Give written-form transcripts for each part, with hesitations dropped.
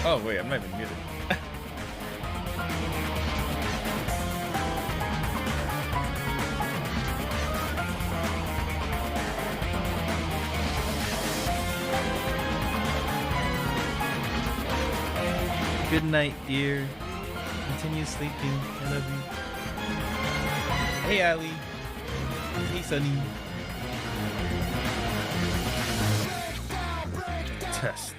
Oh wait, I'm not even muted. Good night, dear. Continue sleeping. I love you. Hey, Ali. Hey, Sunny. Test.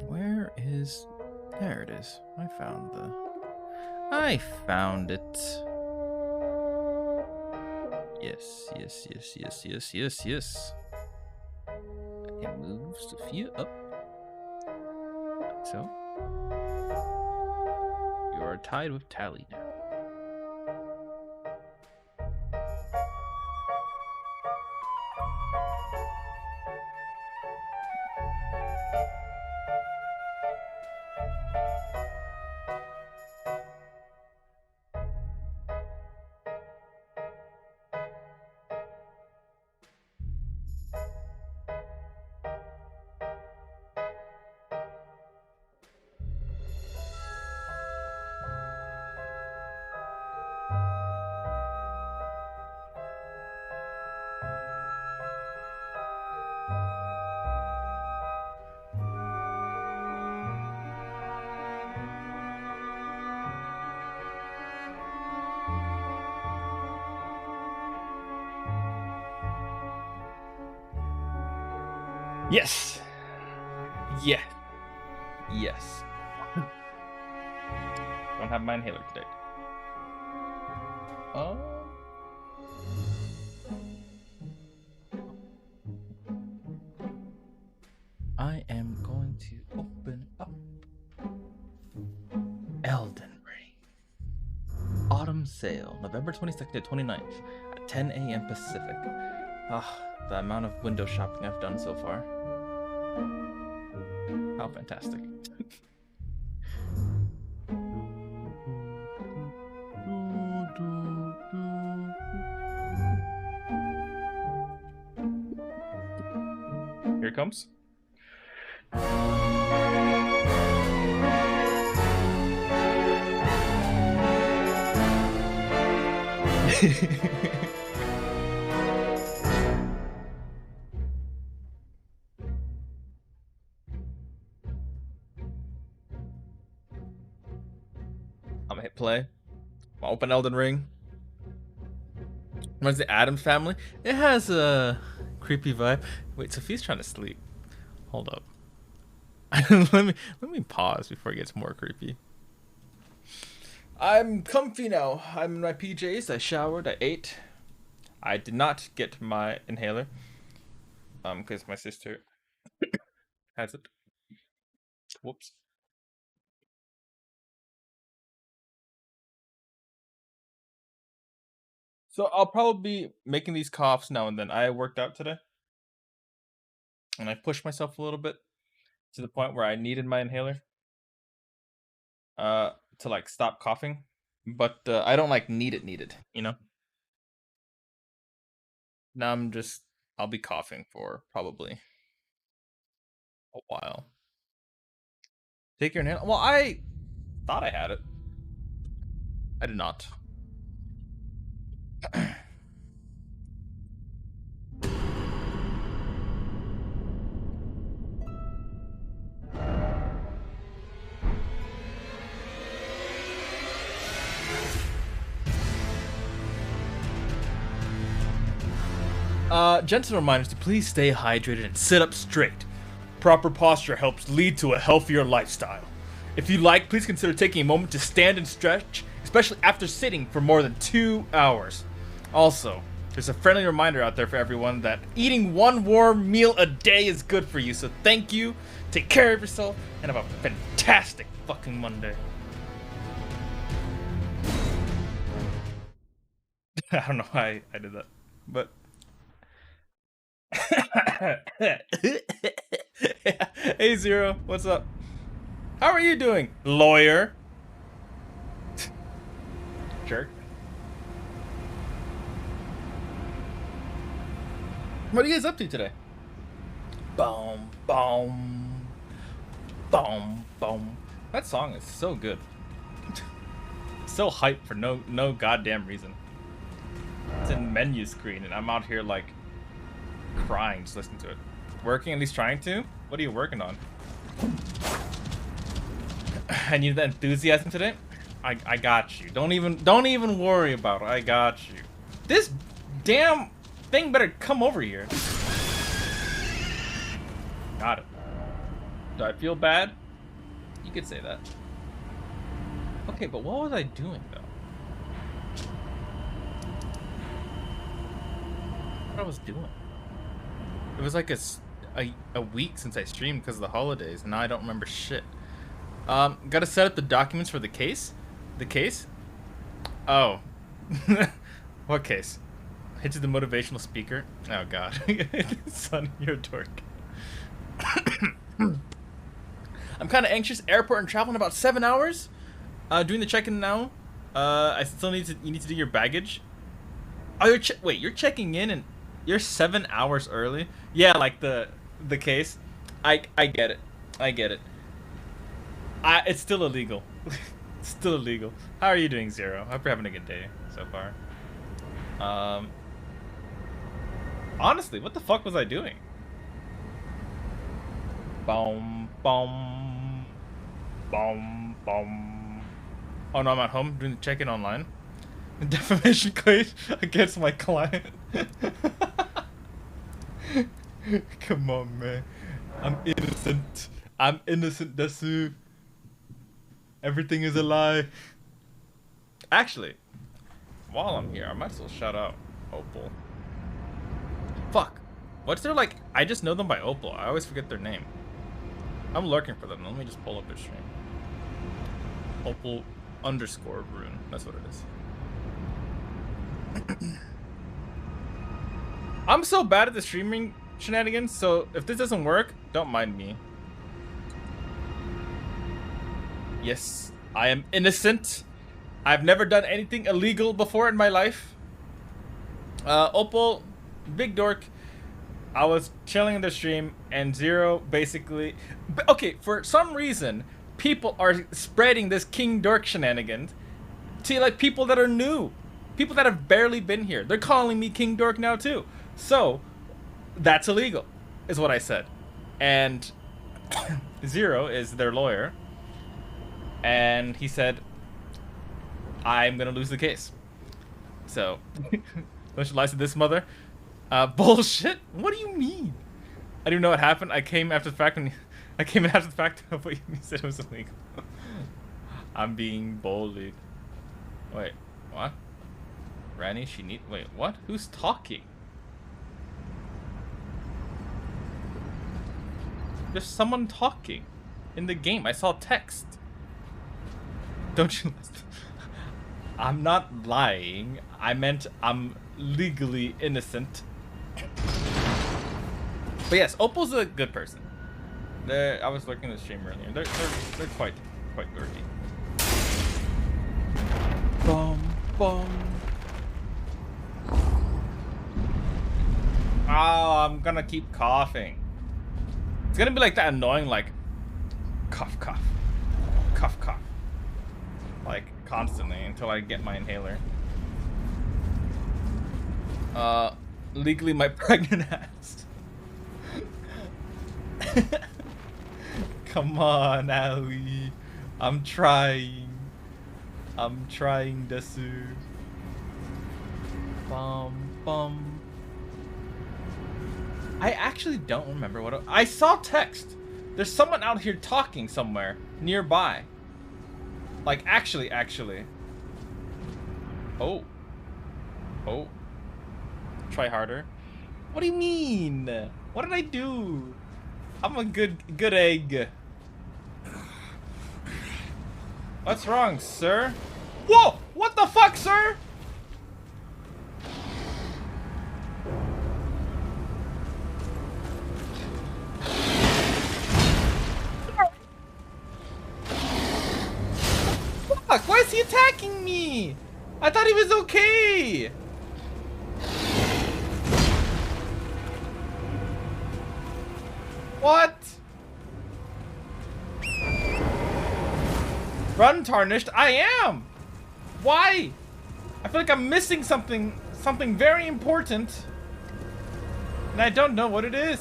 Where is... There it is. I found it. Yes. It moves Sophia up. Like so. You are tied with Tally now. Yes. Yeah. Yes. Don't have my inhaler today. I am going to open up Elden Ring. Autumn sale, November 22nd to 29th at 10 a.m. Pacific. The amount of window shopping I've done so far. How fantastic. Here it comes. I'm gonna hit play. I'm gonna open Elden Ring. Runs the Addams Family. It has a creepy vibe. Wait, Sophie's trying to sleep. Hold up. let me pause before it gets more creepy. I'm comfy now. I'm in my PJs. I showered. I ate. I did not get my inhaler. Because my sister has it. Whoops. So I'll probably be making these coughs now and then. I worked out today. And I pushed myself a little bit to the point where I needed my inhaler. To like stop coughing. But I don't like need it, you know? Now I'll be coughing for probably a while. Take your inhaler. Well, I thought I had it. I did not. Gentle reminders to please stay hydrated and sit up straight. Proper posture helps lead to a healthier lifestyle. If you like, please consider taking a moment to stand and stretch, especially after sitting for more than 2 hours. Also, there's a friendly reminder out there for everyone that eating one warm meal a day is good for you, so thank you, take care of yourself, and have a fantastic fucking Monday. I don't know why I did that, but... Hey Zero, what's up? How are you doing, lawyer? Jerk. What are you guys up to today? Boom, boom, boom, boom. That song is so good. So hyped for no goddamn reason. It's in menu screen, and I'm out here like crying just listening to it. Working, at least trying to? What are you working on? I need the enthusiasm today. I got you. Don't even worry about it. I got you. This damn thing better come over here. Got it. Do I feel bad? You could say that. Okay, but what was I doing though? What I was doing? It was like a week since I streamed because of the holidays, and now I don't remember shit. Gotta set up the documents for the case? The case? Oh. What case? Hit to the motivational speaker? Oh god. Son, you're a dork. I'm kind of anxious. Airport and travel in about 7 hours. Doing the check-in now. I still you need to do your baggage. Oh, you're checking in and you're 7 hours early? Yeah, like the case. I get it. I get it. It's still illegal. It's still illegal. How are you doing, Zero? Hope you're having a good day so far. Honestly, what the fuck was I doing? Boom, boom, boom, boom. Oh no, I'm at home doing the check-in online. Defamation case against my client. Come on, man. I'm innocent. I'm innocent, Desu. Everything is a lie. Actually, while I'm here, I might as well shout out Opal. Fuck. What's their like? I just know them by Opal. I always forget their name. I'm lurking for them. Let me just pull up their stream. Opal underscore Rune. That's what it is. I'm so bad at the streaming shenanigans, so if this doesn't work, don't mind me. Yes, I am innocent. I've never done anything illegal before in my life. Opal, big dork. I was chilling in the stream and Zero basically... Okay, for some reason, people are spreading this King Dork shenanigans to like people that are new. People that have barely been here. They're calling me King Dork now too. So, that's illegal, is what I said. And Zero is their lawyer. And he said, I'm gonna lose the case. So, don't you lie to this mother? Bullshit? What do you mean? I didn't know what happened. I came after the fact and I came after the fact of what you said it was illegal. I'm being bullied. Wait, what? Rani, she need. Wait, what? Who's talking? There's someone talking in the game. I saw text. Don't you listen? I'm not lying. I meant I'm legally innocent. But yes, Opal's a good person. I was looking at the stream earlier. They're quite dorky. Bum bum. Oh, I'm gonna keep coughing. It's gonna be like that annoying like cough cough. Cough cough. Like constantly until I get my inhaler. Legally my pregnant ass. Come on, Ali. I'm trying. I'm trying, Desu. Bum bum. I actually don't remember what I saw text. There's someone out here talking somewhere nearby. Like actually. Oh. Try harder. What do you mean? What did I do? I'm a good egg. What's wrong, sir? Whoa! What the fuck, sir? Fuck, why is he attacking me? I thought he was okay. What? Run, Tarnished. I am. Why? I feel like I'm missing something very important. And I don't know what it is.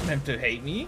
Meant to hate me?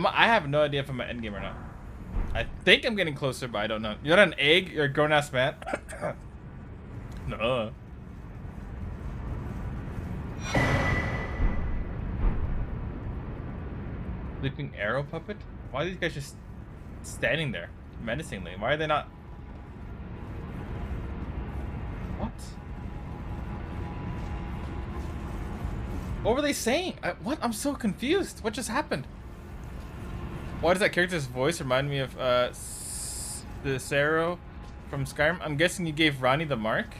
I have no idea if I'm an endgame or not. I think I'm getting closer, but I don't know. You're not an egg? You're a grown-ass man? No. Sleeping arrow puppet? Why are these guys just standing there menacingly? Why are they not... What? What were they saying? What? I'm so confused. What just happened? Why does that character's voice remind me of the Sero from Skyrim? I'm guessing you gave Rani the mark.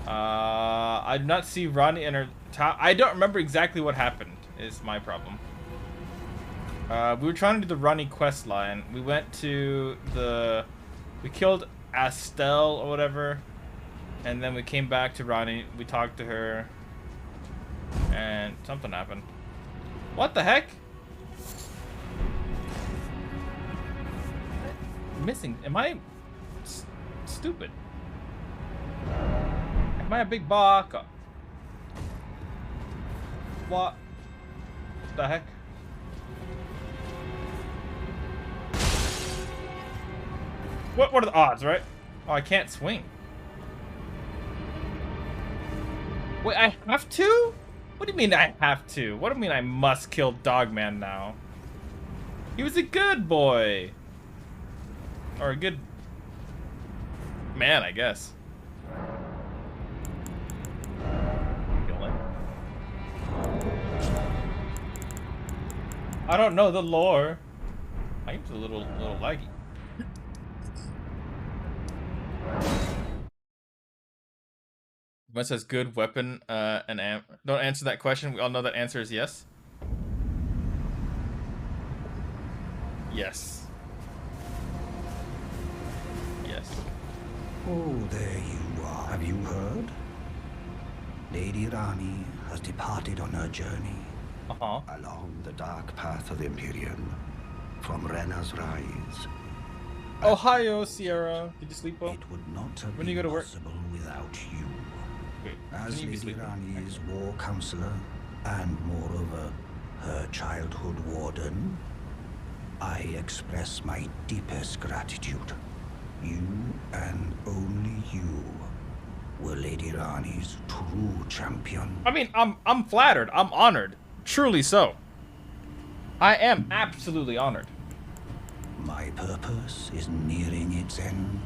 I did not see Rani in her top. I don't remember exactly what happened, is my problem. We were trying to do the Ronnie quest line. We went to the... We killed Astel or whatever. And then we came back to Ronnie. We talked to her. And something happened. What the heck? Missing. Am I stupid? Am I a big baka? What the heck? What are the odds, right? Oh, I can't swing. Wait, I have to? What do you mean I have to? What do you mean I must kill Dogman now? He was a good boy. Or a good man, I guess. Kill him. I don't know the lore. My game's a little laggy. What says good weapon and don't answer that question. We all know that answer is yes. Yes. Yes. Oh, there you are. Have you heard? Lady Rani has departed on her journey along the dark path of Empyrean from Rena's Rise. Ohio, Sierra. Did you sleep well? It would not have When do you been go to work? possible without you. Wait, As you be Lady sleeping? Rani's war counselor, and moreover, her childhood warden, I express my deepest gratitude. You and only you were Lady Rani's true champion. I mean, I'm flattered. I'm honored. Truly so. I am absolutely honored. My purpose is nearing its end.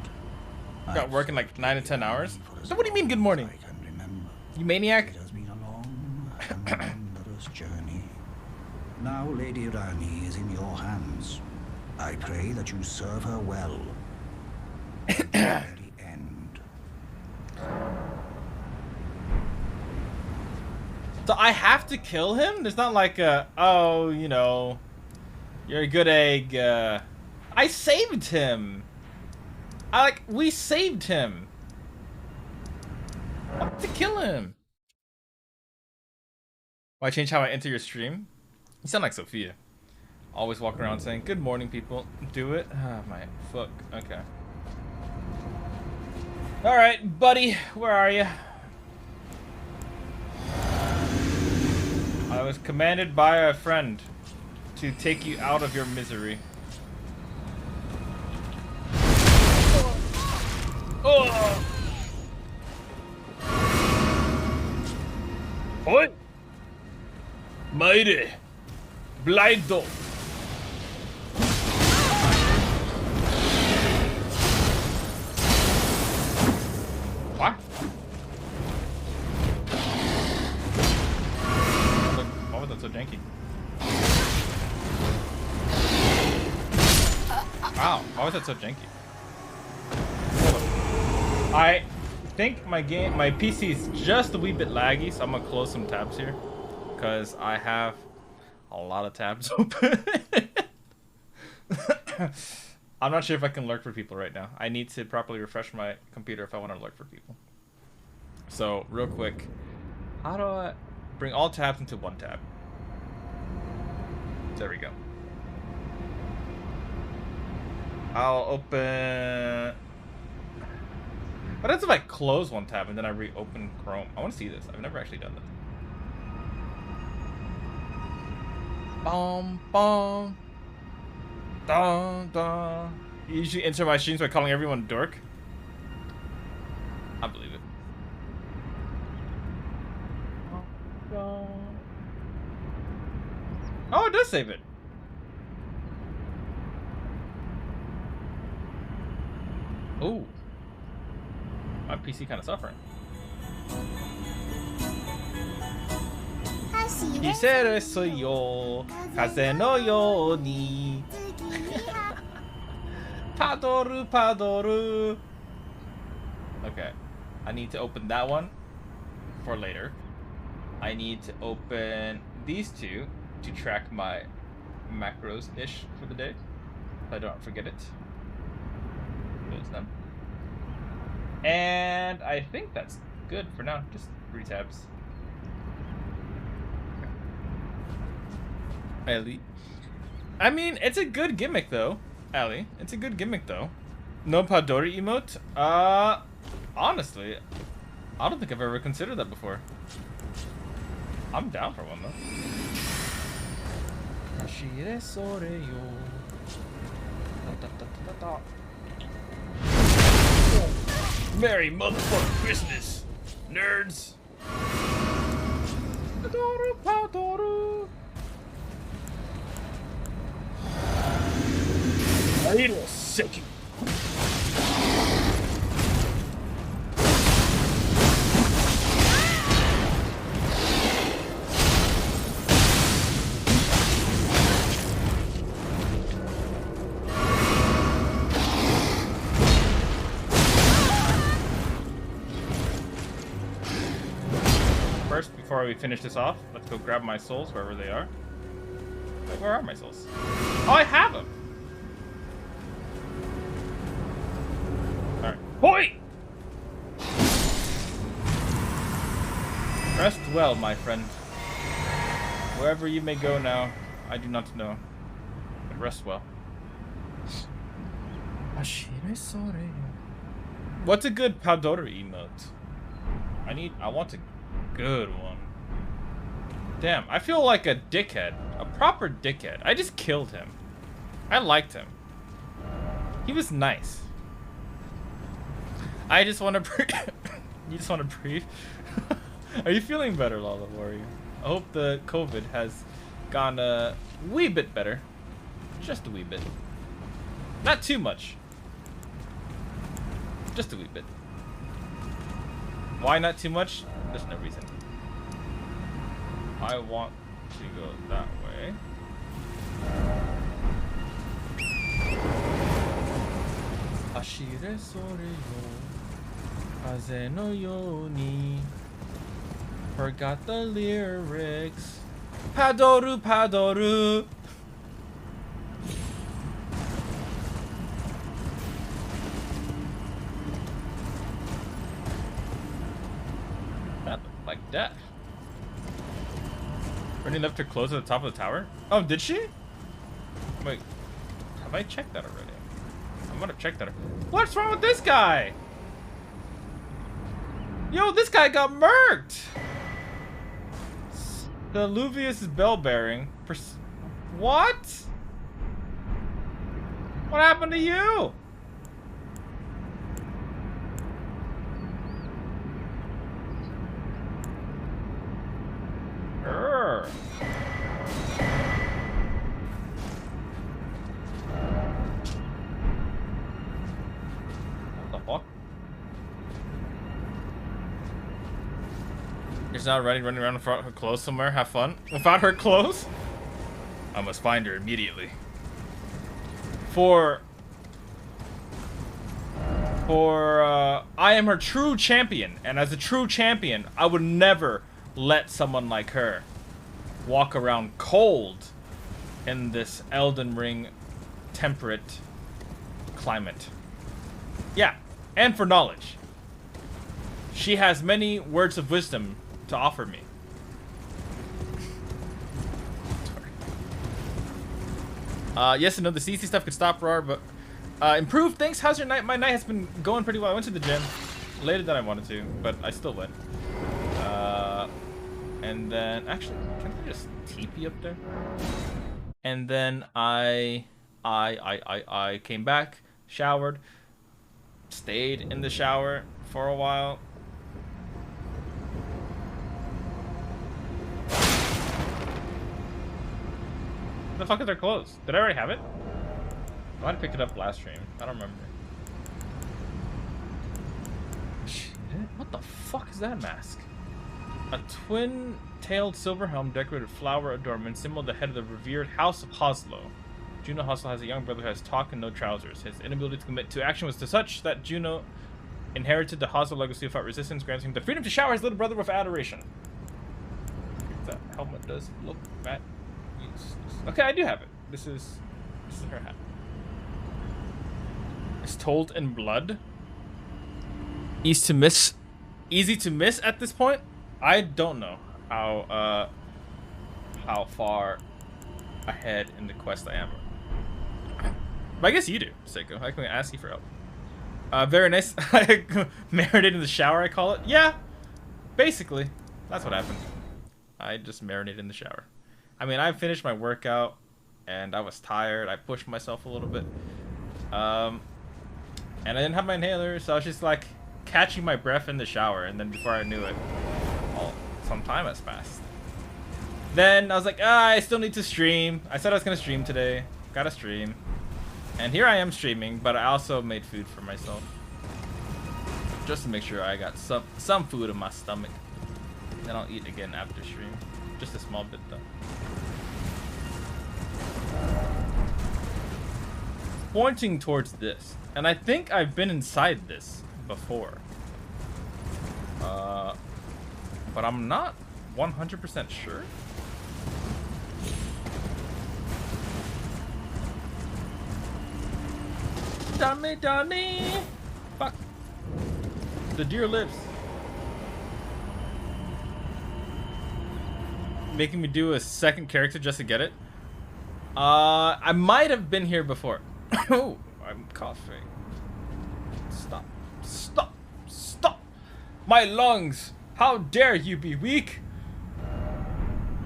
Got work in like 9 to 10 hours. So what do you mean good morning? I can remember. You maniac? It has been a long and wondrous journey. Now Lady Rani is in your hands. I pray that you serve her well. To the very end. So I have to kill him? There's not like a, oh, you know, you're a good egg. I saved him. We saved him. I have to kill him. Why change how I enter your stream? You sound like Sophia. Always walking around saying, good morning, people. Do it? Ah, my fuck. Okay. Alright, buddy. Where are you? I was commanded by a friend to take you out of your misery. Oh! Oi! Mighty! Blido! What? Why was that so janky? Wow, why was that so janky? I think my PC is just a wee bit laggy, so I'm gonna close some tabs here, because I have a lot of tabs open. I'm not sure if I can lurk for people right now. I need to properly refresh my computer if I want to lurk for people. So, real quick, how do I bring all tabs into one tab? There we go. I'll open... What happens if I close one tab and then I reopen Chrome? I want to see this. I've never actually done this. Bum. Dun, dun. You usually enter my streams by calling everyone dork. I believe it. Oh, it does save it. Oh. My PC kind of suffering. Kisere soy yo, kaze no yo ni. Padoru. Okay, I need to open that one for later. I need to open these two to track my macros-ish for the day. I don't forget it. There's them. And I think that's good for now. Just 3 tabs. Ellie. I mean, it's a good gimmick though. Ellie. It's a good gimmick though. No Padori emote? Honestly, I don't think I've ever considered that before. I'm down for one though. Merry motherfucking Christmas, nerds! Second. First, before we finish this off, let's go grab my souls wherever they are. Wait, where are my souls? Oh, I have them! Alright. Hoi! Rest well, my friend. Wherever you may go now, I do not know. But rest well. What's a good Padori emote? I want a good one. Damn, I feel like a dickhead. A proper dickhead. I just killed him. I liked him. He was nice. I just want to breathe. You just want to breathe? Are you feeling better, Lala Warrior? I hope the COVID has gone a wee bit better. Just a wee bit. Not too much. Just a wee bit. Why not too much? There's no reason. I want to go that way. Ashire sore yo, kaze no yoni. Forgot the lyrics. Padoru, padoru. That looked like death. Rennie left her clothes at the top of the tower? Oh, did she? Wait, have I checked that already? I might have checked that. What's wrong with this guy? Yo, this guy got murked! The Luvius is bell bearing. What? What happened to you? What the fuck? She's now running around without her clothes somewhere. Have fun. Without her clothes? I must find her immediately. I am her true champion, and as a true champion, I would never let someone like her walk around cold in this Elden Ring temperate climate. Yeah, and for knowledge. She has many words of wisdom to offer me. Yes and no, the CC stuff could stop Roar, but improved. Thanks. How's your night? My night has been going pretty well. I went to the gym later than I wanted to, but I still went. And then actually, can I just TP up there? And then I came back, showered, stayed in the shower for a while. The fuck is their clothes? Did I already have it? I might have picked it up last stream. I don't remember. Shit, what the fuck is that mask? A twin-tailed silver helm decorated with flower adornment, symbol of the head of the revered House of Hoslow. Juno Hoslow has a young brother who has talk and no trousers. His inability to commit to action was to such that Juno inherited the Hoslow legacy without resistance, granting him the freedom to shower his little brother with adoration. That helmet does look bad. Okay, I do have it. This is her hat. It's told in blood. Easy to miss at this point. I don't know how far ahead in the quest I am. But I guess you do, Seiko. I can ask you for help. Very nice. Marinated in the shower, I call it. Yeah, basically. That's what happened. I just marinated in the shower. I mean, I finished my workout, and I was tired. I pushed myself a little bit. And I didn't have my inhaler, so I was just like catching my breath in the shower, and then before I knew it, some time has passed. Then I was like, I still need to stream. I said I was gonna stream today. Gotta stream. And here I am streaming, but I also made food for myself. Just to make sure I got some food in my stomach. Then I'll eat again after stream. Just a small bit though. Pointing towards this. And I think I've been inside this before. But I'm not 100% sure. Dummy. Fuck. The deer lives. Making me do a second character just to get it. I might have been here before. Oh, I'm coughing. Stop. My lungs. How dare you be weak?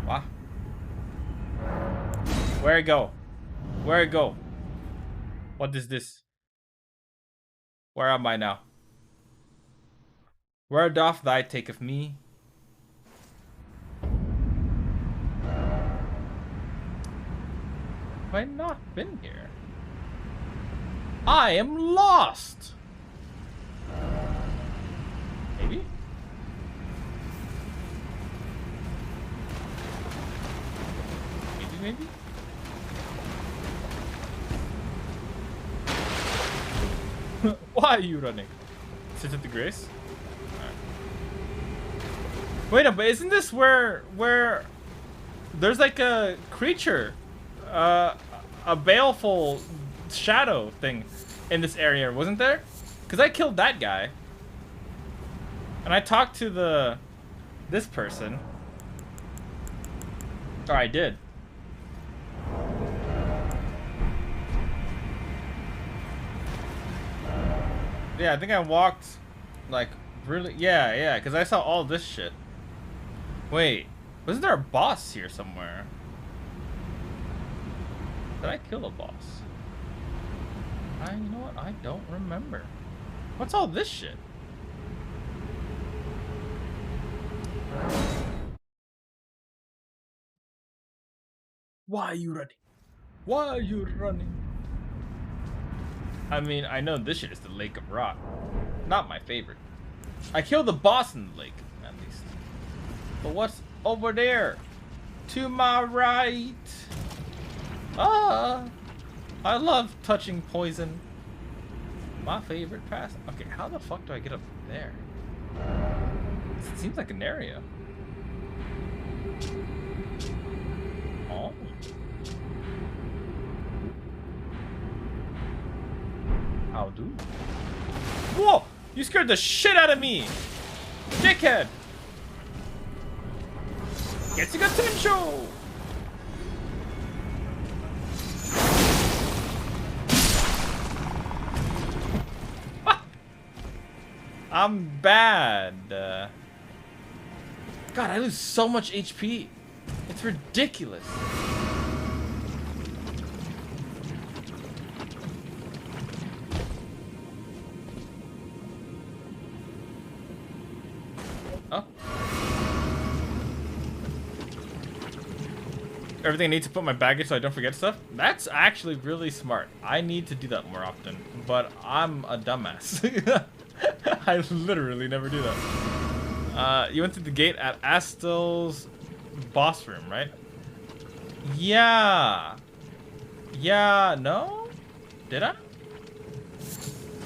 What? Where I go? What is this? Where am I now? Where doth thy take of me? Have I not been here? I am lost! Maybe? Maybe? Why are you running? Sit at the grace? Right. Wait, no, but isn't this where there's like a creature, a baleful shadow thing in this area, wasn't there? Because I killed that guy. And I talked to this person. Or I did. Yeah, I think I walked, like, really, yeah, because I saw all this shit. Wait, wasn't there a boss here somewhere? Did I kill a boss? You know what, I don't remember. What's all this shit? Why are you running? I mean, I know this shit is the Lake of Rot. Not my favorite. I killed the boss in the lake, at least. But what's over there? To my right. I love touching poison. My favorite pass. Okay, how the fuck do I get up there? It seems like an area. Oh. How do? Whoa! You scared the shit out of me! Dickhead! Getting attention! I'm bad. God, I lose so much HP. It's ridiculous. Oh. Everything I need to put in my baggage so I don't forget stuff? That's actually really smart. I need to do that more often, but I'm a dumbass. I literally never do that. You went through the gate at Astel's boss room, right? Yeah. Yeah, no? Did I?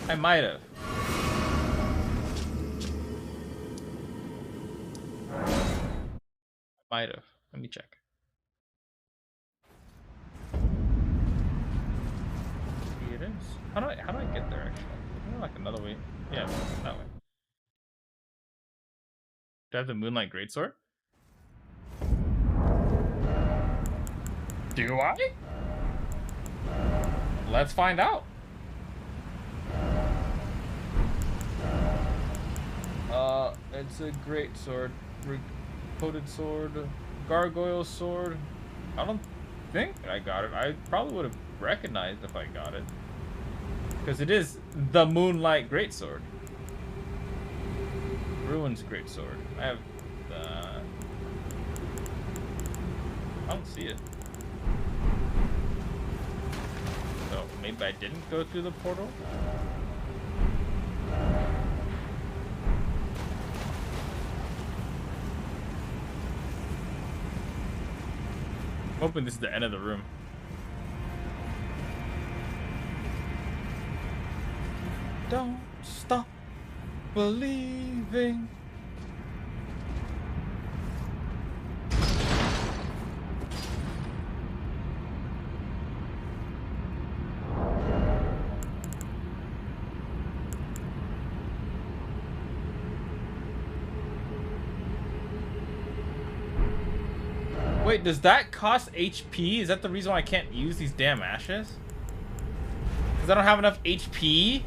I might have. Might have. Let me check. How do I get there actually? Isn't there like another way? Yeah, that way. Do I have the Moonlight Greatsword? Do I? Let's find out. It's a great sword, coated sword, gargoyle sword. I don't think I got it. I probably would have recognized if I got it, because it is the Moonlight Greatsword. Ruin's Greatsword. I have the. I don't see it. So maybe I didn't go through the portal. I'm hoping this is the end of the room. Don't stop believing. Wait, does that cost HP? Is that the reason why I can't use these damn ashes? Because I don't have enough HP?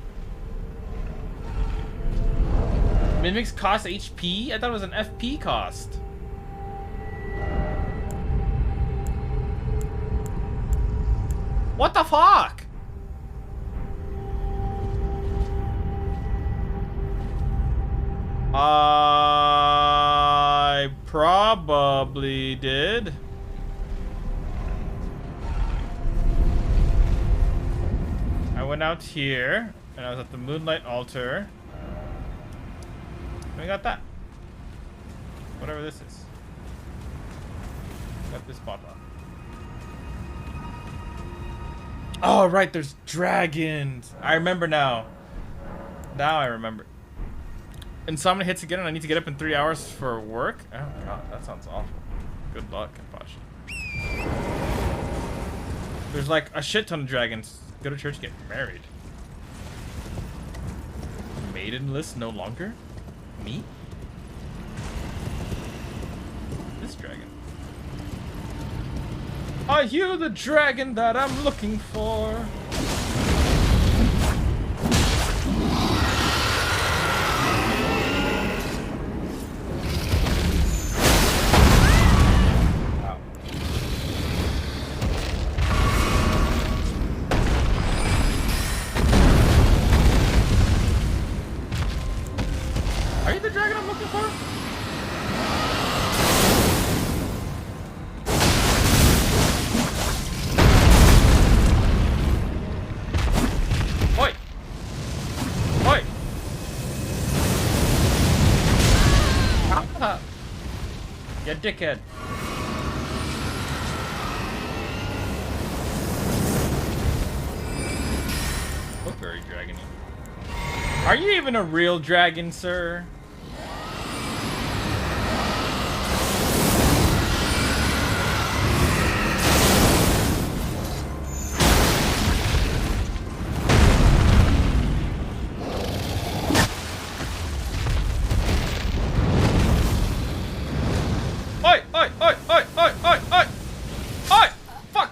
Mimics cost HP? I thought it was an FP cost. What the fuck? I probably did. I went out here, and I was at the Moonlight Altar. And we got that. Whatever this is. Got this bottle. Oh, right, there's dragons. I remember now. Now I remember. Insomnia hits again, and I need to get up in 3 hours for work. Oh god, that sounds awful. Good luck, Kenpachi. There's like a shit ton of dragons. Go to church, get married. Maiden list no longer? Me? This dragon. Are you the dragon that I'm looking for? Are you the dragon I'm looking for? Oi! Oi! Ah. You dickhead. Look very dragony. Are you even a real dragon, sir? Oi! Oi! Oi! Oi! Oi! Oi! Oi! Oi! Fuck!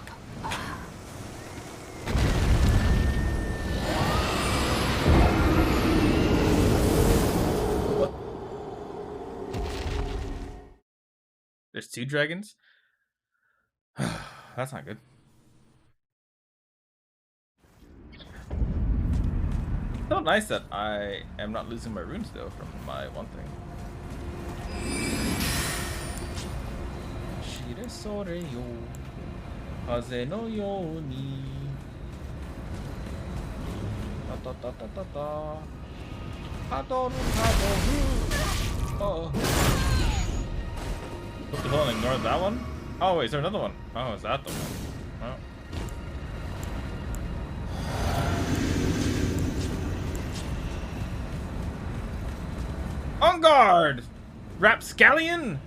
What? There's 2 dragons? That's not good. So nice that I am not losing my runes though from my one thing. Shire sore yo, kaze no yo ni. Ta ta ta ta ta ta. Adoru adoru. Oh. What the hell? Ignore that one? Oh wait, is there another one? Oh, is that the one? Oh. On guard! Rapscallion!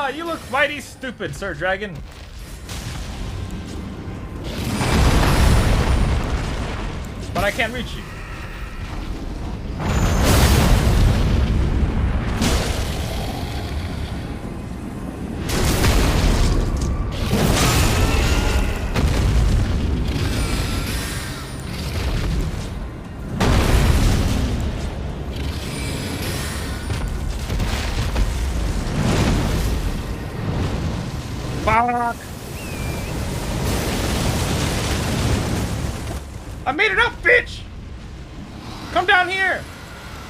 Ah, you look mighty stupid, Sir Dragon. But I can't reach you. Fuck! I made it up, bitch! Come down here!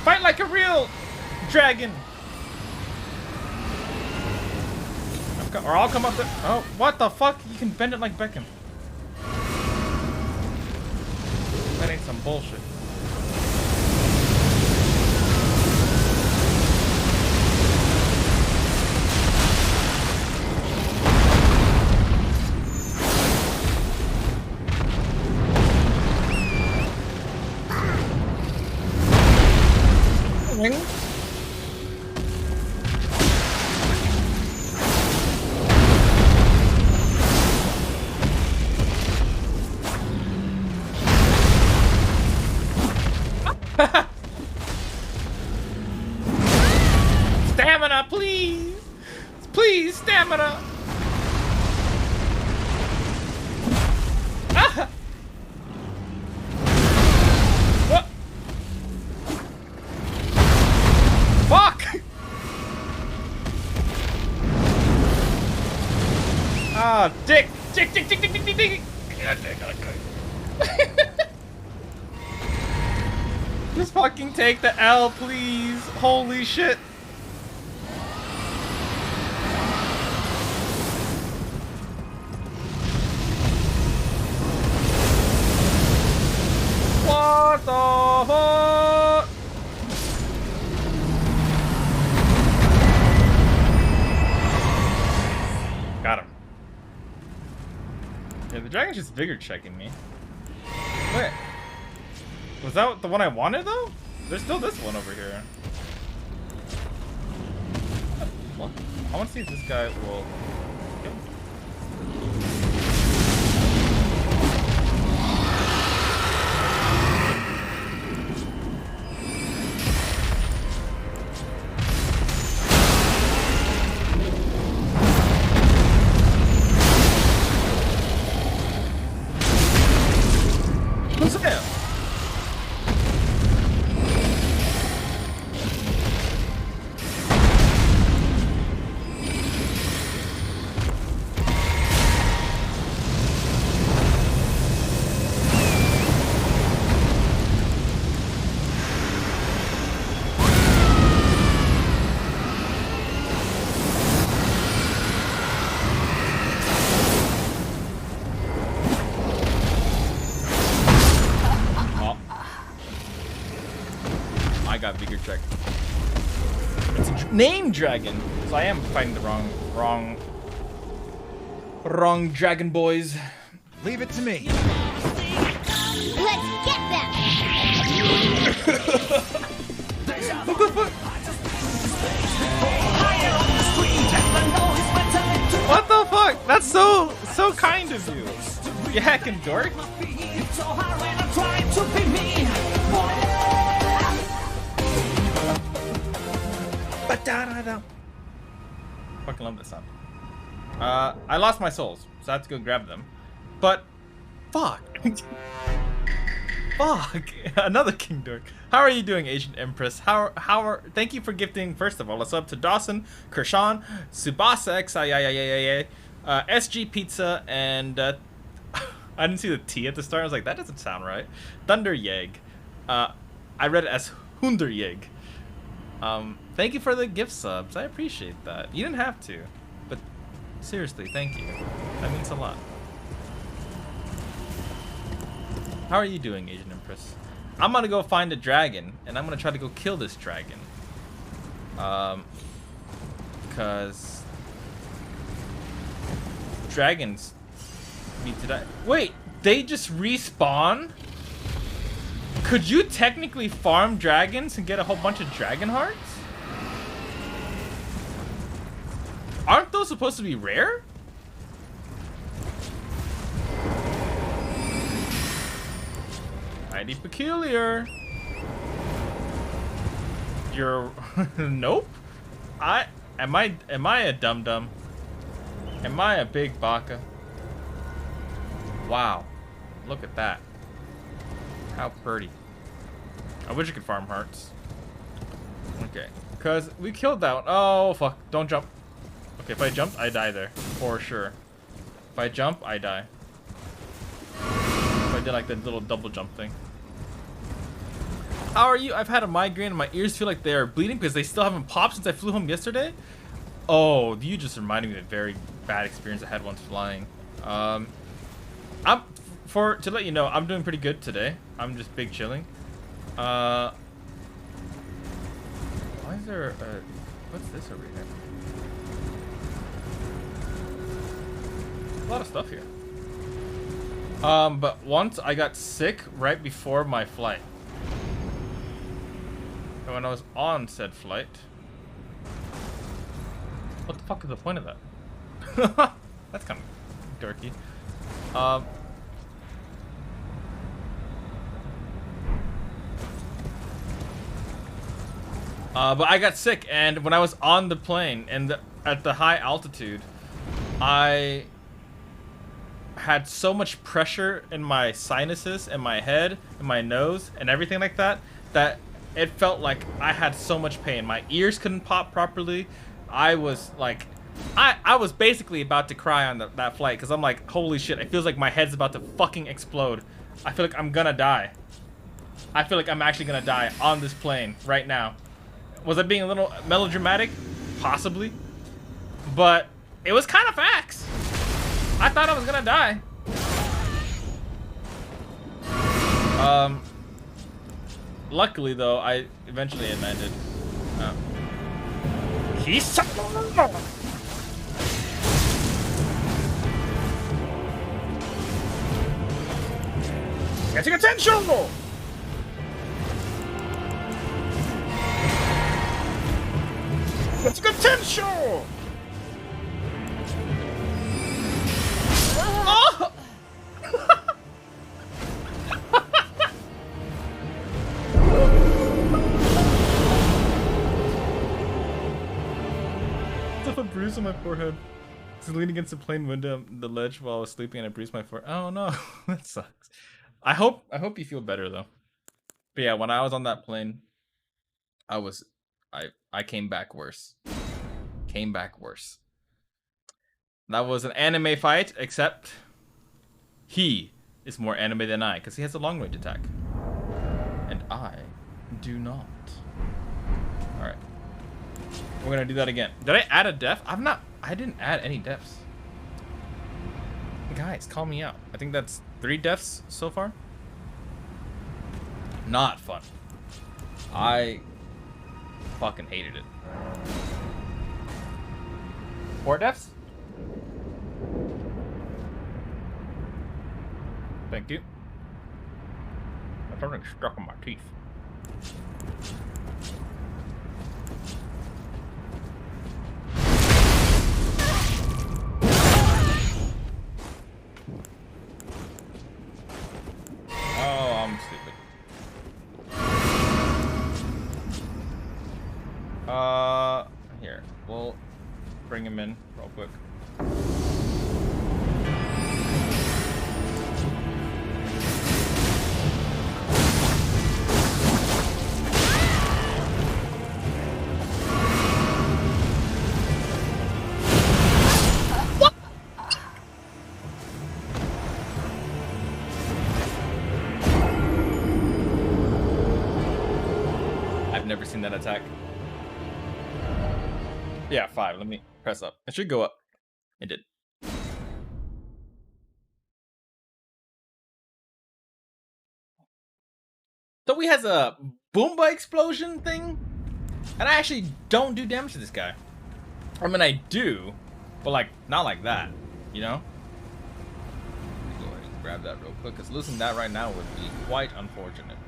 Fight like a real dragon! Or I'll come up there. Oh, what the fuck? You can bend it like Beckham. That ain't some bullshit. Stamina, please! Please, stamina! Ah! What? Fuck! Ah, dick! Dick, dick, dick, dick, dick, dick, dick! Just fucking take the L, please. Holy shit. What the fuck? Got him. Yeah, the dragon's just vigor checking me. Wait. Was that the one I wanted, though? There's still this one over here. What? I want to see if this guy will kill me. Who's him? I got vigor check. It's a name dragon. So I am fighting the wrong dragon, boys. Leave it to me. Let's get them! What the fuck? What the fuck? That's so kind of you. You heckin' dork. Fucking love this song. I lost my souls, so I have to go grab them. But fuck. Fuck. Another King Dork. How are you doing, Asian Empress? Thank you for gifting, first of all, a sub to Dawson, Kershawn, Subasa XIIIIIA, SG Pizza, and I didn't see the T at the start. I was like, that doesn't sound right. Thunder Yeg. I read it as Hunder Yeg. Thank you for the gift subs. I appreciate that. You didn't have to, but seriously, thank you. That means a lot. How are you doing, Asian Empress? I'm gonna go find a dragon, and I'm gonna try to go kill this dragon. Cause dragons need to die. Wait, they just respawn? Could you technically farm dragons and get a whole bunch of dragon hearts? Aren't those supposed to be rare? Mighty peculiar. You're nope. Am I a dum-dum? Am I a big baka? Wow. Look at that. How pretty. I wish I could farm hearts. Okay. Because we killed that one. Oh, fuck. Don't jump. Okay, if I jumped, I die there. For sure. If I jump, I die. If I did like the little double jump thing. How are you? I've had a migraine and my ears feel like they are bleeding because they still haven't popped since I flew home yesterday. Oh, you just reminded me of a very bad experience I had once flying. To let you know, I'm doing pretty good today. I'm just big chilling. Why is there a... What's this over here? A lot of stuff here. But once I got sick right before my flight. And when I was on said flight... What the fuck is the point of that? That's kind of dorky. But I got sick, and when I was on the plane and at the high altitude, I had so much pressure in my sinuses and my head and my nose and everything like that, that it felt like I had so much pain. My ears couldn't pop properly. I was like, I was basically about to cry on that flight because I'm like, holy shit, it feels like my head's about to fucking explode. I feel like I'm gonna die. I feel like I'm actually gonna die on this plane right now. Was I being a little melodramatic? Possibly. But it was kind of facts. I thought I was gonna die. Luckily though, I eventually it landed. He's getting attention! Let's get attention! Oh! It's a bruise on my forehead. I was leaning against the plane window, the ledge while I was sleeping, and I bruised my forehead. Oh no, that sucks. I hope you feel better though. But yeah, when I was on that plane, I came back worse. Came back worse. That was an anime fight, except he is more anime than I, because he has a long range attack. And I do not. Alright. We're gonna do that again. Did I add a def? I didn't add any defs. Guys, call me out. I think that's 3 defs so far. Not fun. I fucking hated it. 4 defs? Thank you. My something stuck in my teeth. Oh, I'm stupid. Here. We'll bring him in real quick. I've never seen that attack. Yeah, 5. Let me press up. It should go up. It did. So he has a Boomba explosion thing, and I actually don't do damage to this guy. I mean, I do, but like not like that, you know. Let me go ahead and grab that real quick, because losing that right now would be quite unfortunate.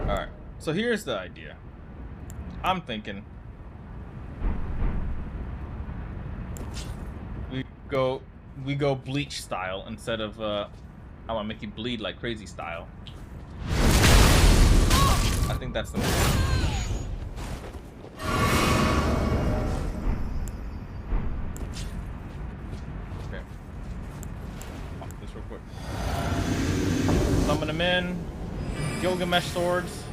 All right. So here's the idea. I'm thinking we go Bleach style instead of I want to make you bleed like crazy style. I think that's the move. Okay. Pop this real quick. Summon him in. Gilgamesh swords.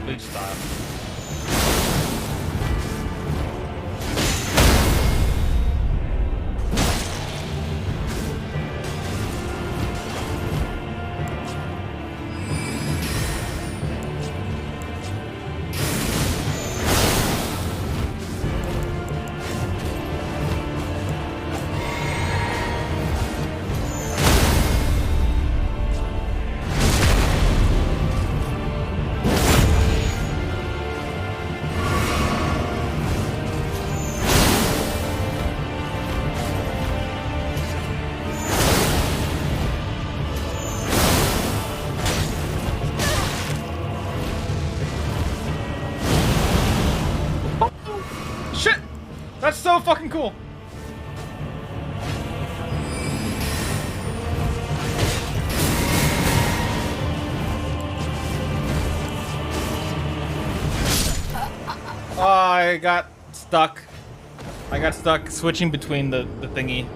Bleach style. Shit! That's so fucking cool! Oh, I got stuck. I got stuck switching between the thingy.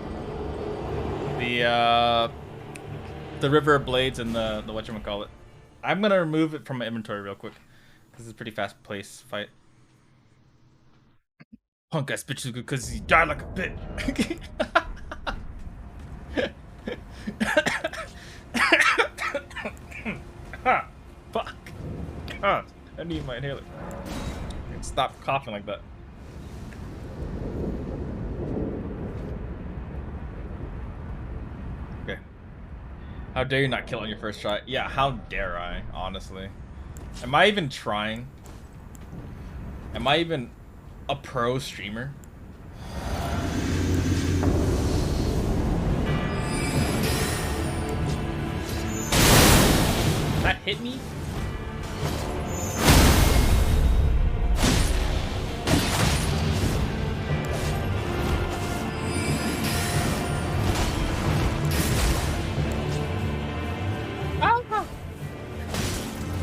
The River of Blades and the whatchamacallit. I'm gonna remove it from my inventory real quick. This is a pretty fast paced fight. Punk ass bitch because he died like a bitch. Fuck. God, I need my inhaler. Stop coughing like that. Okay. How dare you not kill on your first try? Yeah, how dare I, honestly. Am I even trying? Am I even a pro streamer? That hit me?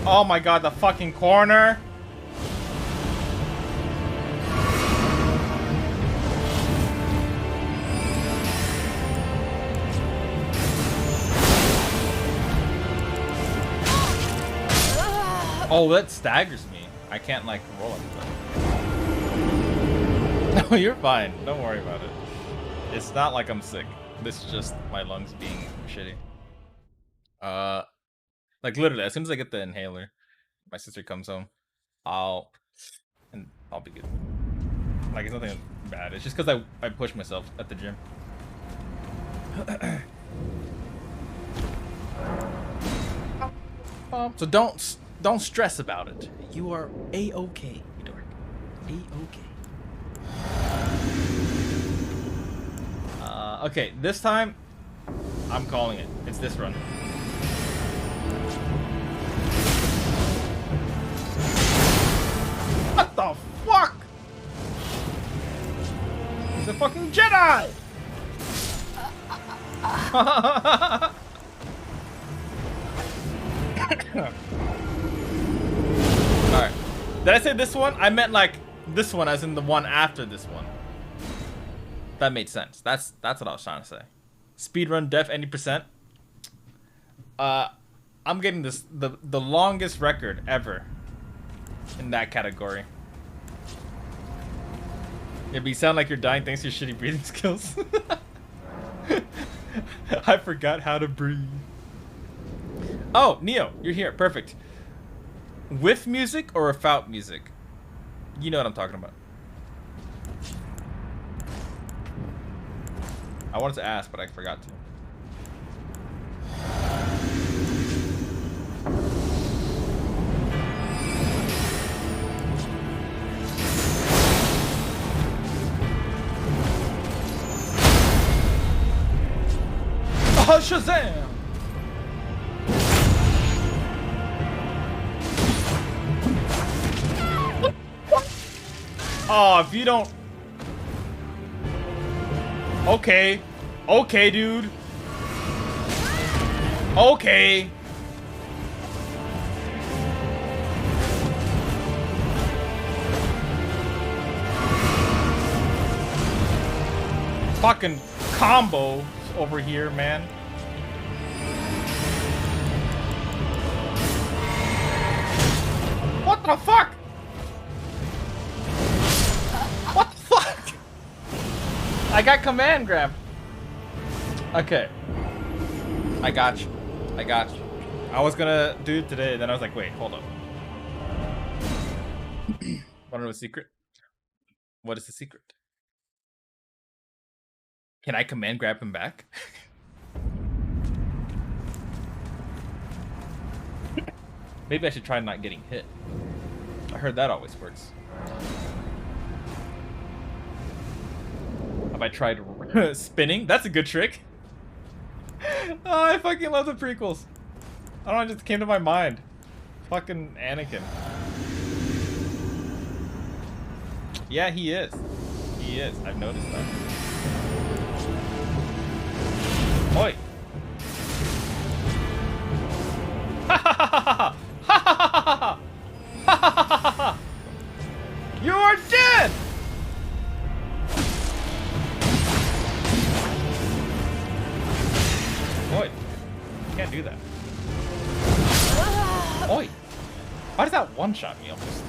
Oh my god, the fucking corner. Oh, that staggers me. I can't like roll up that. No, you're fine. Don't worry about it. It's not like I'm sick. This is just my lungs being shitty. Like literally, as soon as I get the inhaler, my sister comes home, I'll be good. Like it's nothing bad. It's just because I push myself at the gym. So don't stress about it. You are a-okay, Dork. A-okay. Okay, this time I'm calling it. It's this run. What the fuck? He's a fucking Jedi! Alright. Did I say this one? I meant like this one as in the one after this one. That made sense. That's what I was trying to say. Speedrun def 80%. I'm getting this the longest record ever in that category. Yeah, but you sound like you're dying thanks to your shitty breathing skills. I forgot how to breathe. Oh, Neo, you're here. Perfect. With music or without music? You know what I'm talking about. I wanted to ask, but I forgot to. Oh, Shazam! Oh, if you don't... Okay. Okay, dude. Okay. Fucking combo over here, man. What the fuck? What the fuck? I got command grab. Okay. I got you. I got you. I was gonna do it today, then I was like, wait, hold up. Wanna know a secret? What is the secret? Can I command grab him back? Maybe I should try not getting hit. I heard that always works. Have I tried spinning? That's a good trick. Oh, I fucking love the prequels. I don't know, it just came to my mind. Fucking Anakin. Yeah, he is. He is. I've noticed that. Oi! Ha ha ha ha ha ha ha ha ha! You are dead! Oi! Can't do that. Oi! Why does that one-shot me almost?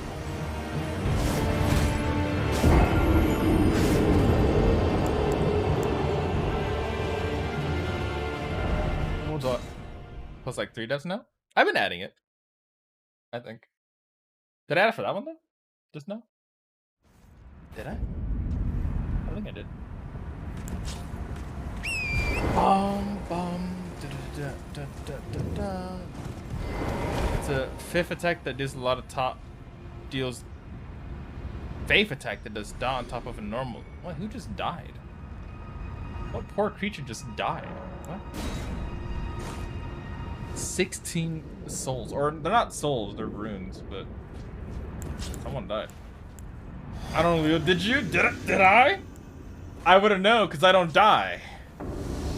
What? Plus like 3 deaths now? I've been adding it. I think. Did I add it for that one though? Just now? Did I? I think I did. It's a fifth attack that does a lot of deals faith attack that does dot on top of a normal. What? Who just died? What poor creature just died? What? 16 souls, or they're not souls, they're runes, but someone died. I don't know, Leo. Did you? Did I? I wouldn't know because I don't die.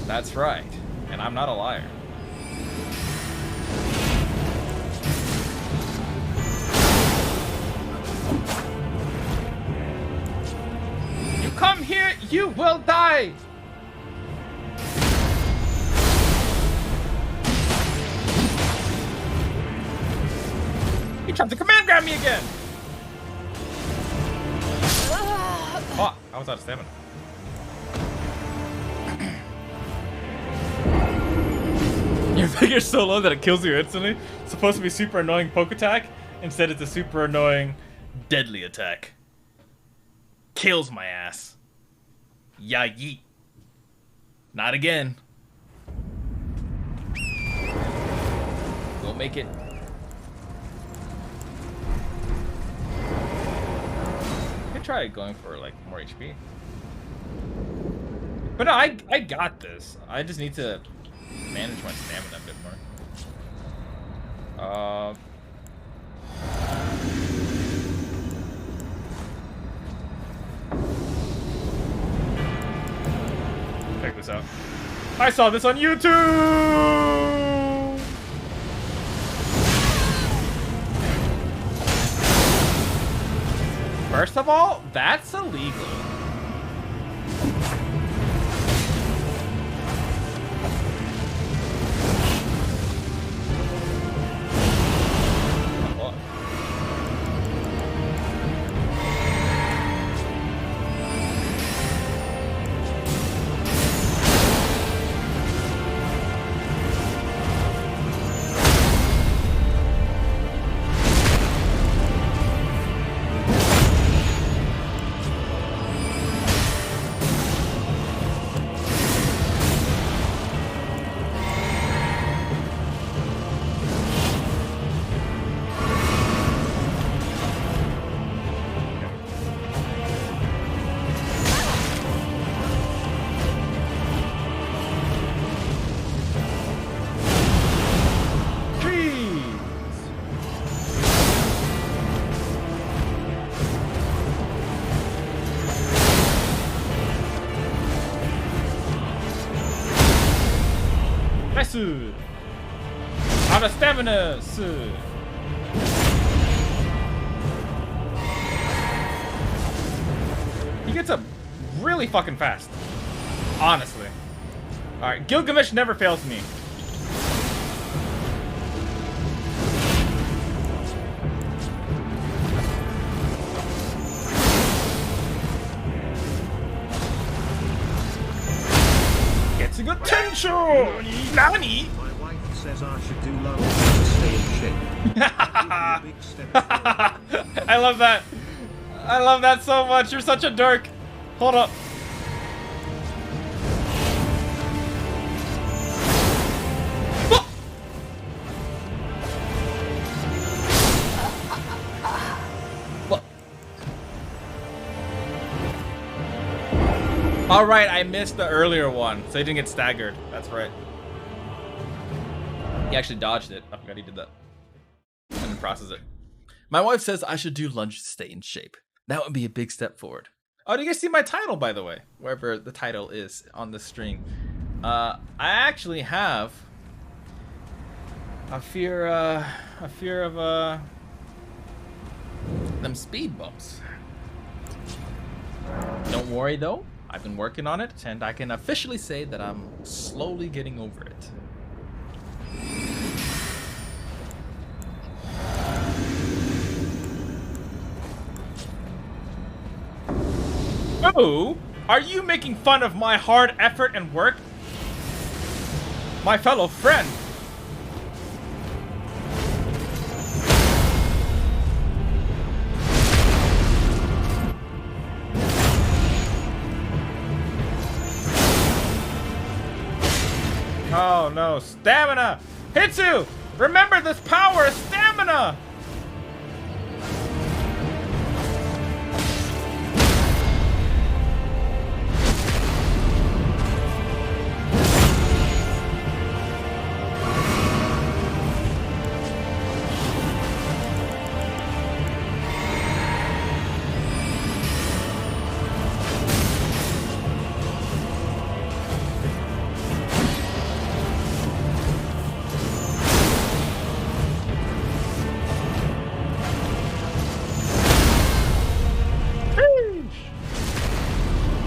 That's right, and I'm not a liar. You come here, you will die. He tried to command grab me again! Oh, I was out of stamina. Your figure's so low that it kills you instantly. It's supposed to be super annoying poke attack. Instead, it's a super annoying deadly attack. Kills my ass. Ya yeet. Not again. We'll make it. Try going for like more HP, but no, I got this. I just need to manage my stamina a bit more. Check this out. I saw this on YouTube. First of all, that's illegal. Nice. Out of stamina. He gets up really fucking fast. Honestly. Alright, Gilgamesh never fails me. Gets a good tension! Nani? My wife says I should do low to stay in shape. Big step forward. I love that. I love that so much. You're such a dork. Hold up. All right, I missed the earlier one, so he didn't get staggered. That's right. He actually dodged it. I forgot he did that. And then process it. My wife says I should do lunges to stay in shape. That would be a big step forward. Oh, do you guys see my title, by the way? Wherever the title is on the string. I actually have a fear of them speed bumps. Don't worry though. I've been working on it, and I can officially say that I'm slowly getting over it. Oh, are you making fun of my hard effort and work? My fellow friend. Oh no, stamina! Hitsu! Remember this power is stamina!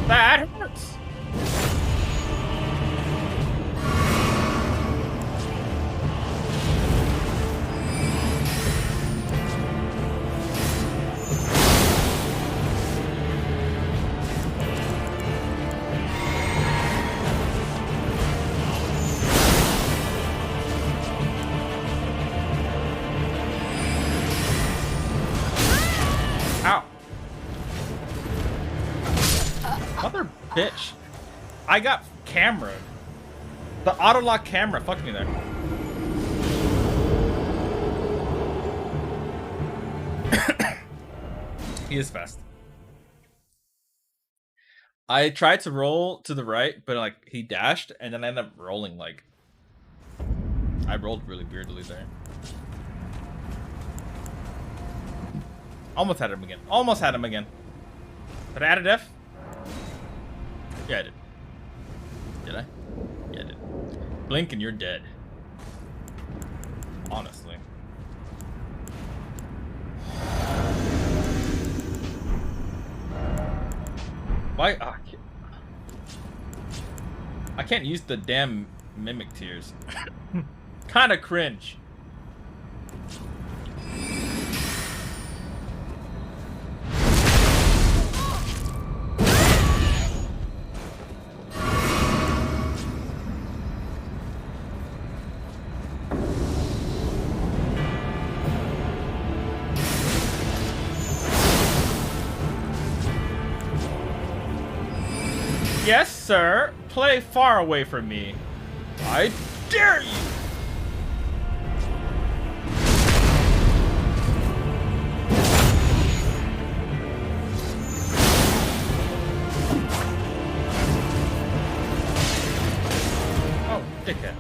That hurts. Ow. Mother bitch. I got camera. The auto lock camera fucked me there. He is fast. I tried to roll to the right, but like he dashed and then I ended up rolling like I rolled really weirdly there. Almost had him again. Almost had him again. Did I add a def? Yeah, I did. Did I? Yeah, I did. Blink and you're dead. Honestly. Why? Oh, I can't use the damn mimic tears. Kinda cringe. Yes, sir. Play far away from me. I dare you! Oh, dickhead.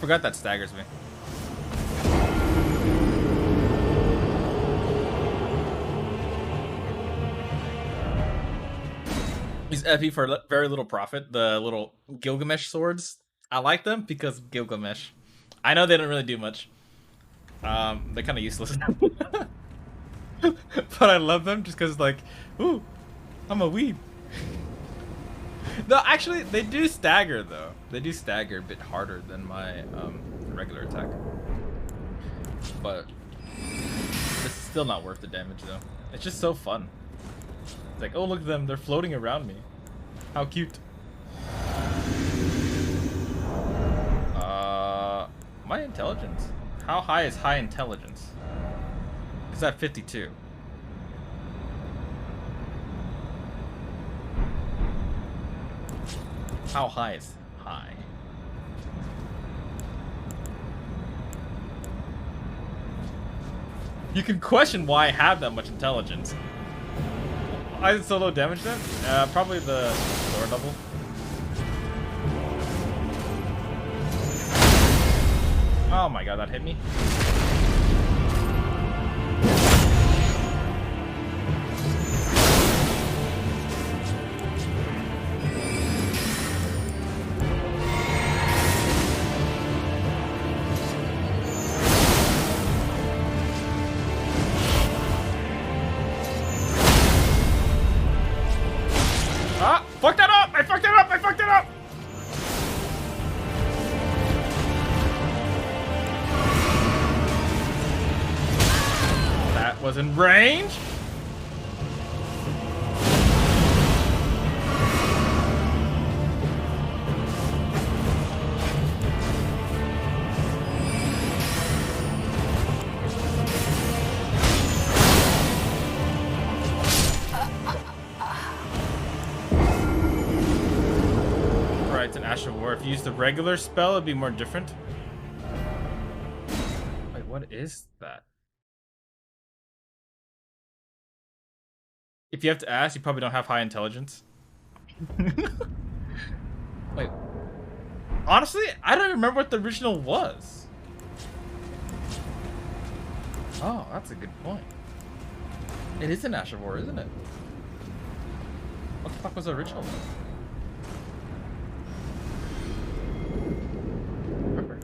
forgot that staggers me. These FE for very little profit. The little Gilgamesh swords. I like them because Gilgamesh. I know they don't really do much. They're kind of useless. But I love them just because, like, ooh, I'm a weeb. No, actually, they do stagger, though. They do stagger a bit harder than my regular attack. But it's still not worth the damage, though. It's just so fun. It's like, oh, look at them. They're floating around me. How cute. My intelligence. How high is high intelligence? Because I have 52. How high is high? You can question why I have that much intelligence. Why is it so low damage then? Probably the lower level. Oh my god, that hit me. Ah! Fuck that up! I fucked it up! I fucked it up! That was in range. Right, it's an Ash of War. If you used the regular spell, it'd be more different. Wait, what is that? If you have to ask, you probably don't have high intelligence. Wait. Honestly, I don't remember what the original was. Oh, that's a good point. It is an Ash of War, isn't it? What the fuck was the original one? Remember.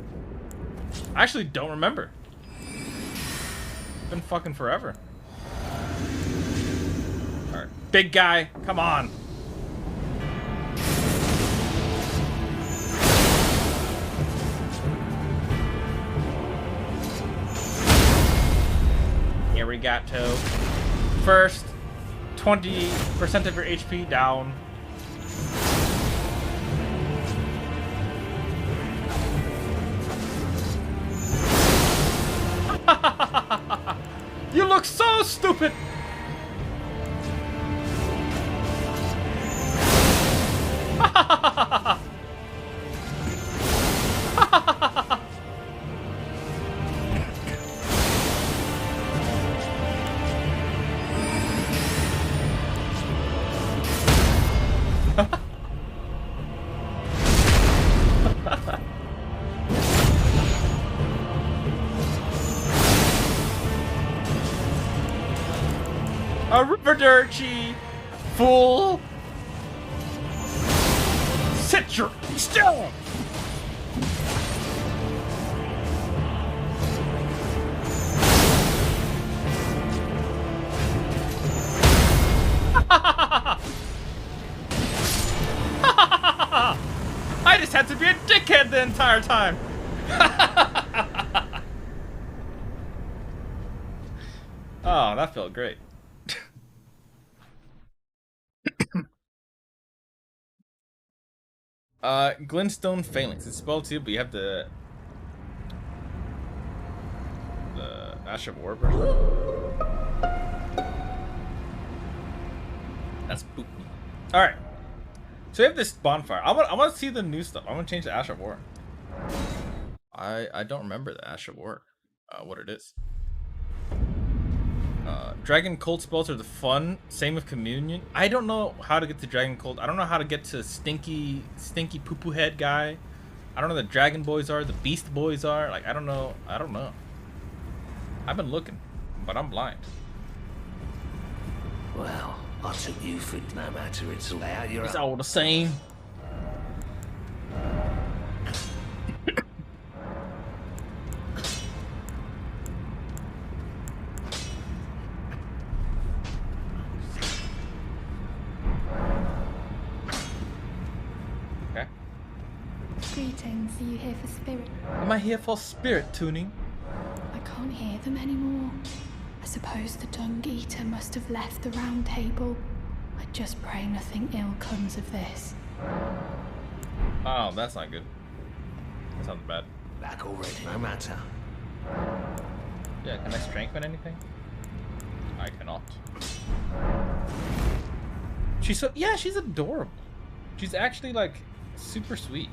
I actually don't remember. It's been fucking forever. Alright. Big guy, come on. Here we got to first 20% of your HP down. You look so stupid. A Riverdurchy, fool! Sit your still! I just had to be a dickhead the entire time! Oh, that felt great. Glintstone Phalanx. It's spelled too, but you have the Ash of War version. That's spook me. Alright. So we have this bonfire. I want to see the new stuff. I want to change the Ash of War. I don't remember the Ash of War. What it is. Dragon Cold spells are the fun. Same with Communion. I don't know how to get to Dragon Cold. I don't know how to get to Stinky Poo Poo Head guy. I don't know what the Dragon Boys are, the Beast Boys are. Like, I don't know. I don't know. I've been looking, but I'm blind. Well, I took you for no matter. It's all out. You're It's all the same. Okay. Greetings, are you here for spirit? Am I here for spirit tuning? I can't hear them anymore. I suppose the Dung Eater must have left the round table. I just pray nothing ill comes of this. Oh, that's not good. That sounds bad. back already. No matter. Yeah, can I strengthen anything? I cannot. She's so, yeah, she's adorable. She's actually like super sweet.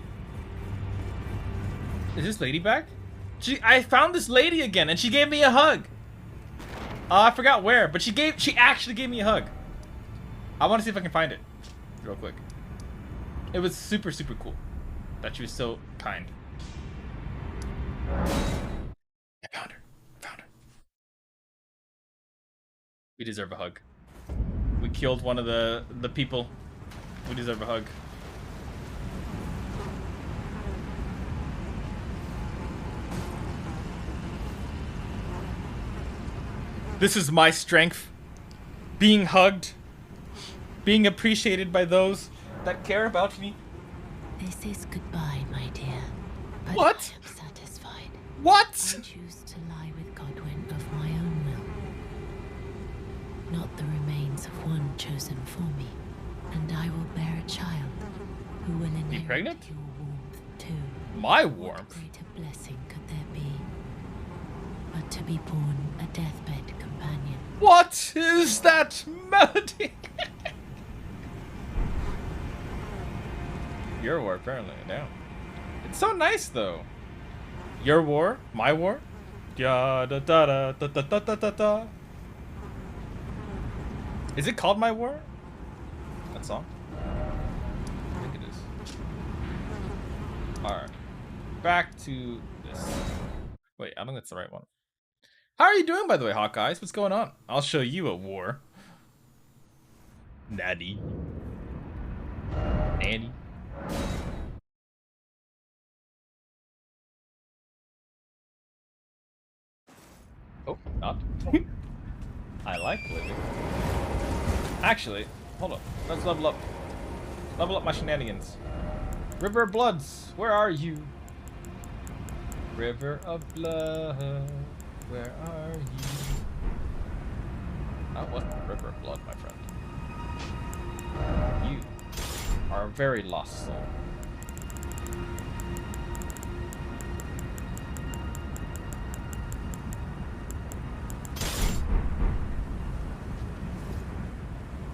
Is this lady back? I found this lady again and she gave me a hug. I forgot where, but she actually gave me a hug. I want to see if I can find it real quick. It was super, super cool that she was so kind. I found her. We deserve a hug. We killed one of the people. We deserve a hug. This is my strength. Being hugged. Being appreciated by those that care about me. This is goodbye, my dear. But What? I am satisfied. What? I choose to lie with Godwyn of my own will. Not the remains of one chosen for me. And I will bear a child who will inherit pregnant? your warmth too. My What warmth. greater blessing could there be? But to be born a deathbed companion. What is that melody? Your war, apparently. Damn. It's so nice, though. Your war, my war. Da da da da da da da da da. Is it called My War? That song? I think it is. Alright. Back to this. Wait, I don't think that's the right one. How are you doing, by the way, Hawkeyes? What's going on? I'll show you a war. Nanny. Oh, not. I like living. Actually, hold up. Let's level up. Level up my shenanigans. River of Bloods, where are you? River of Blood, where are you? That wasn't the River of Blood, my friend. You are a very lost soul.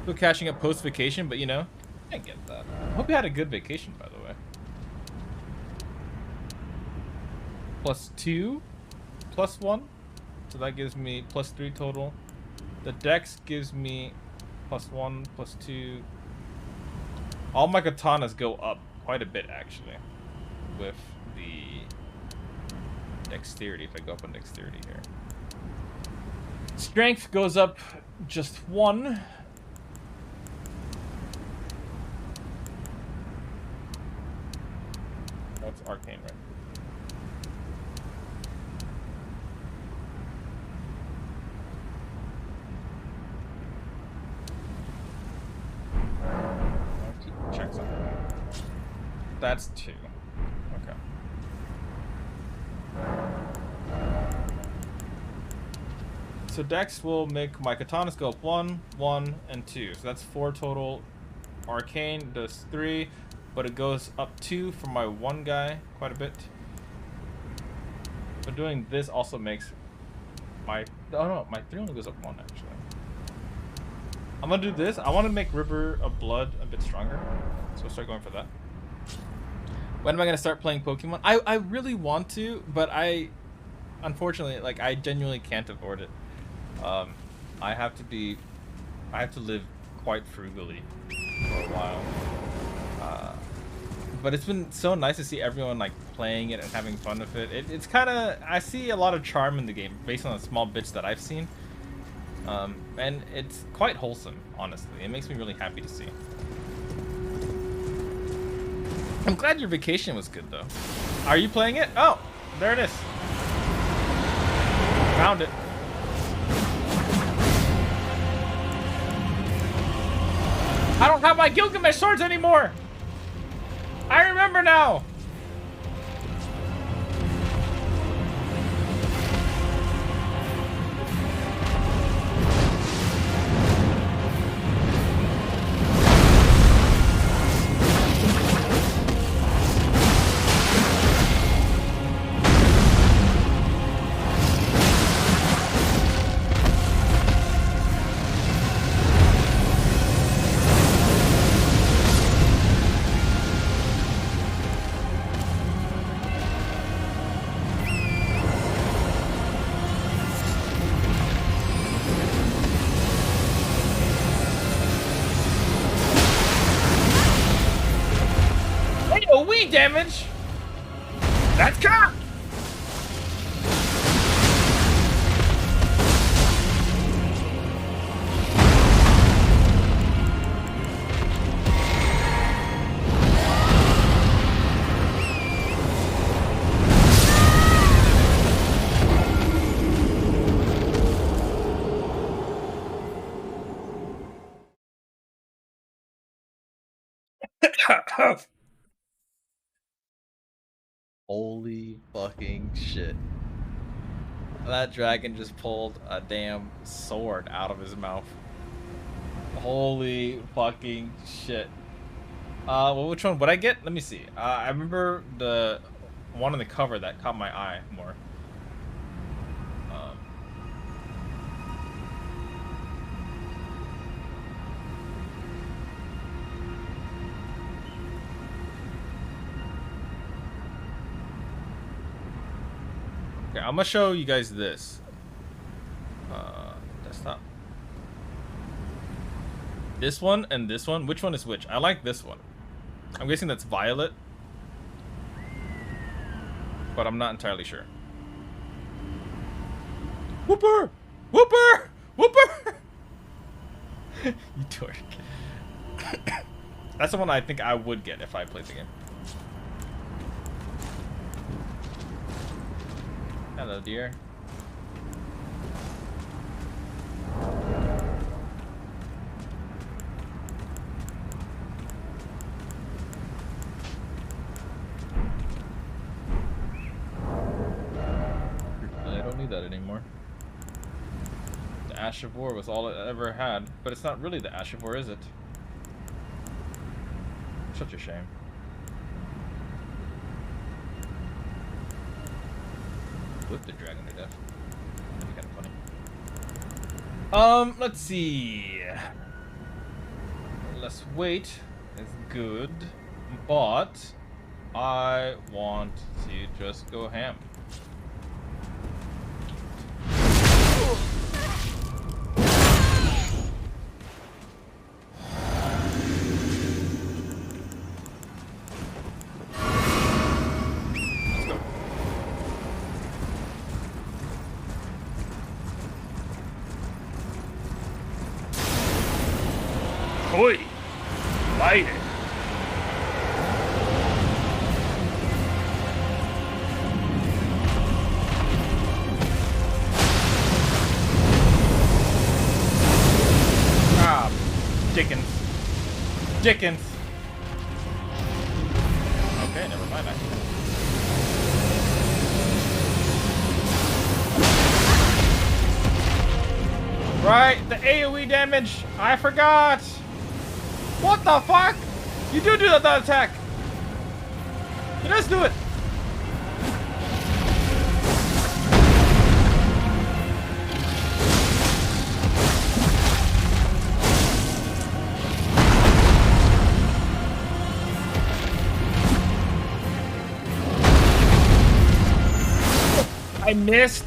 Still catching up post-vacation, but you know, I get that. Hope you had a good vacation, by the way. +2, +1, so that gives me +3 total. The dex gives me +1, +2. All my katanas go up quite a bit, actually, with the dexterity, if I go up on dexterity here. Strength goes up just 1. That's arcane, right? Check something. That's 2. Okay. So Dex will make my katanas go up 1, 1, and 2. So that's 4 total. Arcane does 3, but it goes up 2 for my 1 guy quite a bit. But doing this also makes my... Oh no, my 3 only goes up 1 actually. I'm gonna do this. I want to make River of Blood a bit stronger, so we'll start going for that. When am I gonna start playing Pokemon? I really want to, but unfortunately, like, I genuinely can't afford it. I have to live quite frugally for a while. but it's been so nice to see everyone like playing it and having fun with it. It's kind of, I see a lot of charm in the game based on the small bits that I've seen. And it's quite wholesome, honestly. It makes me really happy to see. I'm glad your vacation was good, though. Are you playing it? Oh, there it is. Found it. I don't have my Gilgamesh swords anymore. I remember now. Damage. That's cocked. Holy fucking shit. That dragon just pulled a damn sword out of his mouth. Holy fucking shit. Well, which one would I get? Let me see. I remember the one on the cover that caught my eye more. Okay, I'm gonna show you guys this. Desktop. This one and this one. Which one is which? I like this one. I'm guessing that's violet, but I'm not entirely sure. Whooper! Whooper! Whooper! You dork. That's the one I think I would get if I played the game. Hello, dear. I don't need that anymore. The Ash of War was all it ever had, but it's not really the Ash of War, is it? Such a shame. Whip the dragon to death. That'd be kind of funny. Let's see. Let's wait. It's good, but I want to just go ham. Oi! Light it! Ah, Dickens. Dickens. Okay, never mind. Right, the AoE damage. I forgot. What the fuck? You do that attack. You just do it. I missed.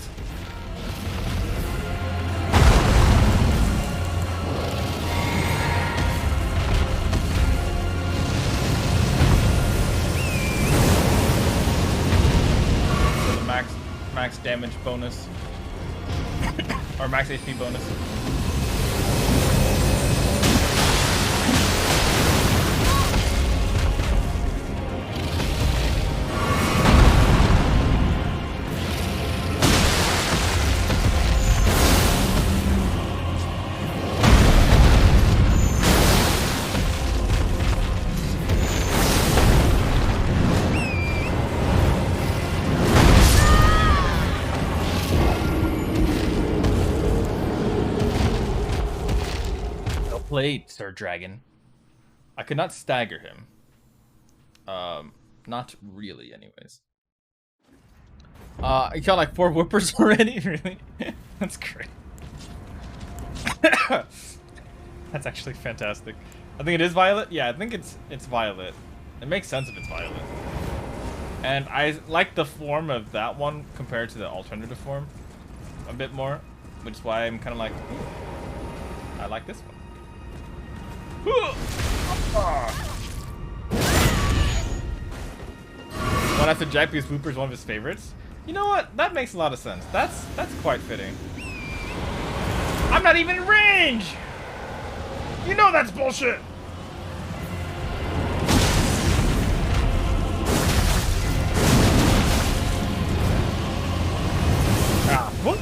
damage bonus. Or max HP bonus. Played, Sir Dragon. I could not stagger him. Not really, anyways. You got like 4 whippers already? Really? That's great. That's actually fantastic. I think it is Violet. Yeah, I think it's Violet. It makes sense if it's Violet. And I like the form of that one compared to the alternative form a bit more, which is why I'm kind of like, I like this one. One after Jack because Wooper is one of his favorites. You know what? That makes a lot of sense. That's quite fitting. I'm not even in range! You know that's bullshit! Ah, what?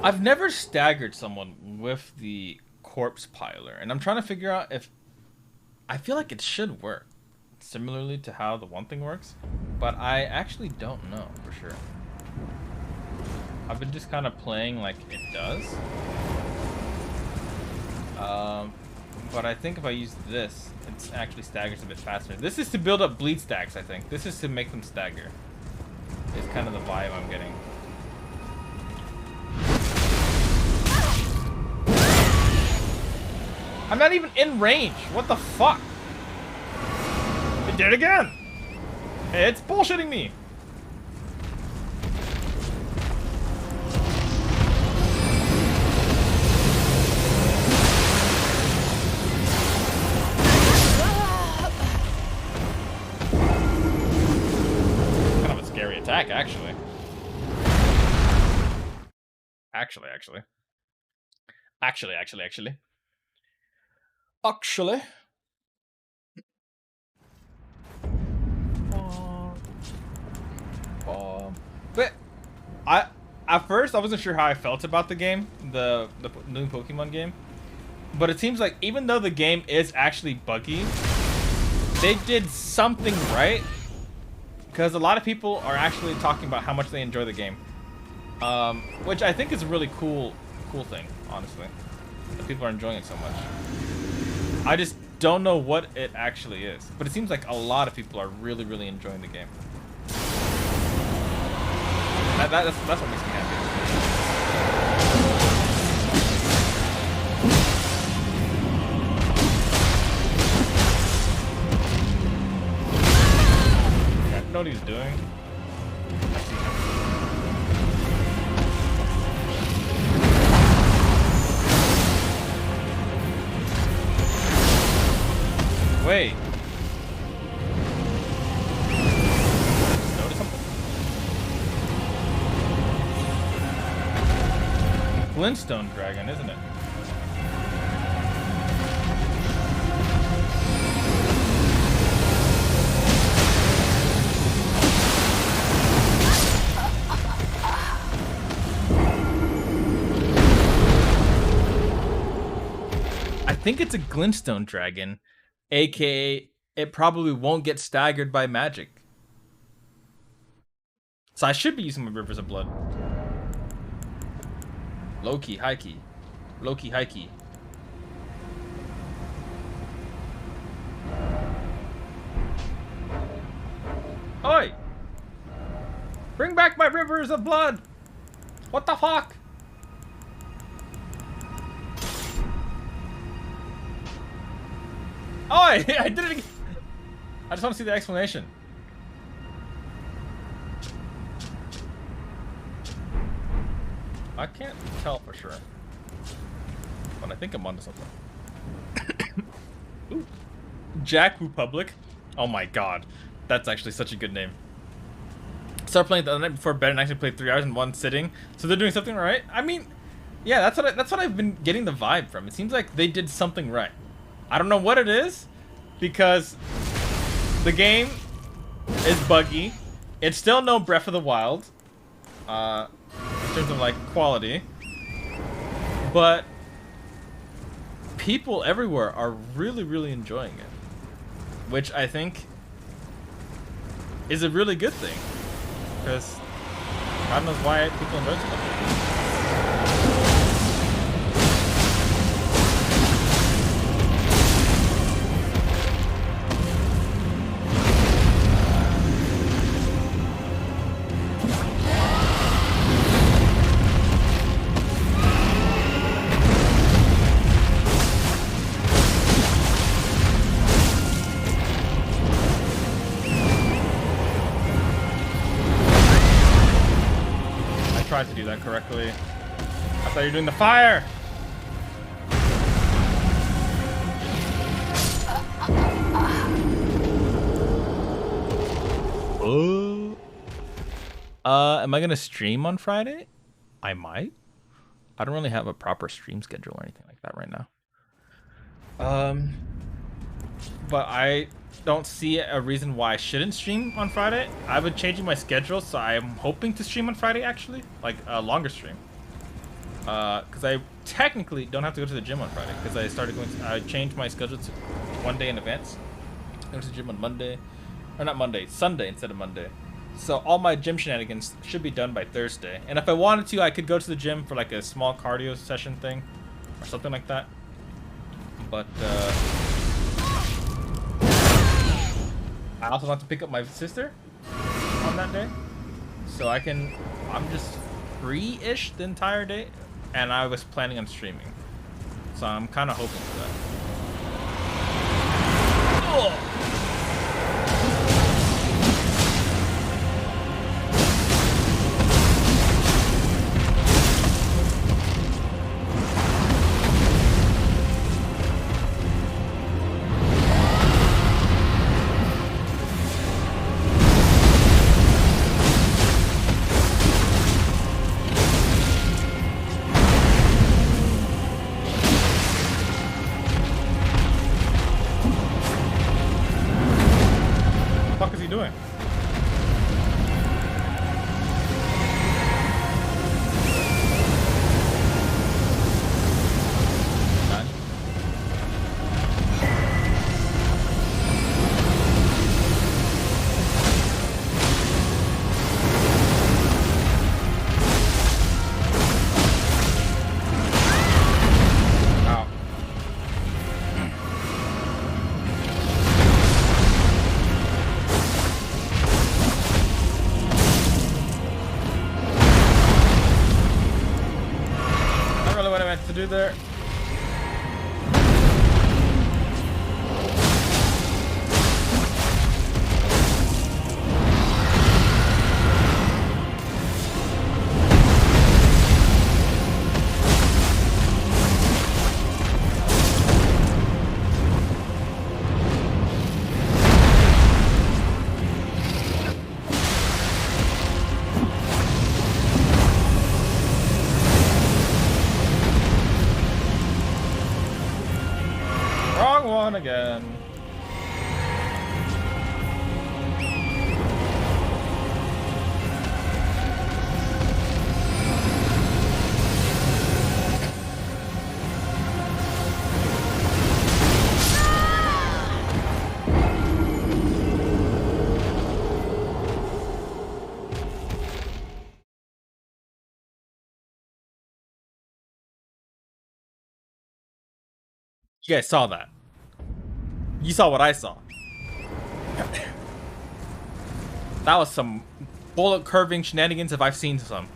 I've never staggered someone with the corpse piler, and I'm trying to figure out if I feel like it should work similarly to how the one thing works, but I actually don't know for sure. I've been just kind of playing like it does. But I think if I use this, it actually staggers a bit faster. This is to build up bleed stacks, I think. This is to make them stagger. It's kind of the vibe I'm getting. I'm not even in range. What the fuck? It did it again. It's bullshitting me. Kind of a scary attack, actually. Actually. But at first I wasn't sure how I felt about the game, the new Pokemon game. But it seems like even though the game is actually buggy, they did something right. Because a lot of people are actually talking about how much they enjoy the game. Which I think is a really cool thing, honestly. That people are enjoying it so much. I just don't know what it actually is. But it seems like a lot of people are really, really enjoying the game. That's what makes me happy. I don't know what he's doing. I see him. Wait. Notice something? Glintstone dragon, isn't it? I think it's a Glintstone dragon. AKA, it probably won't get staggered by magic. So I should be using my Rivers of Blood. Low-key, high-key. Low-key, high-key. Oi! Bring back my Rivers of Blood! What the fuck? Oh, I did it again. I just want to see the explanation. I can't tell for sure, but I think I'm onto something. Ooh. Jack Republic. Oh my god, that's actually such a good name. Started playing the night before bed and actually played 3 hours in one sitting. So they're doing something right. I mean, yeah, that's what I've been getting the vibe from. It seems like they did something right. I don't know what it is, because the game is buggy. It's still no Breath of the Wild, in terms of like quality, but people everywhere are really enjoying it, which I think is a really good thing, because God knows why people enjoy it so much. To do that correctly. I thought you were doing the fire. Am I gonna stream on Friday? I might. I don't really have a proper stream schedule or anything like that right now. But I don't see a reason why I shouldn't stream on Friday. I've been changing my schedule, so I'm hoping to stream on Friday, actually, like a longer stream. Because I technically don't have to go to the gym on Friday, because I changed my schedule to 1 day in advance. I go to the gym on Monday, or not Monday, Sunday instead of Monday. So all my gym shenanigans should be done by Thursday. And if I wanted to, I could go to the gym for like a small cardio session thing, or something like that. But I also want to pick up my sister on that day, so I'm just free-ish the entire day, and I was planning on streaming, so I'm kind of hoping for that. Oh! Do there. Again. You guys saw that. You saw what I saw. That was some bullet curving shenanigans if I've seen some.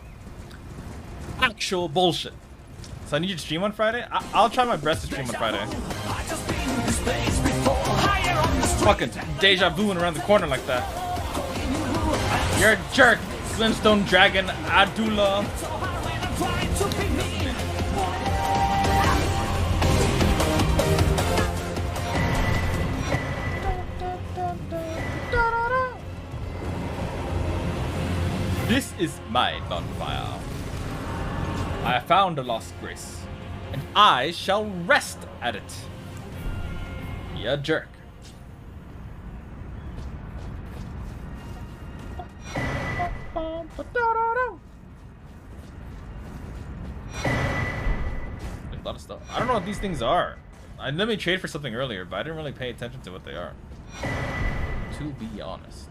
Actual bullshit. So I need you to stream on Friday? I'll try my best to stream on Friday. fucking deja vuing around the corner like that. You're a jerk, Glintstone Dragon Adula. This is my bonfire. I found a lost grace, and I shall rest at it. You jerk. A lot of stuff. I don't know what these things are. I let me trade for something earlier, but I didn't really pay attention to what they are. To be honest.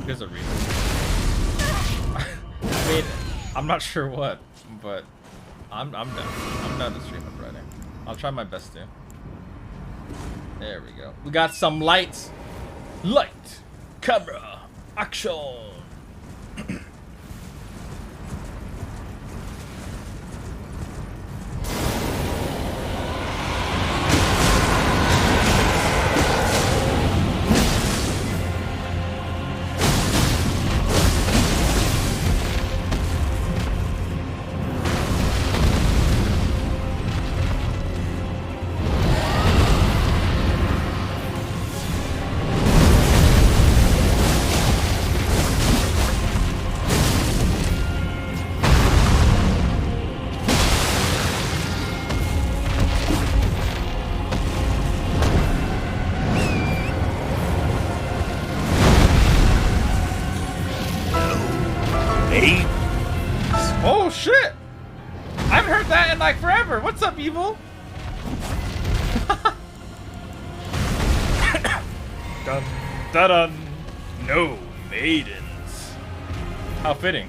There's a reason. I mean, I'm not sure what, but I'm down. I'm down to stream on Friday. I'll try my best to. There we go. We got some lights. Light, camera, action. Oh shit! I haven't heard that in like forever. What's up, Evil? Dun dun dun. No maidens. How fitting.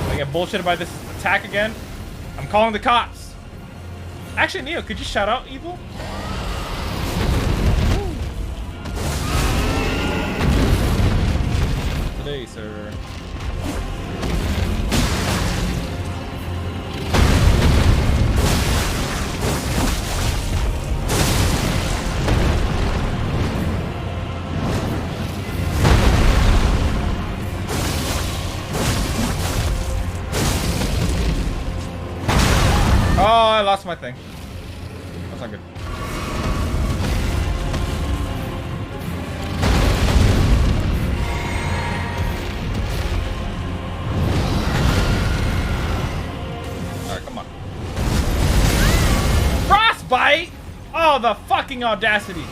I get bullshitted by this attack again. I'm calling the cops. Actually, Neo, could you shout out Evil? Today, sir. Oh, I lost my thing. That's not good. Alright, come on. Frostbite? Oh, the fucking audacity.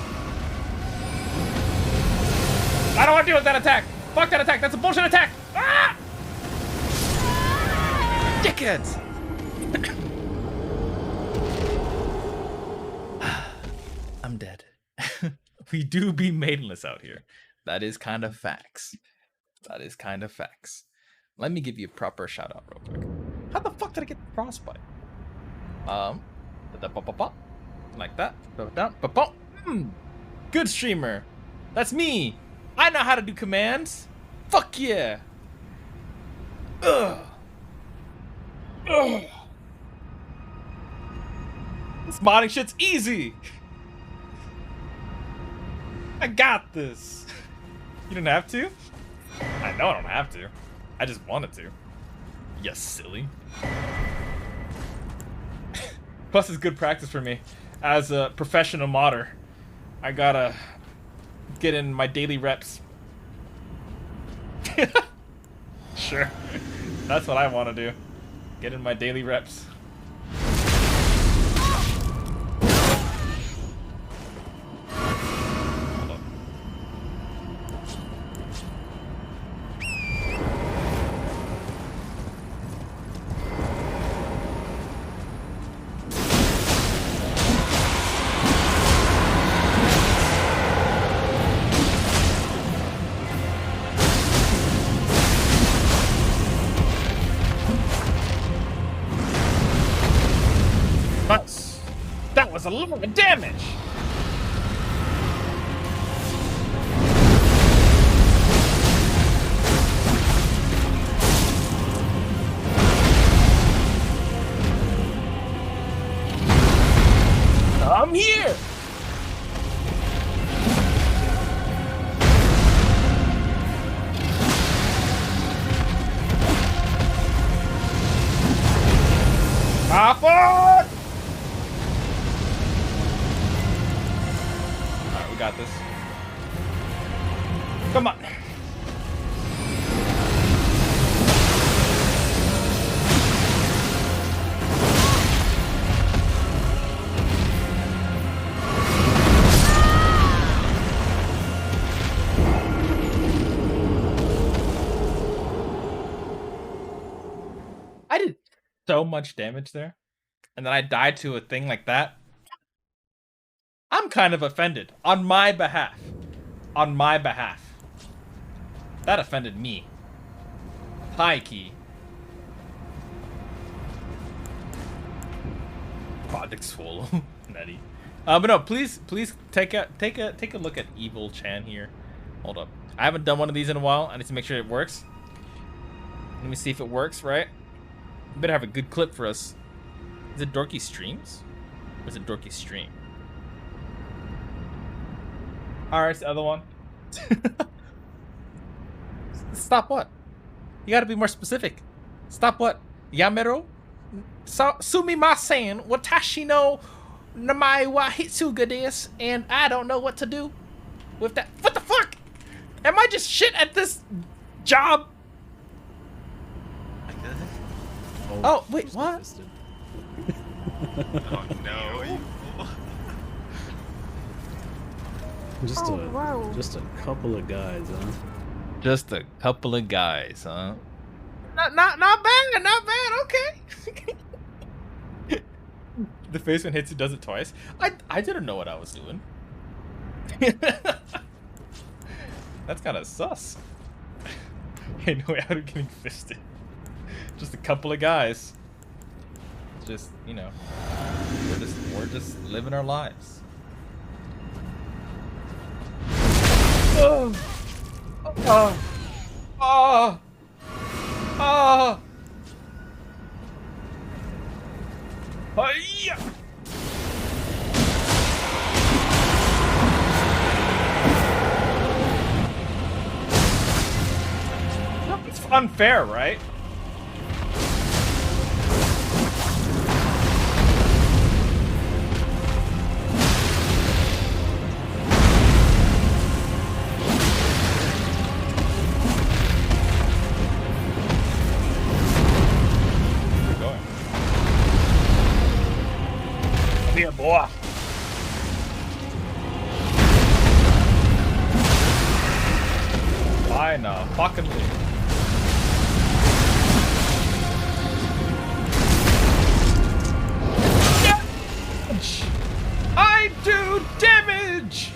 I don't want to deal with that attack. Fuck that attack. That's a bullshit attack. Ah! Dickheads. I'm dead. We do be maidenless out here. That is kind of facts. That is kind of facts. Let me give you a proper shout out real quick. How the fuck did I get frostbite? Like that. Good streamer. That's me. I know how to do commands. Fuck yeah. Ugh. Ugh. This modding shit's easy. I got this. You didn't have to? I know I don't have to. I just wanted to. You silly. Plus it's good practice for me. As a professional modder, I gotta get in my daily reps. Sure. That's what I want to do. Get in my daily reps. That was a lot of damage. Come here! Alright, we got this. Come on. I did so much damage there, and then I died to a thing like that. I'm kind of offended on my behalf. On my behalf. That offended me. High key. Project Swallow. Nutty. But no, please take a look at Evil Chan here. Hold up. I haven't done one of these in a while. I need to make sure it works. Let me see if it works, right? You better have a good clip for us. Is it Dorky Streams? Or is it Dorky Stream? Alright, it's the other one. Stop what? You gotta be more specific. Stop what? Yamero? Sumimasen, watashi no namae wa hitsuga desu, and I don't know what to do with that. What the fuck? Am I just shit at this job? Oh, wait, what? Oh no. Just a couple of guys, huh? Just a couple of guys, huh? Not bad, okay. The face when Hitsu does it twice. I didn't know what I was doing. That's kind of sus. Hey, no way out of getting fisted. Just a couple of guys. Just, you know, we're just living our lives. Oh. Oh. Oh. Oh. Hiya. It's unfair, right? Here, boy. Fine, fucking leave. Damage! I do damage!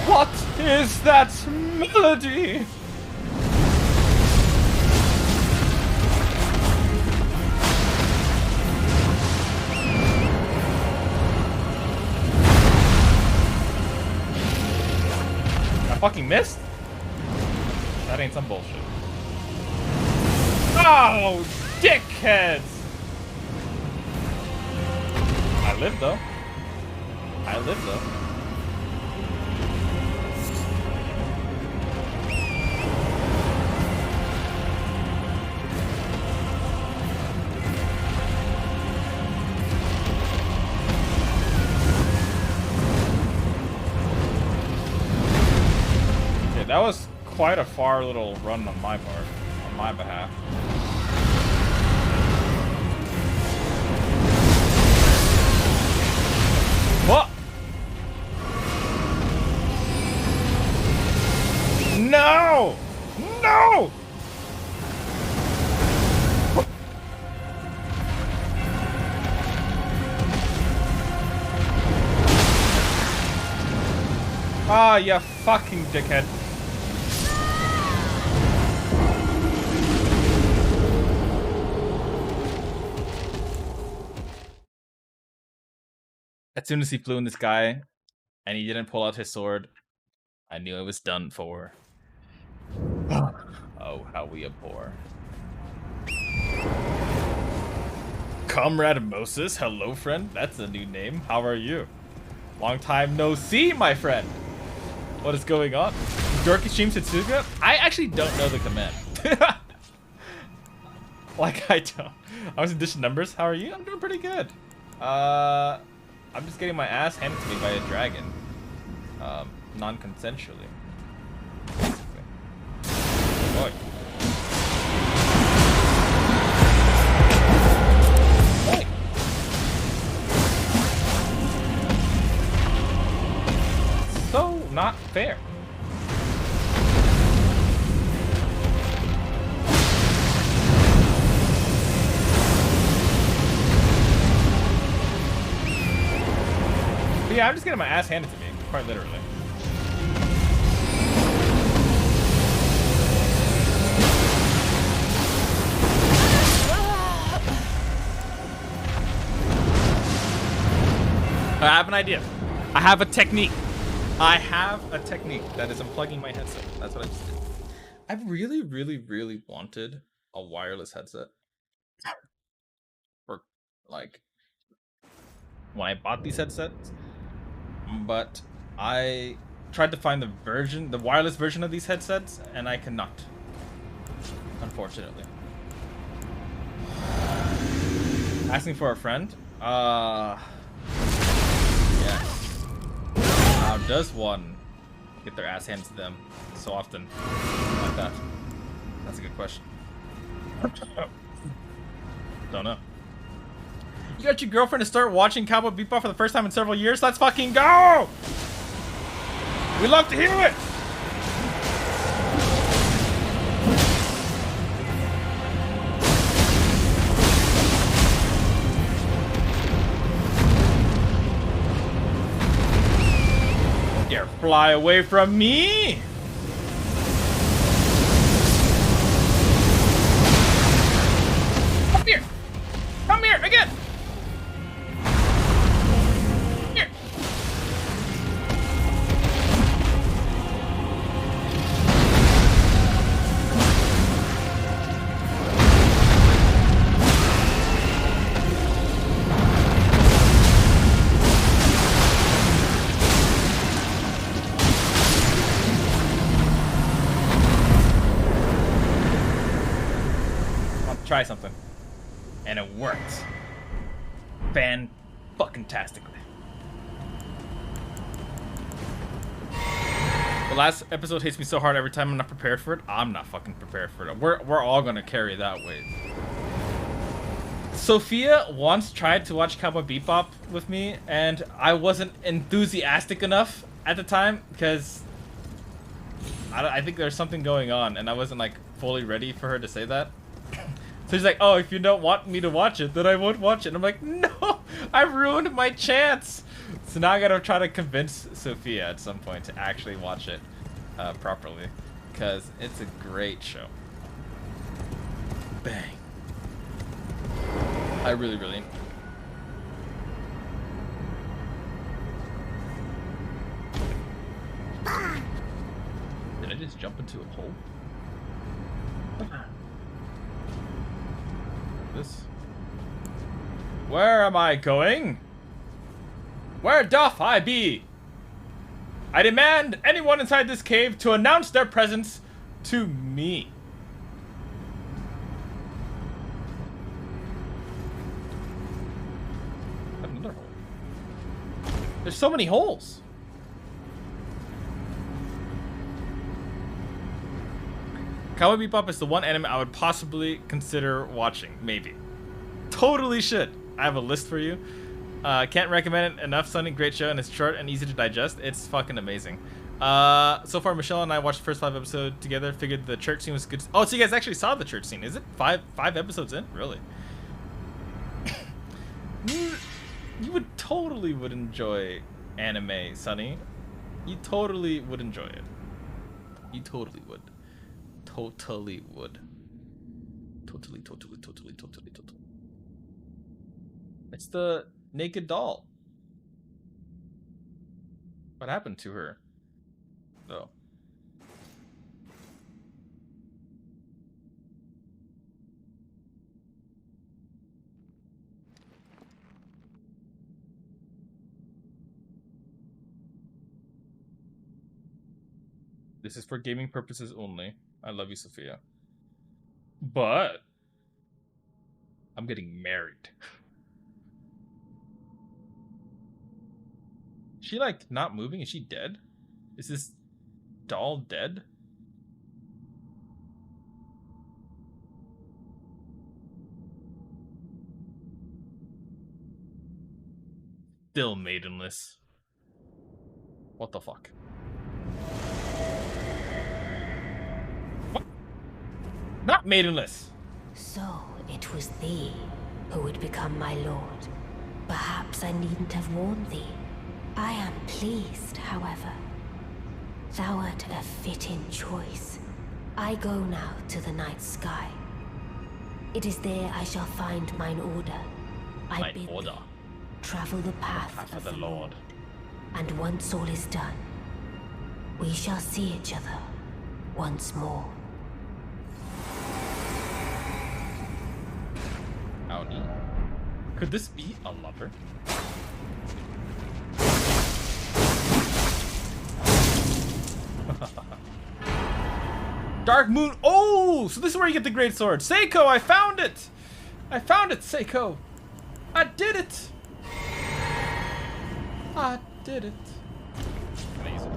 What is that melody? Fucking missed? That ain't some bullshit. Oh, dickheads! I live though. I live though. That was quite a far little run on my part, on my behalf. What? No! No! Ah, you fucking dickhead. As soon as he flew in the sky and he didn't pull out his sword, I knew it was done for. Oh, how we abhor. Comrade Moses, hello friend. That's a new name. How are you? Long time no see, my friend. What is going on? Dorky Stream Setsuga? I actually don't know the command. Like, I don't. I was in Dish Numbers. How are you? I'm doing pretty good. I'm just getting my ass handed to me by a dragon. Non-consensually. Boy. Boy. So not fair. But yeah, I'm just getting my ass handed to me, quite literally. I have an idea. I have a technique. I have a technique. That is unplugging my headset. That's what I just did. I've really, really, really wanted a wireless headset. For, like, when I bought these headsets. But I tried to find the wireless version of these headsets, and I cannot. Unfortunately. Asking for a friend? Yes. How does one get their ass handed to them so often like that? That's a good question. Don't know. You got your girlfriend to start watching Cowboy Bebop for the first time in several years? Let's fucking go! We love to hear it! Dare fly away from me! Come here! Come here again! Here! Try something. And it worked. Fan-fucking-tastically. The last episode hits me so hard every time I'm not prepared for it. I'm not fucking prepared for it. We're all gonna carry that weight. Sophia once tried to watch Cowboy Bebop with me, and I wasn't enthusiastic enough at the time because I think there's something going on, and I wasn't like fully ready for her to say that. So she's like, oh, if you don't want me to watch it, then I won't watch it. And I'm like, no, I ruined my chance. So now I gotta try to convince Sophia at some point to actually watch it properly. Because it's a great show. Bang. I really, really... Did I just jump into a hole? This. Where am I going? Where doth I be? I demand anyone inside this cave to announce their presence to me. Another hole. There's so many holes. Cowboy Bebop is the one anime I would possibly consider watching. Maybe. Totally should. I have a list for you. Can't recommend it enough. Sunny, great show, and it's short and easy to digest. It's fucking amazing. So far, Michelle and I watched the first 5 episodes together. Figured the church scene was good. Oh, so you guys actually saw the church scene. Is it five episodes in? Really? You would totally would enjoy anime, Sunny. You totally would enjoy it. You totally would. Totally would. Totally. It's the naked doll. What happened to her? Oh. This is for gaming purposes only. I love you, Sophia. But I'm getting married. Is she like not moving? Is she dead? Is this doll dead? Still maidenless. What the fuck? What? Not maidenless. So it was thee who would become my lord. Perhaps I needn't have warned thee. I am pleased, however. Thou art a fitting choice. I go now to the night sky. It is there I shall find mine order. I bid thee travel the path of the Lord. And once all is done, we shall see each other once more. Howdy. Could this be a lover? Dark Moon. Oh, so this is where you get the great sword. Seiko, I found it. I found it, Seiko. I did it. I did it. Can I use it?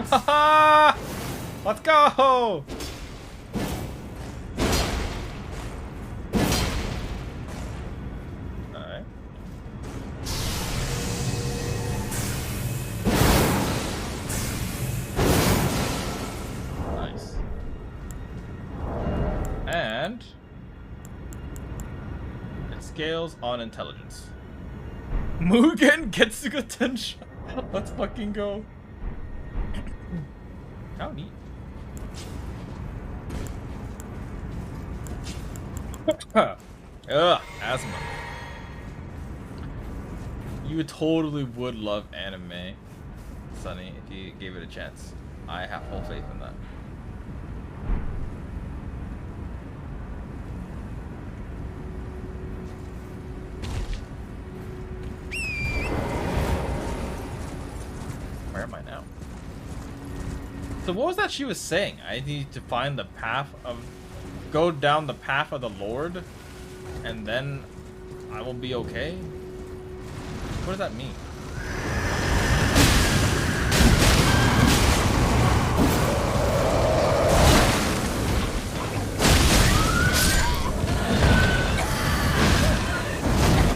Haha! Let's go! Alright. Nice. And it scales on intelligence. Mugen gets to go 10 shot. Let's fucking go. How neat. Ugh, asthma. You totally would love anime, Sunny, if you gave it a chance. I have full faith in that. Where am I now? So what was that she was saying? I need to find the path of... Go down the path of the Lord, and then I will be okay? What does that mean?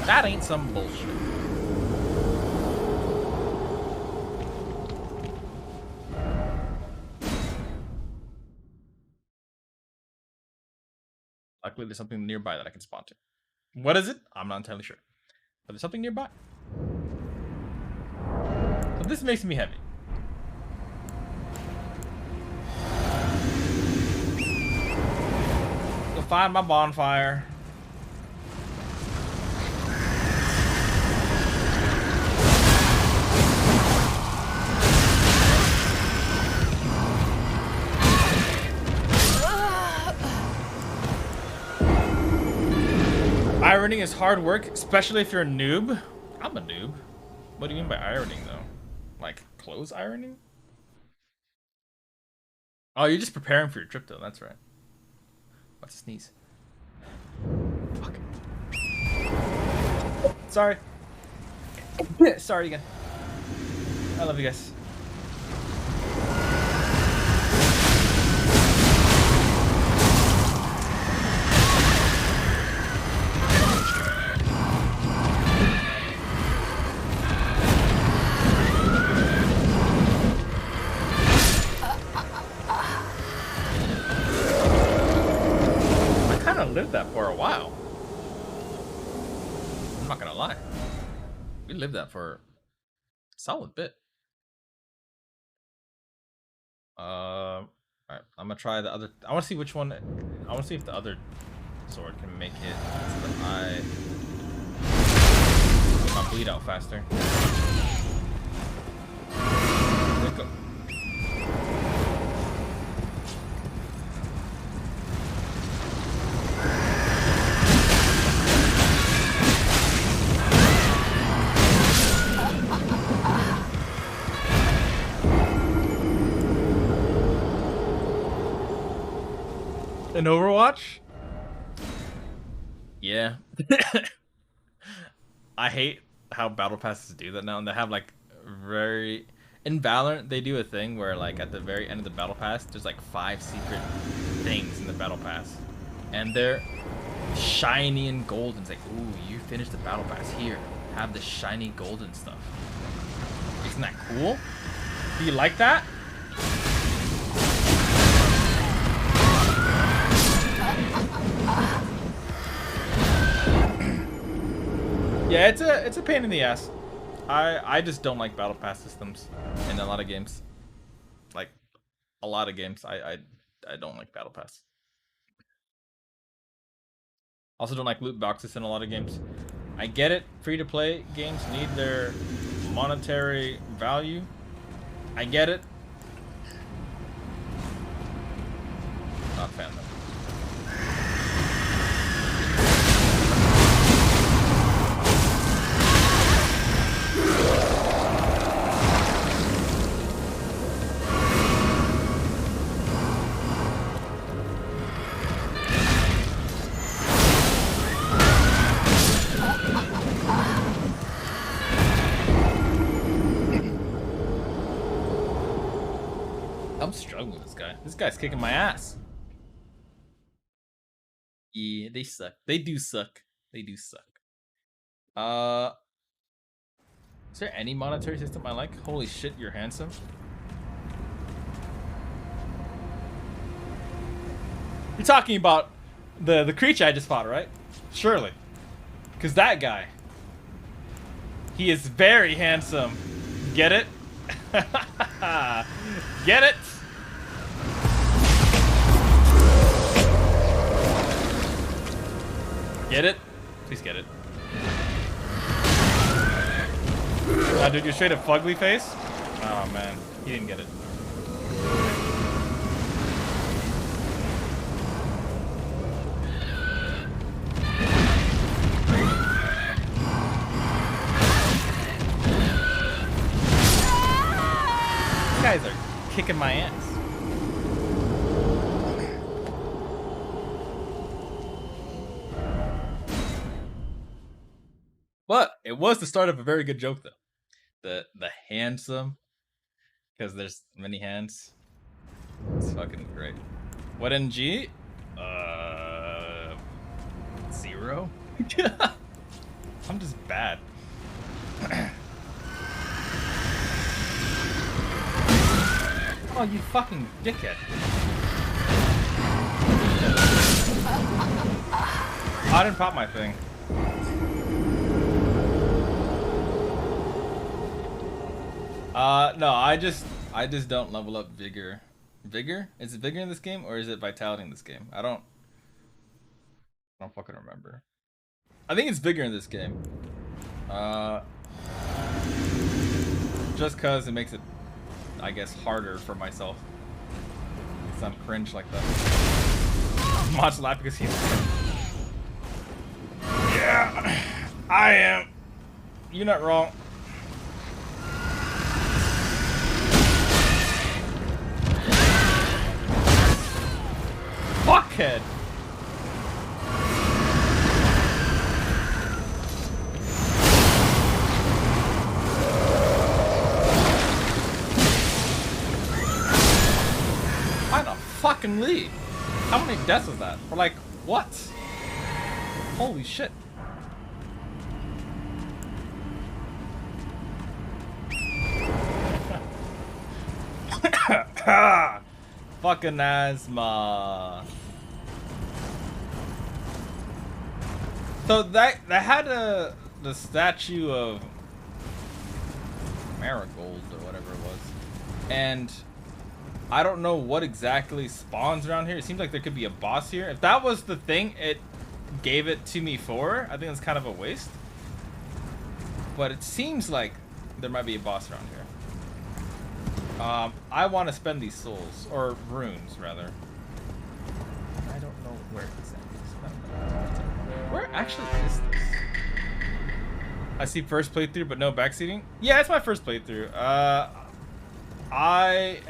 That ain't some bullshit. Luckily, there's something nearby that I can spawn to. What is it? I'm not entirely sure. But there's something nearby. So this makes me heavy. Go find my bonfire. Ironing is hard work, especially if you're a noob. I'm a noob. What do you mean by ironing, though? Like, clothes ironing? Oh, you're just preparing for your trip, though. That's right. About to sneeze. Fuck. Sorry. Sorry again. I love you guys. Lived that for a while. I'm not gonna lie. We lived that for a solid bit. Alright, I'm gonna try the other. I wanna see which one. I wanna see if the other sword can make it so that I bleed out faster. There we go. in Overwatch? Yeah. I hate how battle passes do that now, and they have like very in Valorant they do a thing where like at the very end of the battle pass there's like 5 secret things in the battle pass, and they're shiny and golden. It's like, ooh, you finished the battle pass, here, have the shiny golden stuff. Isn't that cool? Do you like that? Yeah, it's a pain in the ass. I just don't like battle pass systems in a lot of games. Like a lot of games, I don't like battle pass. Also don't like loot boxes in a lot of games. I get it, free to play games need their monetary value. I get it. Not a fan though. I'm struggling with this guy. This guy's kicking my ass. Yeah, they suck. They do suck. They do suck. Is there any monetary system I like? Holy shit, you're handsome. You're talking about the creature I just fought, right? Surely. Because that guy, he is very handsome. Get it? Get it? Get it? Please get it. Dude, you're straight up fugly face? Oh man, he didn't get it. These guys are kicking my ass. But it was the start of a very good joke, though. The handsome, because there's many hands. It's fucking great. What NG? 0. I'm just bad. Oh, you fucking dickhead! Oh, I didn't pop my thing. No, I just don't level up vigor. Vigor? Is it vigor in this game or is it vitality in this game? I don't fucking remember. I think it's vigor in this game. Just cause it makes it, I guess, harder for myself. Cause I'm cringe like that. Much laugh because he's. Yeah, I am. You're not wrong. Fuckhead! Find a fucking lead. How many deaths was that? Or like, what? Holy shit. Fucking asthma. So that had the statue of Marigold or whatever it was, and I don't know what exactly spawns around here. It seems like there could be a boss here. If that was the thing it gave it to me for, I think it's kind of a waste. But it seems like there might be a boss around here. I want to spend these souls, or runes rather. I don't know where exactly. Where actually is this? I see first playthrough, but no backseating. Yeah, it's my first playthrough. I've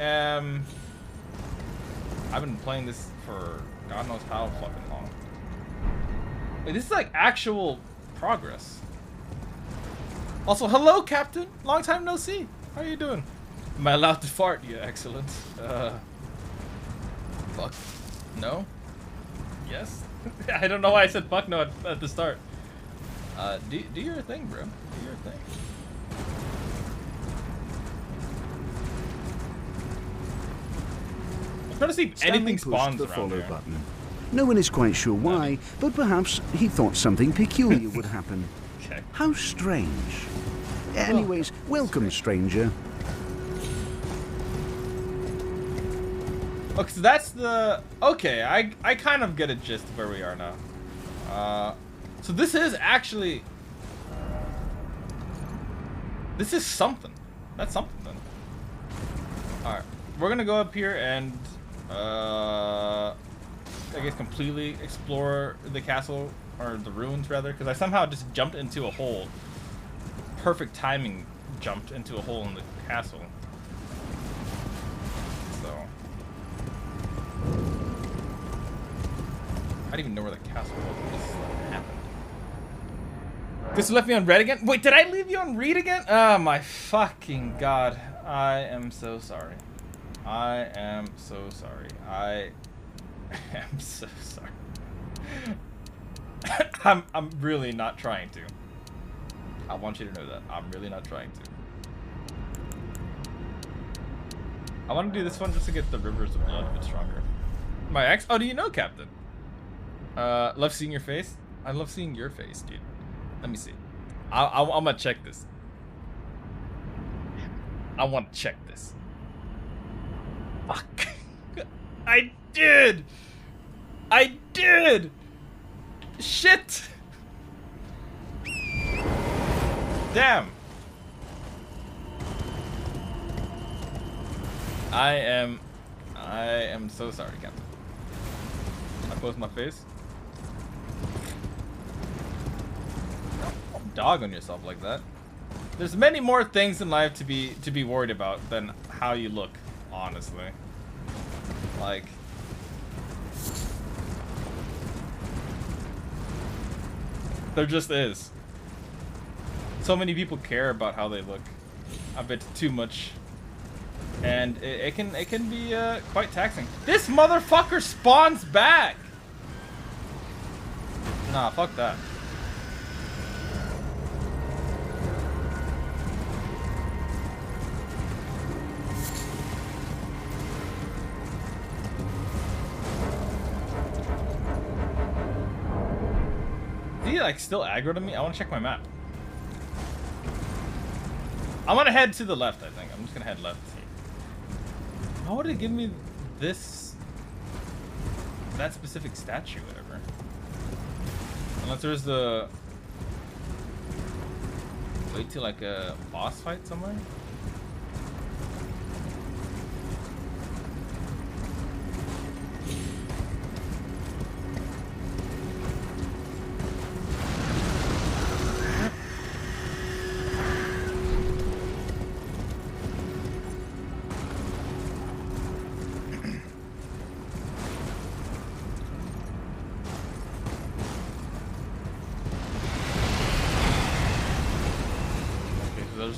been playing this for God knows how fucking long. Wait, this is like actual progress. Also, hello, Captain. Long time no see. How are you doing? Am I allowed to fart? Yeah, excellent. Fuck. No? Yes? I don't know why I said fuck no at the start. Do your thing, bro. Do your thing. I'm trying to see if anything spawns the around follow here. button. No one is quite sure why, but perhaps he thought something peculiar would happen. Okay. How strange. Anyways, welcome, stranger. Okay, so that's the... Okay, I kind of get a gist of where we are now. So this is actually... This is something. That's something then. Alright, we're gonna go up here and... I guess completely explore the castle, or the ruins rather, because I somehow just jumped into a hole. Perfect timing jumped into a hole in the castle. So... I didn't even know where the castle was when this happened. This left me on red again? Wait, did I leave you on read again? Oh my fucking god. I am so sorry. I am so sorry. I am so sorry. I'm really not trying to. I want you to know that. I'm really not trying to. I want to do this one just to get the rivers of blood a bit stronger. My ex? Oh, do you know, Captain? Love seeing your face. I love seeing your face, dude. Let me see. I'm gonna check this. I want to check this. Fuck. I did. I did. Shit. Damn. I am so sorry, Captain. I close my face. Don't dog on yourself like that. There's many more things in life to be worried about than how you look, honestly. Like, there just is. So many people care about how they look a bit too much, and it can be quite taxing. This motherfucker spawns back. Nah, fuck that. Is he like still aggro to me? I want to check my map. I'm gonna head to the left, I think. I'm just gonna head left. How would it give me this... that specific statue, whatever? Unless there's the... wait till like a boss fight somewhere?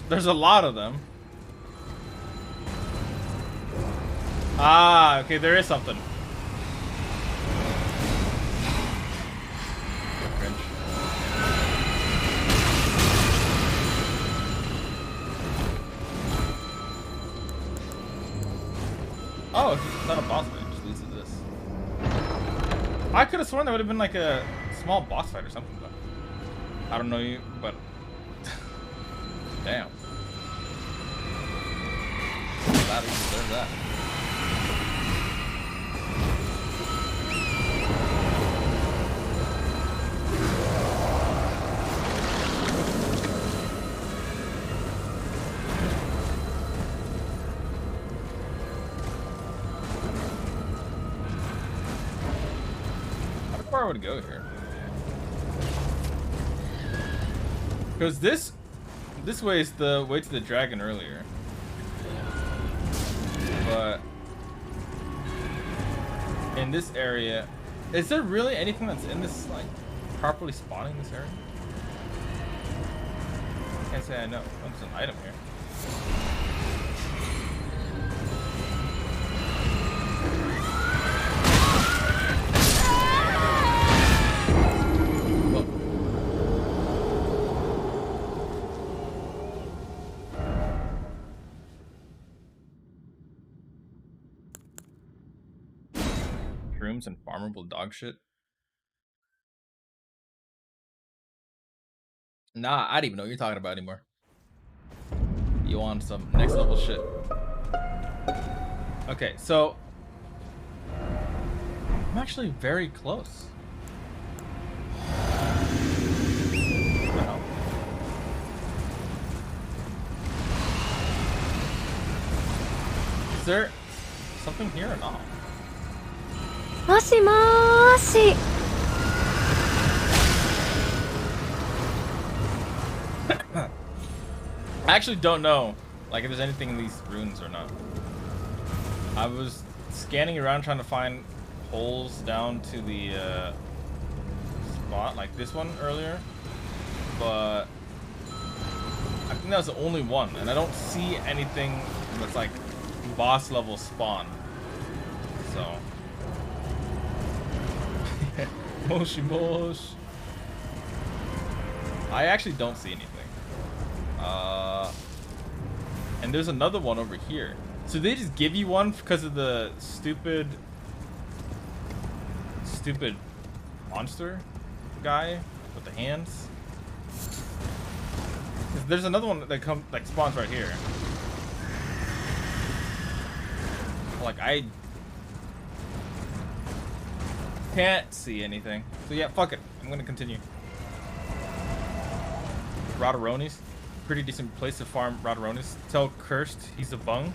There's a lot of them. Ah, okay, there is something. Cringe. Oh, it's not a boss fight, it just leads to this. I could have sworn there would have been like a small boss fight or something, but I don't know you, but damn. Glad we deserve that. How far would it go here? Because this way is the way to the dragon earlier. But in this area, Is there really anything that's in this, like, properly spawning this area? I can't say I know. Oh, there's an item here. Rooms and farmable dog shit. Nah, I don't even know what you're talking about anymore. You on some next level shit. Okay, so I'm actually very close. Wow. Is there something here or not? もしもーし I actually don't know, like, if there's anything in these runes or not. I was scanning around trying to find holes down to the spot, like this one earlier, but I think that was the only one, and I don't see anything that's like boss level spawn. So, moshi mosh. I actually don't see anything. And there's another one over here. So they just give you one because of the stupid monster guy with the hands. There's another one that spawns right here. Like, I can't see anything. So yeah, fuck it. I'm gonna continue. Rodaronis. Pretty decent place to farm Rodaronis. Tell Cursed he's a bung.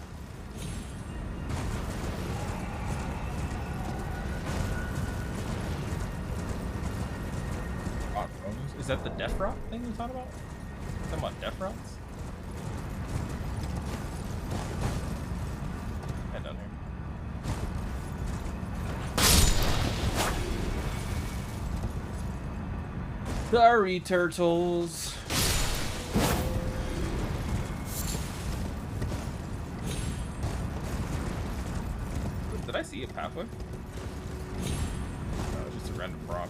Rodaronis? Is that the Death Rot thing you're talking about? Talking about Death Rots? Head down here. Sorry, turtles. Did I see a pathway? No, it's just a random rock.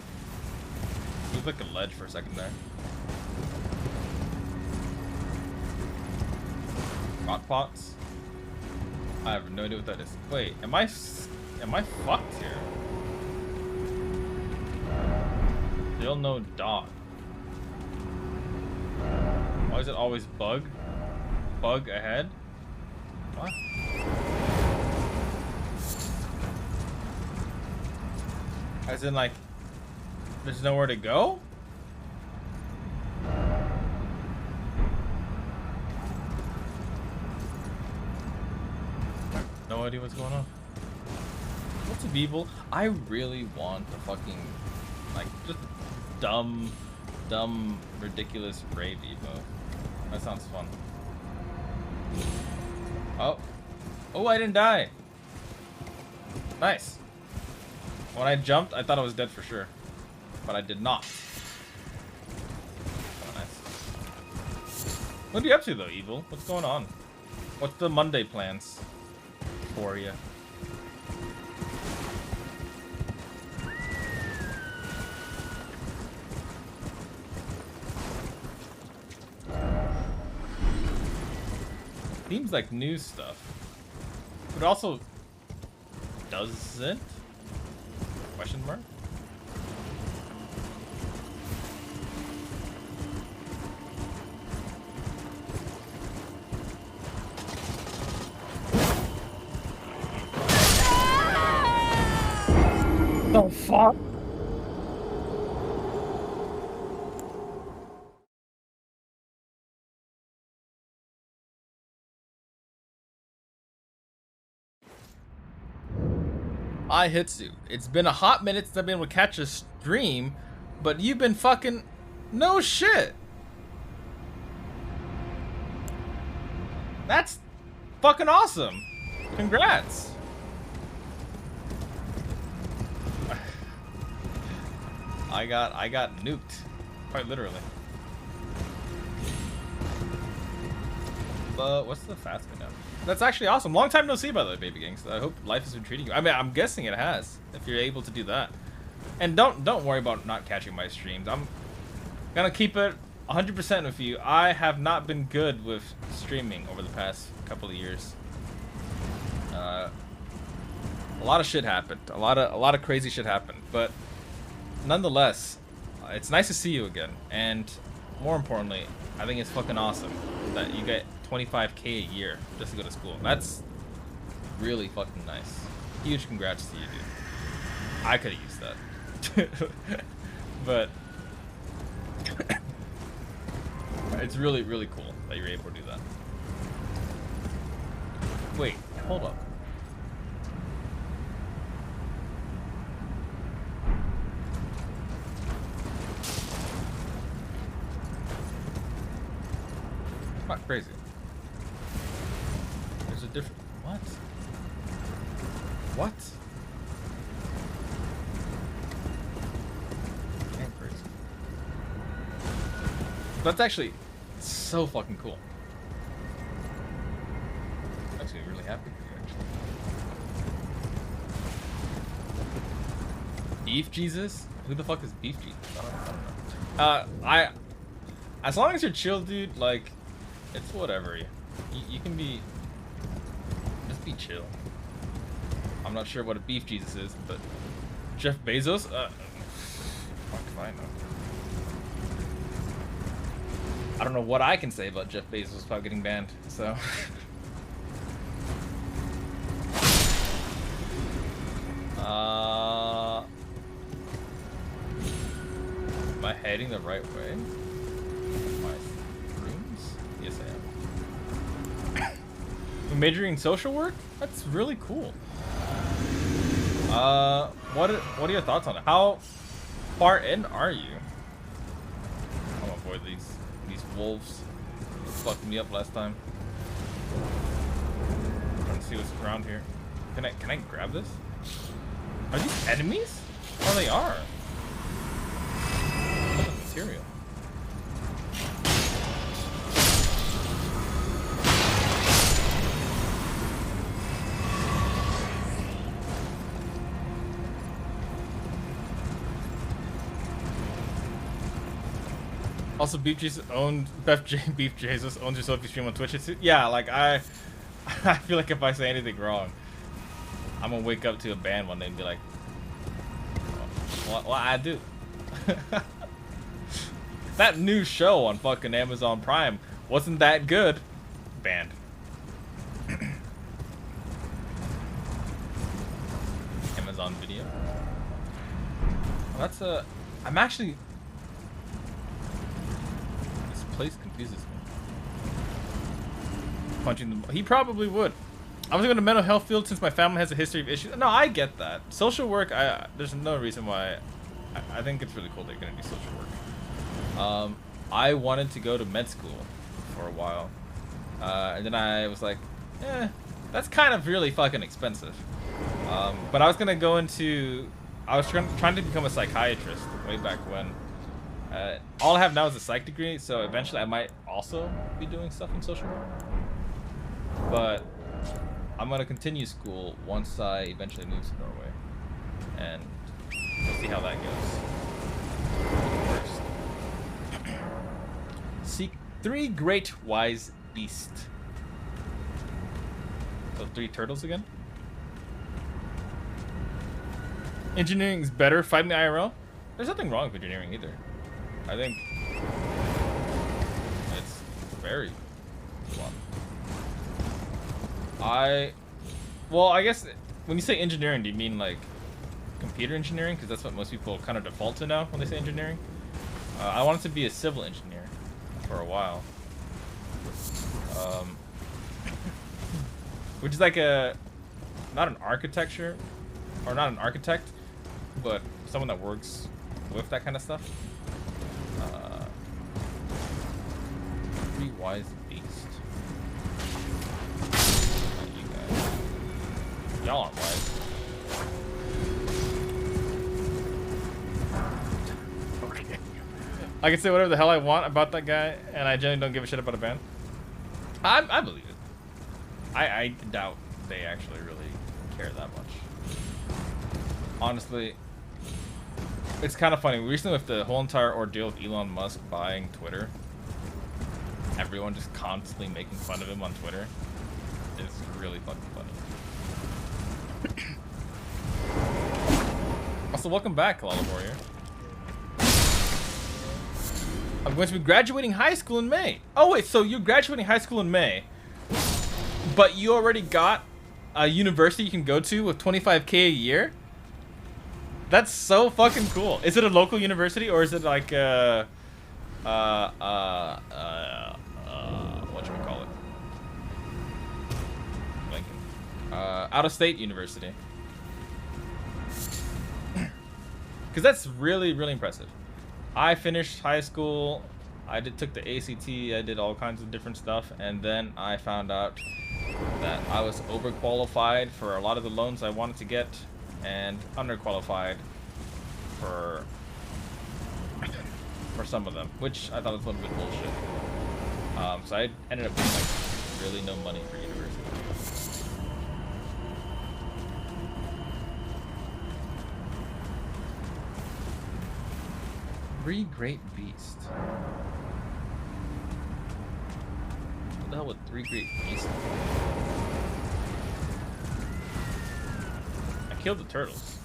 It looked like a ledge for a second there. Rock pots? I have no idea what that is. Wait, am I fucked here? Still no dot. Why is it always bug? Bug ahead? What? As in, like, there's nowhere to go? No idea what's going on. What's up, people? I really want a fucking, like, just dumb, ridiculous raid emote. That sounds fun. Oh, I didn't die. Nice. When I jumped, I thought I was dead for sure, but I did not. Oh, nice. What are you up to, though, Evil? What's going on? What's the Monday plans for you? Seems like new stuff, but also doesn't? Question mark? The fuck? Hitsu. It's been a hot minute since I've been able to catch a stream, but you've been fucking no shit. That's fucking awesome. Congrats. I got nuked, quite literally. But what's the fast one now? That's actually awesome. Long time no see, by the way, baby gangs. I hope life has been treating you. I mean, I'm guessing it has. If you're able to do that, and don't worry about not catching my streams. I'm gonna keep it 100% with you. I have not been good with streaming over the past couple of years. A lot of shit happened. A lot of crazy shit happened. But nonetheless, it's nice to see you again. And more importantly, I think it's fucking awesome that you get 25K a year just to go to school. That's really fucking nice. Huge congrats to you, dude. I could have used that. But it's really, really cool that you're able to do that. Wait, hold up. Not crazy. There's a different... What? What? Damn crazy. That's actually so fucking cool. Actually really happy for you, actually. Beef Jesus? Who the fuck is Beef Jesus? I don't know. As long as you're chill, dude, like, it's whatever. You can be... Just be chill. I'm not sure what a Beef Jesus is, but... Jeff Bezos? Fuck if I know. I don't know what I can say about Jeff Bezos without getting banned, so... Am I heading the right way? My rooms? Yes, I am. I'm majoring in social work? That's really cool. What are your thoughts on it? How far in are you? I'm gonna avoid these wolves. They fucked me up last time. I'm trying to see what's around here. Can I grab this? Are these enemies? Oh, they are. What the material? Also, Beef Jesus owns yourself if you stream on Twitch. Yeah, like I feel like if I say anything wrong, I'm gonna wake up to a ban one day and be like, what I do? That new show on fucking Amazon Prime wasn't that good. Banned. Amazon Video. That's a... I'm actually... This place confuses me. Punching them. He probably would. I was going to mental health field since my family has a history of issues. No, I get that. Social work, there's no reason why. I think it's really cool that you're going to do social work. I wanted to go to med school for a while. And then I was like, that's kind of really fucking expensive. But I was going to go into... I was trying to become a psychiatrist way back when. All I have now is a psych degree, so eventually I might also be doing stuff in social work. But I'm going to continue school once I eventually move to Norway. And we'll see how that goes. First. Seek 3 great wise beasts. So 3 turtles again? Engineering is better. Fight me IRL? There's nothing wrong with engineering either. I think it's very fun. Well, I guess when you say engineering, do you mean like computer engineering? Because that's what most people kind of default to now when they say engineering. I wanted to be a civil engineer for a while. Which is like not an architecture, or not an architect, but someone that works with that kind of stuff. 3 wise beasts. You guys. Y'all aren't wise. I can say whatever the hell I want about that guy, and I generally don't give a shit about a band. I believe it. I doubt they actually really care that much. Honestly, it's kind of funny. Recently, with the whole entire ordeal of Elon Musk buying Twitter, everyone just constantly making fun of him on Twitter. It's really fucking funny. Also, welcome back, Lala Warrior. I'm going to be graduating high school in May. Oh wait, so you're graduating high school in May, but you already got a university you can go to with $25K a year? That's so fucking cool. Is it a local university or is it like whatchamacallit? Lincoln. Out of state university. Because that's really, really impressive. I finished high school, took the ACT, I did all kinds of different stuff, and then I found out that I was overqualified for a lot of the loans I wanted to get, and underqualified for some of them, which I thought was a little bit bullshit. So I ended up getting like really no money for university. Three Great Beast. What the hell would Three Great Beast? I killed the turtles.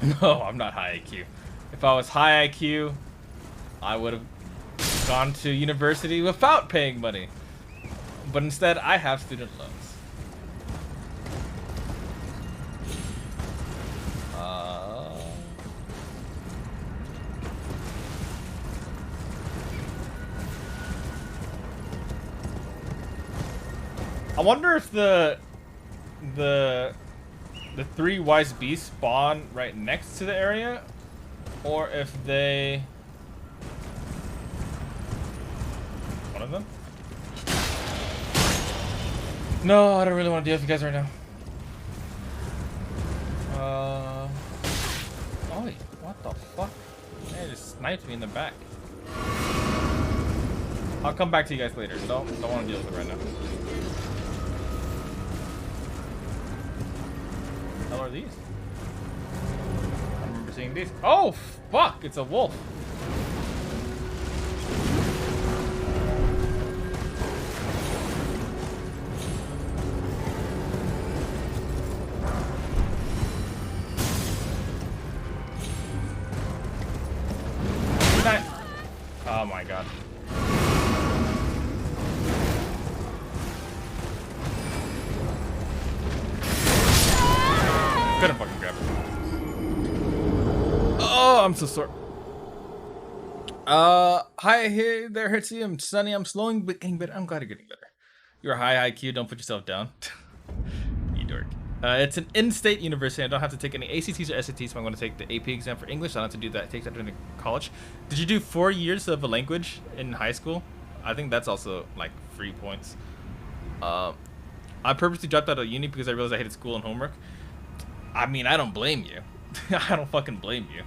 No, I'm not high IQ. If I was high IQ, I would have gone to university without paying money. But instead, I have student loans. I wonder if the three wise beasts spawn right next to the area, or if they... One of them? No, I don't really want to deal with you guys right now. Oh, wait, what the fuck? They just sniped me in the back. I'll come back to you guys later. Don't want to deal with it right now. What the hell are these? I remember seeing these. Oh, fuck! It's a wolf. Oh my god. Couldn't fucking grab it. Oh, I'm so sore. Hi, hey there, Hitzy. I'm Sunny. I'm slowing but getting better. I'm glad you're getting better. You're high IQ. Don't put yourself down. You dork. It's an in-state university. I don't have to take any ACTs or SATs, so I'm going to take the AP exam for English. I don't have to do that. Take that during college. Did you do 4 years of a language in high school? I think that's also like free points. I purposely dropped out of uni because I realized I hated school and homework. I mean, I don't blame you. I don't fucking blame you.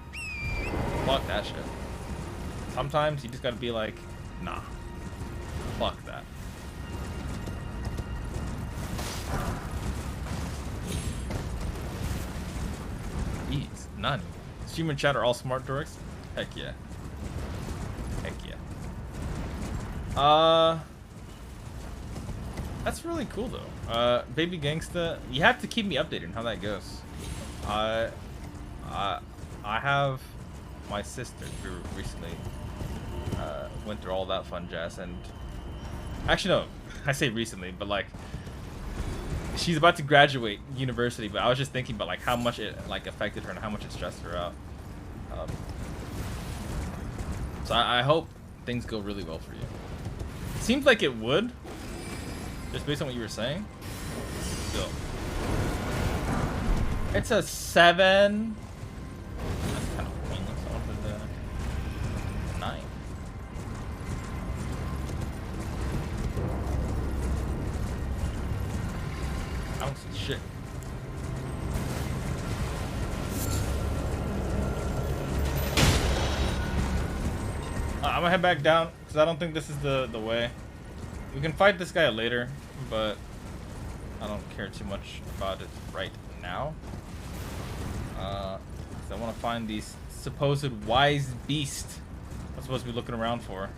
Fuck that shit. Sometimes you just gotta be like, nah. Fuck that. Ease. None. Stream and chat are all smart dorks? Heck yeah. Heck yeah. That's really cool though. Baby Gangsta, you have to keep me updated on how that goes. I have my sister who recently went through all that fun jazz, and actually no, I say recently, but like she's about to graduate university, but I was just thinking about like how much it like affected her and how much it stressed her out. So I hope things go really well for you. It seems like it would, just based on what you were saying. Still. It's a 7. That's kind of pointless. I wanted the 9. I don't see shit. I'm gonna head back down because I don't think this is the way. We can fight this guy later, but I don't care too much about it right now. 'Cause I want to find these supposed wise beast I'm supposed to be looking around for.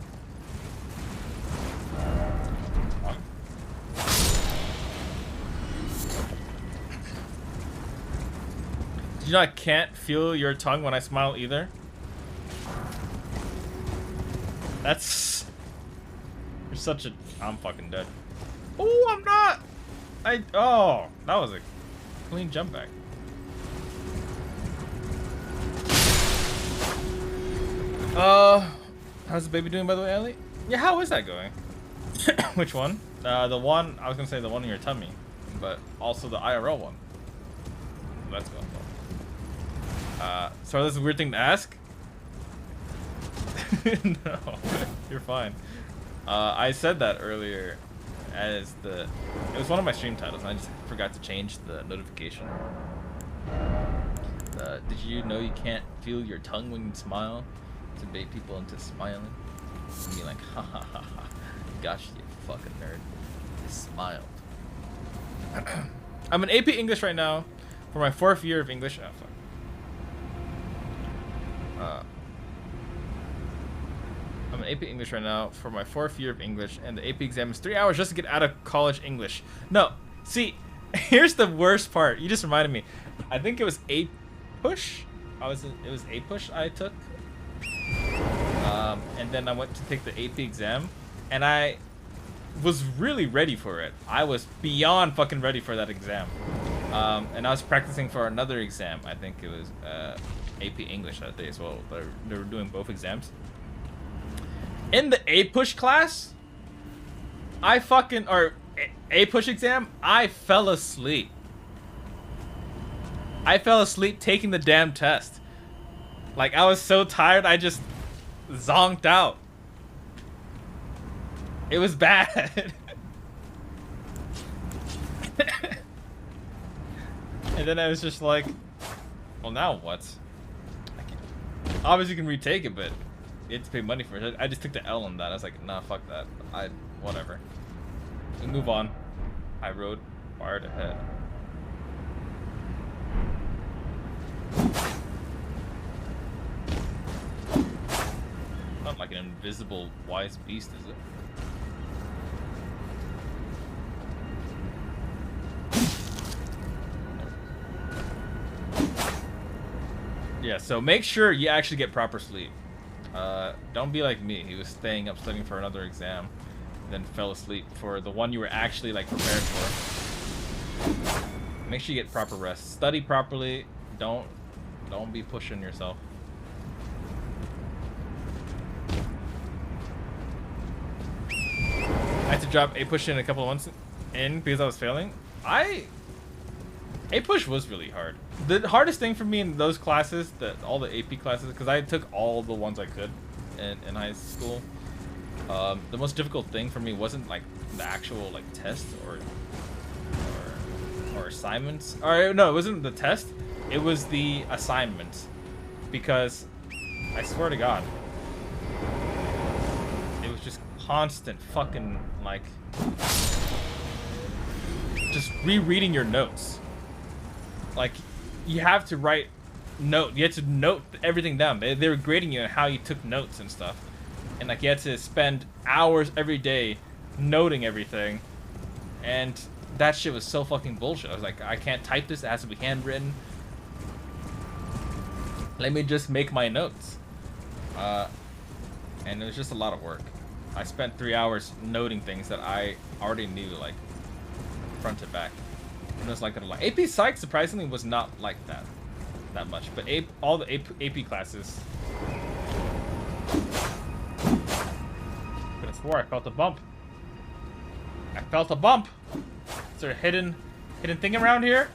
You know I can't feel your tongue when I smile either. That's... You're such a... I'm fucking dead. Oh, I'm not! Oh, that was a clean jump back. How's the baby doing, by the way, Ellie? Yeah, how is that going? Which one? The one, I was gonna say the one in your tummy, but also the IRL one. That's going well. So this is a weird thing to ask? No, you're fine. I said that earlier as it was one of my stream titles, and I just forgot to change the notification. Did you know you can't feel your tongue when you smile? To bait people into smiling? And be like, ha ha ha ha. Gosh, you fucking nerd. I smiled. I'm in AP English right now for my 4th year of English. Oh, fuck. I'm in AP English right now for my 4th year of English, and the AP exam is 3 hours just to get out of college English. No, see, here's the worst part. You just reminded me. I think it was APUSH. It was APUSH I took. And then I went to take the AP exam, and I was really ready for it. I was beyond fucking ready for that exam. And I was practicing for another exam. I think it was AP English that day as well. They were doing both exams. In the APUSH class, APUSH exam, I fell asleep. I fell asleep taking the damn test. Like, I was so tired, I just zonked out. It was bad. And then I was just like, well, now what? Obviously you can retake it, but you have to pay money for it. I just took the L on that. I was like, nah, fuck that. Whatever. We move on. I rode hard ahead. Not like an invisible wise beast, is it? Yeah, so make sure you actually get proper sleep. Don't be like me. He was staying up studying for another exam, then fell asleep for the one you were actually like prepared for. Make sure you get proper rest. Study properly. Don't be pushing yourself. I had to drop APUSH in a couple of months in because I was failing. APUSH was really hard. The hardest thing for me in those classes, all the AP classes, because I took all the ones I could in high school. The most difficult thing for me wasn't like the actual like test or assignments. Or no, it wasn't the test. It was the assignments, because I swear to God, it was just constant fucking like just rereading your notes. Like, you have to write you had to note everything down. They were grading you on how you took notes and stuff, and like you had to spend hours every day noting everything, and that shit was so fucking bullshit. I was like, I can't type this, it has to be handwritten. Let me just make my notes. And it was just a lot of work. I spent 3 hours noting things that I already knew, like front to back. And it was like that a lot. AP Psych surprisingly was not like that much, but all the AP classes. But it's I felt a bump. I felt a bump. Is there a hidden thing around here?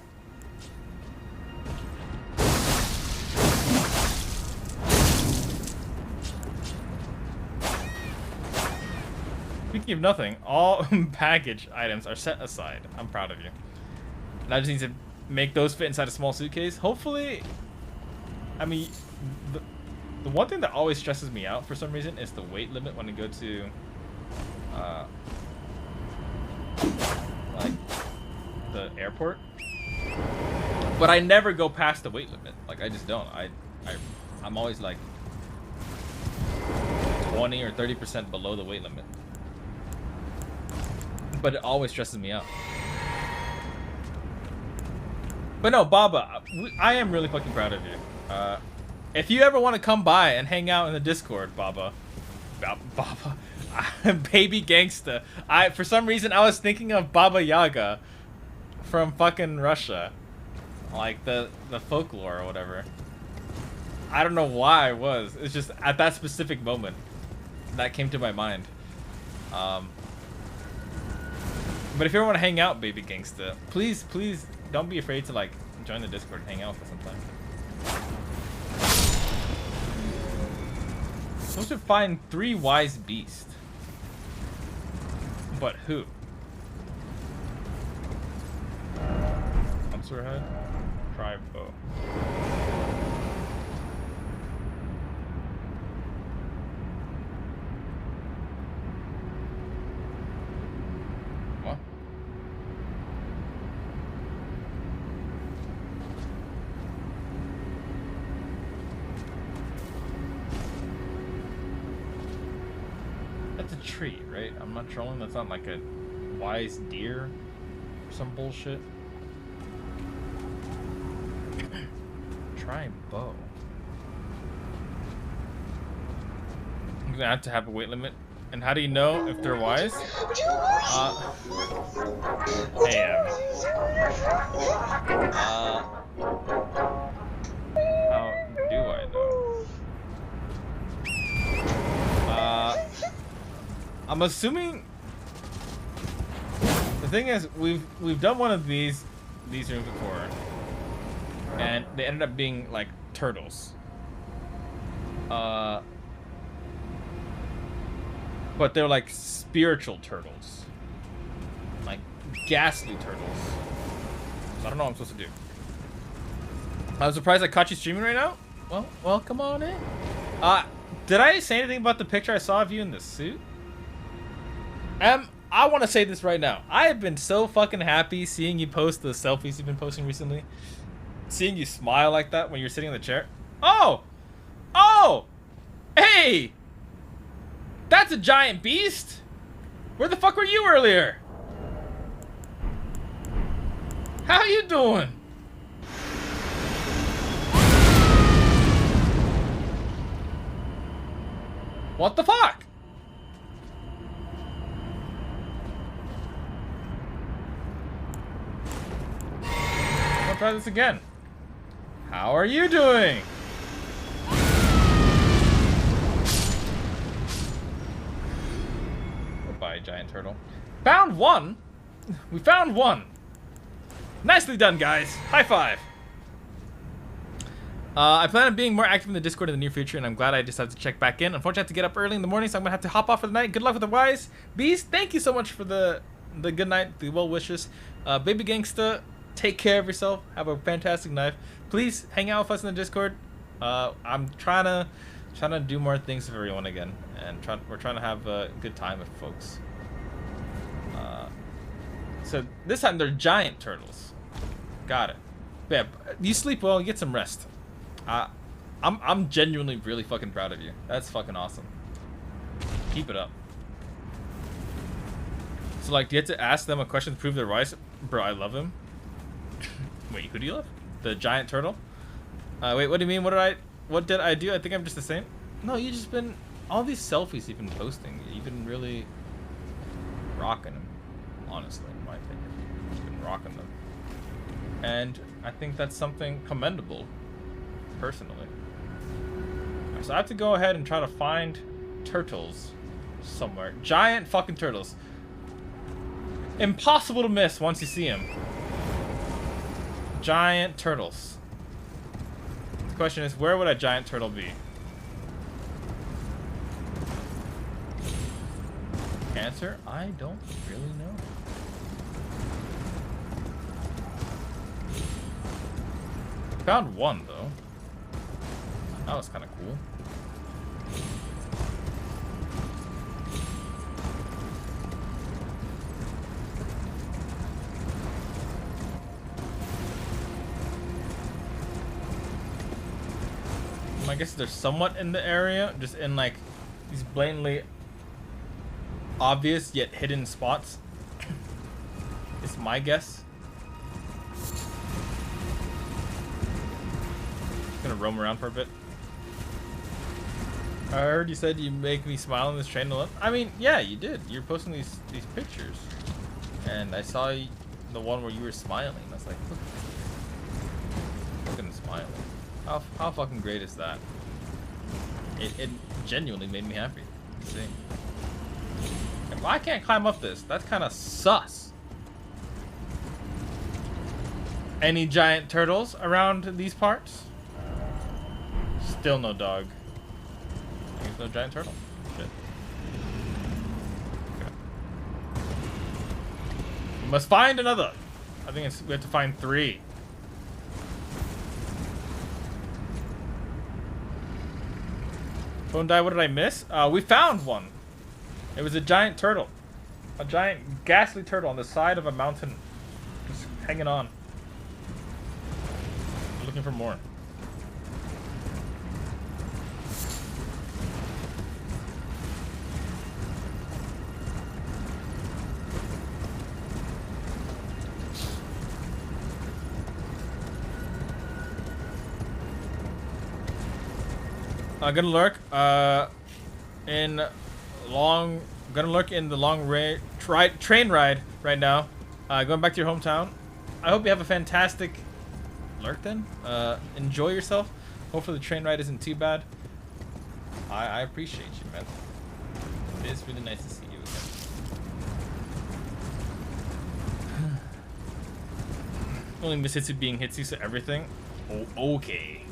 Speaking of nothing, all baggage items are set aside. I'm proud of you. And I just need to make those fit inside a small suitcase. Hopefully, I mean, The one thing that always stresses me out for some reason is the weight limit when I go to, like, the airport. But I never go past the weight limit. Like, I just don't. I'm always like 20 or 30% below the weight limit. But it always stresses me out. But no, Baba, I am really fucking proud of you. If you ever want to come by and hang out in the Discord, Baba, Baby Gangsta. For some reason, I was thinking of Baba Yaga from fucking Russia. Like the folklore or whatever. I don't know why I was. It's just at that specific moment that came to my mind. But if you ever want to hang out, Baby Gangsta, please don't be afraid to like join the Discord and hang out with us sometime. Supposed to find 3 wise beasts. But who? Monster head? Tribe bow. What? That's a tree, right? I'm not trolling. That's not like a wise deer or some bullshit. Try bow. I'm gonna have to have a weight limit. And how do you know if they're wise? How do I know? I'm assuming. The thing is, we've done one of these rooms before, and they ended up being like turtles. But they're like spiritual turtles, like ghastly turtles. So I don't know what I'm supposed to do. I'm surprised I caught you streaming right now. Well, come on in. Did I say anything about the picture I saw of you in the suit? I want to say this right now. I have been so fucking happy seeing you post the selfies you've been posting recently. Seeing you smile like that when you're sitting in the chair. Oh! Hey! That's a giant beast! Where the fuck were you earlier? How you doing? What the fuck? I'll try this again. How are you doing? Goodbye, giant turtle. Found one. We found one. Nicely done, guys. High five. I plan on being more active in the Discord in the near future, and I'm glad I decided to check back in. Unfortunately, I have to get up early in the morning, so I'm gonna have to hop off for the night. Good luck with the wise beast. Thank you so much for the good night, the well wishes. Baby Gangsta, take care of yourself. Have a fantastic night. Please hang out with us in the Discord. I'm trying to do more things with everyone again, and we're trying to have a good time with folks. So this time they're giant turtles. Got it. Yeah, you sleep well. You get some rest. I'm genuinely really fucking proud of you. That's fucking awesome. Keep it up. So like, do you have to ask them a question to prove they're wise? Bro, I love him. Wait, who do you love? The giant turtle? Wait, what do you mean? What did I do? I think I'm just the same. No, you just been all these selfies you've been posting. You've been really rocking them. Honestly, in my opinion, you've been rocking them, and I think that's something commendable. Personally. So I have to go ahead and try to find turtles somewhere. Giant fucking turtles. Impossible to miss once you see them. Giant turtles. The question is, where would a giant turtle be? Answer, I don't really know. Found one though. That was kind of cool. I guess they're somewhat in the area, just in like these blatantly obvious yet hidden spots. It's my guess. Gonna roam around for a bit. I heard you said you make me smile on this train a lot. I mean, yeah, you did. You're posting these pictures, and I saw the one where you were smiling. I was like, look, fucking smiling. How fucking great is that? It genuinely made me happy. See, if I can't climb up this, that's kind of sus. Any giant turtles around these parts? Still no dog. There's no giant turtle. Shit. Okay. We must find another. I think we have to find 3. Phone die, what did I miss? We found one. It was a giant turtle. A giant ghastly turtle on the side of a mountain. Just hanging on. I'm looking for more. Gonna lurk in the long train ride right now. Going back to your hometown. I hope you have a fantastic lurk then. Enjoy yourself. Hopefully the train ride isn't too bad. I appreciate you, man. It is really nice to see you again. Only miss Hitsu being Hitsu, so everything. Oh, okay.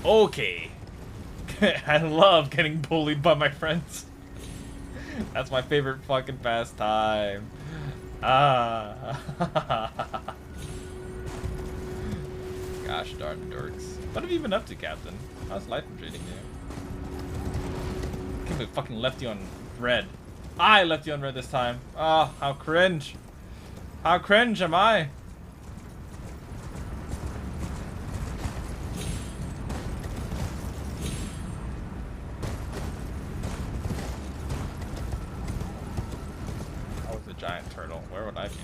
Okay. I love getting bullied by my friends. That's my favorite fucking pastime. Ah. Gosh darn dorks. What have you been up to, Captain? How's life been treating you? I can't believe I fucking left you on red. I left you on red this time. Oh, how cringe. How cringe am I? Giant turtle. Where would I be?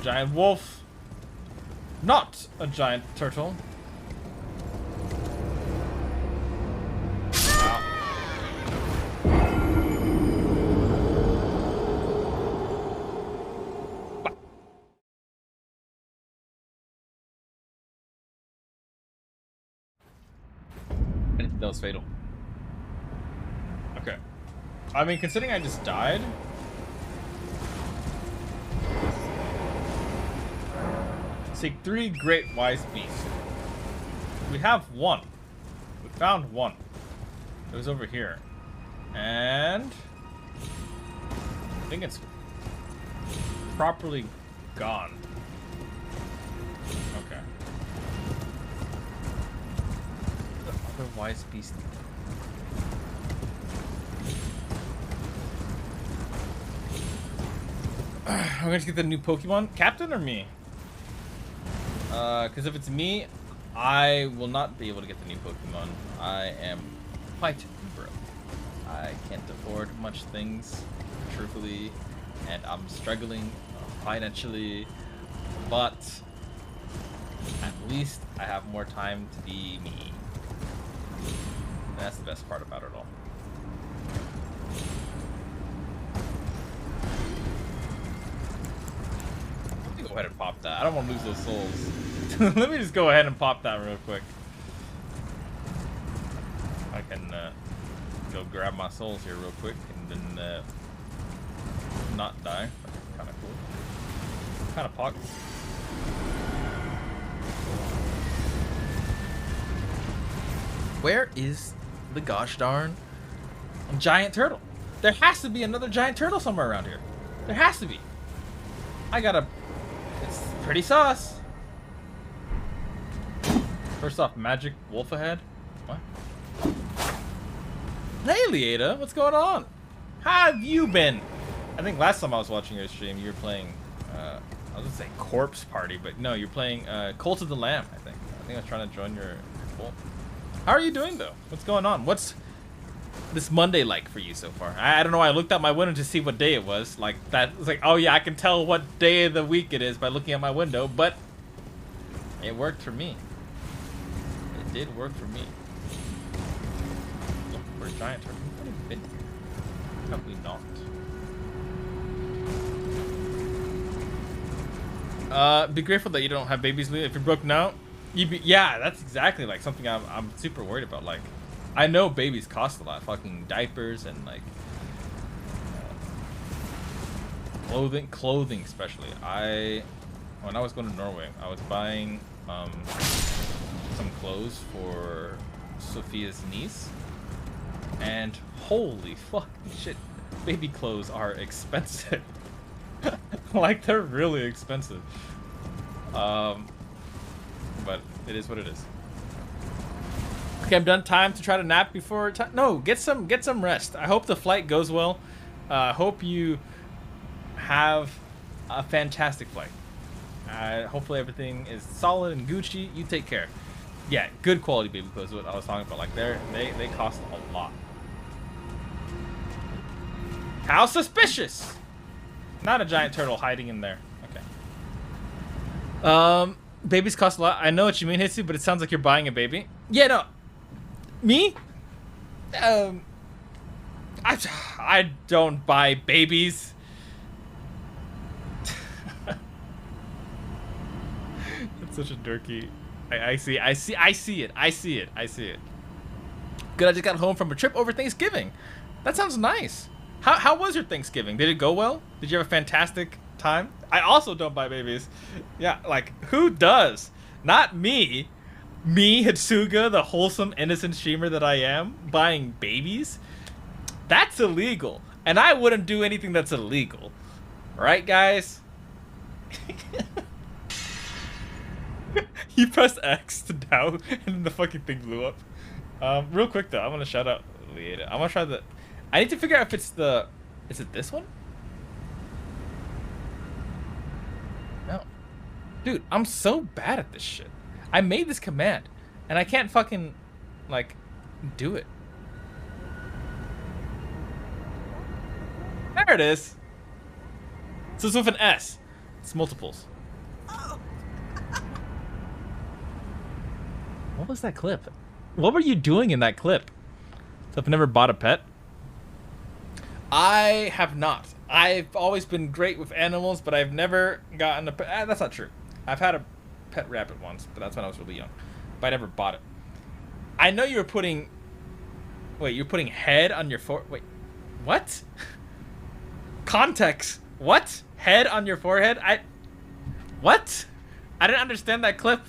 Giant wolf. Not a giant turtle. Wow. That was fatal. Okay. I mean, considering I just died. Seek 3 great wise beasts. We have one. We found one. It was over here. And I think it's properly gone. Okay. The wise beast. I'm going to get the new Pokemon. Captain or me? Because if it's me, I will not be able to get the new Pokemon. I am quite broke. I can't afford much things, truthfully, and I'm struggling financially, but at least I have more time to be me. And that's the best part about it all. Let me go ahead and pop that. I don't want to lose those souls. Let me just go ahead and pop that real quick. I can go grab my souls here real quick and then not die. That's kind of cool. Kind of pox. Where is the gosh darn giant turtle? There has to be another giant turtle somewhere around here. There has to be. I got a... It's pretty sus. First off, magic wolf ahead. What? Hey, Lieta, what's going on? How have you been? I think last time I was watching your stream, you were playing, I was gonna say Corpse Party, but no, you're playing Cult of the Lamb, I think. I was trying to join your cult. How are you doing, though? What's going on? What's this Monday like for you so far? I don't know. I looked out my window to see what day it was. Like, that. It's like, oh, yeah, I can tell what day of the week it is by looking at my window, but it worked for me. It did work for me. Look, we're giant turtle. We've already been here. Have we not? Be grateful that you don't have babies, Leah. If you're broken out, you'd be, yeah, that's exactly like something I'm super worried about. Like, I know babies cost a lot, fucking diapers and like clothing especially. When I was going to Norway, I was buying some clothes for Sophia's niece, and holy fucking shit, baby clothes are expensive. Like, they're really expensive. But it is what it is. Okay, I'm done. Time to try to nap before time. No, get some rest. I hope the flight goes well. Hope you have a fantastic flight. Hopefully everything is solid and Gucci. You take care. Yeah, good quality baby clothes is what I was talking about. Like, they cost a lot. How suspicious! Not a giant turtle hiding in there. Okay. Babies cost a lot. I know what you mean, Hitsu, but it sounds like you're buying a baby. Yeah, no. Me? I don't buy babies. That's such a dorky. I see it. Good, I just got home from a trip over Thanksgiving. That sounds nice. How was your Thanksgiving? Did it go well? Did you have a fantastic time? I also don't buy babies. Yeah, like, who does? Not me. Me, Hitsuga, the wholesome, innocent streamer that I am, buying babies? That's illegal. And I wouldn't do anything that's illegal. Right, guys? You pressed X to down, and then the fucking thing blew up. Real quick, though, I want to shout out Lieta. I want to try the... I need to figure out if it's the... Is it this one? No. Dude, I'm so bad at this shit. I made this command, and I can't fucking, like, do it. There it is. So it's with an S. It's multiples. What was that clip? What were you doing in that clip? So I've never bought a pet. I have not. I've always been great with animals, but I've never gotten a pet. That's not true. I've had a pet rabbit once, but that's when I was really young. But I never bought it. I know you were putting... Wait, you're putting head on your forehead? Wait, what? Context. What? Head on your forehead? What? I didn't understand that clip.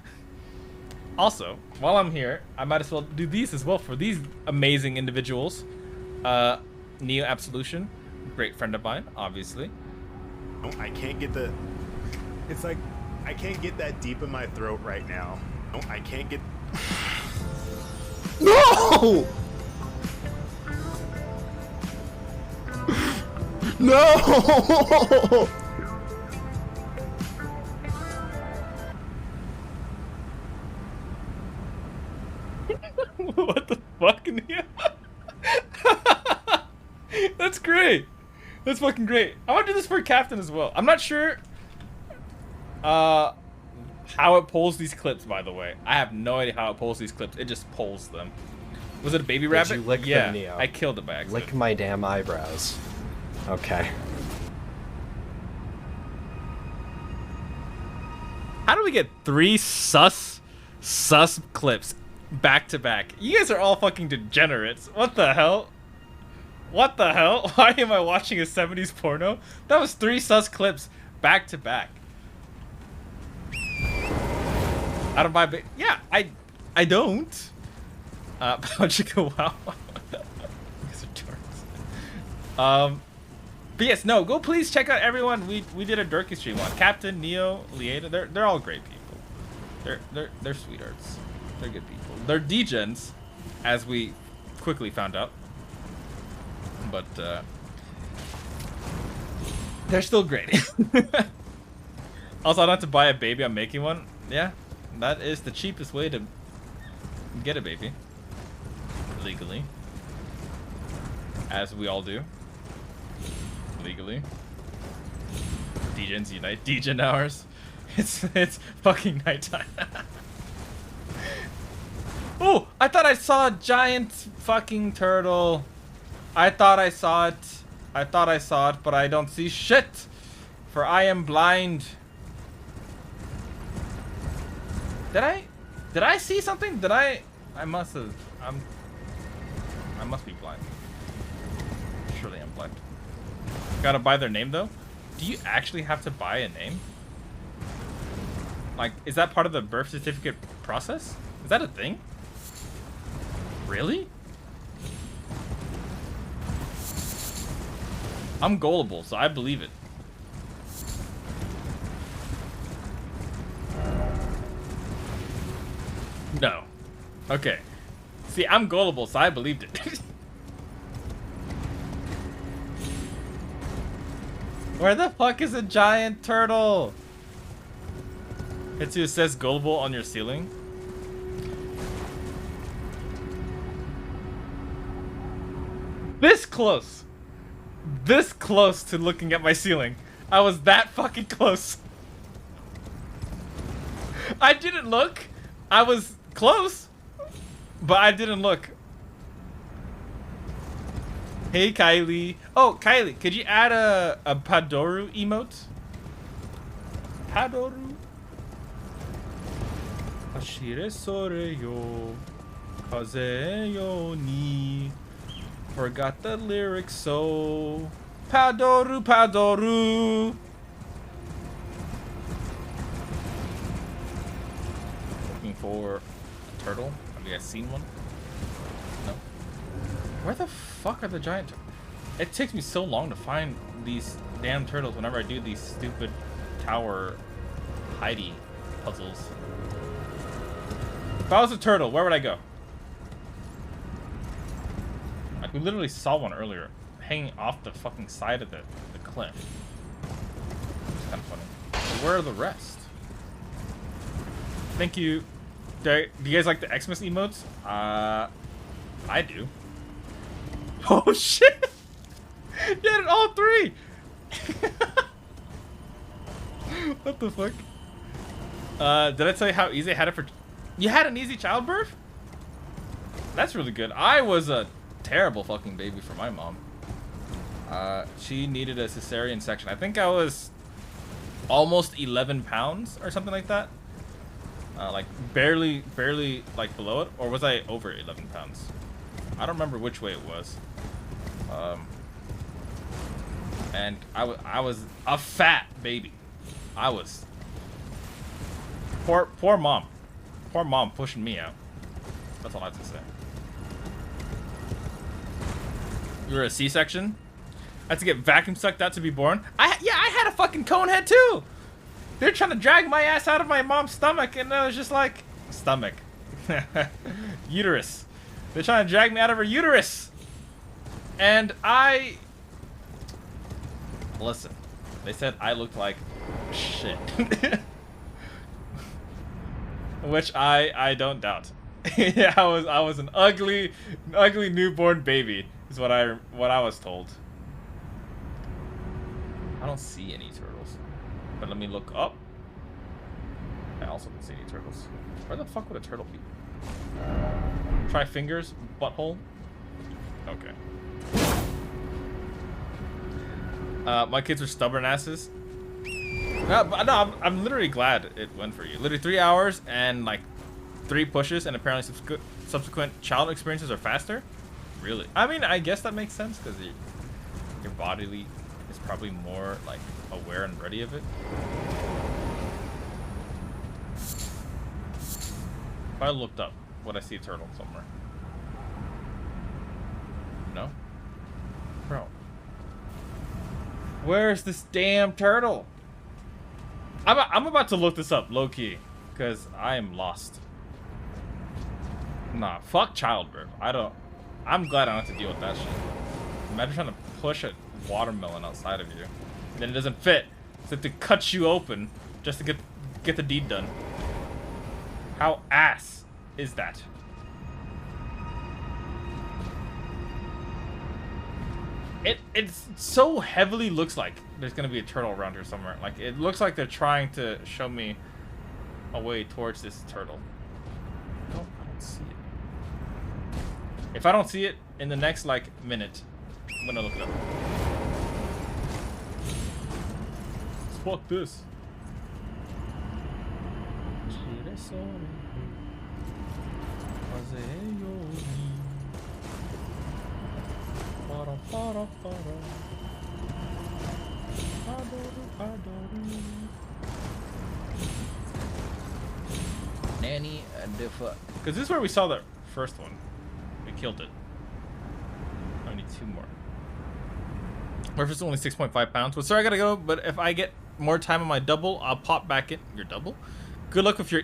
Also, while I'm here, I might as well do these as well for these amazing individuals. Neo Absolution, great friend of mine, obviously. No, I can't get the... It's like, I can't get that deep in my throat right now. No, I can't get... No! No! What the fuck, Neo? That's great. That's fucking great. I want to do this for Captain as well. I'm not sure how it pulls these clips, by the way. I have no idea how it pulls these clips. It just pulls them. Was it a baby rabbit? Did you lick yeah, them, Neo? I killed it by accident. Lick my damn eyebrows. Okay. How do we get 3 sus clips back to back? You guys are all fucking degenerates. What the hell? What the hell? Why am I watching a 70s porno? That was 3 sus clips back to back. I don't buy yeah, I don't. Chicken wow. These are turns. But yes, no, go please check out everyone. We did a Durkee stream on Captain, Neo, Lieta. They're all great people. They're sweethearts. They're good people. They're degens, as we quickly found out. But they're still great. Also, I don't have to buy a baby. I'm making one. Yeah, that is the cheapest way to get a baby legally, as we all do. Legally. Degens unite. Degen hours. It's fucking nighttime. Oh, I thought I saw a giant fucking turtle. I thought I saw it, but I don't see shit, for I am blind. Did I see something? I must have. I must be blind. Surely I'm blind. Gotta buy their name though. Do you actually have to buy a name? Like, is that part of the birth certificate process? Is that a thing? Really? I'm gullible, so I believe it. No. Okay. See, I'm gullible, so I believed it. Where the fuck is a giant turtle? It says gullible on your ceiling. This close. This close to looking at my ceiling. I was that fucking close. I didn't look. I was close, but I didn't look. Hey, Kylie. Oh, Kylie, could you add a Padoru emote? Padoru? Ashire sore yo, kaze yo ni. Forgot the lyrics, so Padoru, Padoru. Looking for a turtle. Have you guys seen one? No. Where the fuck are the giant? It takes me so long to find these damn turtles whenever I do these stupid tower hidey puzzles. If I was a turtle, where would I go? Like, we literally saw one earlier, hanging off the fucking side of the cliff. It's kind of funny. But where are the rest? Thank you. Do you guys like the Xmas emotes? I do. Oh shit! You had it all three! What the fuck? Did I tell you how easy I had it for... You had an easy childbirth? That's really good. I was a terrible fucking baby for my mom. She needed a cesarean section. I think I was almost 11 pounds or something like that. Like barely like below it, or was I over 11 pounds? I don't remember which way it was. And I was a fat baby. I was poor mom pushing me out. That's all I have to say. You were a C-section? I had to get vacuum sucked out to be born. I had a fucking cone head too. They're trying to drag my ass out of my mom's stomach, and I was just like, stomach, uterus. They're trying to drag me out of her uterus, and listen. They said I looked like shit, which I don't doubt. Yeah, I was an ugly newborn baby. Is what I was told. I don't see any turtles, but let me look up. I also don't see any turtles. Where the fuck would a turtle be? Try fingers, butthole. Okay. My kids are stubborn asses. No, I'm literally glad it went for you. Literally 3 hours and like 3 pushes, and apparently subsequent child experiences are faster. Really? I mean, I guess that makes sense because your body is probably more like aware and ready of it. If I looked up, would I see a turtle somewhere? No? Bro. Where's this damn turtle? I'm about to look this up, low-key, because I am lost. Nah, fuck childbirth. I'm glad I don't have to deal with that shit. Imagine trying to push a watermelon outside of you. And then it doesn't fit. So they have to cut you open just to get the deed done. How ass is that? It so heavily looks like there's gonna be a turtle around here somewhere. Like, it looks like they're trying to show me a way towards this turtle. No, I don't see it. If I don't see it in the next, like, minute, I'm gonna look it up. Fuck this. Nanny and the fuck. Because this is where we saw the first one. We killed it. I need 2 more. Murph is only 6.5 pounds. Well, sorry, I gotta go, but if I get more time on my double, I'll pop back in. Your double? Good luck with your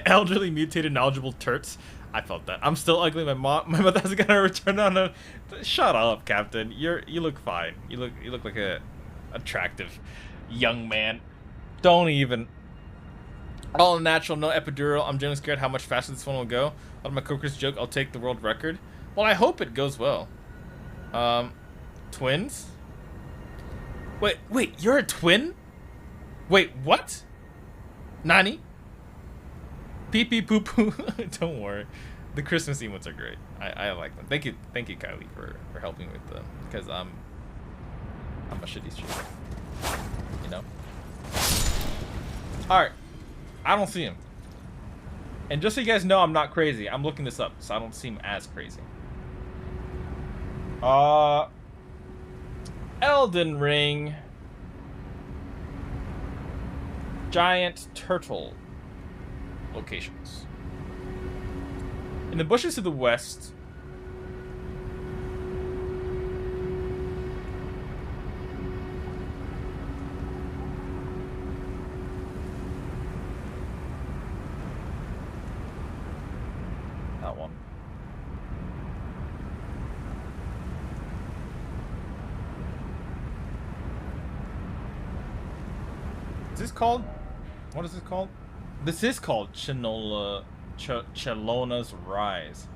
elderly mutated knowledgeable turts. I felt that. I'm still ugly. My mother hasn't got a return on a. Shut up, Captain. You look fine. You look like a attractive young man. Don't even. All natural, no epidural. I'm genuinely scared how much faster this one will go. Out of my coworkers joke, I'll take the world record. Well, I hope it goes well. Twins? Wait, you're a twin? Wait, what? Nani? Pee pee poo poo. Don't worry. The Christmas emotes are great. I like them. Thank you, Kylie, for helping with them. Because I'm a shitty streamer. You know? Alright. I don't see him. And just so you guys know, I'm not crazy. I'm looking this up, so I don't seem as crazy. Elden Ring. Giant turtle locations. In the bushes to the west. That one. Is this called? What is this called? This is called Chelona's Rise.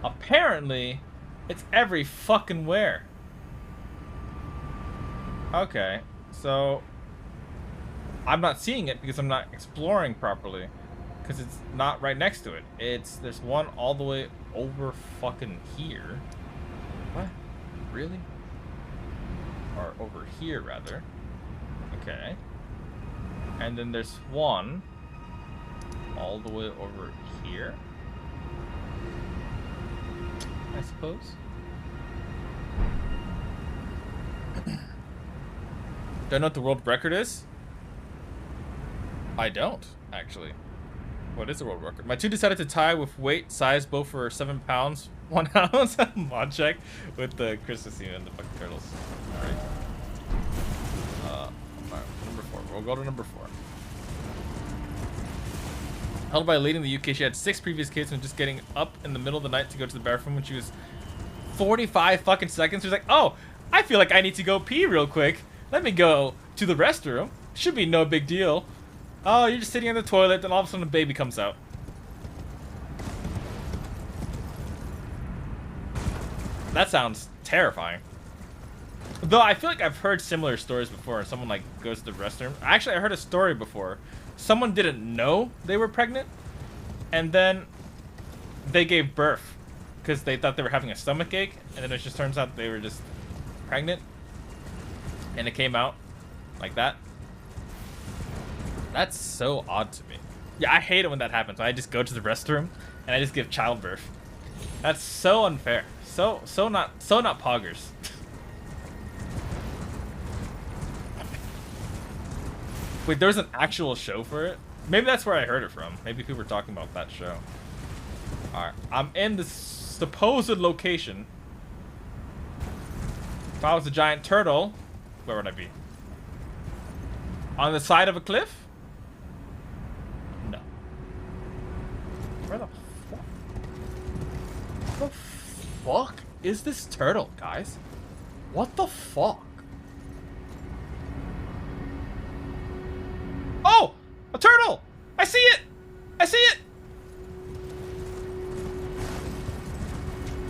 Apparently, it's every fucking where. Okay, so I'm not seeing it because I'm not exploring properly. Because it's not right next to it. There's one all the way over fucking here. What? Really? Or over here, rather. Okay. And then there's one all the way over here, I suppose. Do I know what the world record is? I don't, actually. What is the world record? My 2 decided to tie with weight, size, both for 7 pounds, 1 ounce. Mod check with the Christmas scene and the fucking turtles. Alright. Number 4. We'll go to number 4. Held by a lady in the UK, she had 6 previous kids and just getting up in the middle of the night to go to the bathroom when she was 45 fucking seconds. She was like, oh, I feel like I need to go pee real quick. Let me go to the restroom. Should be no big deal. Oh, you're just sitting in the toilet, then all of a sudden a baby comes out. That sounds terrifying. Though I feel like I've heard similar stories before. Someone like goes to the restroom. Actually, I heard a story before. Someone didn't know they were pregnant, and then they gave birth because they thought they were having a stomach ache, and then it just turns out they were just pregnant, and it came out like that. That's so odd to me. Yeah, I hate it when that happens. I just go to the restroom and I just give childbirth. That's so unfair. So not poggers. Wait, there's an actual show for it? Maybe that's where I heard it from. Maybe people were talking about that show. Alright, I'm in this supposed location. If I was a giant turtle, where would I be? On the side of a cliff? No. Where the fuck? What the fuck is this turtle, guys? What the fuck? Oh! A turtle! I see it! I see it!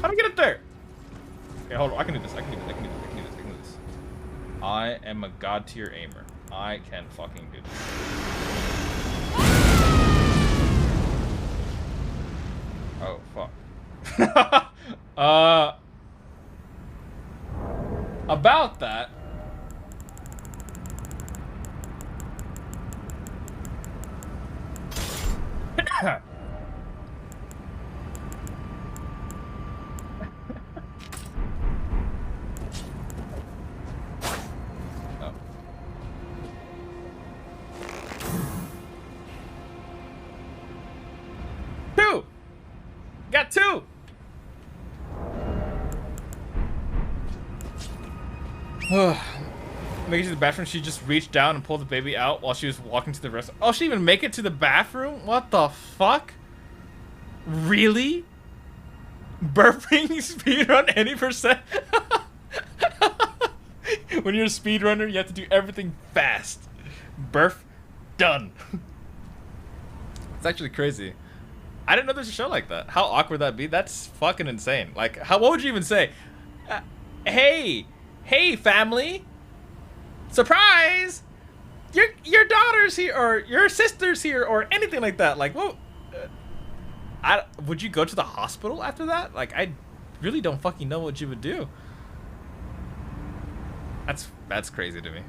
How do I get up there? Okay, hold on. I can do this. I can do this. I can do this. I can do this. I can do this. I am a god tier aimer. I can fucking do this. Oh, fuck. About that. Oh. Two! Got two! Make it to the bathroom, she just reached down and pulled the baby out while she was walking to the restaurant. Oh, she even make it to the bathroom? What the fuck? Really? Burping speedrun any percent? When you're a speedrunner, you have to do everything fast. Burp, done. It's actually crazy. I didn't know there's a show like that. How awkward that'd be? That's fucking insane. Like, what would you even say? Hey, family. Surprise! Your daughter's here, or your sister's here, or anything like that. Like, whoa. Would you go to the hospital after that? Like, I really don't fucking know what you would do. That's crazy to me.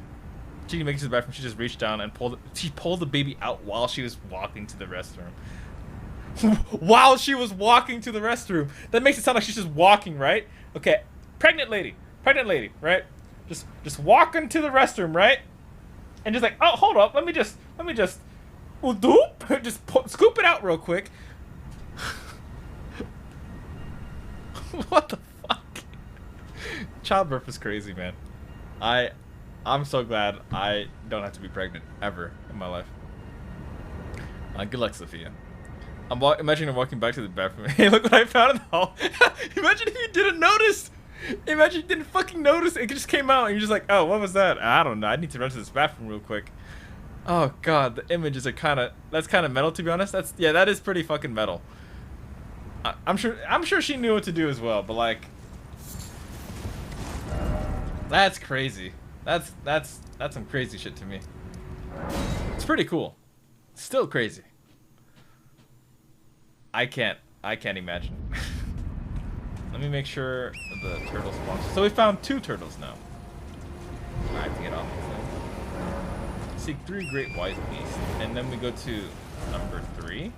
She makes it to the bathroom. She just reached down and pulled the baby out while she was walking to the restroom. While she was walking to the restroom. That makes it sound like she's just walking, right? Okay, pregnant lady, right? Just walking to the restroom, right? And just like, oh, hold up, let me just, just scoop it out real quick. What the fuck? Childbirth is crazy, man. I'm so glad I don't have to be pregnant ever in my life. Good luck, Sophia. Imagine I'm walking back to the bathroom. Hey, look what I found in the hall. Imagine if you didn't notice. Imagine you didn't fucking notice. It just came out and you're just like, oh, what was that? I don't know. I need to run to this bathroom real quick. Oh god, the images are that's kind of metal, to be honest. That is pretty fucking metal. I'm sure she knew what to do as well, but like, that's crazy. That's some crazy shit to me. It's pretty cool. Still crazy. I can't imagine. Let me make sure the turtle spawns. So we found 2 turtles now. I have to get off this thing. Seek 3 great wise beasts, and then we go to number 3,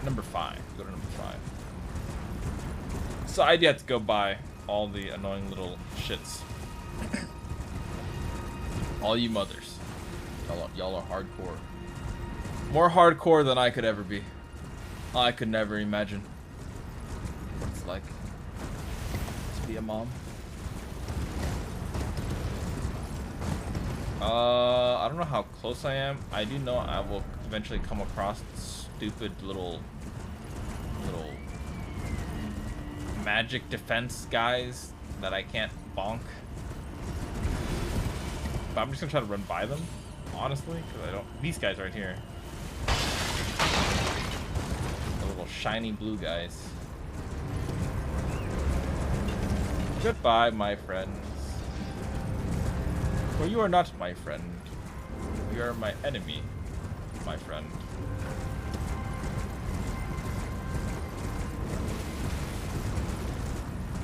number 5. Go to number 5. So I have to go by all the annoying little shits. All you mothers, y'all are hardcore. More hardcore than I could ever be. I could never imagine what it's like to be a mom. I don't know how close I am. I do know I will eventually come across stupid little magic defense guys that I can't bonk. But I'm just gonna try to run by them, honestly, because I don't. These guys right here. The little shiny blue guys. Goodbye, my friends. For you are not my friend. You are my enemy, my friend.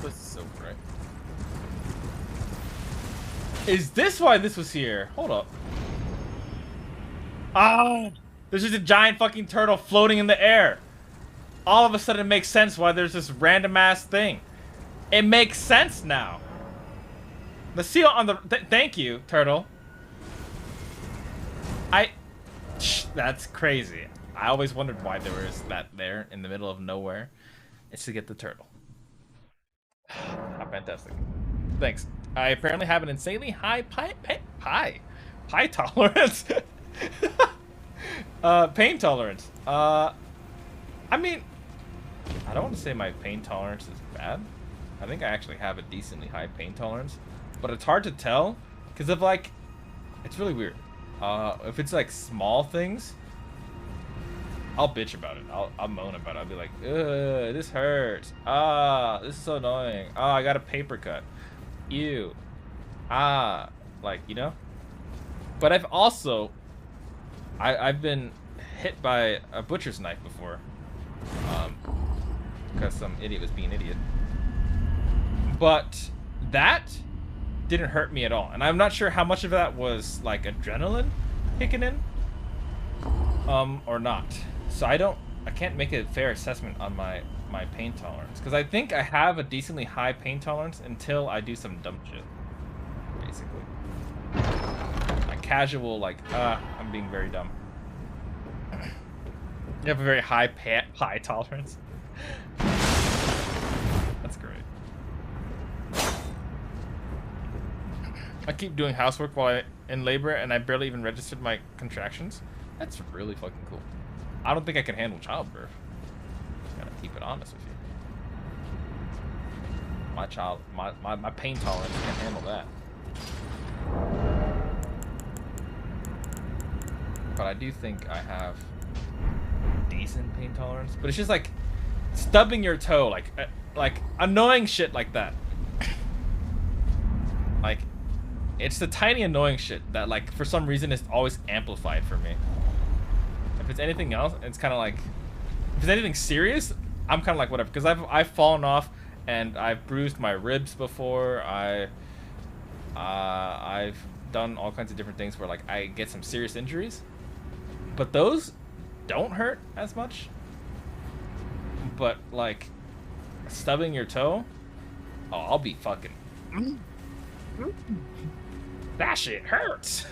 This is so bright. Is this why this was here? Hold up. Oh! There's just a giant fucking turtle floating in the air. All of a sudden it makes sense why there's this random ass thing. It makes sense now. The seal on the... thank you, turtle. That's crazy. I always wondered why there was that there in the middle of nowhere. It's to get the turtle. How fantastic. Thanks. I apparently have an insanely high High tolerance. Pain tolerance. I mean, I don't want to say my pain tolerance is bad. I think I actually have a decently high pain tolerance, but it's hard to tell because of like, it's really weird. If it's like small things, I'll bitch about it. I'll moan about it. I'll be like, ugh, this hurts. Ah, this is so annoying. Ah, I got a paper cut. Ew. Ah, like, you know? But I've also, I've been hit by a butcher's knife before. Because some idiot was being an idiot. But that didn't hurt me at all. And I'm not sure how much of that was like adrenaline kicking in. Or not. So I can't make a fair assessment on my pain tolerance. Because I think I have a decently high pain tolerance until I do some dumb shit. Basically. Like casual, like, I'm being very dumb. You have a very high tolerance. That's great. I keep doing housework while I'm in labor and I barely even registered my contractions. That's really fucking cool. I don't think I can handle childbirth. Just gotta keep it honest with you. My pain tolerance can't handle that. But I do think I have decent pain tolerance. But it's just like stubbing your toe, like annoying shit like that. Like, it's the tiny annoying shit that, like, for some reason is always amplified for me. If it's anything else, it's kind of like, if it's anything serious, I'm kind of like whatever. Because I've fallen off and I've bruised my ribs before. I've done all kinds of different things where like I get some serious injuries, but those don't hurt as much. But like stubbing your toe, oh, I'll be fucking. That shit hurts.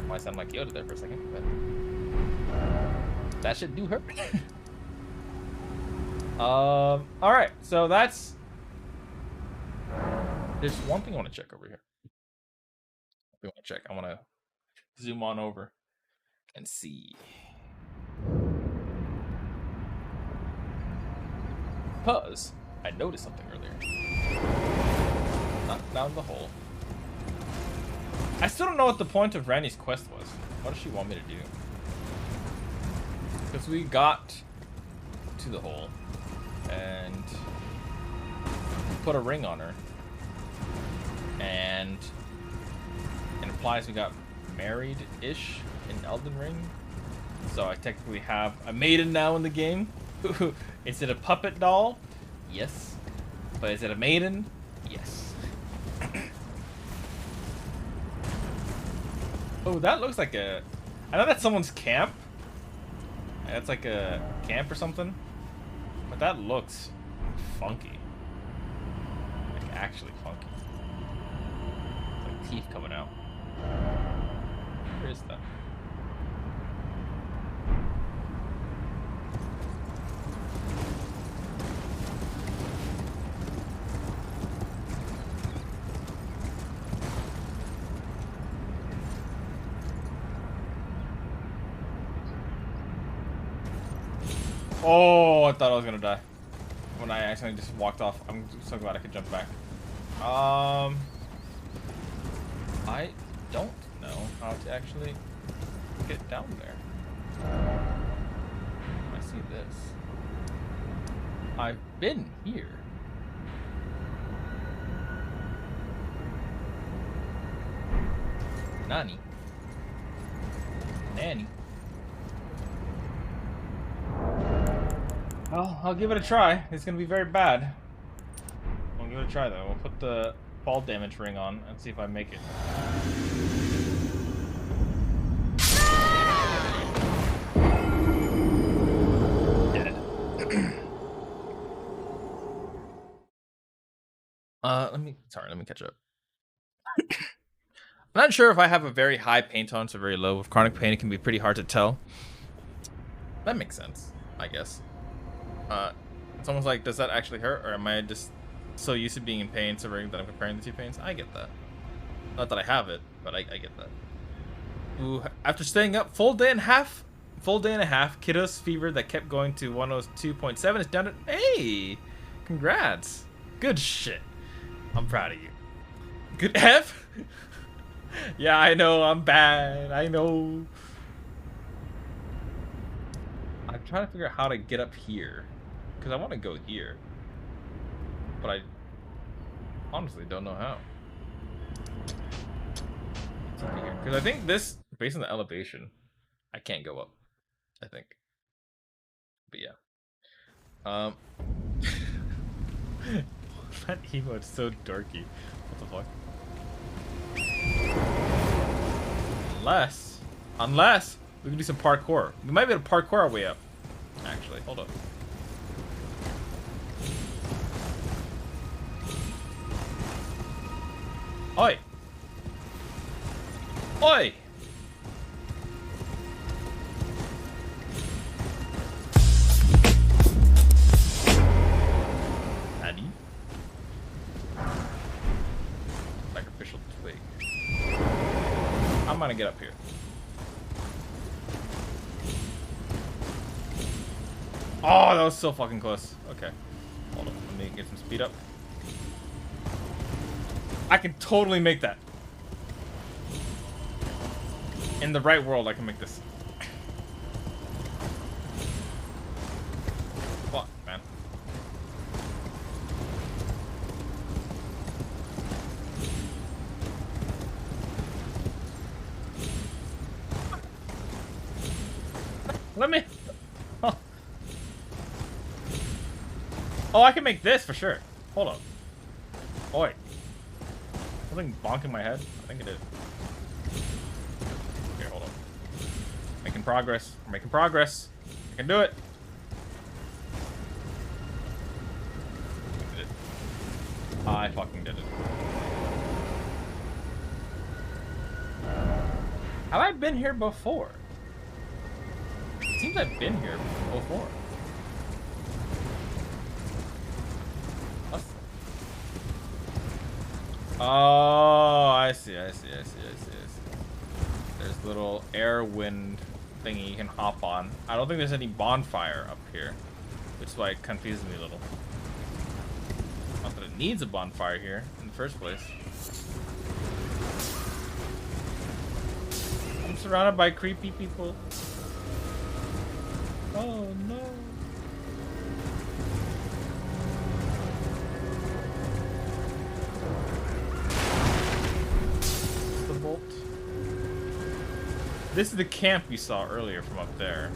I sound like Yoda there for a second, but that shit do hurt. All right, so that's. There's one thing I want to check over here. I want to check. I want to zoom on over and see. Because I noticed something earlier. Not down the hole. I still don't know what the point of Randy's quest was. What does she want me to do? Because we got to the hole and put a ring on her. And it implies we got married-ish in Elden Ring. So I technically have a maiden now in the game. Is it a puppet doll? Yes. But is it a maiden? Yes. Oh, that looks like a... I know that's someone's camp. That's like a camp or something. But that looks funky. Like, actually funky. Like teeth coming out. Where is that? Oh, I thought I was gonna die when I accidentally just walked off. I'm so glad I could jump back. I don't know how to actually get down there. I see this. I've been here. Nani? Nanny? Well, I'll give it a try. It's gonna be very bad. I'll give it a try though. We'll put the fall damage ring on and see if I make it. Dead. Let me catch up. I'm not sure if I have a very high pain tolerance or very low. With chronic pain, it can be pretty hard to tell. That makes sense, I guess. It's almost like, does that actually hurt, or am I just so used to being in pain, so that I'm comparing the two pains? I get that. Not that I have it, but I get that. Ooh, after staying up full day and a half, Kiddo's fever that kept going to 102.7 is down to... Hey! Congrats. Good shit. I'm proud of you. Good F? Yeah, I know, I'm bad. I know. I'm trying to figure out how to get up here. Because I want to go here. But I honestly don't know how. Because I think this, based on the elevation, I can't go up. I think. But yeah. That emote's so dorky. What the fuck? Unless we can do some parkour. We might be able to parkour our way up. Actually, hold up. Oi! Oi! Addy? Sacrificial twig. I'm gonna get up here. Oh, that was so fucking close. Okay. Hold on. Let me get some speed up. I can totally make that. In the right world, I can make this. Fuck, man. Let me... Oh, I can make this for sure. Hold up. Oi. Something bonking my head? I think it did. Here, hold on. Making progress. We're making progress. I can do it. I did it. I fucking did it. Have I been here before? It seems I've been here before. Oh, I see. There's a little air wind thingy you can hop on. I don't think there's any bonfire up here, which is why it confuses me a little. Not that it needs a bonfire here in the first place. I'm surrounded by creepy people. Oh no. This is the camp you saw earlier from up there.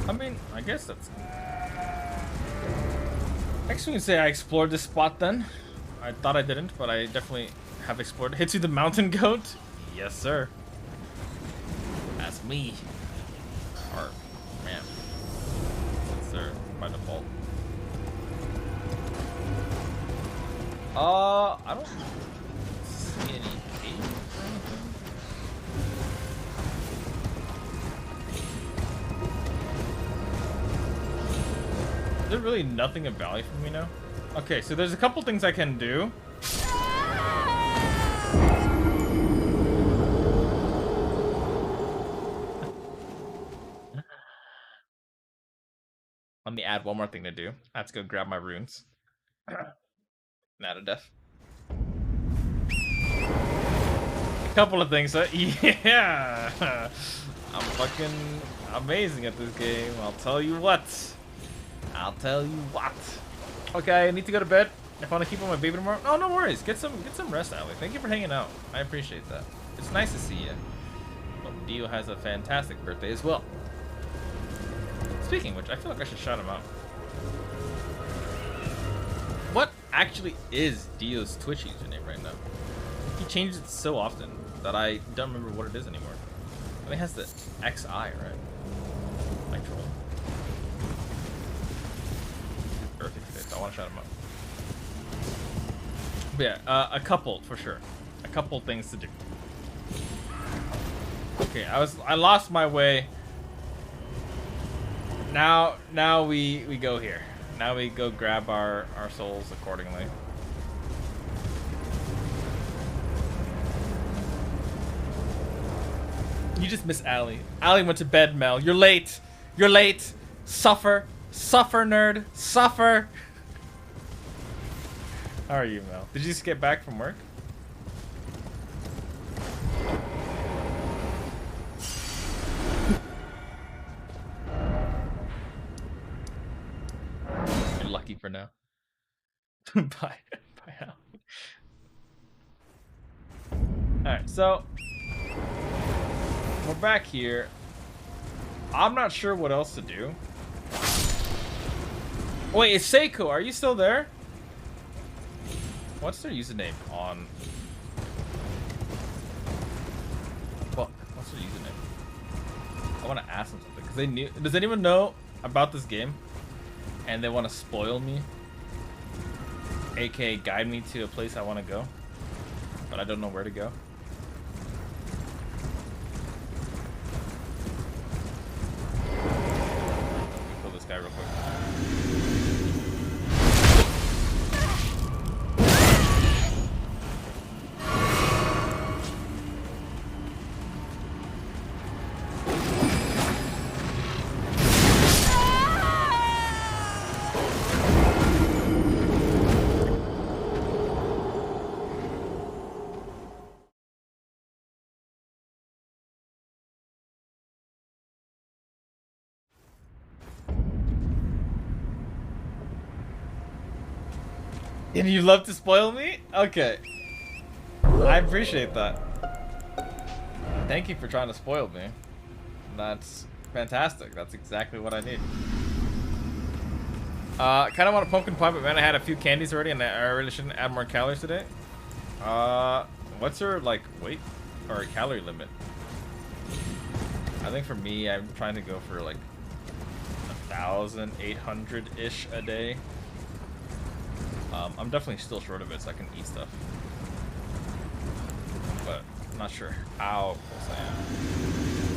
I mean, I guess that's... Actually, you can say I explored this spot then. I thought I didn't, but I definitely have explored. Hits you the mountain goat? Yes, sir. That's me. Or, man. Yes, sir. By default. I don't see any caves or anything. Is there really nothing of value for me now? Okay, so there's a couple things I can do. Let me add one more thing to do. I have to go grab my runes. Not a death. A couple of things. Yeah! I'm fucking amazing at this game. I'll tell you what. Okay, I need to go to bed. If I want to keep on my baby tomorrow. Oh, no worries. Get some rest, Ali. Thank you for hanging out. I appreciate that. It's nice to see you. Well, Dio has a fantastic birthday as well. Speaking of which, I feel like I should shout him out. What actually is Dio's Twitch username right now? He changes it so often that I don't remember what it is anymore. I think it has the XI, right? Like troll. Perfect fit. I want to shout him out. But yeah, a couple for sure. A couple things to do. Okay, I lost my way. Now we go here. Now we go grab our souls accordingly. You just miss Allie. Allie went to bed, Mel. You're late. You're late. Suffer. Suffer, nerd. Suffer. How are you, Mel? Did you just get back from work? You're lucky for now. Bye. Bye, Allie. Alright, so we're back here. I'm not sure what else to do. Wait, it's Seiko. Are you still there? What's their username on? Fuck. What's their username? I want to ask them something because they knew. Does anyone know about this game? And they want to spoil me, aka guide me to a place I want to go, but I don't know where to go. Kill this guy real quick. And you love to spoil me? Okay. I appreciate that. Thank you for trying to spoil me. That's fantastic. That's exactly what I need. Kind of want a pumpkin pie, but man, I had a few candies already, and I really shouldn't add more calories today. What's your, like, weight or calorie limit? I think for me, I'm trying to go for, like, 1,800-ish a day. I'm definitely still short of it, so I can eat stuff. But I'm not sure how close I am.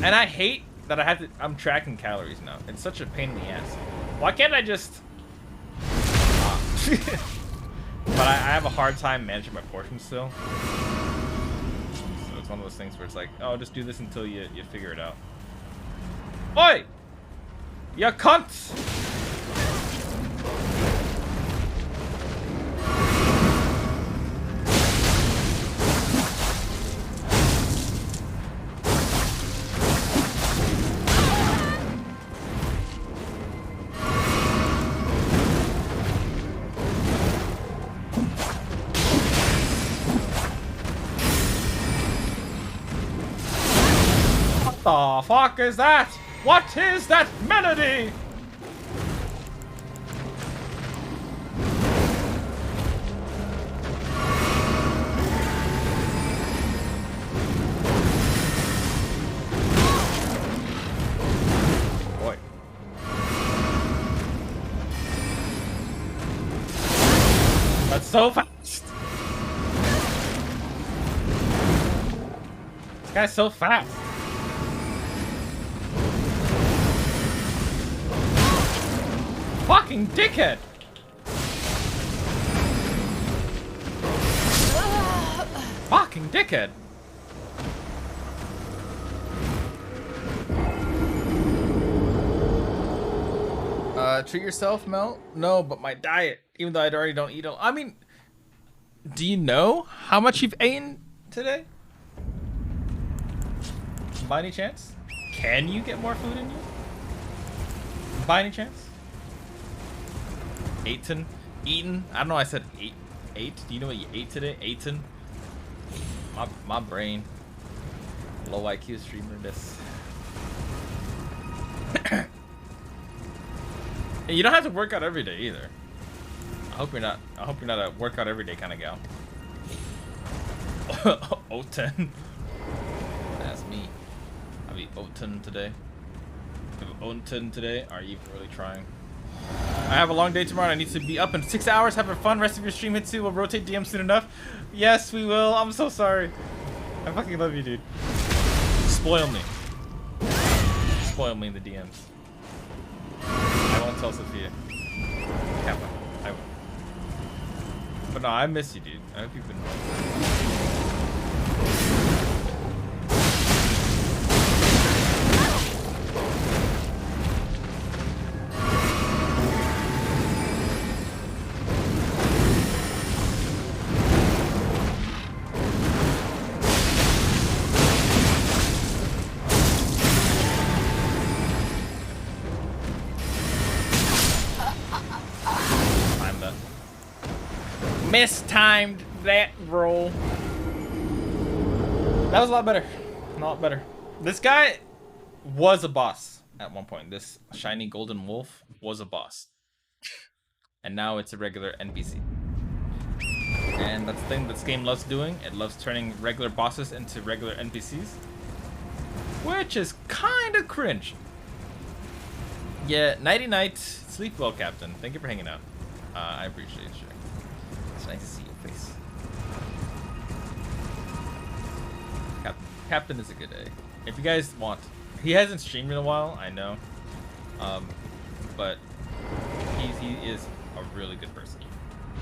And I hate that I'm tracking calories now. It's such a pain in the ass. Why can't I just... But I have a hard time managing my portions still. So it's one of those things where it's like, oh, just do this until you figure it out. Oi! You cunt! What the fuck is that? What is that melody? Boy. That's so fast. This guy's so fast. Fucking dickhead! Fucking dickhead! Treat yourself, Mel? No, but my diet, even though I already don't eat I mean, do you know how much you've eaten today? By any chance? Can you get more food in you? By any chance? Eaten? I don't know, I said ate. Do you know what you ate today? Eaten? My brain. Low IQ streamer this. You don't have to work out every day either. I hope you're not a workout every day kind of gal. Oten. That's me. I'll be Oten today. Oten today. Are you really trying? I have a long day tomorrow. I need to be up in 6 hours. Have a fun rest of your stream, Hitsu. We'll rotate DM soon enough. Yes, we will. I'm so sorry. I fucking love you, dude. Spoil me. Spoil me in the DMs. I won't tell Sophia. Kappa. I will. But no, I miss you, dude. I hope you've been well. Mistimed that roll. That was a lot better. A lot better. This guy was a boss at one point. This shiny golden wolf was a boss. And now it's a regular NPC. And that's the thing this game loves doing. It loves turning regular bosses into regular NPCs. Which is kind of cringe. Yeah, nighty night. Sleep well, Captain. Thank you for hanging out. I appreciate you. It's nice to see your face. Captain is a good A. If you guys want, he hasn't streamed in a while, I know, but he is a really good person.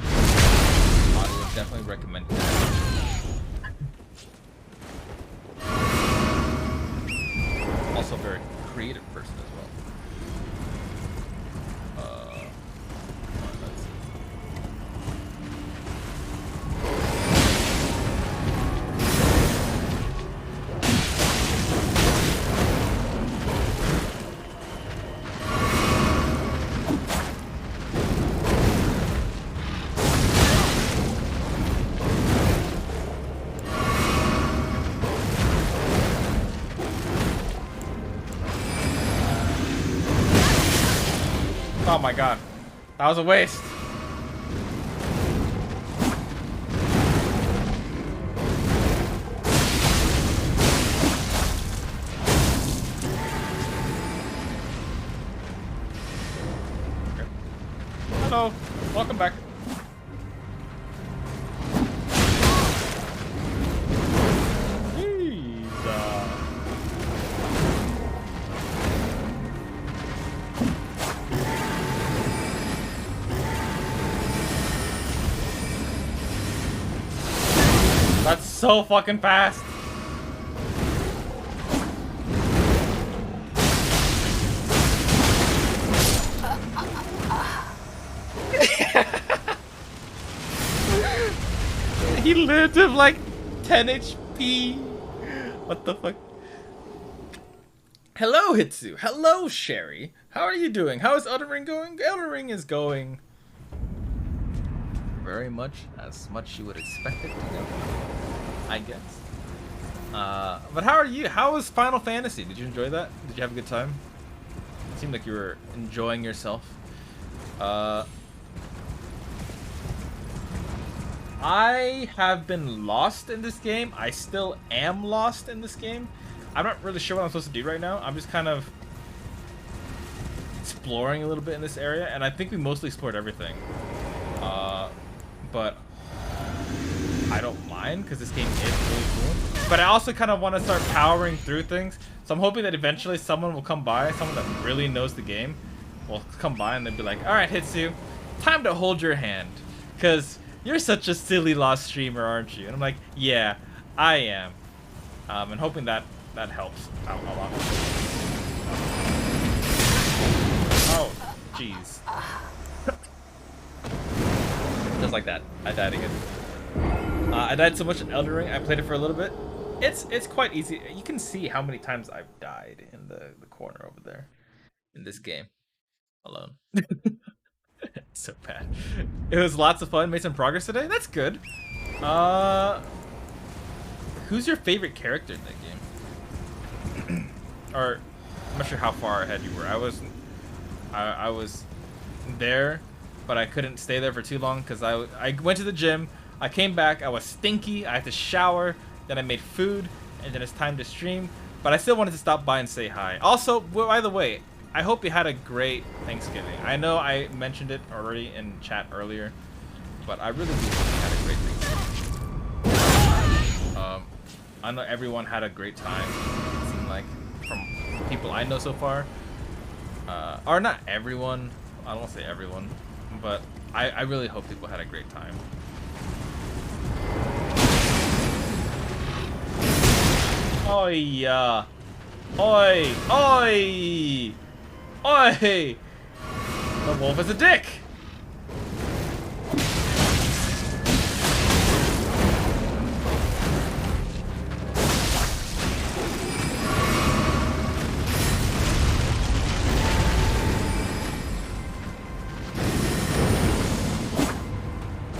I would definitely recommend that. Also a very creative person as well. Oh my god. That was a waste. Okay. Hello. Welcome back. That's so fucking fast. He lived him like 10 HP. What the fuck? Hello, Hitsu. Hello, Sherry. How are you doing? How is Elden Ring going? Elden Ring is going very much as much you would expect it to go, I guess. But how are you? How was Final Fantasy? Did you enjoy that? Did you have a good time? It seemed like you were enjoying yourself. I have been lost in this game. I still am lost in this game. I'm not really sure what I'm supposed to do right now. I'm just kind of exploring a little bit in this area, and I think we mostly explored everything. But I don't mind because this game is really cool. But I also kind of want to start powering through things. So I'm hoping that eventually someone will come by, someone that really knows the game will come by and they'll be like, all right, Hitsu, time to hold your hand. Because you're such a silly lost streamer, aren't you? And I'm like, yeah, I am. And hoping that helps out a lot. Oh, jeez. Just like that, I died again. I died so much in Elden Ring. I played it for a little bit. It's quite easy. You can see how many times I've died in the corner over there in this game alone. So bad. It was lots of fun. Made some progress today. That's good. Who's your favorite character in that game? Or I'm not sure how far ahead you were. I was there, but I couldn't stay there for too long because I went to the gym. I came back. I was stinky. I had to shower. Then I made food, and then it's time to stream. But I still wanted to stop by and say hi. Also, by the way, I hope you had a great Thanksgiving. I know I mentioned it already in chat earlier, but I really do hope you had a great Thanksgiving. I know everyone had a great time. It seemed like from people I know so far, or not everyone. I don't want to say everyone, but I really hope people had a great time. Oi! Oi! Oi! Oi! The wolf is a dick!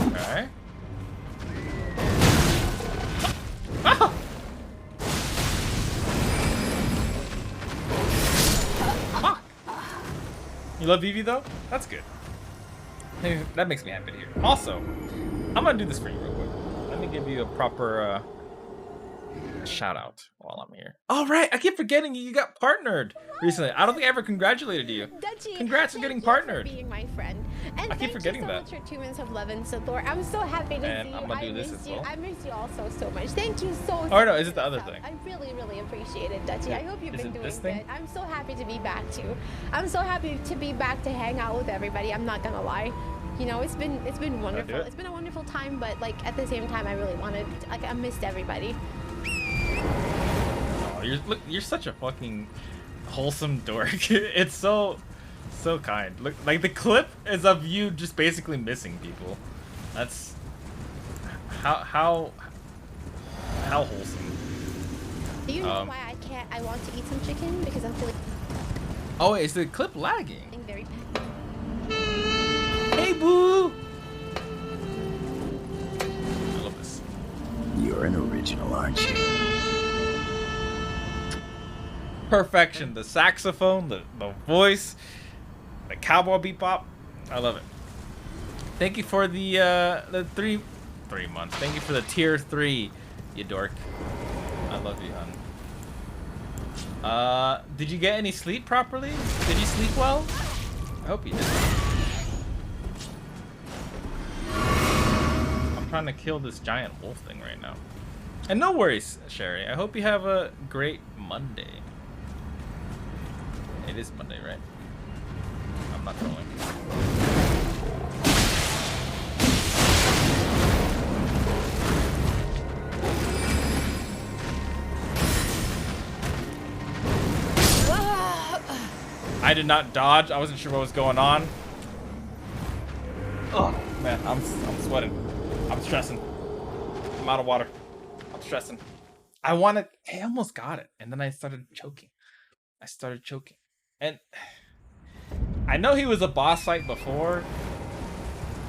Okay. Ah! You love Vivi though? That's good. That makes me happy to hear. Also, I'm gonna do this for you real quick. Let me give you a proper shout out while I'm here. All right, I keep forgetting you got partnered recently. I don't think I ever congratulated you. Dutchie, congrats on getting partnered. For being my friend. And I keep forgetting so that. Much for 2 minutes of love and support. I'm so happy to And see you. I'm gonna do this as well. I miss you all so much. Thank you so. Oh no, is it the other thing? I really appreciate it, Dutchie. I hope you've Is been it doing this good. thing? I'm so happy to be back too. I'm so happy to be back to hang out with everybody. I'm not gonna lie. You know, it's been wonderful. It's been a wonderful time, but like at the same time, I really wanted, like, I missed everybody. Oh, you're such a fucking wholesome dork. It's so kind. Look, like the clip is of you just basically missing people. That's how wholesome. Do you know why I want to eat some chicken? Because I'm feeling. Oh, wait, is the clip lagging? Very. Hey, boo! I love this. You're an original, aren't you? Perfection. The saxophone, the voice, the cowboy bebop. I love it. Thank you for the 3 months. Thank you for the tier 3, you dork. I love you, hon. Did you get any sleep properly? Did you sleep well? I hope you did. I'm trying to kill this giant wolf thing right now. And no worries, Sherry. I hope you have a great Monday. It is Monday, right? I'm not trolling. I did not dodge. I wasn't sure what was going on. Oh man, I'm sweating. I'm stressing. I'm out of water. I'm stressing. I almost got it, and then I started choking. And I know he was a boss fight before,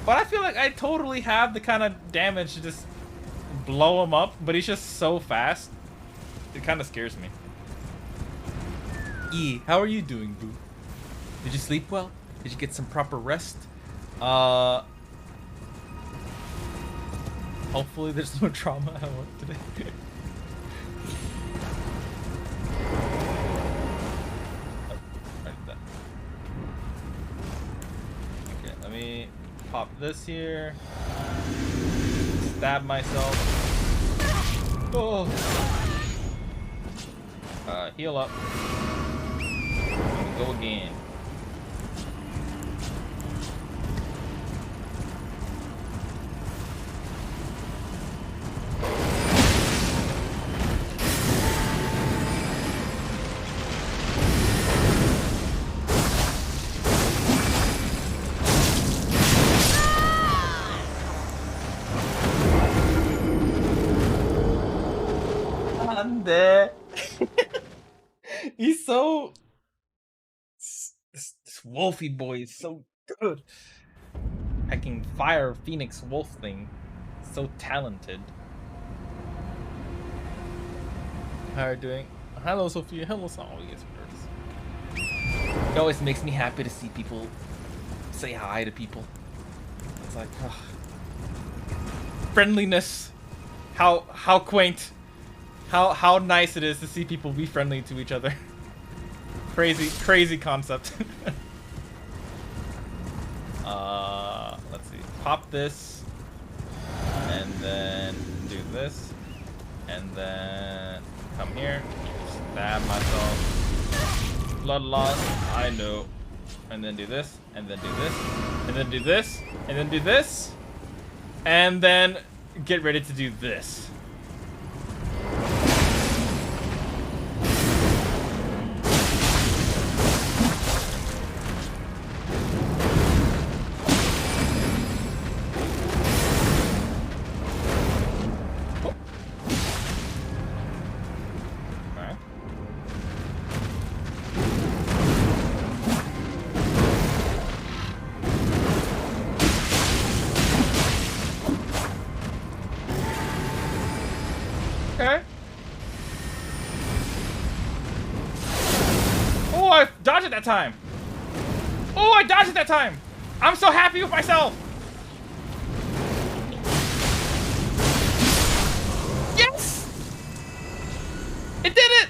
but I feel like I totally have the kind of damage to just blow him up, but he's just so fast. It kind of scares me. E, how are you doing, boo? Did you sleep well? Did you get some proper rest? Hopefully there's no trauma at work today. Okay, let me pop this here. Stab myself. Oh. Heal up. And go again. There. He's so this wolfy boy is so good. Hacking fire phoenix wolf thing. So talented. How are you doing? Hello Sophia. Hello Saul. Yes, it always makes me happy to see people say hi to people. It's like friendliness. How quaint. How nice it is to see people be friendly to each other. Crazy concept. Let's see. Pop this, and then do this, and then come here, stab myself. Blood loss. I know. And then do this, and then do this, and then do this, and then do this, and then get ready to do this. Okay. Oh, I dodged it that time. Oh, I dodged it that time. I'm so happy with myself. Yes! It did it!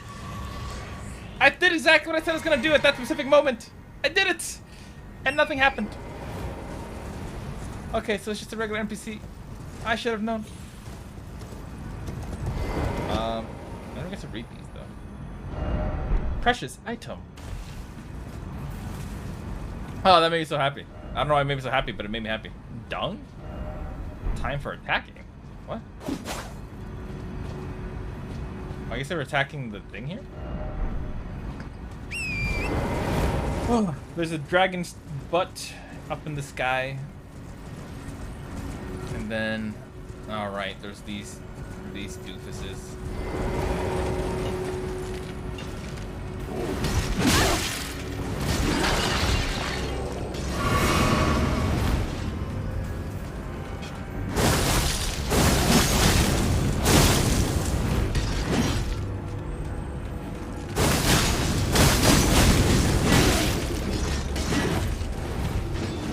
I did exactly what I said I was gonna do at that specific moment. I did it! And nothing happened. Okay, so it's just a regular NPC. I should have known. I don't get to read these though. Precious item. Oh, that made me so happy. I don't know why it made me so happy, but it made me happy. Dung? Time for attacking. What? I guess they were attacking the thing here? Oh, there's a dragon's butt up in the sky. And then, alright, there's these doofuses.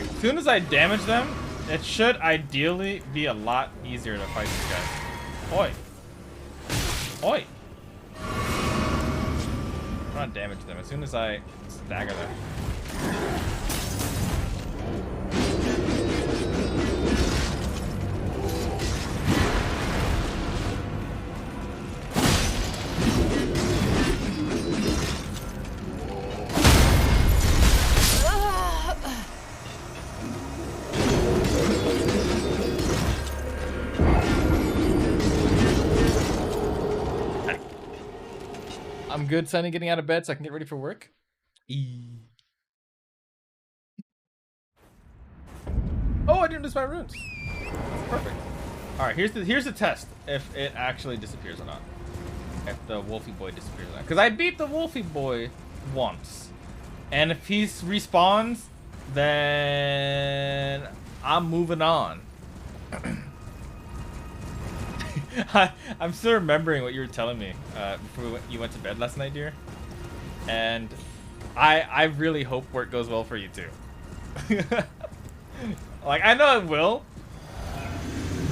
As soon as I damage them, it should ideally be a lot easier to fight these guys. Oi. Oi. I'm not damage them as soon as I stagger them. I'm good, Sunny, getting out of bed so I can get ready for work. Oh, I didn't lose my runes. That's perfect. All right, here's the test if it actually disappears or not. If the Wolfie Boy disappears or not. Because I beat the Wolfie Boy once. And if he respawns, then I'm moving on. I'm still remembering what you were telling me before you went to bed last night, dear. And I really hope work goes well for you too. Like, I know it will,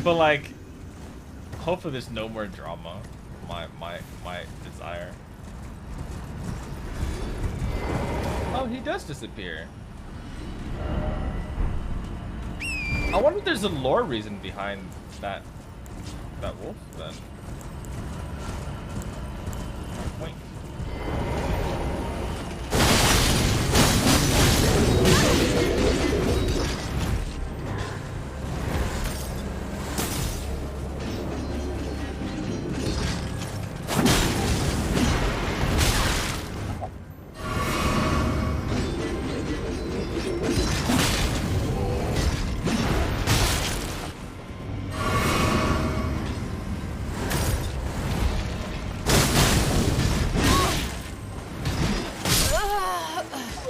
but like, hopefully there's no more drama. My desire. Oh, he does disappear. I wonder if there's a lore reason behind that wolf then. Wait.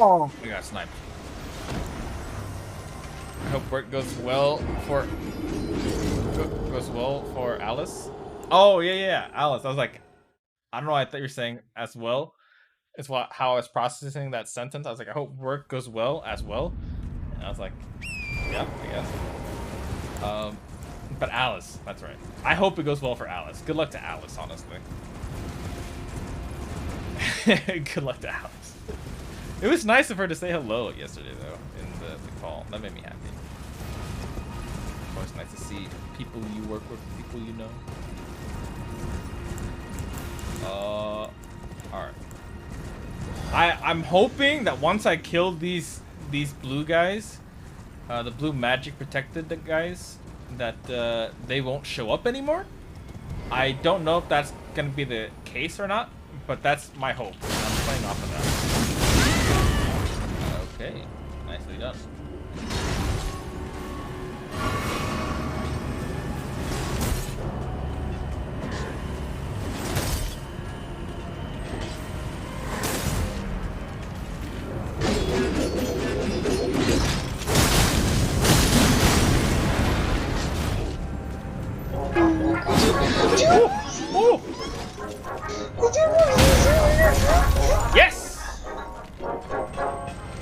Oh. We got sniped. I hope work goes well for Alice. Oh yeah, Alice. I was like, I don't know. I thought you were saying as well. It's how I was processing that sentence. I was like, I hope work goes well as well. And I was like, yeah, I guess. But Alice, that's right. I hope it goes well for Alice. Good luck to Alice, honestly. Good luck to Alice. It was nice of her to say hello yesterday, though, in the call. That made me happy. Always nice to see people you work with, people you know. Alright. I'm hoping that once I kill these blue guys, the blue magic protected the guys, that they won't show up anymore. I don't know if that's gonna be the case or not, but that's my hope. I'm playing off of that. Okay, nicely done. Yes!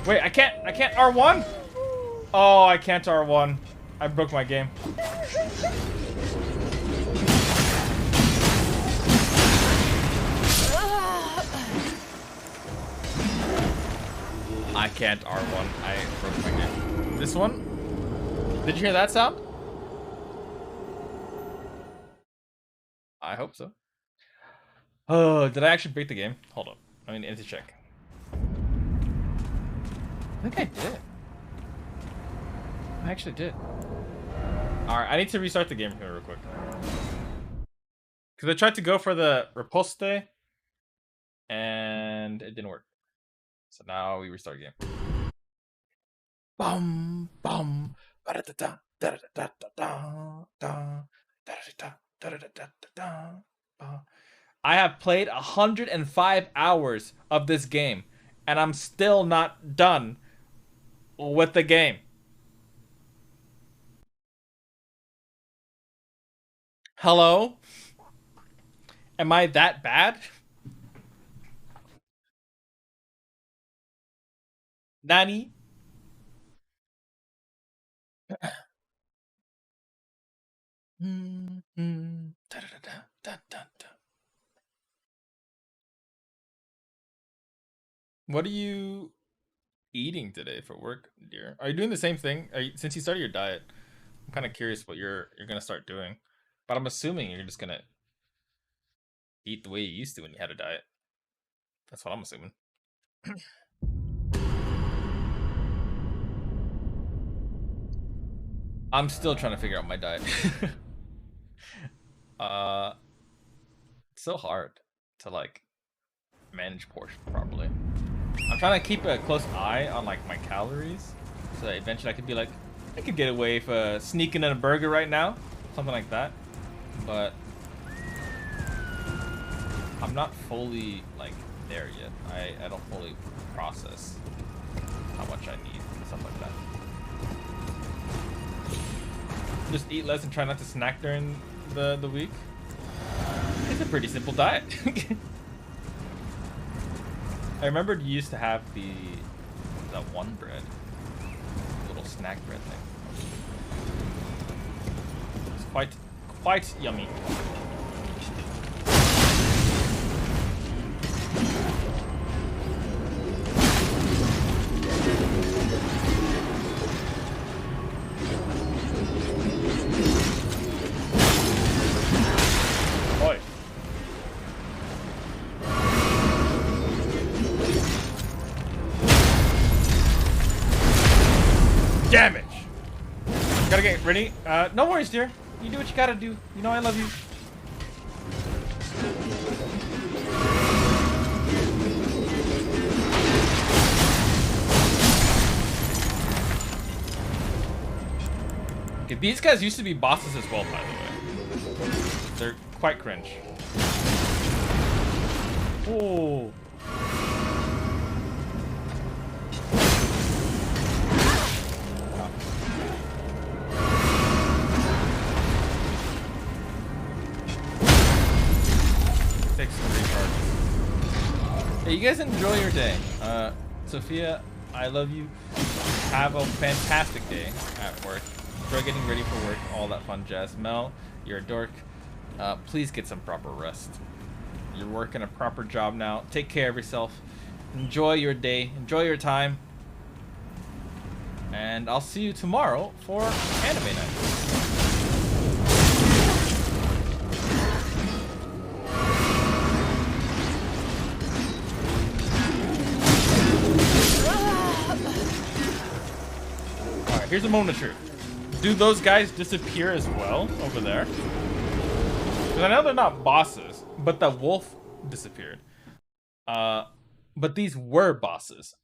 Wait, I can't R1? Oh, I can't R1. I broke my game. I can't R1. I broke my game. This one? Did you hear that sound? I hope so. Oh, did I actually break the game? Hold up. I need to check. I think I did. I actually did. Alright, I need to restart the game here real quick. Because I tried to go for the riposte, and it didn't work. So now we restart the game. Bum, bum, ba-da-da-da, da-da-da-da-da, da-da-da-da, da-da-da-da-da. I have played 105 hours of this game, and I'm still not done with the game. Hello? Am I that bad? Nani? What are you eating today for work, dear? Are you doing the same thing? Since you started your diet, I'm kind of curious what you're gonna start doing. But I'm assuming you're just gonna eat the way you used to when you had a diet. That's what I'm assuming. I'm still trying to figure out my diet. It's so hard to like manage portions properly. I'm trying to keep a close eye on like my calories, so that eventually I could be like, I could get away with sneaking in a burger right now, something like that. But I'm not fully like there yet. I don't fully process how much I need and stuff like that. Just eat less and try not to snack during the week. It's a pretty simple diet. I remembered you used to have that one bread, little snack bread thing. It's quite yummy. Damage! Gotta get ready. No worries, dear. You do what you gotta do. You know I love you. Okay, these guys used to be bosses as well, by the way. They're quite cringe. Oh. Hey, you guys enjoy your day. Sophia, I love you. Have a fantastic day at work. Enjoy getting ready for work, all that fun jazz. Mel, you're a dork. Please get some proper rest. You're working a proper job now. Take care of yourself. Enjoy your day. Enjoy your time. And I'll see you tomorrow for anime night. Alright, here's a moment of truth. Do those guys disappear as well over there? Because I know they're not bosses, but the wolf disappeared. But these were bosses.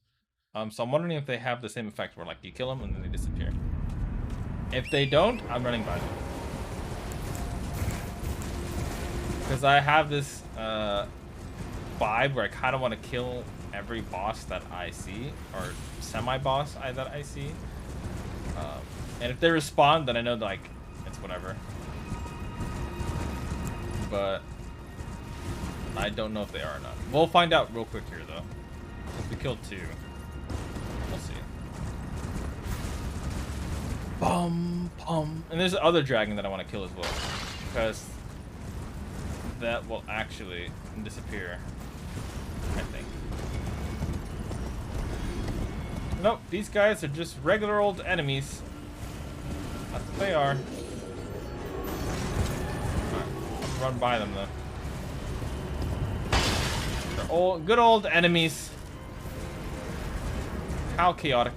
So I'm wondering if they have the same effect where like you kill them and then they disappear. If they don't, I'm running by them. Because I have this vibe where I kind of want to kill every boss that I see, or semi-boss that I see. And if they respawn, then I know like it's whatever. But I don't know if they are or not. We'll find out real quick here though. If we killed 2. We'll see. Bum, bum. And there's the other dragon that I want to kill as well. Because that will actually disappear, I think. Nope, these guys are just regular old enemies. That's what they are. Alright, let's run by them though. They're old, good old enemies. How chaotic.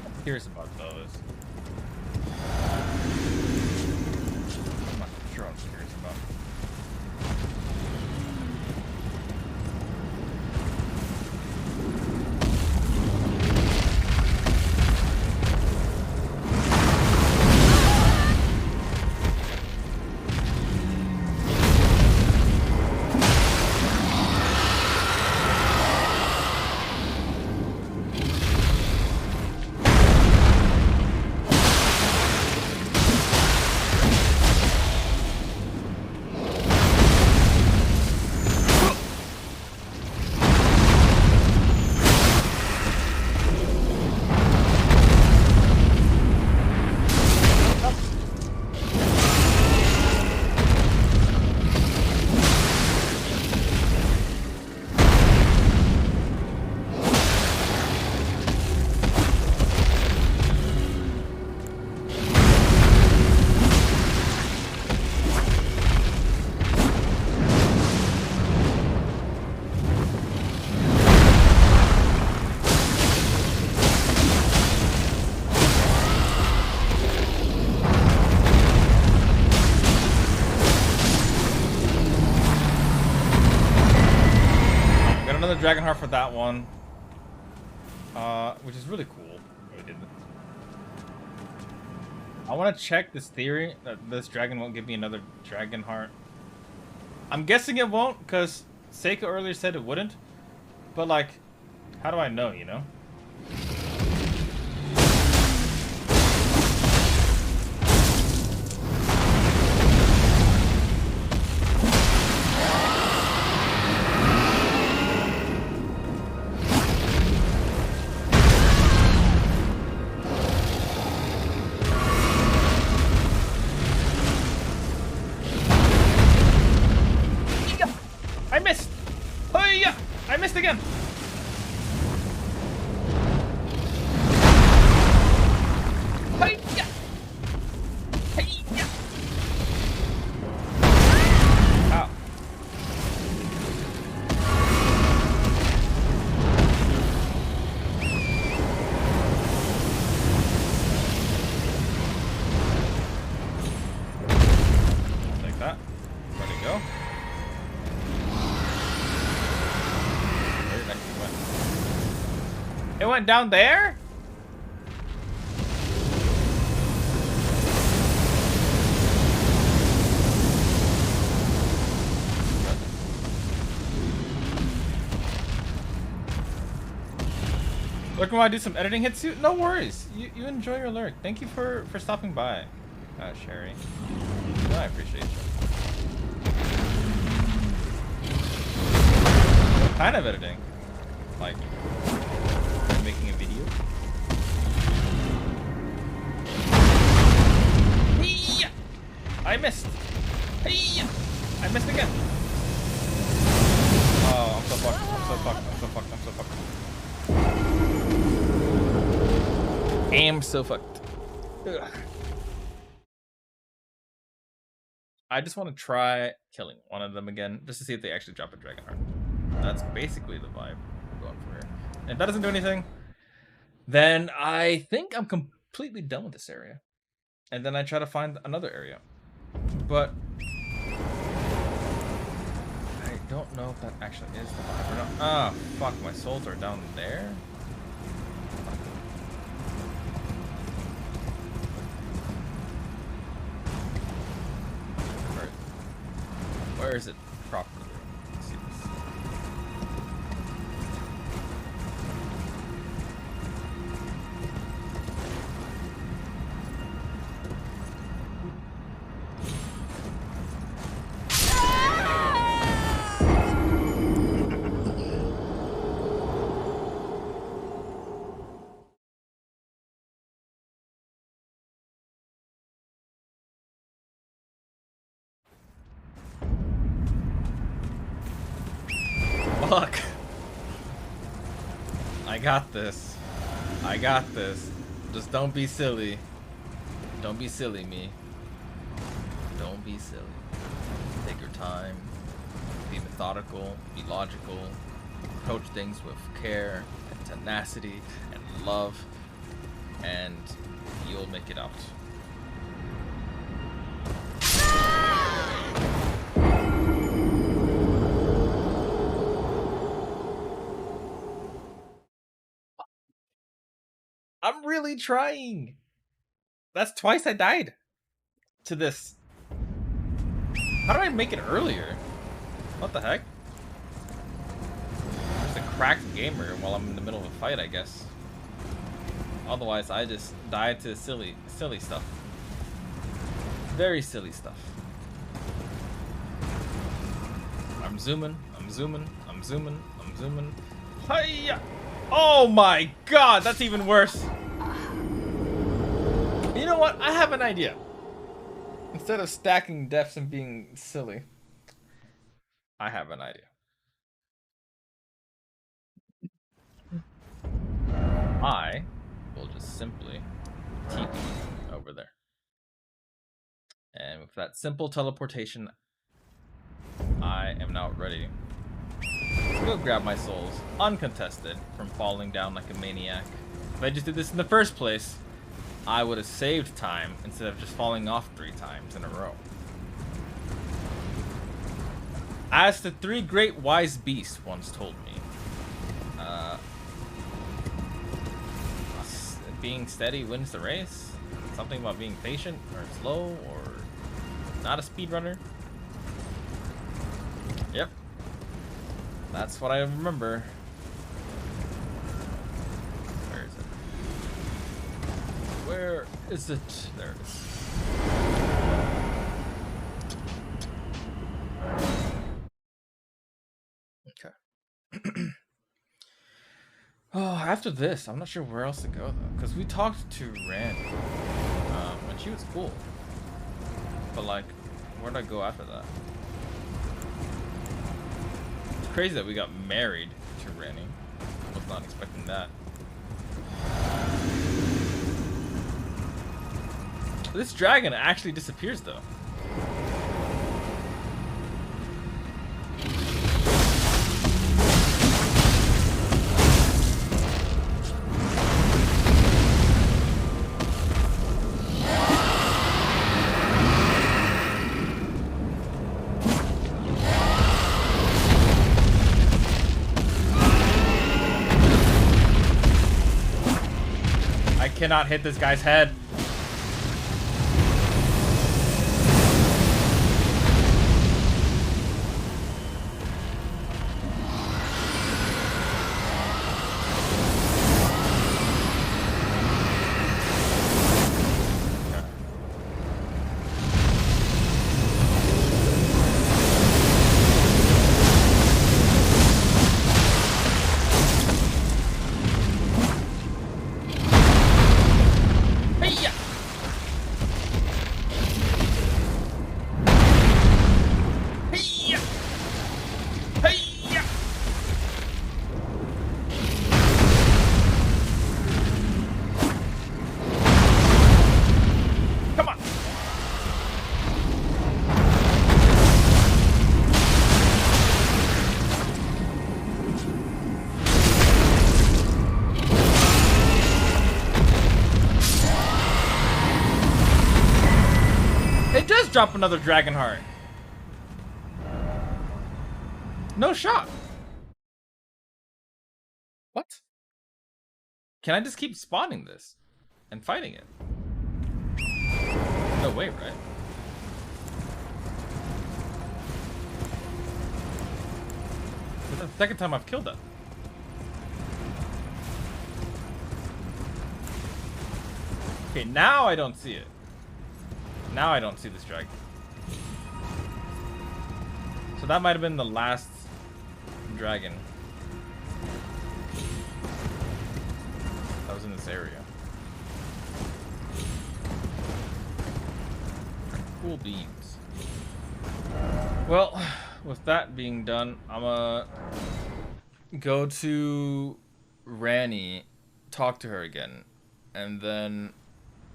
I'm curious about those. I'm not sure I'm curious about. Dragon Heart for that one, which is really cool. I want to check this theory that this dragon won't give me another Dragon Heart. I'm guessing it won't, because Seika earlier said it wouldn't. But like, how do I know, you know? Again. Hi-ya. Hi-ya. Ow. Like that. Let it go. It went down there? Looking while I do some editing, Hitsu? No worries. You enjoy your lurk. Thank you for stopping by, Sherry. No, I appreciate you. kind of editing. Like, making a video. Hey! I missed. Hey! I missed again. Oh, I'm so fucked. I'm so fucked. I'm so fucked. I'm so fucked. I'm so fucked. Ugh. I just want to try killing one of them again, just to see if they actually drop a dragon heart. That's basically the vibe I'm going for here. And if that doesn't do anything, then I think I'm completely done with this area. And then I try to find another area. But I don't know if that actually is the vibe or not. Ah, fuck, my souls are down there. Where is it properly? Let's see this. Fuck. I got this. I got this. Just don't be silly. Don't be silly, me. Don't be silly. Take your time. Be methodical. Be logical. Approach things with care and tenacity and love. And you'll make it out. I'm really trying. That's twice I died to this. How did I make it earlier? What the heck? I'm just a cracked gamer while I'm in the middle of a fight, I guess. Otherwise, I just died to silly stuff. Very silly stuff. I'm zooming. I'm zooming. I'm zooming. I'm zooming. Hiya! Oh my god, that's even worse. You know what? I have an idea. Instead of stacking deaths and being silly, I have an idea. I will just simply TP over there. And with that simple teleportation, I am now ready to go grab my souls, uncontested, from falling down like a maniac. If I just did this in the first place, I would have saved time instead of just falling off 3 times in a row. As the 3 great wise beasts once told me, being steady wins the race. Something about being patient or slow or not a speedrunner. Yep. That's what I remember. Where is it? Where is it? There it is. Okay. Oh, after this, I'm not sure where else to go though, because we talked to Randy, and she was cool. But like, where'd I go after that? It's crazy that we got married to Randy. I was not expecting that. This dragon actually disappears though. Cannot hit this guy's head. drop another dragon heart. No shot. What? Can I just keep spawning this and fighting it? No way, right? This is the second time I've killed that. Okay, now I don't see it. Now I don't see this dragon. So that might have been the last dragon that was in this area. Cool beans. Well, with that being done, I'm gonna go to Ranni, talk to her again, and then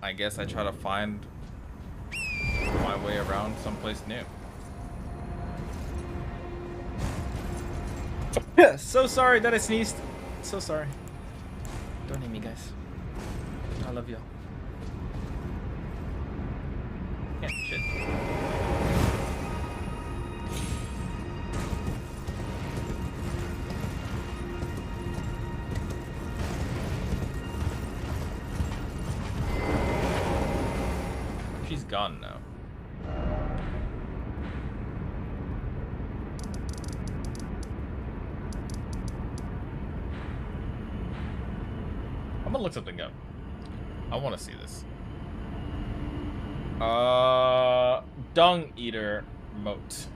I guess I try to find my way around someplace new. So sorry that I sneezed. So sorry. Don't hate me, guys. I love y'all. Yeah, shit. She's gone now. I'm gonna look something up. I want to see this. Dung Eater moat.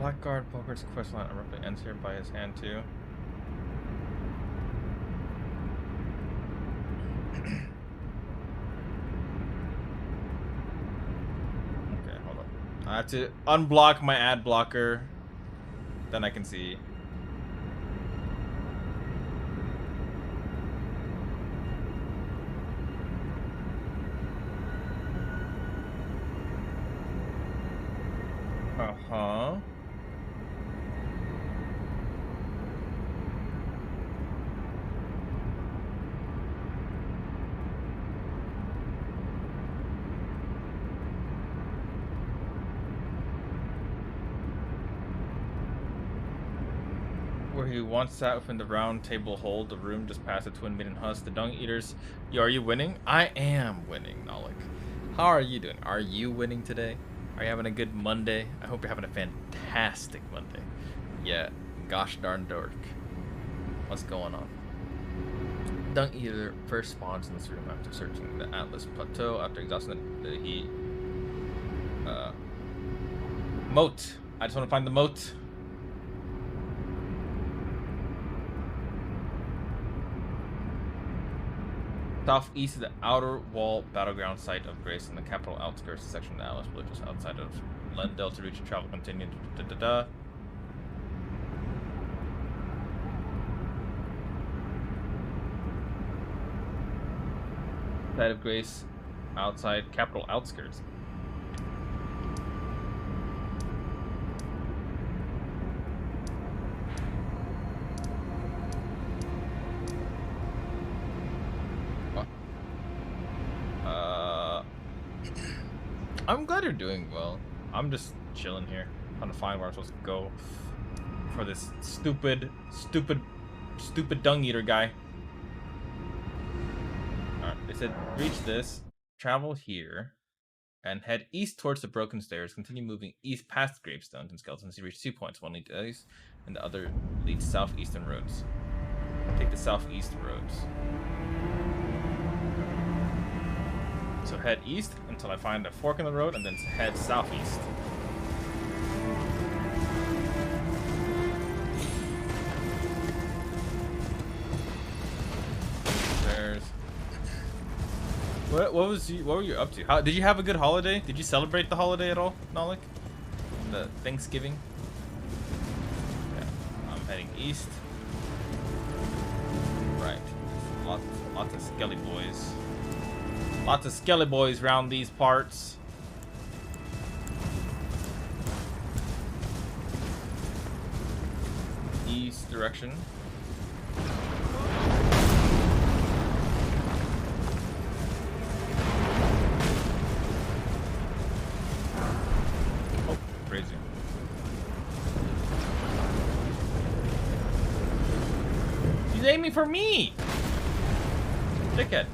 Blackguard Poker's quest line abruptly ends here by his hand too. Okay, hold on. I have to unblock my ad blocker. Then I can see. Uh-huh. Where he once sat within the round table hold, the room just past the Twin Maiden Husk, the Dung Eaters. Yo, are you winning? I am winning, Nalik. How are you doing? Are you winning today? Are you having a good Monday? I hope you're having a fantastic Monday. Yeah, gosh darn dork. What's going on? Dung Eater first spawns in this room after searching the Atlas Plateau after exhausting the heat. Moat. I just want to find the moat. Southeast of the outer wall battleground site of Grace in the capital outskirts section of the Atlas, just outside of Leyndell to reach and travel continue. Side of Grace, outside capital outskirts. I'm glad you're doing well. I'm just chilling here, trying to find where I'm supposed to go for this stupid Dung Eater guy. Alright, they said reach this, travel here, and head east towards the broken stairs. Continue moving east past gravestones and skeletons to reach 2 points. One leads east, and the other leads southeastern roads. Take the southeast roads. So head east until I find a fork in the road, and then head southeast. There's. What were you up to? How did you have a good holiday? Did you celebrate the holiday at all, Nalik? The Thanksgiving. Yeah, I'm heading east. Right. A lot Lots of skelly boys. Lots of skelly boys around these parts. East direction. Oh, crazy. He's aiming for me! Dickhead.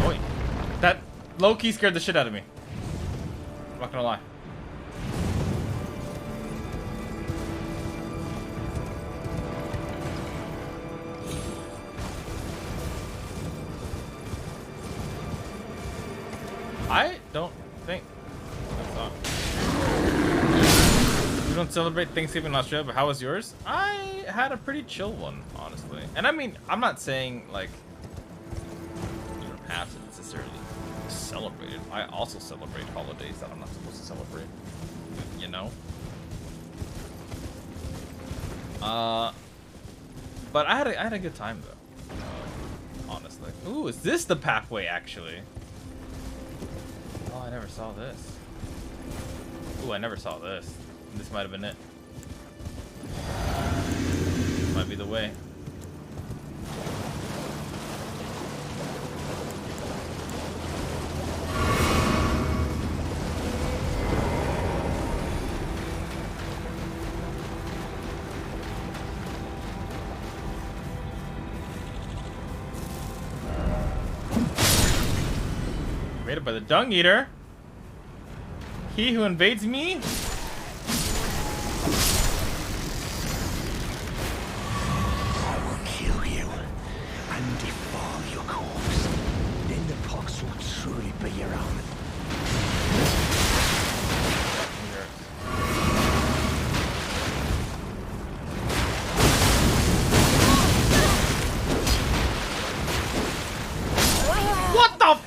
Boy, that low-key scared the shit out of me. I'm not gonna lie. I don't think we don't celebrate Thanksgiving in Australia, but how was yours? I had a pretty chill one, honestly. And I mean, I'm not saying like you don't have to necessarily celebrate it. I also celebrate holidays that I'm not supposed to celebrate, you know. But I had a good time though, honestly. Ooh, is this the pathway actually? Oh, I never saw this. Ooh, I never saw this. This might have been it. Might be the way. Raided by the Dung Eater. He who invades me. What the f—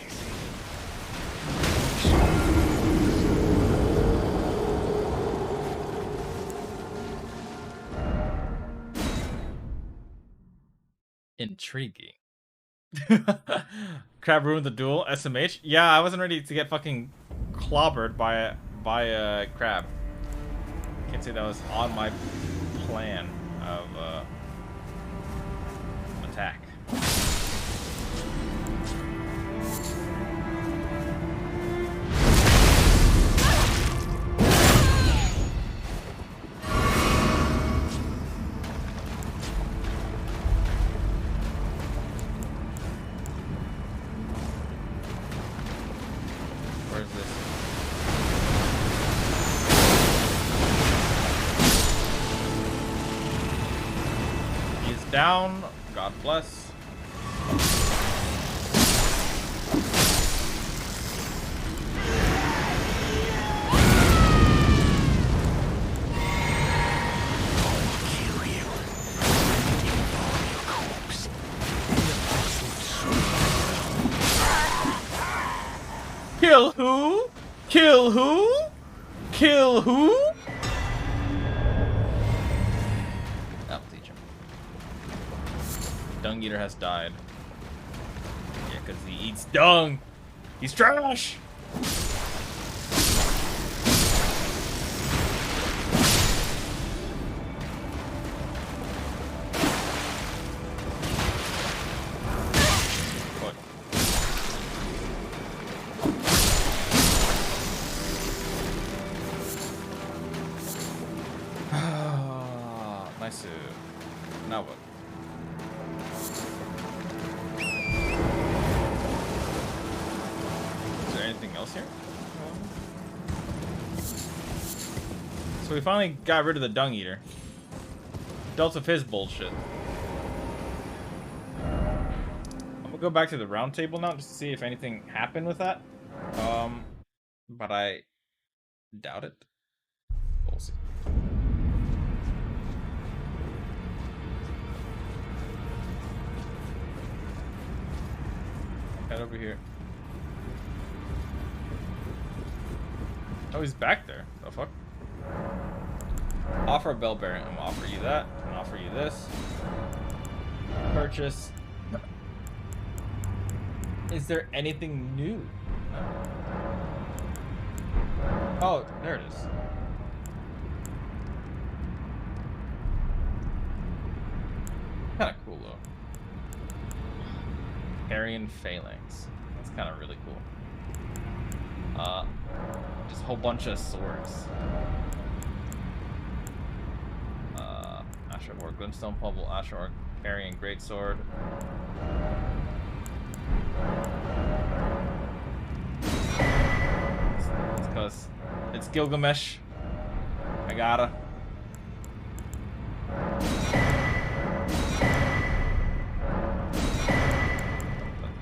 Intriguing. Crab ruined the duel. SMH. Yeah, I wasn't ready to get fucking clobbered by a crab. Can't say that was on my plan of attack. Where's this? He's down. God bless. Kill who? Kill who? Kill who? That'll teach him. Dung Eater has died. Yeah, because he eats dung. He's trash. Nice. Now what? Is there anything else here? So we finally got rid of the Dung Eater. Dealt with his bullshit. I'm gonna go back to the round table now just to see if anything happened with that. But I doubt it. We'll see. Head over here. Oh, he's back there. The fuck? Offer a bell bearing. I'm gonna offer you that. I'm gonna offer you this. Purchase. Is there anything new? Oh, there it is. Kind of cool though. Carrion Phalanx. That's kind of really cool. Just a whole bunch of swords. Asher War, Glintstone Pumble, Asher War, Carrion Greatsword. It's because it's Gilgamesh. I gotta.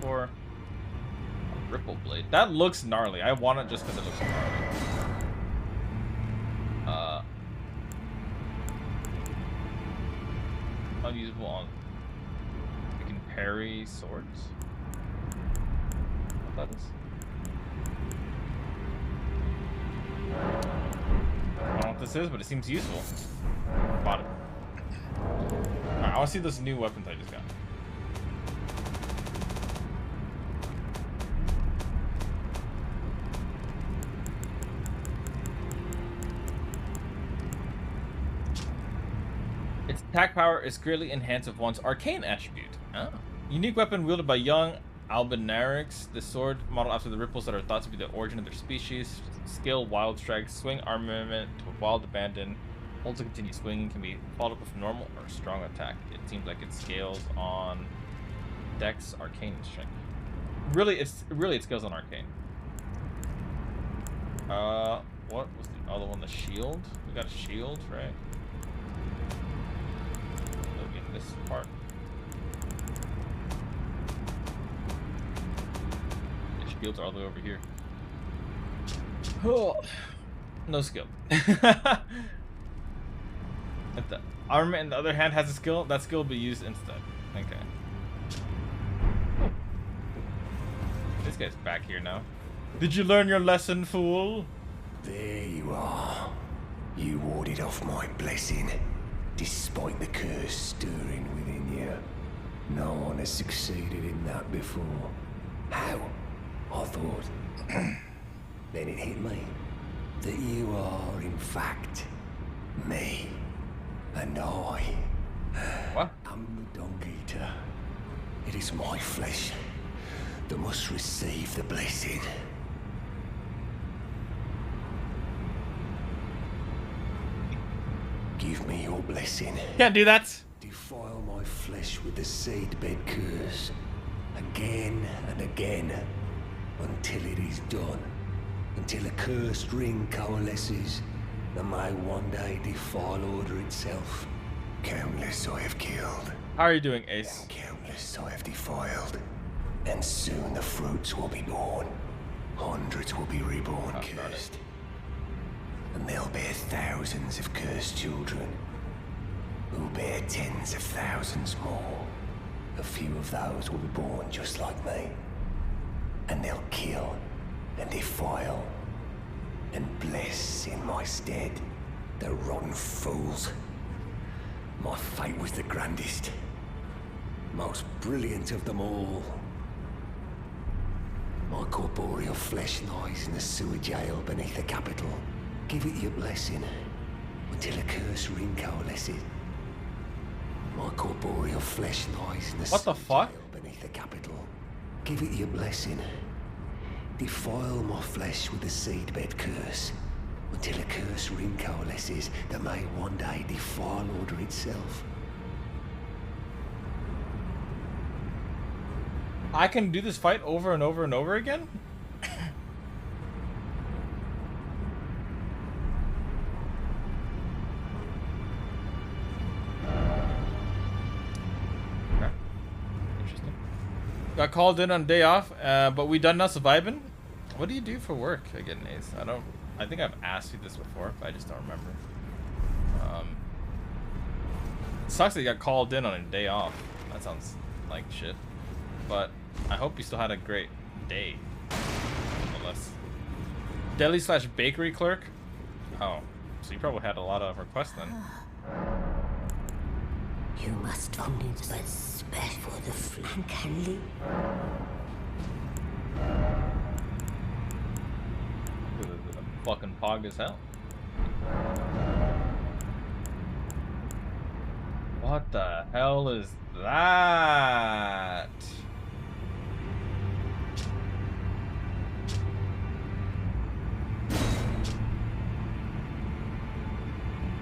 For Ripple Blade. That looks gnarly. I want it just because it looks gnarly. Unusable on. You can parry swords. What that is? I don't know what this is, but it seems useful. Bought it. Alright, I want to see this new weapons I just got. Its attack power is greatly enhanced with one's arcane attribute. Oh. Unique weapon wielded by young Albinarix. The sword modeled after the ripples that are thought to be the origin of their species. Skill, wild strike, swing armament to a wild abandon. Hold to continue swinging, can be followed up with normal or strong attack. It seems like it scales on Dex, arcane, and strength. Really, it scales on arcane. What was the other one? The shield? We got a shield, right? Look at this part. The shields are all the way over here. Oh, no skill. If the armament, on the other hand, has a skill, that skill will be used instead. Okay. This guy's back here now. Did you learn your lesson, fool? There you are. You warded off my blessing, despite the curse stirring within you. No one has succeeded in that before. How? I thought. Then it hit me that you are, in fact, me. And I am the Dung Eater. It is my flesh that must receive the blessing. Give me your blessing. Can't do that. Defile my flesh with the seedbed curse again and again until it is done. Until a cursed ring coalesces and may one day defile order itself. Countless I have killed. How are you doing, Ace? And countless I have defiled. And soon the fruits will be born. Hundreds will be reborn cursed. And they'll bear thousands of cursed children, who'll bear tens of thousands more. A few of those will be born just like me. And they'll kill and defile and bless in my stead. The rotten fools. My fate was the grandest, most brilliant of them all. My corporeal flesh lies in the sewer jail beneath the capital. Give it your blessing until a cursed ring coalesces. My corporeal flesh lies in the what the fuck? Jail beneath the capital. Give it your blessing. Defile my flesh with the seedbed curse until a cursed ring coalesces that may one day defile order itself. I can do this fight over and over and over again? Okay. Interesting. Got called in on day off, but we done now surviving. What do you do for work again, Ace? I think I've asked you this before, but I just don't remember. It sucks that you got called in on a day off. That sounds like shit. But I hope you still had a great day. Nonetheless. Deli / bakery clerk? Oh. So you probably had a lot of requests then. You must only but spare for the flank. Fucking pog as hell. What the hell is that?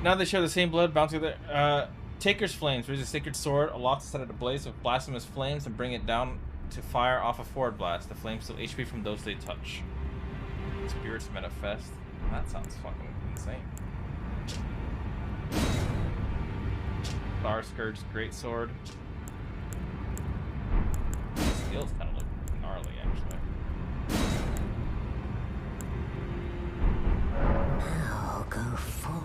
Now they share the same blood, bound together. Taker's Flames. Raise a sacred sword, aloft to set it ablaze with blasphemous flames and bring it down to fire off a forward blast. The flames steal HP from those they touch. Spirits manifest. That sounds fucking insane. Star Scourge's greatsword. Steels kind of look gnarly, actually. Now go full.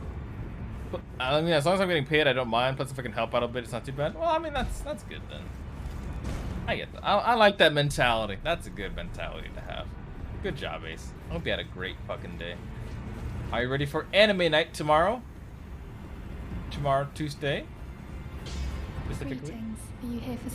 I mean, as long as I'm getting paid, I don't mind. Plus, if I can help out a bit, it's not too bad. Well, I mean, that's good then. I get that. I like that mentality. That's a good mentality to have. Good job, Ace. I hope you had a great fucking day. Are you ready for anime night tomorrow? Tomorrow, Tuesday? Specifically? Greetings. Are you here for...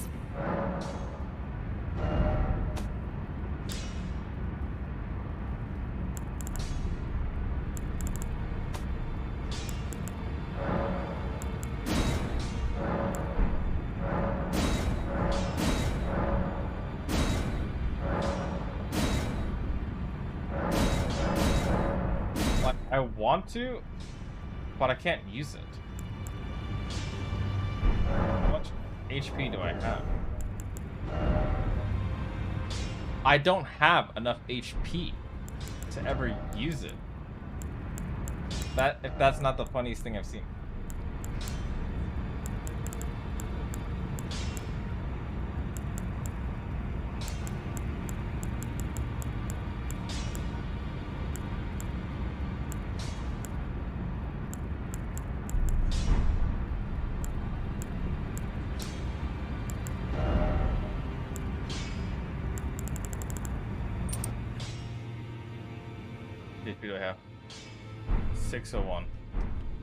I want to, but I can't use it. How much HP do I have? I don't have enough HP to ever use it. If that's not the funniest thing I've seen. Do I have? 601.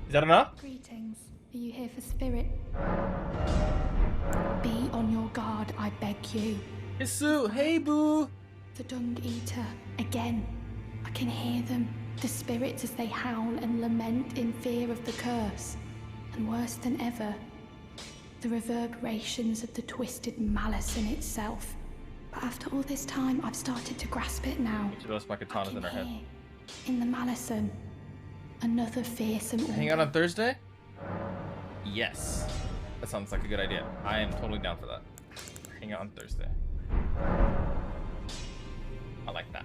Is that enough? Greetings. Are you here for spirit? Be on your guard, I beg you. Isu, hey boo! The Dung Eater, again. I can hear them. The spirits as they howl and lament in fear of the curse. And worse than ever, the reverberations of the twisted malice in itself. But after all this time, I've started to grasp it now. Each of us my katanas in our head. In the Malison, another fearsome order. Hang out on Thursday? Yes. That sounds like a good idea. I am totally down for that. Hang out on Thursday. I like that.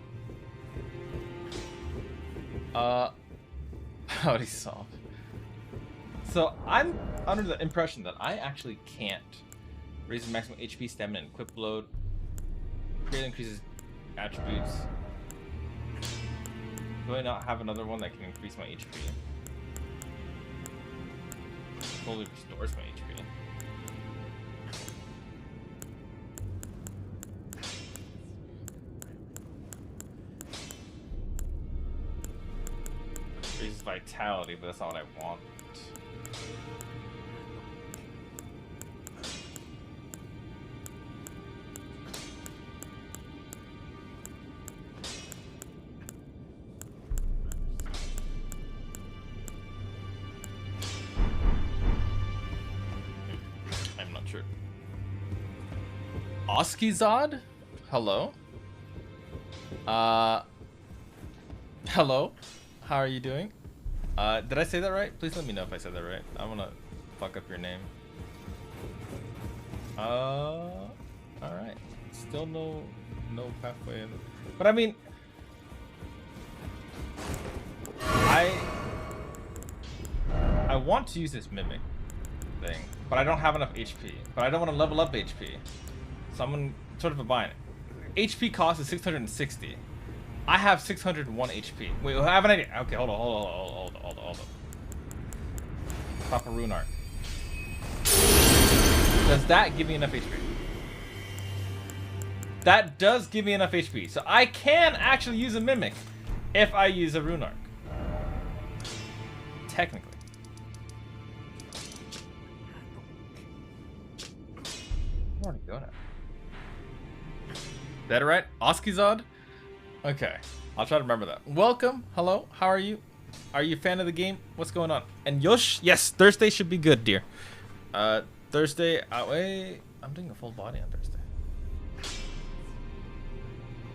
Howdy Solve. So I'm under the impression that I actually can't raise the maximum HP, stamina, and equip load. Greatly increases attributes. Do I not have another one that can increase my HP? Totally restores my HP. Raises vitality, but that's not what I want. Oskizod? Hello? Hello? How are you doing? Did I say that right? Please let me know if I said that right. I wanna fuck up your name. Alright. Still no pathway in. But I mean, I want to use this mimic thing, but I don't have enough HP. But I don't want to level up HP. So I'm sort of a bind. HP cost is 660. I have 601 HP. Wait, I have an idea. Okay, hold on. Pop a rune arc. Does that give me enough HP? That does give me enough HP. So I can actually use a mimic if I use a rune arc. technically. I'm already going at. That right? Oskizod? Okay. I'll try to remember that. Welcome. Hello. How are you? Are you a fan of the game? What's going on? And Yosh? Yes, Thursday should be good, dear. Thursday. Wait. I'm doing a full body on Thursday.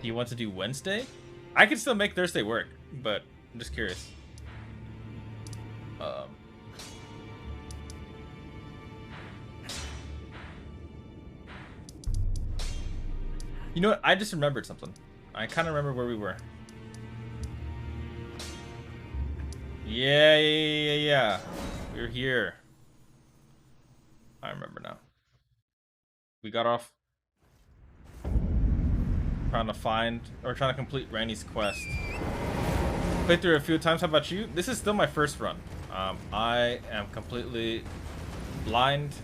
Do you want to do Wednesday? I can still make Thursday work, but I'm just curious. You know what? I just remembered something. I kind of remember where we were. Yeah. We're here. I remember now. We got off trying to complete Randy's quest. Played through it a few times. How about you? This is still my first run. I am completely blind,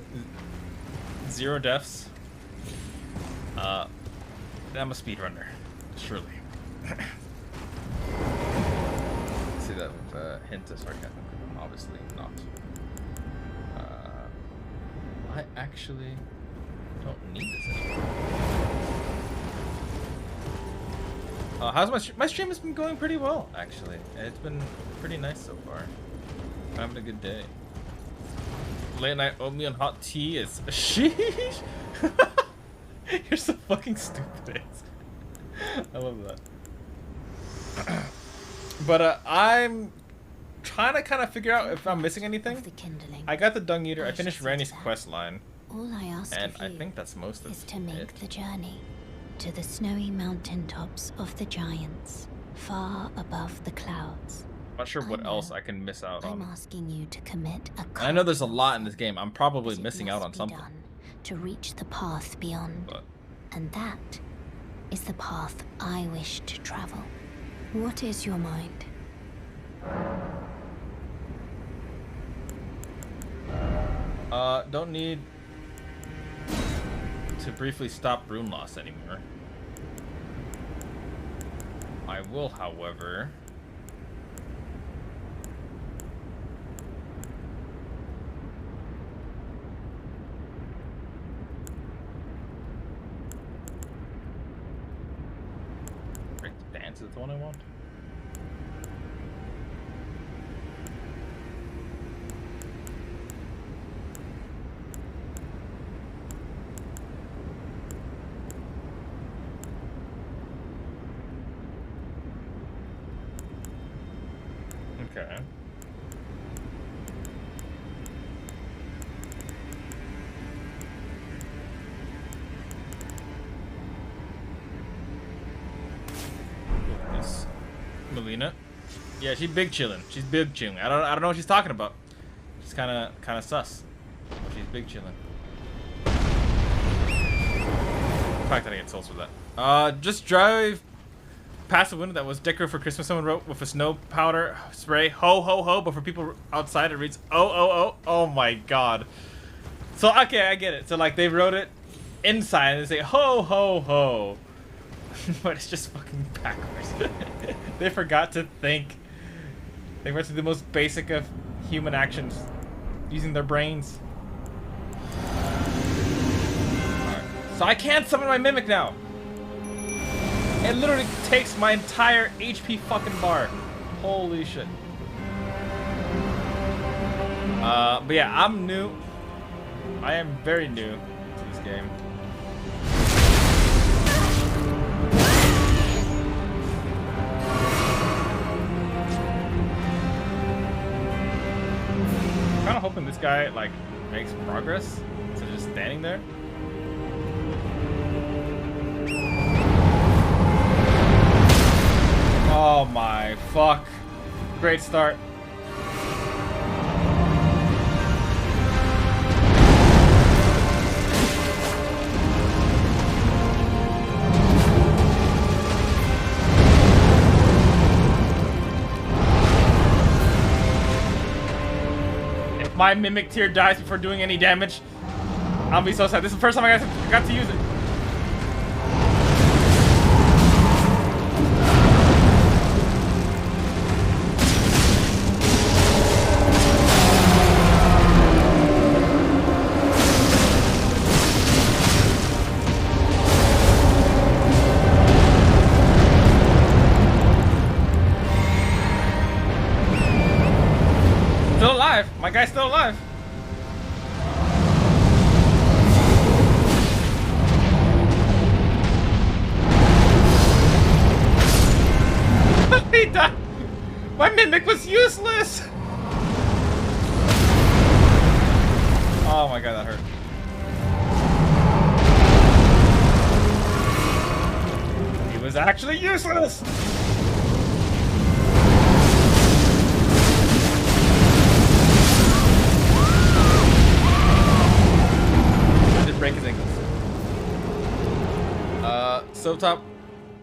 0 deaths. I'm a speedrunner, surely. See that with hint of sarcasm? Obviously not. I actually don't need this anymore. How's my stream has been going pretty well, actually. It's been pretty nice so far. I'm having a good day. Late night oatmeal and hot tea is sheesh. You're so fucking stupid. I love that. But I'm trying to kind of figure out if I'm missing anything. I got the Dung Eater. I finished Randy's quest line. All I ask and of I you think that's most of is to make it. the journey to the snowy mountaintops of the giants, far above the clouds. I'm not sure what else I can miss out I'm on. asking you to commit a I know there's a lot in this game. I'm probably missing out on something. to reach the path beyond. And that is the path I wish to travel. What is your mind? Don't need to briefly stop rune loss anymore. I will, however, break the dance is the one I want. Okay. Nice. Melina. Yeah, she's big chillin'. She's big chillin'. I don't know what she's talking about. She's kind of sus. She's big chillin'. In fact, I get souls for that. Just drive past the window that was decorated for Christmas. Someone wrote with a snow powder spray, ho ho ho, but for people outside it reads oh oh oh. Oh my god. So okay, I get it. So like they wrote it inside and they say ho ho ho. But it's just fucking backwards. They forgot to think. They went to the most basic of human actions, using their brains. Alright. So I can't summon my mimic now. It literally takes my entire HP fucking bar. Holy shit. But yeah, I'm new. I am very new to this game. I'm kind of hoping this guy like makes progress instead of just standing there. Oh my fuck. Great start. If my Mimic Tier dies before doing any damage, I'll be so sad. This is the first time I got to use it. guy's still alive. He died. My mimic was useless. Oh my god, that hurt. He was actually useless. I did break his ankles. Stovetop,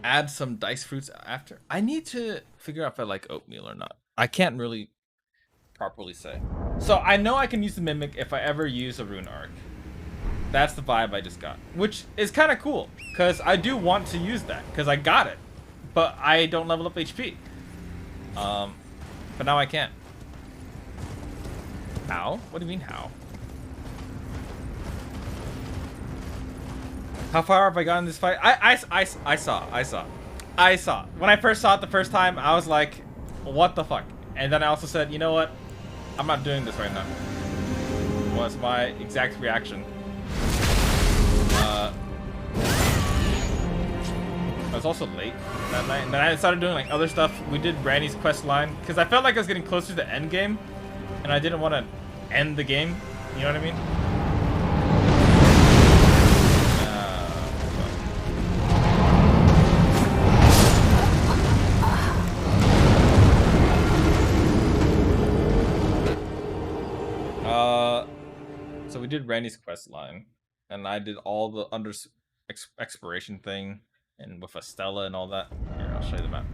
add some dice fruits after. I need to figure out if I like oatmeal or not. I can't really properly say. So I know I can use the Mimic if I ever use a Rune Arc. That's the vibe I just got, which is kind of cool because I do want to use that because I got it, but I don't level up HP. But now I can. How? What do you mean how? How far have I gotten in this fight? I saw. When I first saw it the first time, I was like, what the fuck? And then I also said, you know what? I'm not doing this right now. Was my exact reaction. I was also late that night, and then I started doing like other stuff. We did Randy's quest line because I felt like I was getting closer to the end game, and I didn't want to end the game. You know what I mean? So we did Randy's quest line, and I did all the exploration thing, and with Estella and all that. Here, I'll show you the map.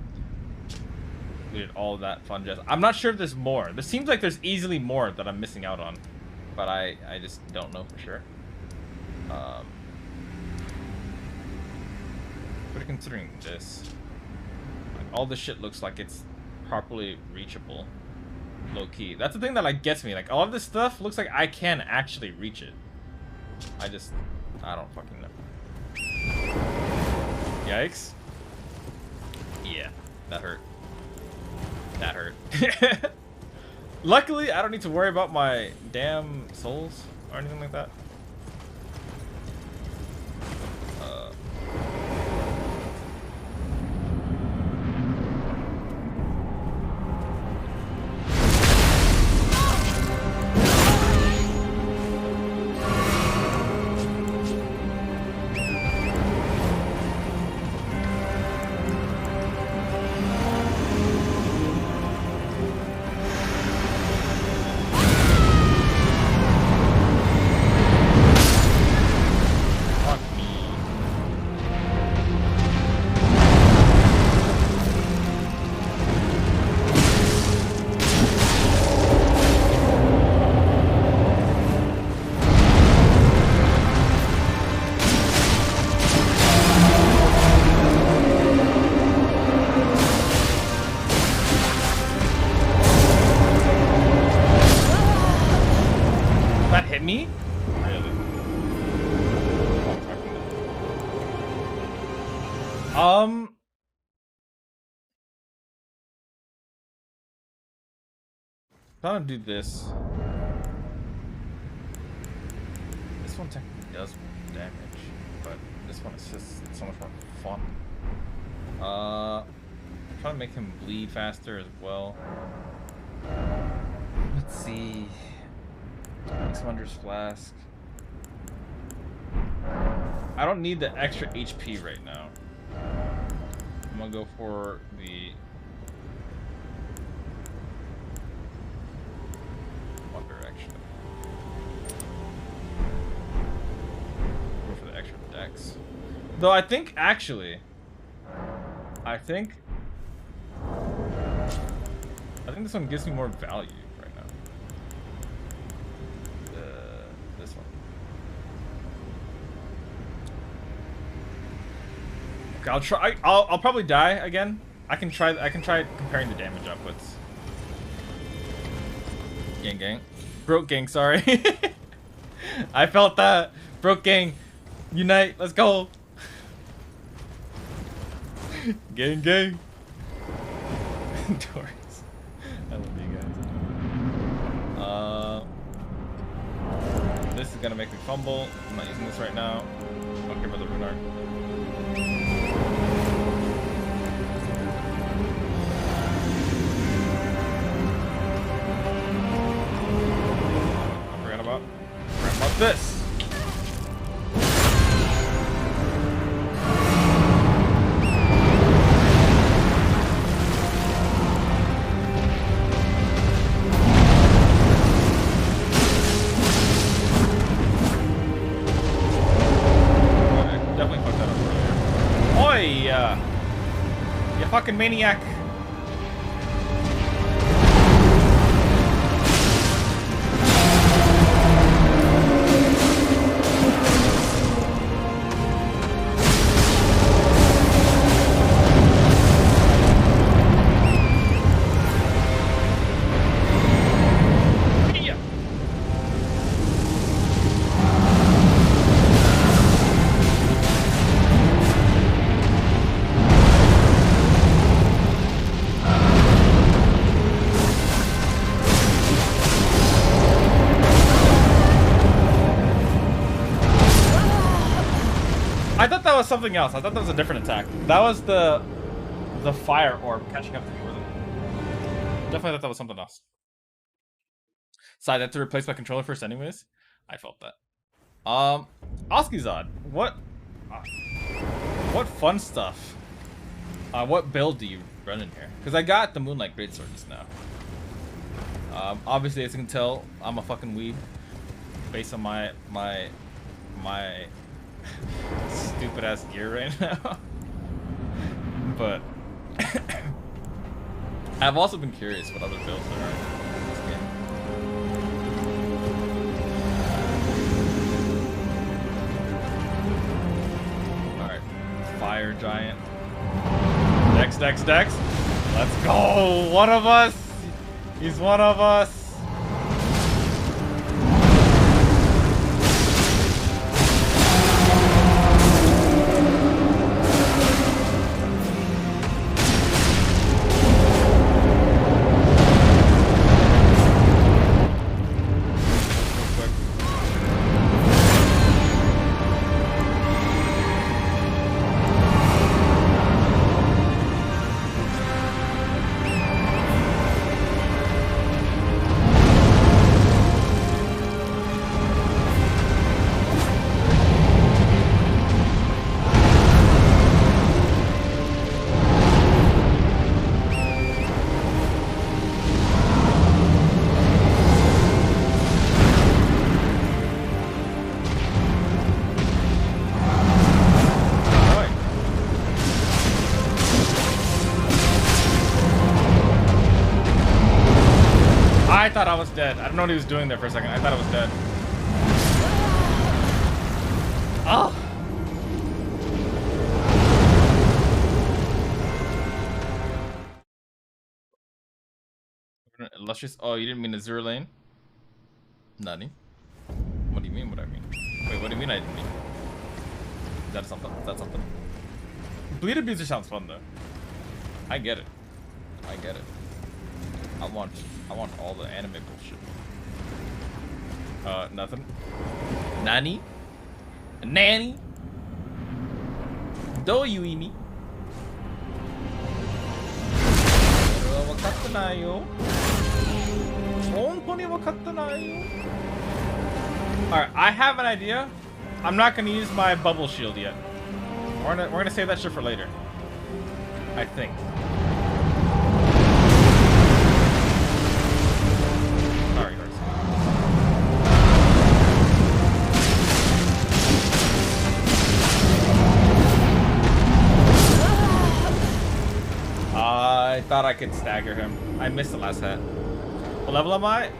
We did all that fun jazz. I'm not sure if there's more. There seems like there's easily more that I'm missing out on, but I just don't know for sure. But considering this, like, all this shit looks like it's properly reachable. Low key. That's the thing that like gets me. Like all of this stuff looks like I can actually reach it. I don't fucking know. Yikes. Yeah, that hurt. That hurt. Luckily, I don't need to worry about my damn souls or anything like that. Me? Really? I'm gonna do this. This one technically does damage, but this one is just so much more fun. I'm trying to make him bleed faster as well. Let's see. Mix Wonders Flask. I don't need the extra HP right now. I'm gonna go for the Wonder extra. Go for the extra dex. Though I think actually, I think this one gives me more value. I'll try. I'll probably die again. I can try comparing the damage outputs. Gang. Broke gang, sorry. I felt that. Broke gang. Unite. Let's go. Gang. Doris. I love you guys. This is gonna make me fumble. I'm not using this right now. I don't care about the rune art. I forgot about this. You fucking maniac. I thought that was something else. I thought that was a different attack. That was the fire orb catching up to me with it. Definitely thought that was something else. So I had to replace my controller first anyways. I felt that. Oskizad, what fun stuff? What build do you run in here? Because I got the Moonlight Greatsword just now. Obviously as you can tell, I'm a fucking weeb. Based on my stupid ass gear right now. But I've also been curious what other builds there are in this game. Alright. Fire Giant. Dex. Let's go! One of us! He's one of us! I thought I was dead. I don't know what he was doing there for a second. I thought I was dead. Oh! Illustrious. Oh, you didn't mean Azure Lane? Nani? What do you mean what I mean? Wait, what do you mean I didn't mean? Is that something? Is that something? Bleed Abuser sounds fun though. I get it. I get it. I want all the anime bullshit. Nothing. Nani? Nanny? Do you eat me? Alright, I have an idea. I'm not gonna use my bubble shield yet. We're gonna save that shit for later. I think. Sorry, guys. I thought I could stagger him. I missed the last hit. What level am I?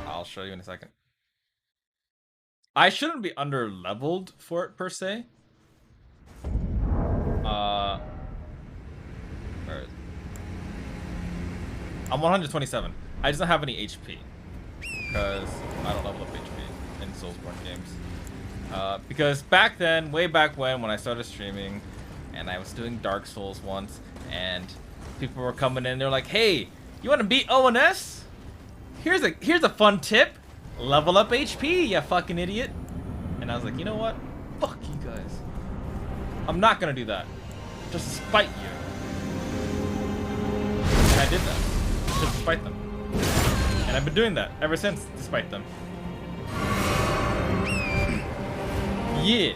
I'll show you in a second. I shouldn't be under leveled for it per se. Where is it? I'm 127. I just don't have any HP because I don't level up HP in Soulsborne games. Because back then, way back when I started streaming, and I was doing Dark Souls once, and people were coming in. They're like, "Hey, you want to beat ONS? Here's a fun tip. level up HP, you fucking idiot. And I was like, you know what? Fuck you guys. I'm not gonna do that. Just to spite you. And I did that. Just to spite them. And I've been doing that ever since, to spite them. Yeah.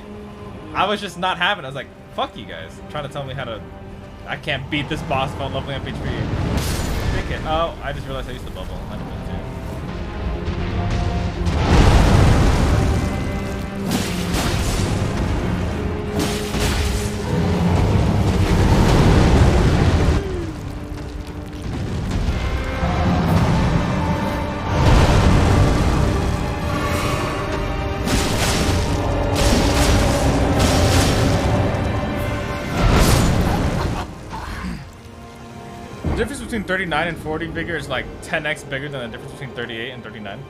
I was just not having it. I was like, fuck you guys. Trying to tell me how to... I can't beat this boss without leveling up HP. Oh, I just realized I used the bubble. I didn't mean to. The difference between 39 and 40 vigor is like 10x bigger than the difference between 38 and 39.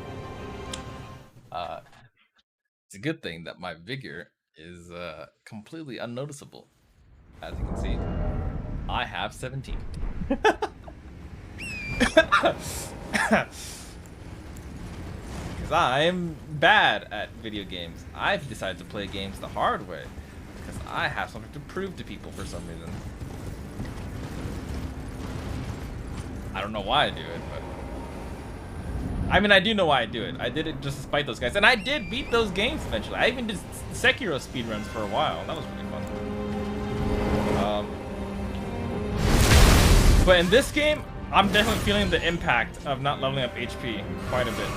It's a good thing that my vigor is completely unnoticeable. As you can see, I have 17. Because I'm bad at video games. I've decided to play games the hard way. Because I have something to prove to people for some reason. I don't know why I do it, but... I mean, I do know why I do it. I did it just to spite those guys. And I did beat those games eventually. I even did Sekiro speedruns for a while. That was really fun. But in this game, I'm definitely feeling the impact of not leveling up HP quite a bit.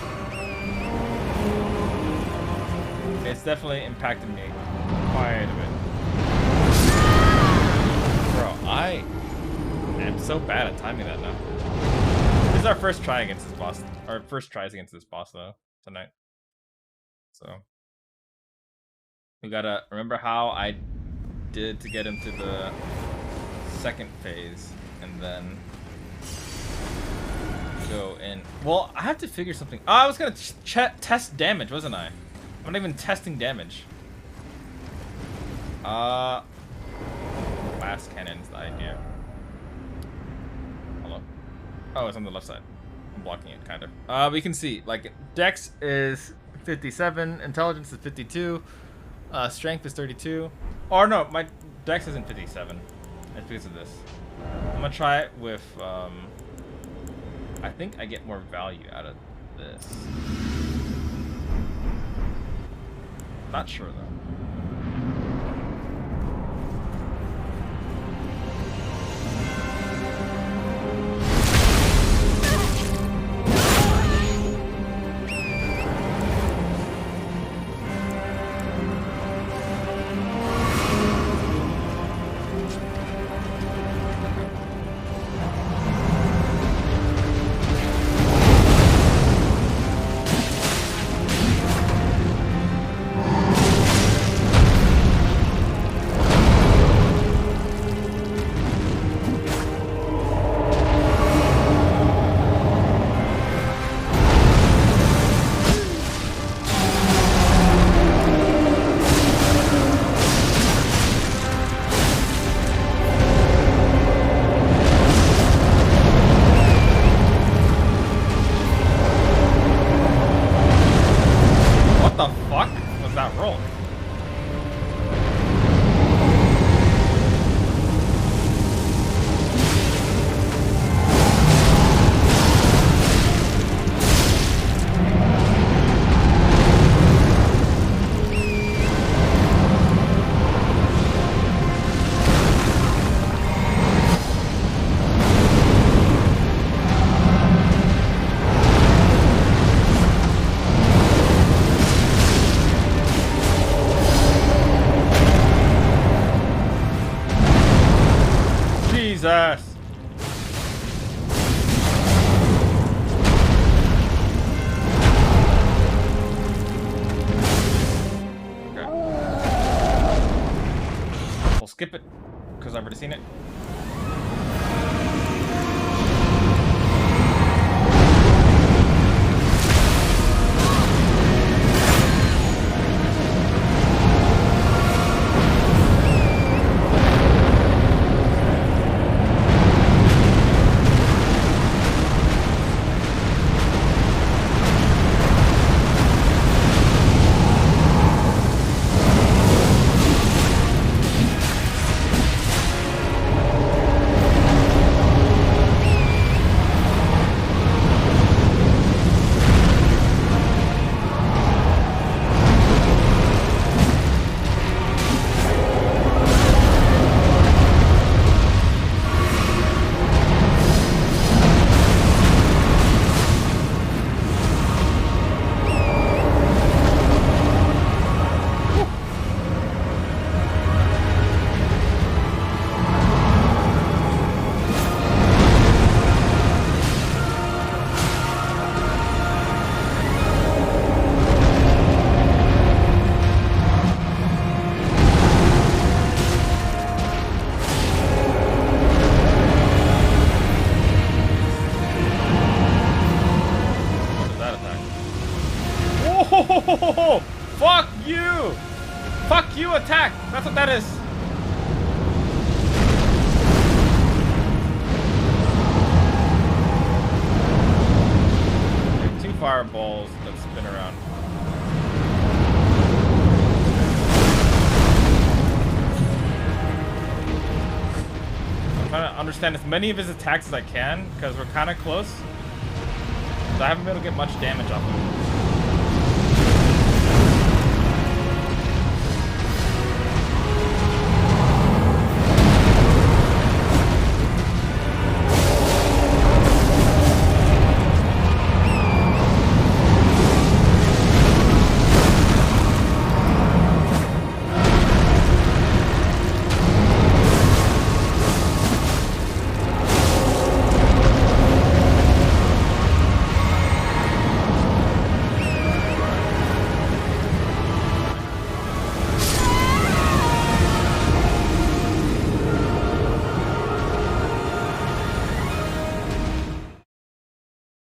It's definitely impacted me quite a bit. Bro, I am so bad at timing that now. This is our first try against this boss. Our first tries against this boss though tonight. So we gotta remember how I did to get into the second phase, and then go in. Well, I have to figure something. Oh, I was gonna test damage, wasn't I? I'm not even testing damage. Blast cannon's the idea. Hello. Oh, it's on the left side. I'm blocking it, kind of. We can see, like, Dex is 57, Intelligence is 52, Strength is 32. Or no, my Dex isn't 57. It's because of this. I'm gonna try it with, I think I get more value out of this. Not sure though. Jesus! Okay. We'll skip it, because I've already seen it. Oh, fuck you! Fuck you, attack! That's what that is. Two fireballs that spin around. I'm trying to understand as many of his attacks as I can, because we're kind of close. So I haven't been able to get much damage off of him.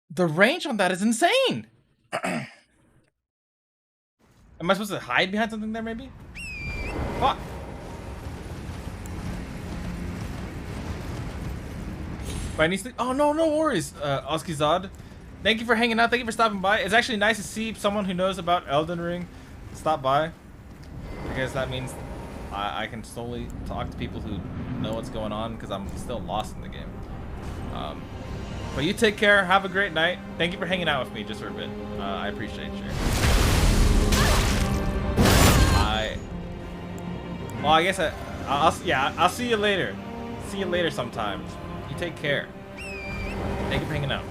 The range on that is insane! Am I supposed to hide behind something there, maybe? Fuck! But I need to... Oh, no worries, Oskizad. Thank you for hanging out. Thank you for stopping by. It's actually nice to see someone who knows about Elden Ring stop by. I guess that means I can slowly talk to people who know what's going on, because I'm still lost in the game. But you take care. Have a great night. Thank you for hanging out with me just for a bit. I appreciate you. Well, I guess I'll see you later. See you later sometime. You take care. Thank you for hanging out.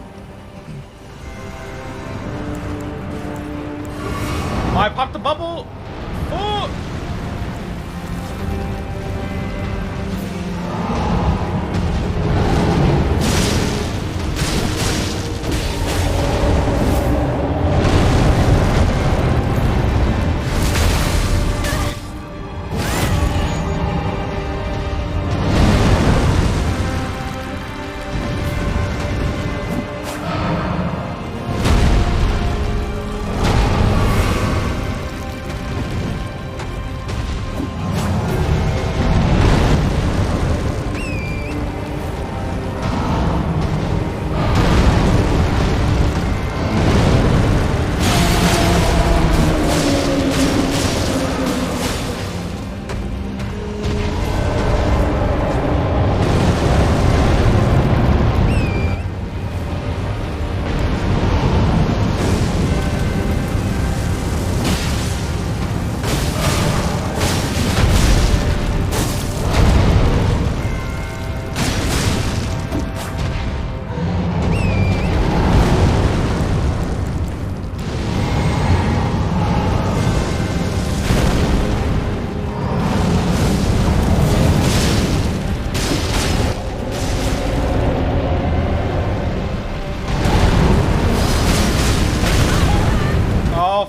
Oh, I popped the bubble. Oh!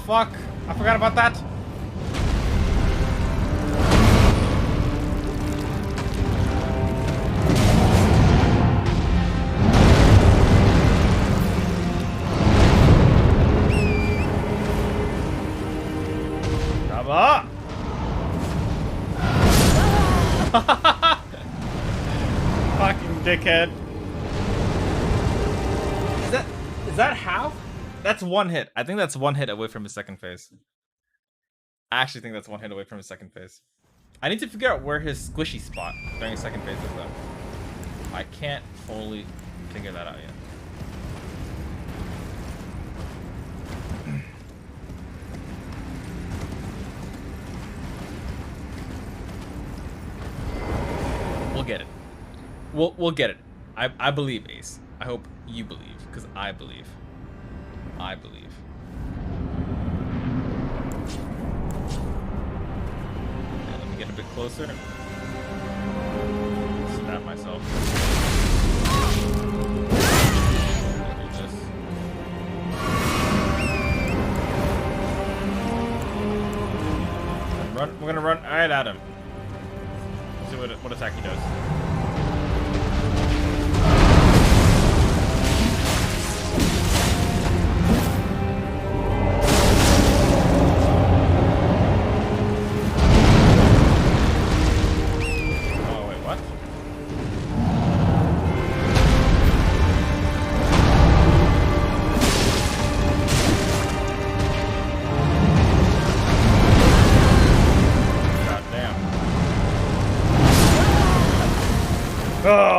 Fuck! I forgot about that. Come on! Fucking dickhead. Is that half? That's one hit. I think that's one hit away from his second phase. I actually think that's one hit away from his second phase. I need to figure out where his squishy spot during his second phase is, though. I can't fully figure that out yet. We'll get it. We'll get it. I believe, Ace. I hope you believe, because I believe. I believe. Okay, let me get a bit closer. Stab myself. Do this. Run. We're gonna run right at him. Let's see what attack he does.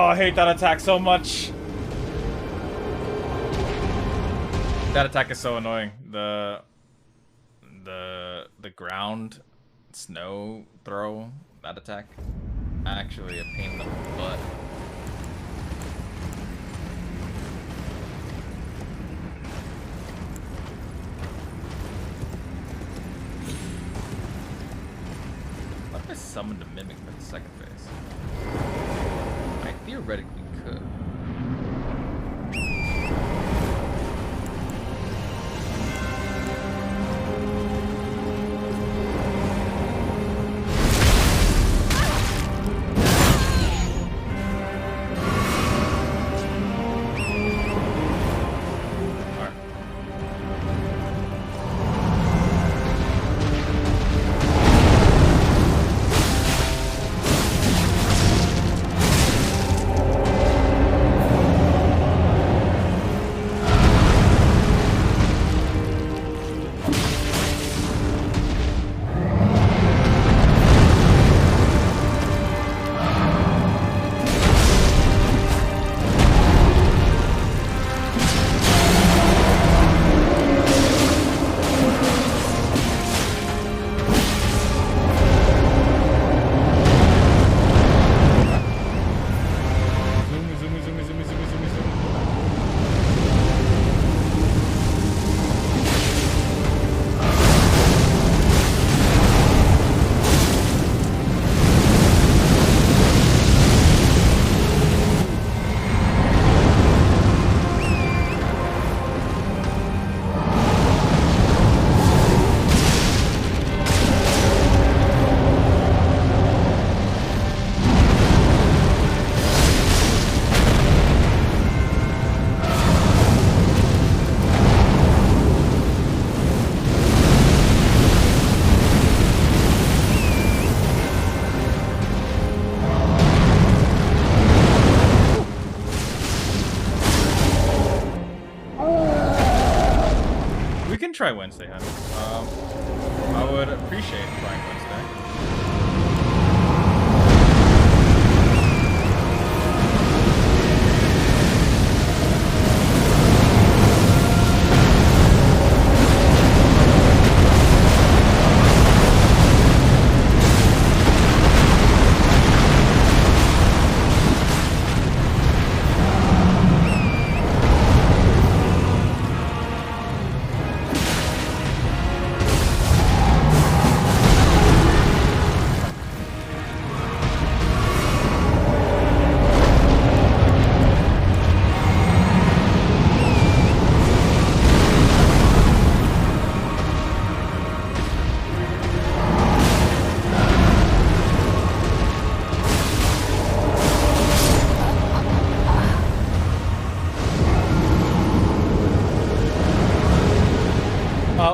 I hate that attack so much. That attack is so annoying. The ground snow throw, that attack, actually a pain in the butt. What if I summoned a mimic for the second phase? I theoretically could. Try Wednesday, honey. I would appreciate trying Wednesday.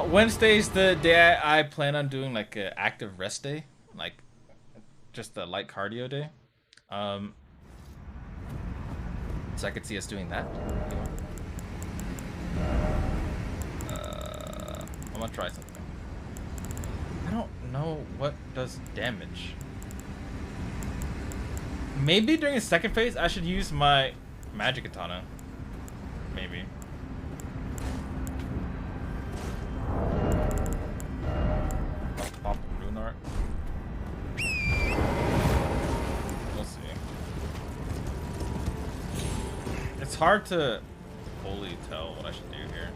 Wednesday's the day I plan on doing like an active rest day, like just a light cardio day. So I could see us doing that. I'm gonna try something. I don't know what does damage. Maybe during the second phase I should use my magic katana. Maybe. Pop Lunar. We'll see. It's hard to fully tell what I should do here.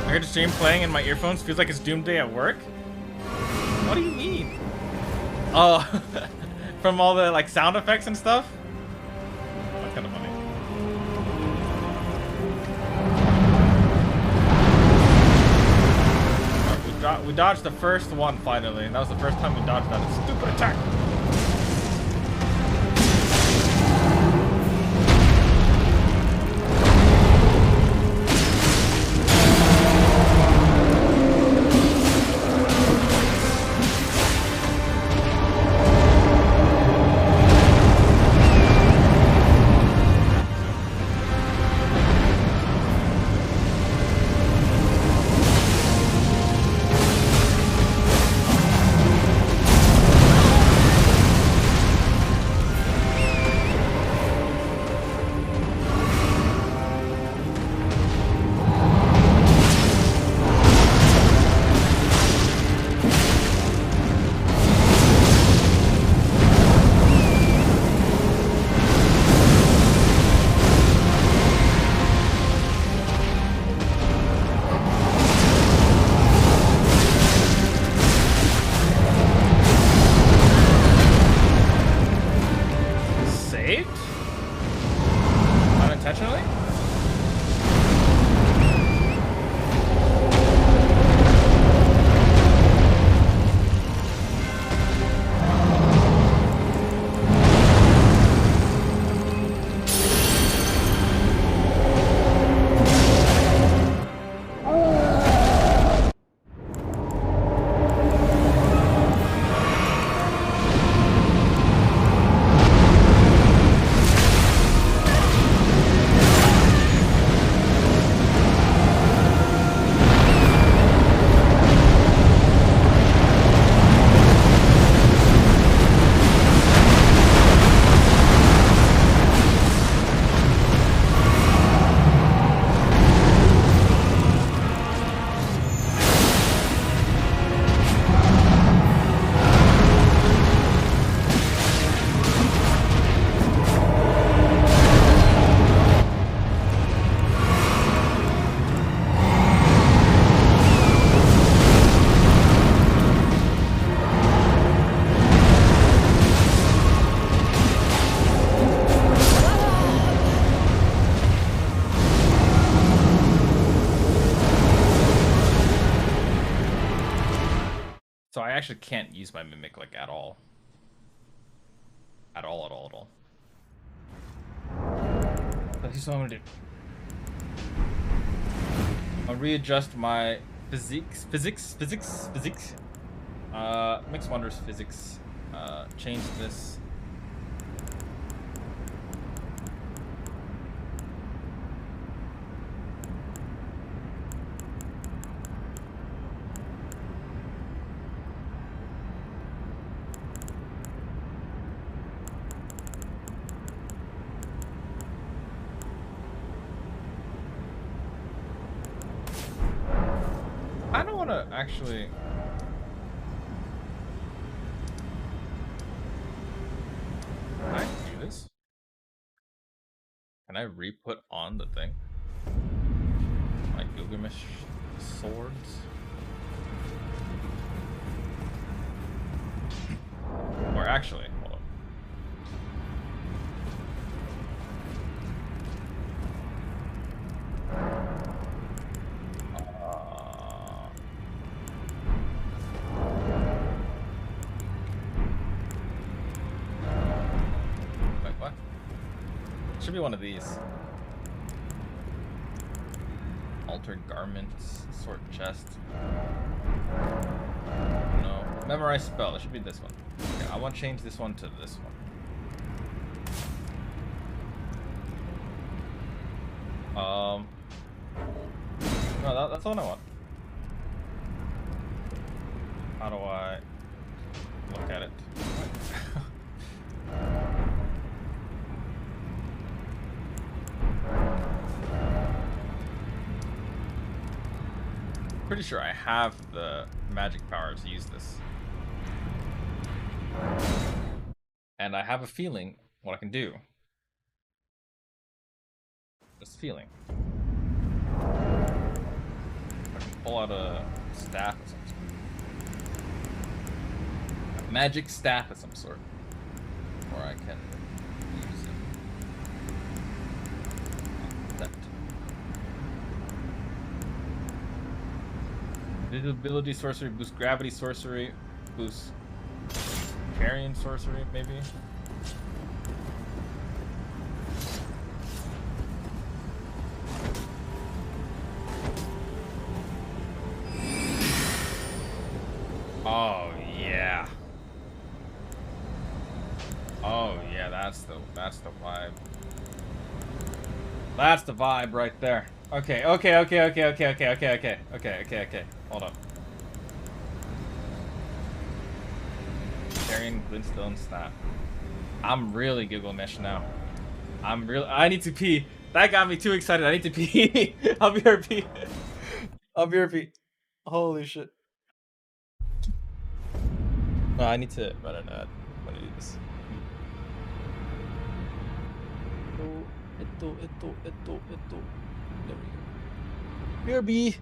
I heard the stream playing in my earphones. Feels like it's Doom Day at work. What do you mean? Oh, from all the like sound effects and stuff. That's kind of funny. Right, we dodged the first one finally. That was the first time we dodged that stupid attack. saved? Unintentionally? So I actually can't use my mimic like at all. At all. But here's what I'm gonna do. I'll readjust my physics. Mixed Wonders physics. Change this. I don't want to actually. Can I do this? Can I re-put on the thing? My Gilgamesh swords? Or actually, hold on. Should be one of these. Altered garments, sword chest. No. Memorize spell. It should be this one. Okay, I want to change this one to this one. No, that's the one I want. How do I look at it? Pretty sure I have the magic power to use this. And I have a feeling what I can do. Just feeling. I can pull out a staff of some sort. A magic staff of some sort. Or I can use it. That. Invisibility sorcery, boost gravity sorcery, boost carrying sorcery, maybe. Oh yeah. Oh yeah, that's the vibe. That's the vibe right there. Okay. Hold on. Carrying glintstone staff. I'm really Gilgamesh now. I need to pee. That got me too excited. I need to pee. I'll be RP. Holy shit. No, I need to run an ad. I'm gonna do this. There we go. BRB.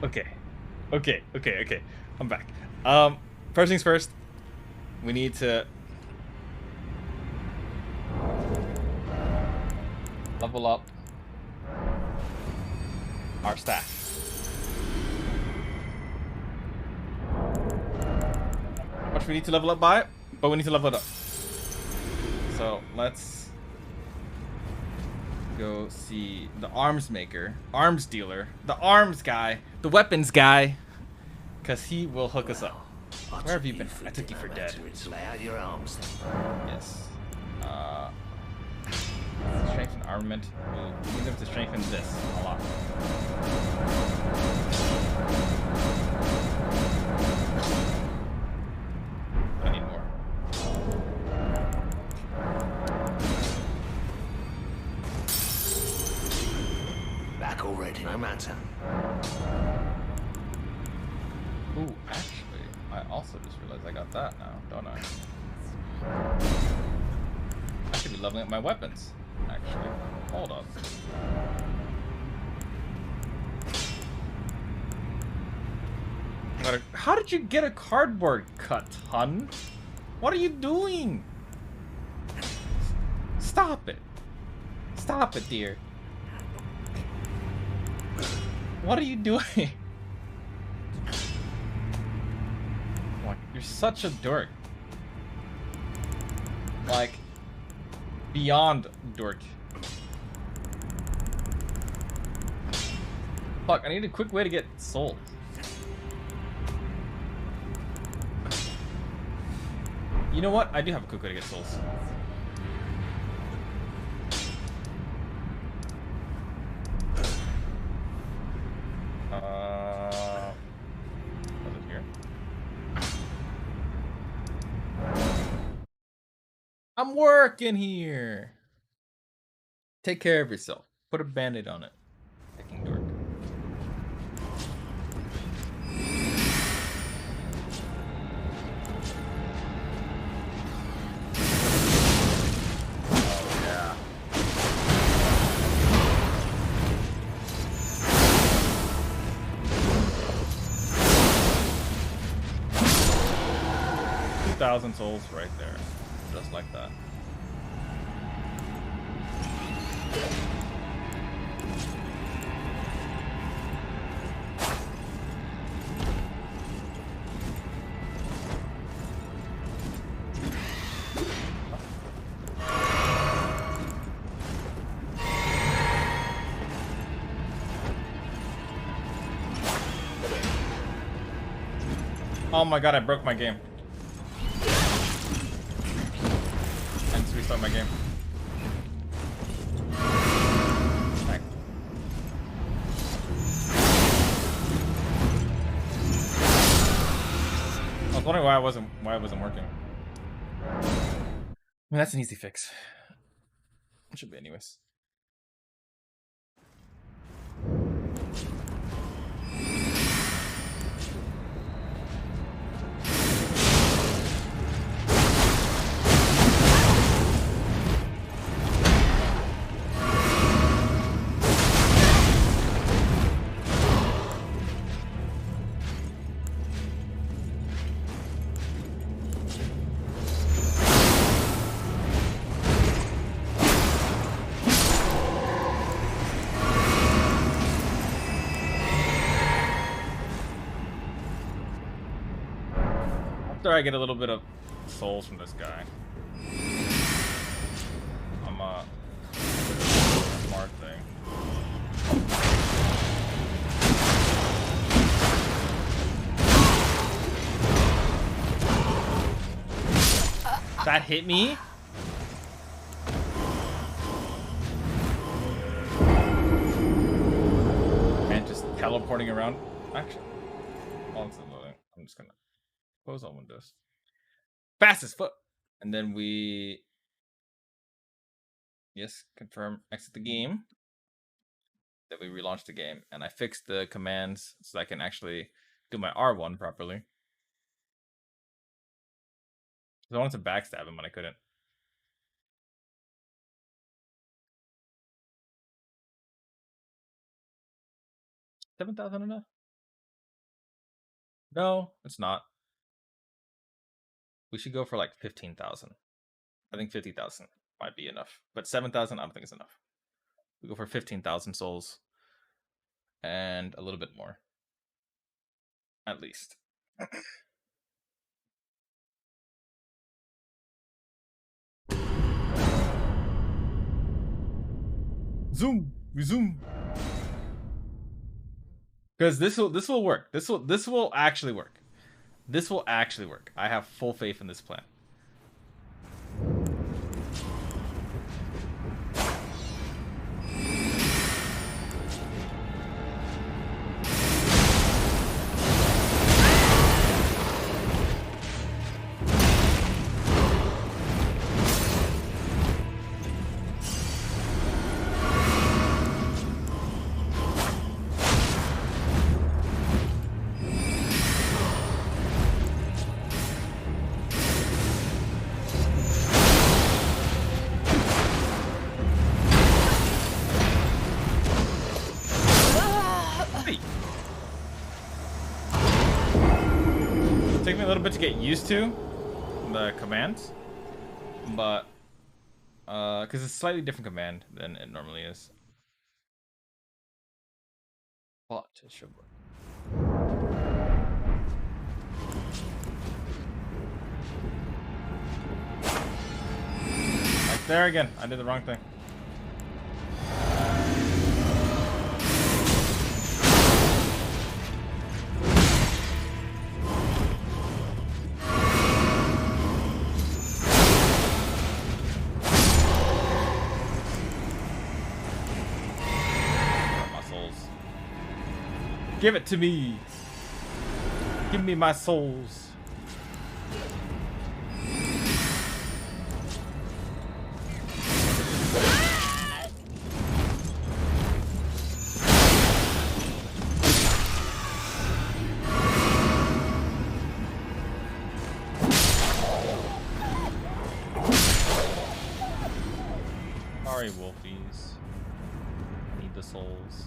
Okay. Okay. I'm back. First things first. We need to level up our staff. How much we need to level up by? But we need to level it up. So let's go see the arms maker, arms dealer, the arms guy, the weapons guy, because he will hook us up. Where have you been? I took you for dead. Yes. Strengthen armament. We need them to strengthen this a lot. I need more. Back already, no matter. Ooh, actually, I also just realized I got that now, don't I? I should be leveling up my weapons, actually. Hold up. How did you get a cardboard cut, hun? What are you doing? Stop it. Stop it, dear. What are you doing? You're such a dork. Like, beyond dork. Fuck, I need a quick way to get souls. You know what? I do have a quick way to get souls. Was it here? I'm working here. Take care of yourself. Put a band-aid on it. Fucking dork. Oh yeah. $2,000 souls right there. Just like that. Oh my god, I broke my game. I need to restart my game. Right. I was wondering why it wasn't working. I mean, that's an easy fix. It should be anyways. After I get a little bit of souls from this guy, I'm a smart thing. That hit me? And just teleporting around. Actually, while it's loading, I'm just gonna close all windows. Fast as fuck. And then we, yes, confirm, exit the game. Then we relaunch the game, and I fixed the commands so I can actually do my R1 properly. I wanted to backstab him, but I couldn't. $7,000 enough? No, it's not. We should go for like 15,000. I think 50,000 might be enough, but 7,000 I don't think is enough. We go for 15,000 souls and a little bit more, at least. Zoom, resume. Because this will work. This will actually work. This will actually work. I have full faith in this plan. Take me a little bit to get used to the commands, but because it's a slightly different command than it normally is. But it should work. Like there again, I did the wrong thing. Give it to me. Give me my souls. Sorry, wolfies. Need the souls.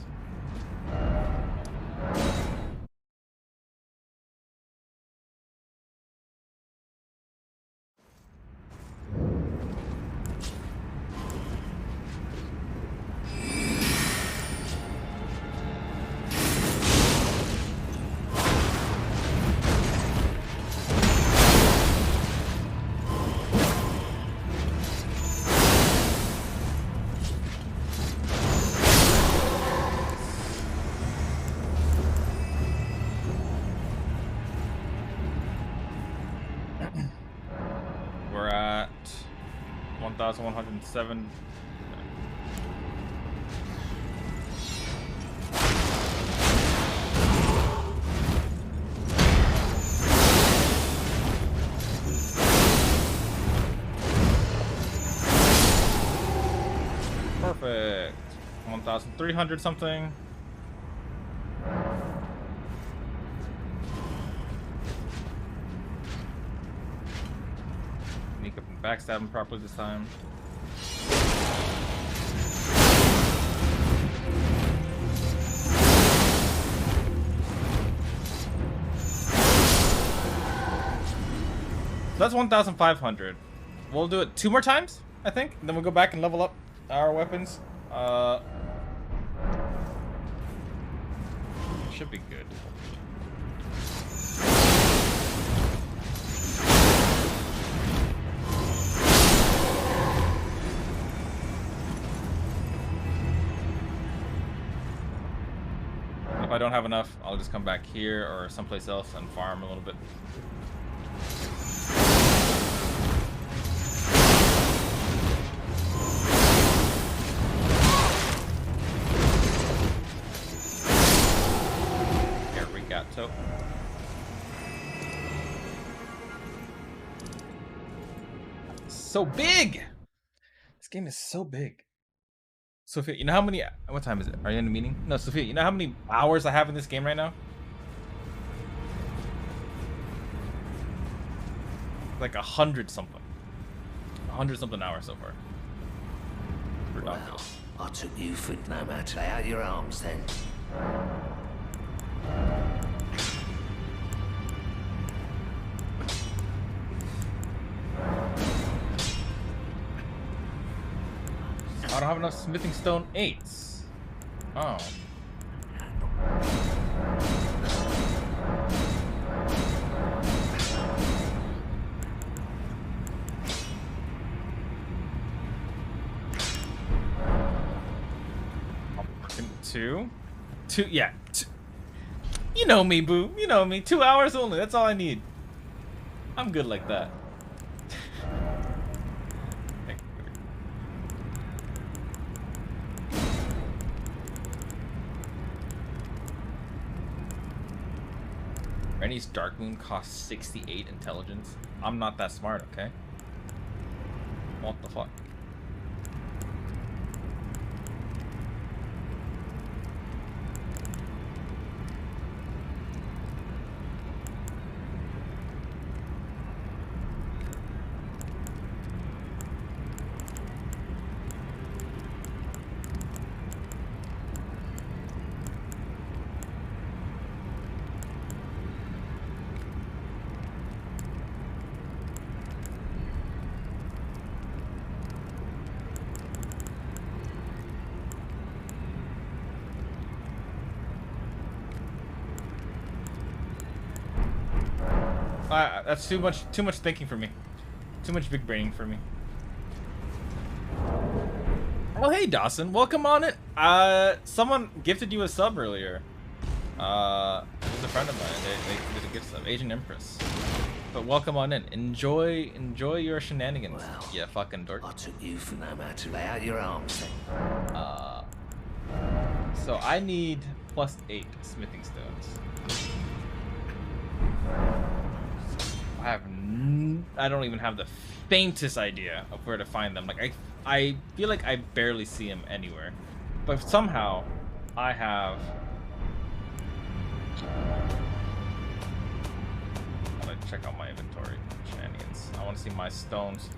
We're at 1,107. Perfect. 1,300 something. Sneak up and backstab him properly this time. So that's 1,500. We'll do it 2 more times, I think. And then we'll go back and level up our weapons. Should be good. If I don't have enough, I'll just come back here or someplace else and farm a little bit. So big. This game is so big. Sophia, you know how many? What time is it? Are you in a meeting? No, Sophia, you know how many hours I have in this game right now? Like 100 something. 100 something hours so far. Well, I took you for no matter. Lay out your arms then. I don't have enough smithing stone 8s. Oh. Two, yeah. You know me, boo. You know me. 2 hours only. That's all I need. I'm good like that. Rennie's Darkmoon costs 68 intelligence. I'm not that smart, okay? What the fuck? That's too much thinking for me. Too much big braining for me. Oh, hey, Dawson. Welcome on it. Someone gifted you a sub earlier. It was a friend of mine. They did a gift sub. Agent Empress. But welcome on in. Enjoy your shenanigans. Well, yeah, fucking dork. I took you for no matter to lay out your arms then. So I need +8 smithing stones. I don't even have the faintest idea of where to find them. Like I feel like I barely see them anywhere, but somehow I have. I want to check out my inventory shenanigans. I want to see my stones.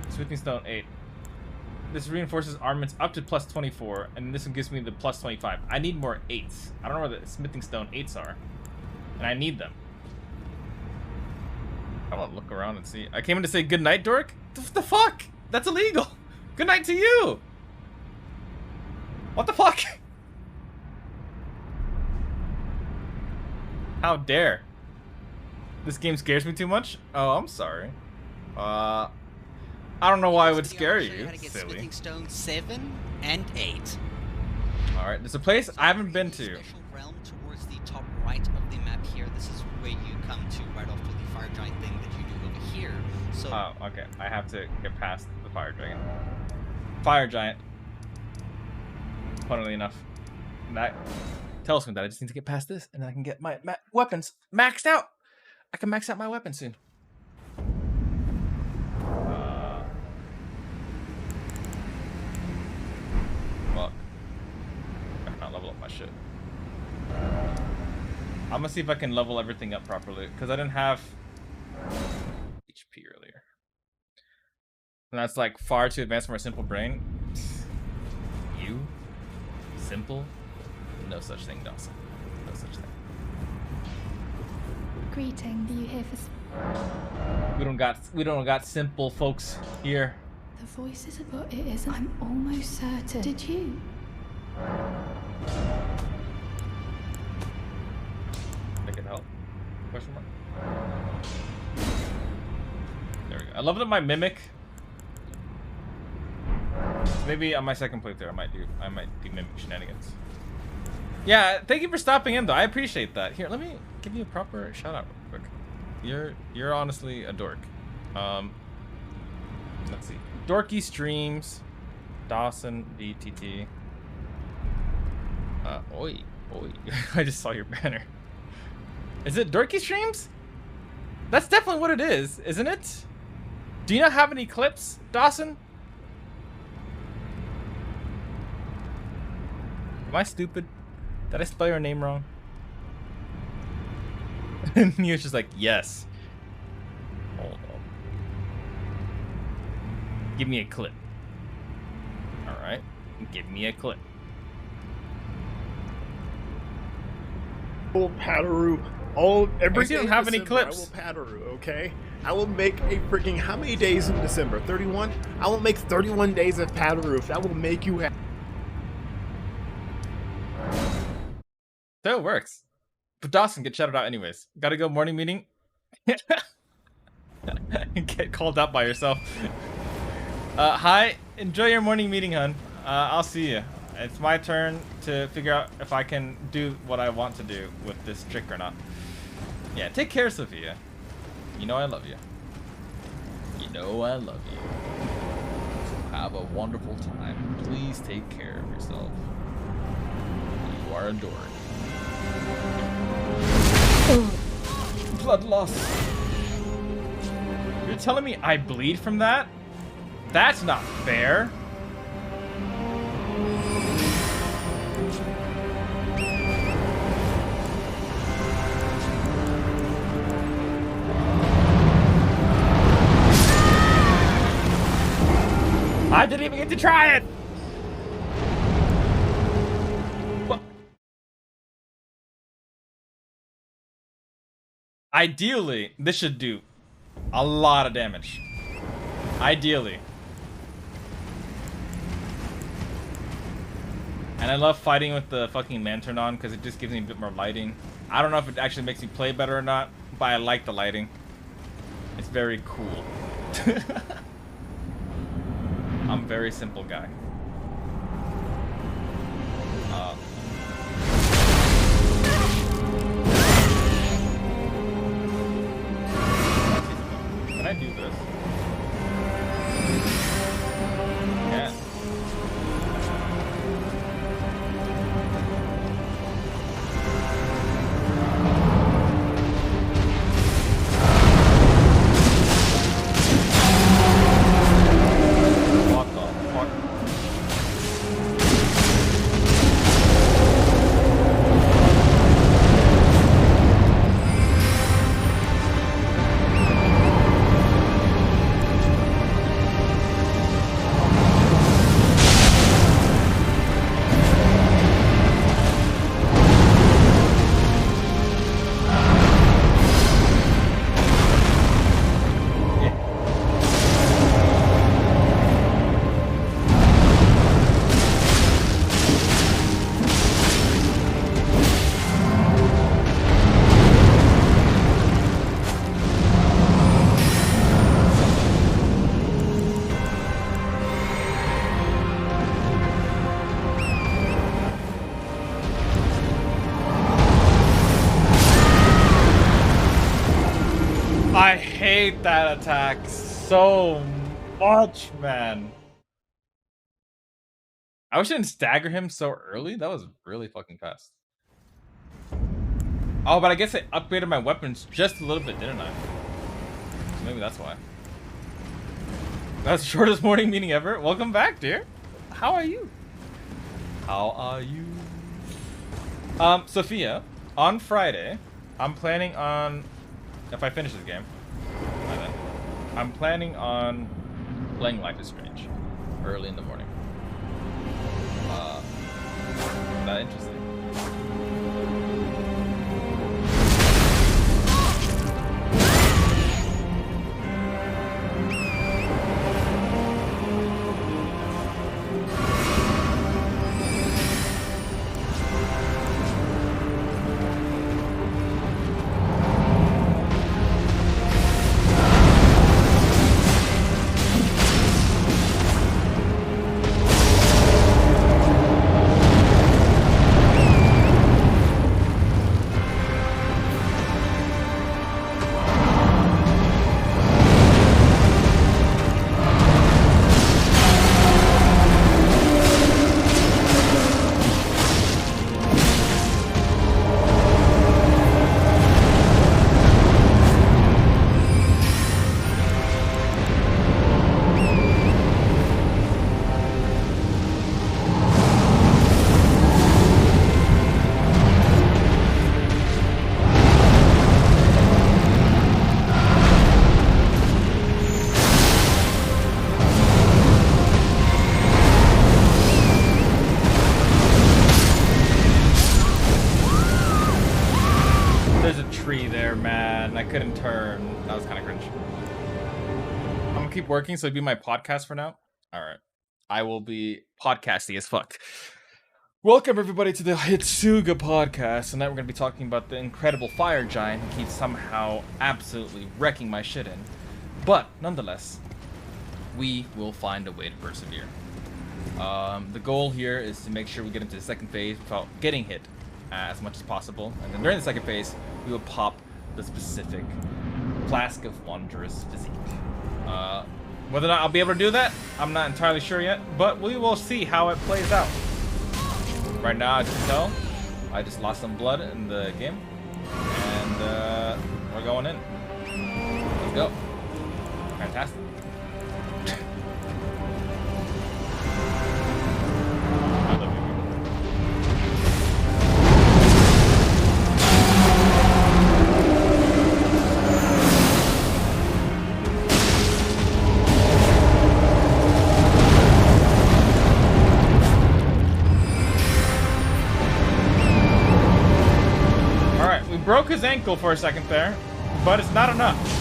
Smithing stone 8. This reinforces armaments up to +24, and this one gives me the +25. I need more 8s. I don't know where the smithing stone 8s are, and I need them. I want to look around and see. I came in to say good night, dork. What the fuck? That's illegal. Good night to you. What the fuck? How dare? This game scares me too much? Oh, I'm sorry. I don't know why it would scare you, silly. Smithing stone 7 and 8. All right, there's a place I haven't been to. Special realm towards the top right of the map here. This is where you come to right after the fire giant thing that you do over here. So. Oh, okay. I have to get past the fire dragon. Fire giant. Funnily enough, that tells me that I just need to get past this, and then I can get my weapons maxed out. I can max out my weapon soon. Fuck. I can't level up my shit. I'm gonna see if I can level everything up properly, because I didn't have HP earlier. And that's like far too advanced for my simple brain. You? Simple? No such thing, Dawson. No such thing. Greeting, are you here for... We don't got simple folks here. The voice is about it is. I'm almost certain. Did you? I can help. Question mark. There we go. I love that my mimic. Maybe on my second playthrough, I might do mimic shenanigans. Yeah, thank you for stopping in though. I appreciate that. Here, let me give you a proper shout out real quick. You're honestly a dork. Let's see. Dorky Streams, Dawson DTT. Oi. I just saw your banner. Is it Dorky Streams? That's definitely what it is, isn't it? Do you not have any clips, Dawson? Am I stupid? Did I spell your name wrong? And he was just like, yes. Hold on. Give me a clip. Alright. Give me a clip. Padaru. Every you don't have any clips. Padaru, okay? I will make a freaking, how many days in December? 31? I will make 31 days of Powder Roof. That will make you happy. So it works. But Dawson, get shouted out anyways. Gotta go morning meeting. Get called out by yourself. Hi, enjoy your morning meeting, hun. I'll see you. It's my turn to figure out if I can do what I want to do with this trick or not. Yeah, take care, Sophia. You know I love you. You know I love you. So have a wonderful time. Please take care of yourself. You are adored. Blood loss. You're telling me I bleed from that? That's not fair. I didn't even get to try it! What? Ideally, this should do a lot of damage. Ideally. And I love fighting with the fucking lantern on because it just gives me a bit more lighting. I don't know if it actually makes me play better or not, but I like the lighting. It's very cool. I'm a very simple guy. Can I do this? Yeah. I hate that attack so much, man. I wish I didn't stagger him so early. That was really fucking fast. Oh, but I guess I upgraded my weapons just a little bit, didn't I? So maybe that's why. That's the shortest morning meeting ever. Welcome back, dear. How are you? How are you? Sophia, on Friday, I'm planning on, if I finish this game, I'm planning on playing Life is Strange early in the morning. Is that interesting? There's a tree there, man. I couldn't turn. That was kind of cringe. keep working, so it'll be my podcast for now. All right. I will be podcasty as fuck. Welcome, everybody, to the Hitsuga podcast. Tonight we're going to be talking about the incredible fire giant who keeps somehow absolutely wrecking my shit in. But, nonetheless, we will find a way to persevere. The goal here is to make sure we get into the second phase without getting hit as much as possible. And then during the second phase, we will pop the specific Flask of Wondrous Physique. Whether or not I'll be able to do that, I'm not entirely sure yet, but we will see how it plays out. Right now, as you can tell, I just lost some blood in the game, and we're going in. Let's go. Fantastic. Broke his ankle for a second there, but it's not enough.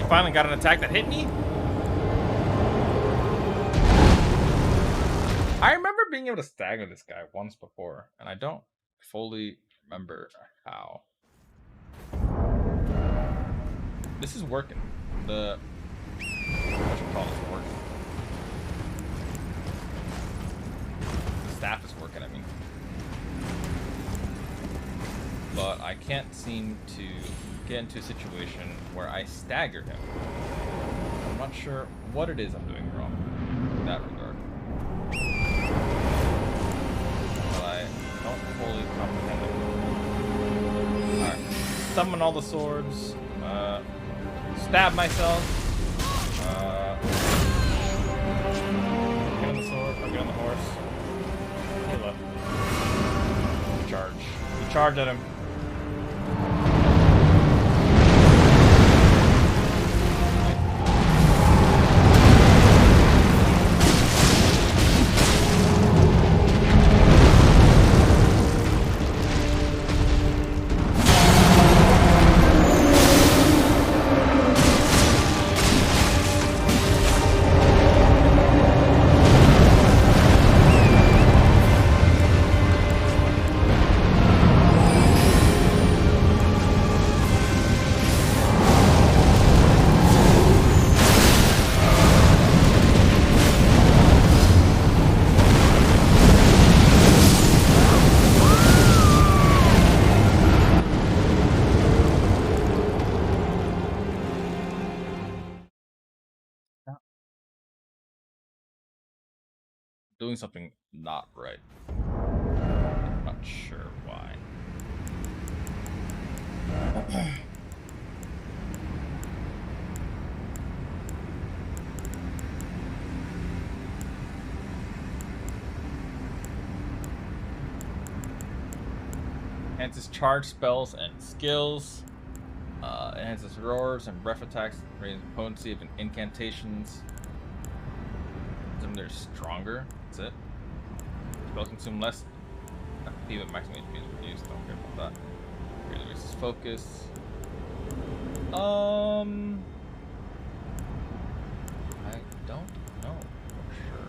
Finally got an attack that hit me. I remember being able to stagger this guy once before, and I don't fully remember how. This is working. The whatchamacallit is working. The staff is working, I mean. But I can't seem to get into a situation where I stagger him. I'm not sure what it is I'm doing wrong in that regard. But I don't fully comprehend it. Alright. Summon all the swords. Stab myself. Get on the sword. Or get on the horse. Heal up. Charge. You charge at him. Doing something not right. I'm not sure why. Enhances charge spells and skills. Enhances roars and breath attacks. Raises potency of incantations. They're stronger. That's it. Spells consume less. Even maximum HP is reduced. Don't care about that. Greatly raises focus. I don't know for sure.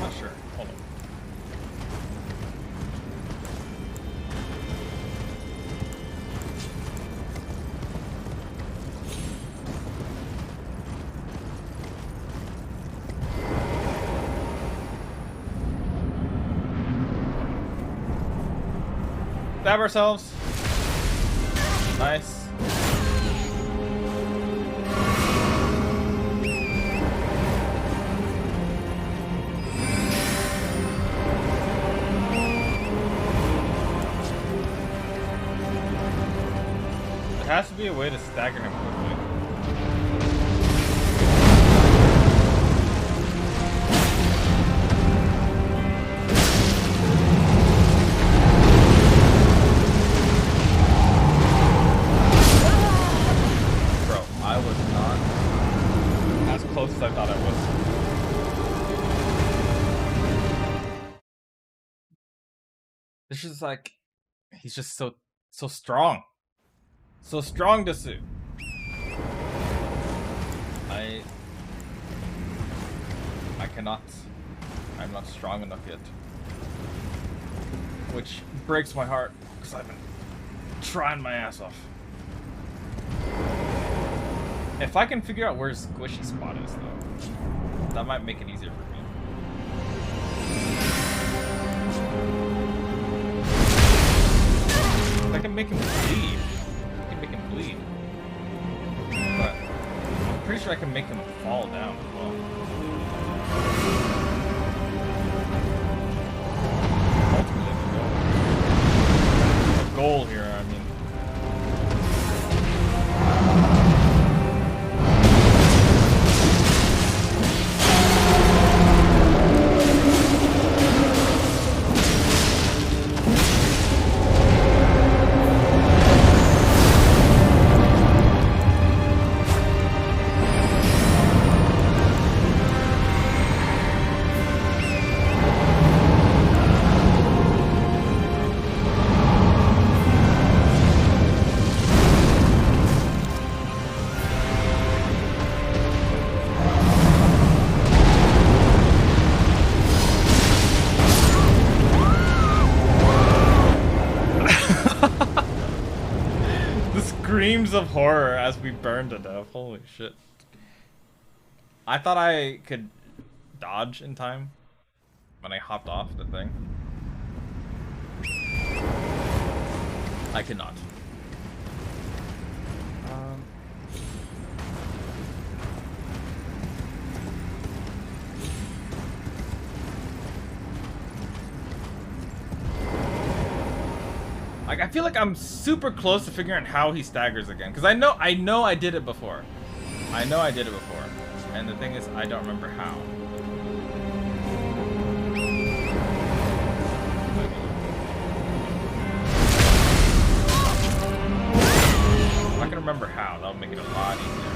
Not sure. Hold on. Stab ourselves. Nice. has to be a way to stagger him quickly. Bro, I was not as close as I thought I was. This is like, he's just so strong. So strong, Desu. I cannot. I'm not strong enough yet. Which breaks my heart, because I've been trying my ass off. If I can figure out where his squishy spot is, though, that might make it easier for me. I can make him bleed. I can make him bleed. But I'm pretty sure I can make him fall down as well. Ultimately, the goal here, I mean. Screams of horror as we burned to death. Holy shit. I thought I could dodge in time when I hopped off the thing. I could not. Like, I feel like I'm super close to figuring out how he staggers again, because I know I did it before. I know I did it before, and the thing is, I don't remember how. If I can remember how, that'll make it a lot easier.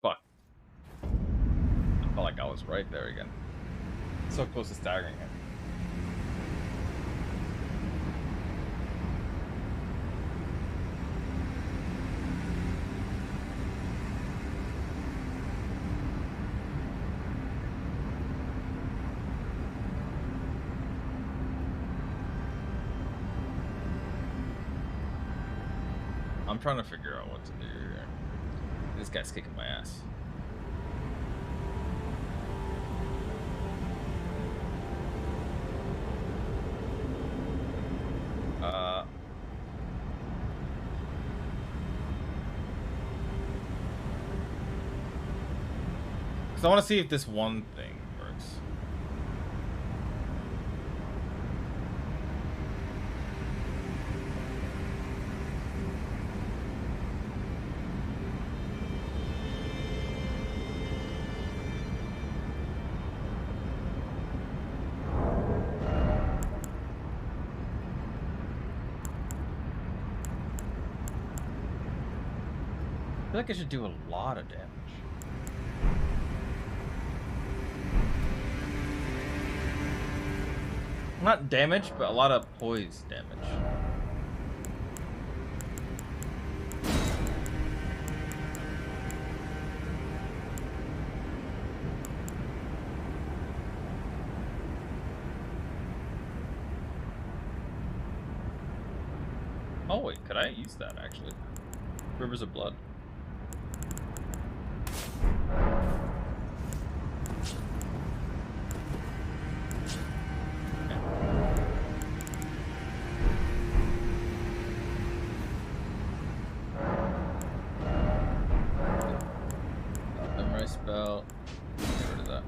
Fuck. I felt like I was right there again. So close to staggering him. I'm trying to figure out what to do here. This guy's kicking my ass. Because I want to see if this one thing works. I feel like I should do a lot of damage. Not damage, but a lot of poise damage. Oh wait, could I use that actually? Rivers of Blood. Memorize spell. Get rid of that.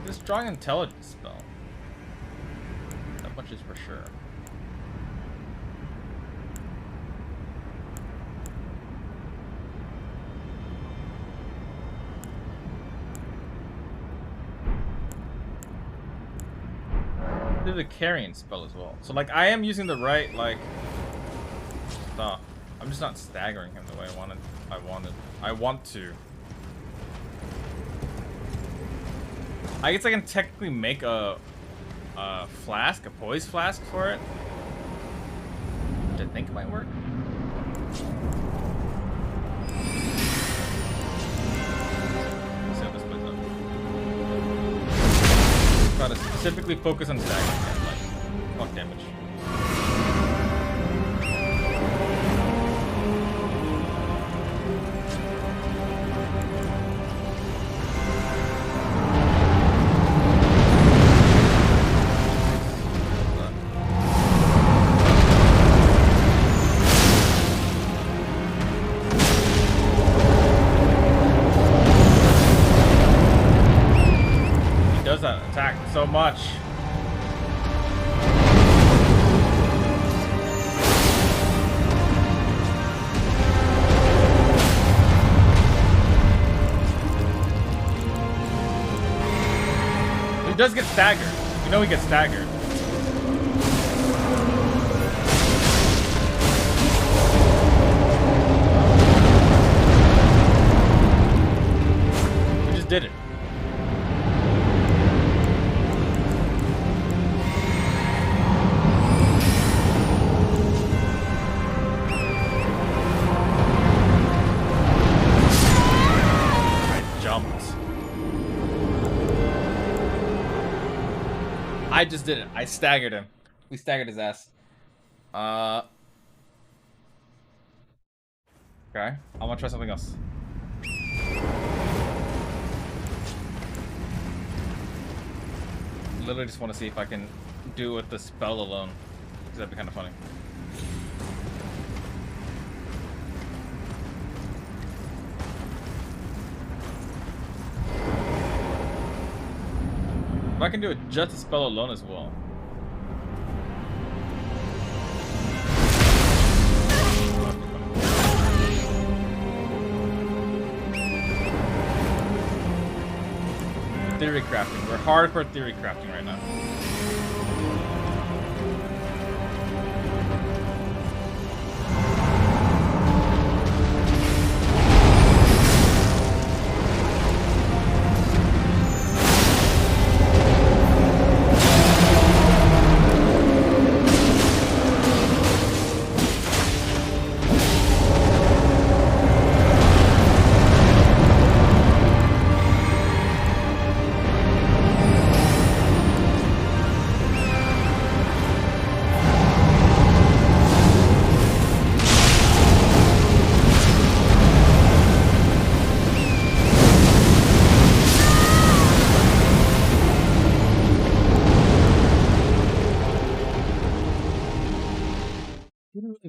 This strong intelligence spell. That much is for sure. Do the carrying spell as well. So like I am using the right like stuff. I'm just not staggering him the way I want to. I guess I can technically make a flask, a poise flask for it. Which I think might work. Let's see how this plays out. Try to specifically focus on staggering, like fuck damage. So much. He does get staggered. You know he gets staggered. We just did it. I just did it. I staggered him. We staggered his ass. Okay. I'm gonna try something else. Literally just want to see if I can do it with the spell alone. Because that'd be kind of funny. But I can do it just a spell alone as well. Theory crafting. We're hardcore theory crafting right now.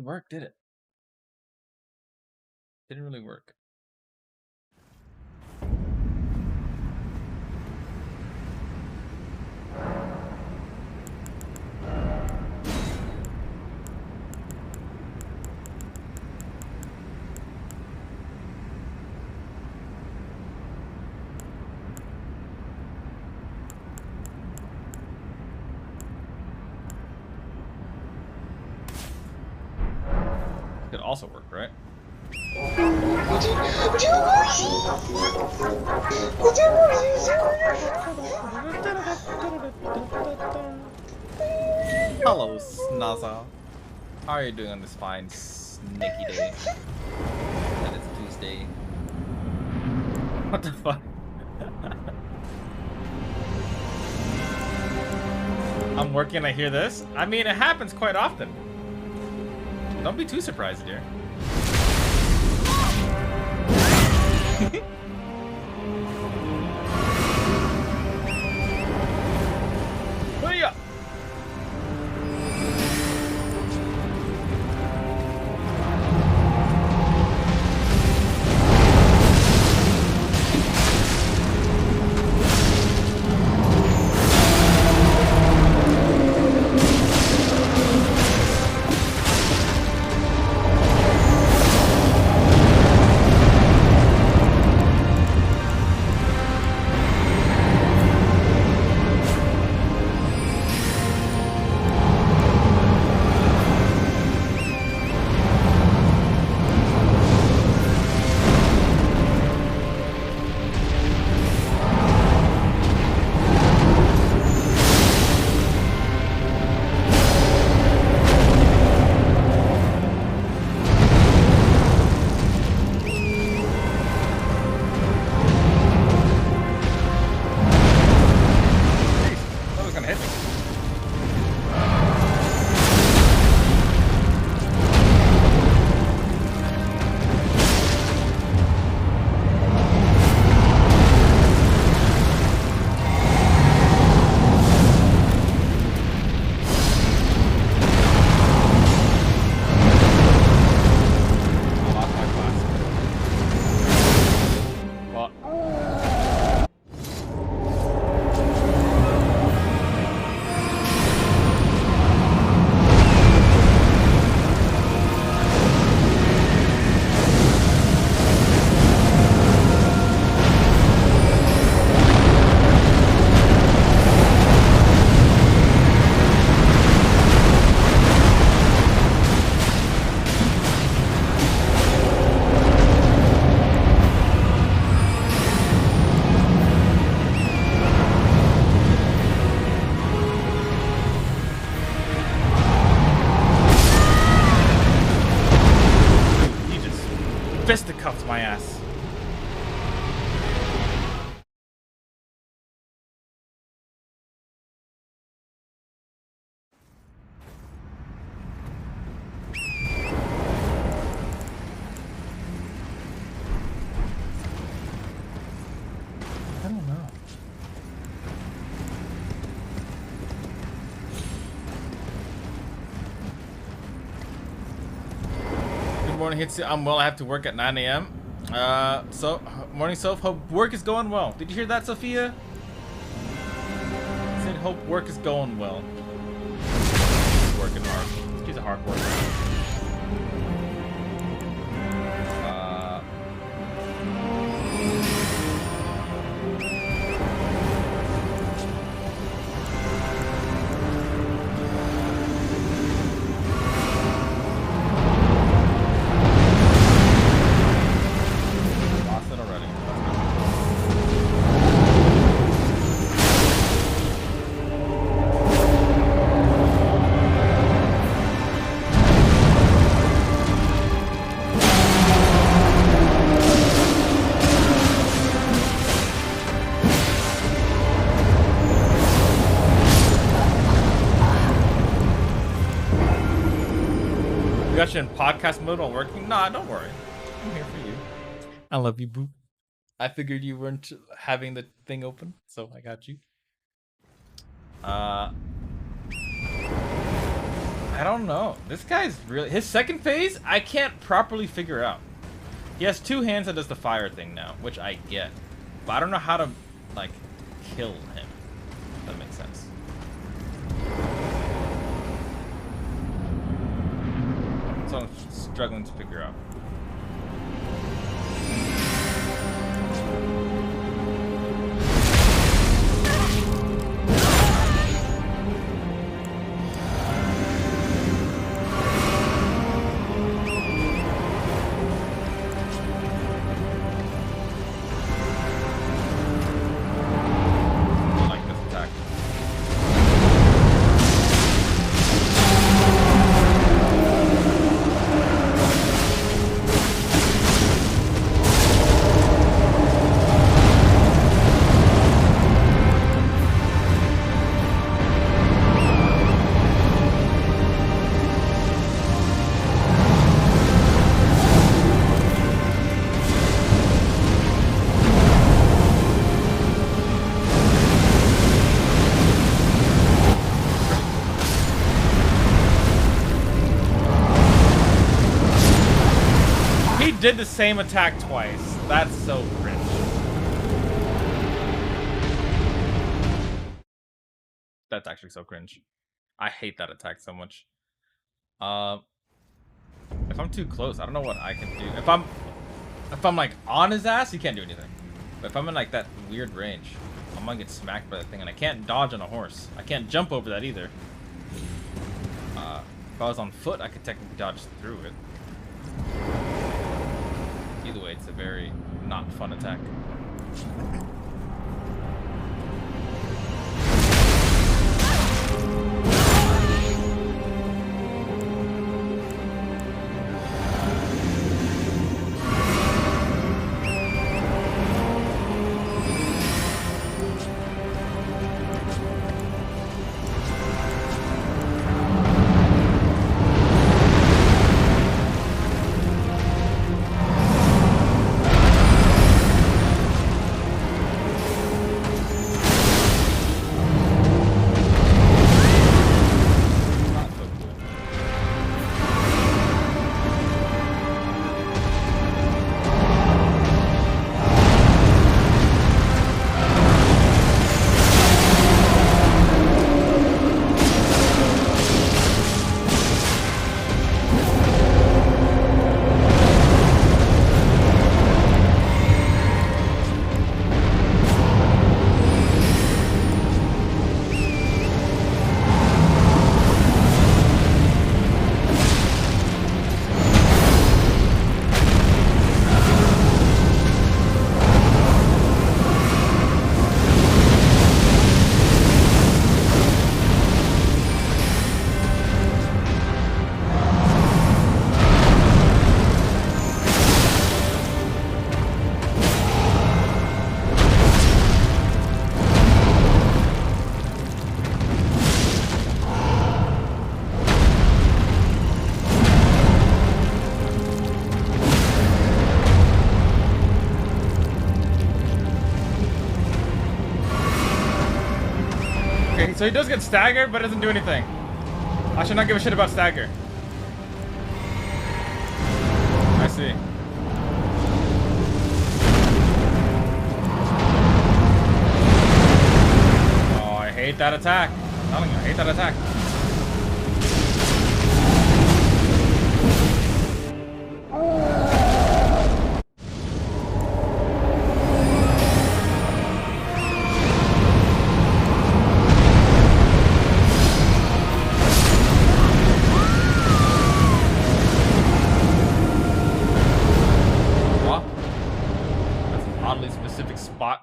work, did it? Didn't really work. Could also work, right? Hello, Snazza. How are you doing on this fine snaky day? That is Tuesday. What the fuck? I'm working, I hear this. I mean, it happens quite often. Don't be too surprised, dear. Hurry-up! Fisticuffed my ass. I don't know. Good morning, Hitsu. I'm well. I have to work at 9 a.m. So morning, Soph. Hope work is going well. Did you hear that, Sophia? I said hope work is going well. Working hard. She's a hard worker. Got you in podcast mode while working? Nah, don't worry. I'm here for you. I love you, boo. I figured you weren't having the thing open, so I got you. I don't don't know. This guy's really... His second phase, I can't properly figure out. He has 2 hands that does the fire thing now, which I get. But I don't know how to, like, kill him. If that makes sense. So I'm struggling to figure out. Did the same attack twice. That's so cringe. That's actually so cringe. I hate that attack so much. If I'm too close, I don't know what I can do. If I'm like on his ass, he can't do anything. But if I'm in like that weird range, I'm gonna get smacked by that thing, and I can't dodge on a horse. I can't jump over that either. If I was on foot, I could technically dodge through it. Either way, it's a very not fun attack. Okay, so he does get staggered, but doesn't do anything. I should not give a shit about stagger. I see. Oh, I hate that attack. I'm telling you, I hate that attack.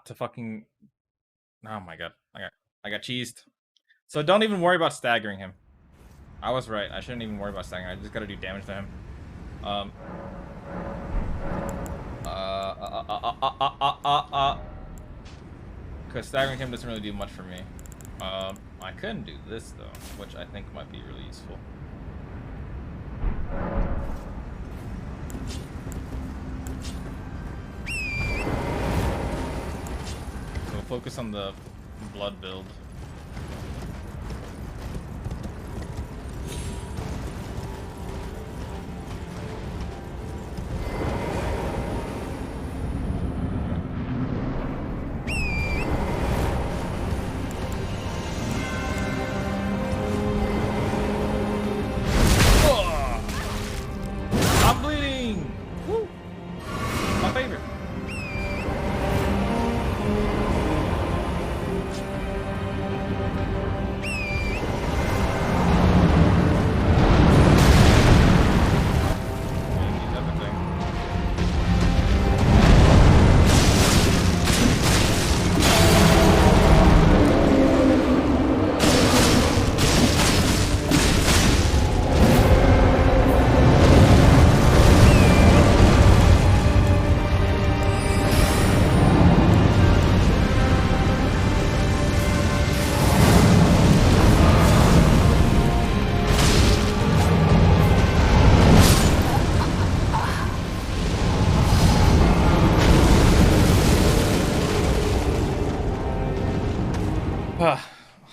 To fucking, oh my god, I got cheesed. So don't even worry about staggering him. I was right. I shouldn't even worry about staggering. I just gotta do damage to him. Because staggering him doesn't really do much for me. I couldn't do this though, which I think might be really useful. Focus on the blood build.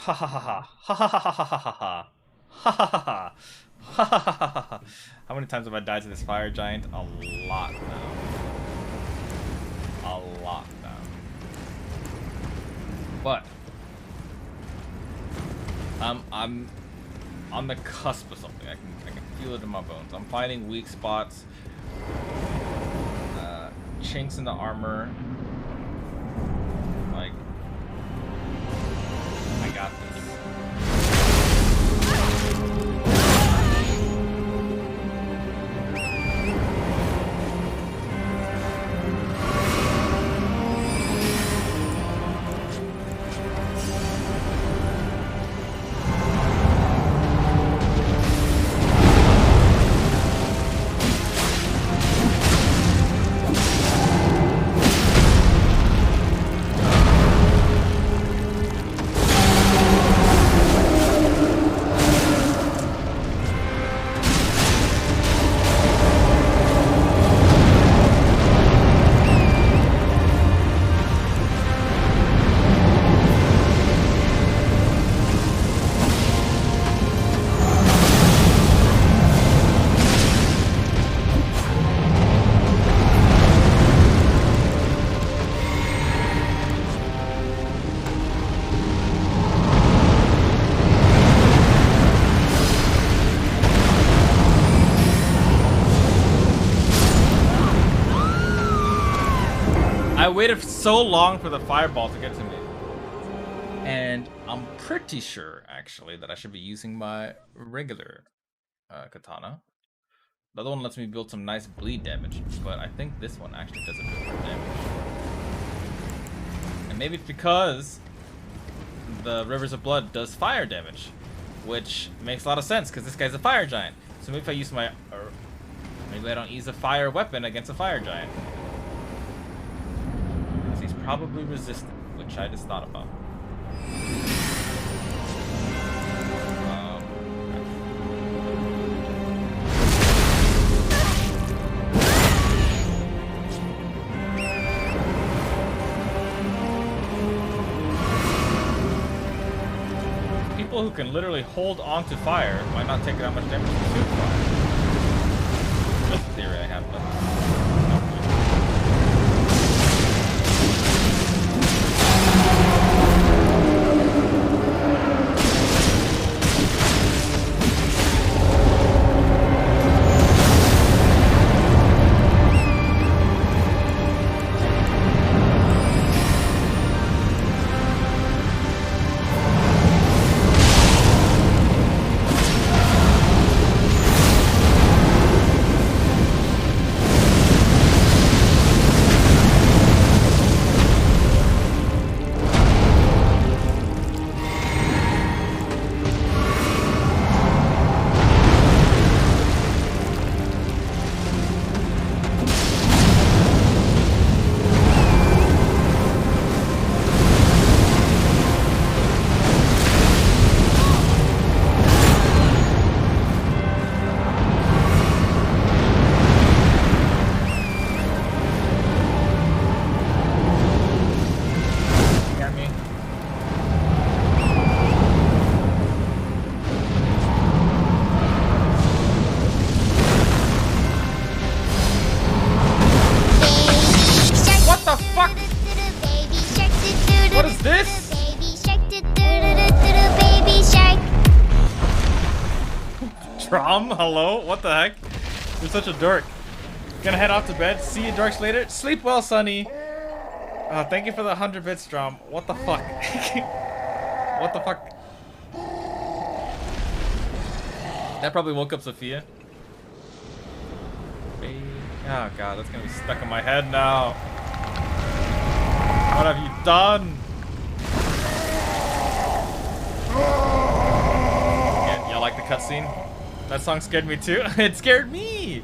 Ha ha ha ha ha ha ha ha ha ha ha ha ha ha. How many times have I died to this fire giant? A lot now. A lot now. But I'm on the cusp of something. I can feel it in my bones. I'm finding weak spots, chinks in the armor. Like, I got this. I waited so long for the fireball to get to me. And I'm pretty sure, actually, that I should be using my regular katana. The other one lets me build some nice bleed damage, but I think this one actually does a bit more damage. And maybe it's because the Rivers of Blood does fire damage, which makes a lot of sense, because this guy's a fire giant. So maybe if I use my... maybe I don't use a fire weapon against a fire giant. He's probably resistant, which I just thought about. People who can literally hold on to fire might not take that much damage to fire. Just a theory I have, but... What is this? Drum? Hello? What the heck? You're such a dork. Gonna head off to bed. See you dorks later. Sleep well, Sonny. Thank you for the 100 bits, Drum. What the fuck? What the fuck? That probably woke up Sophia. Oh god, that's gonna be stuck in my head now. What have you done? Y'all like the cutscene? That song scared me too. It scared me!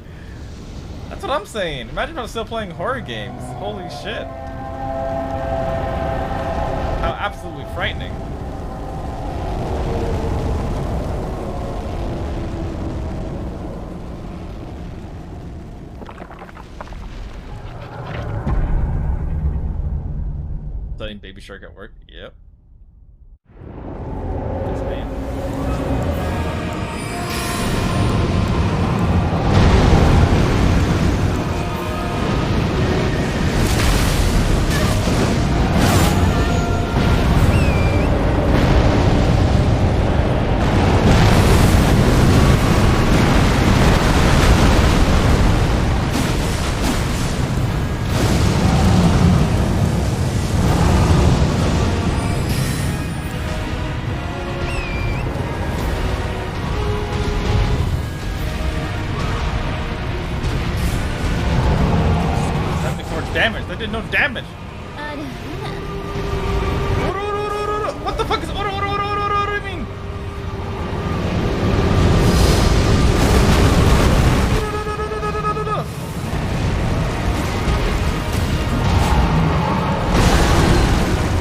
That's what I'm saying. Imagine if I was still playing horror games. Holy shit. How absolutely frightening. Studying Baby Shark at work? Yep. did no damage. What the fuck is what do you mean?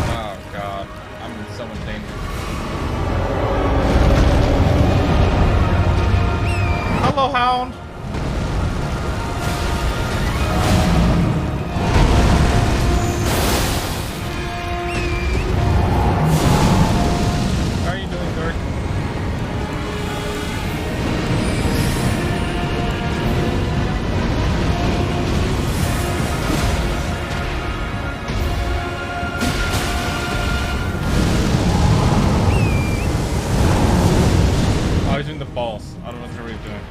Oh god, I'm in so much danger. Hello, Hound. How are you doing, Dirk? Oh, he's doing the balls. I don't know what he's doing.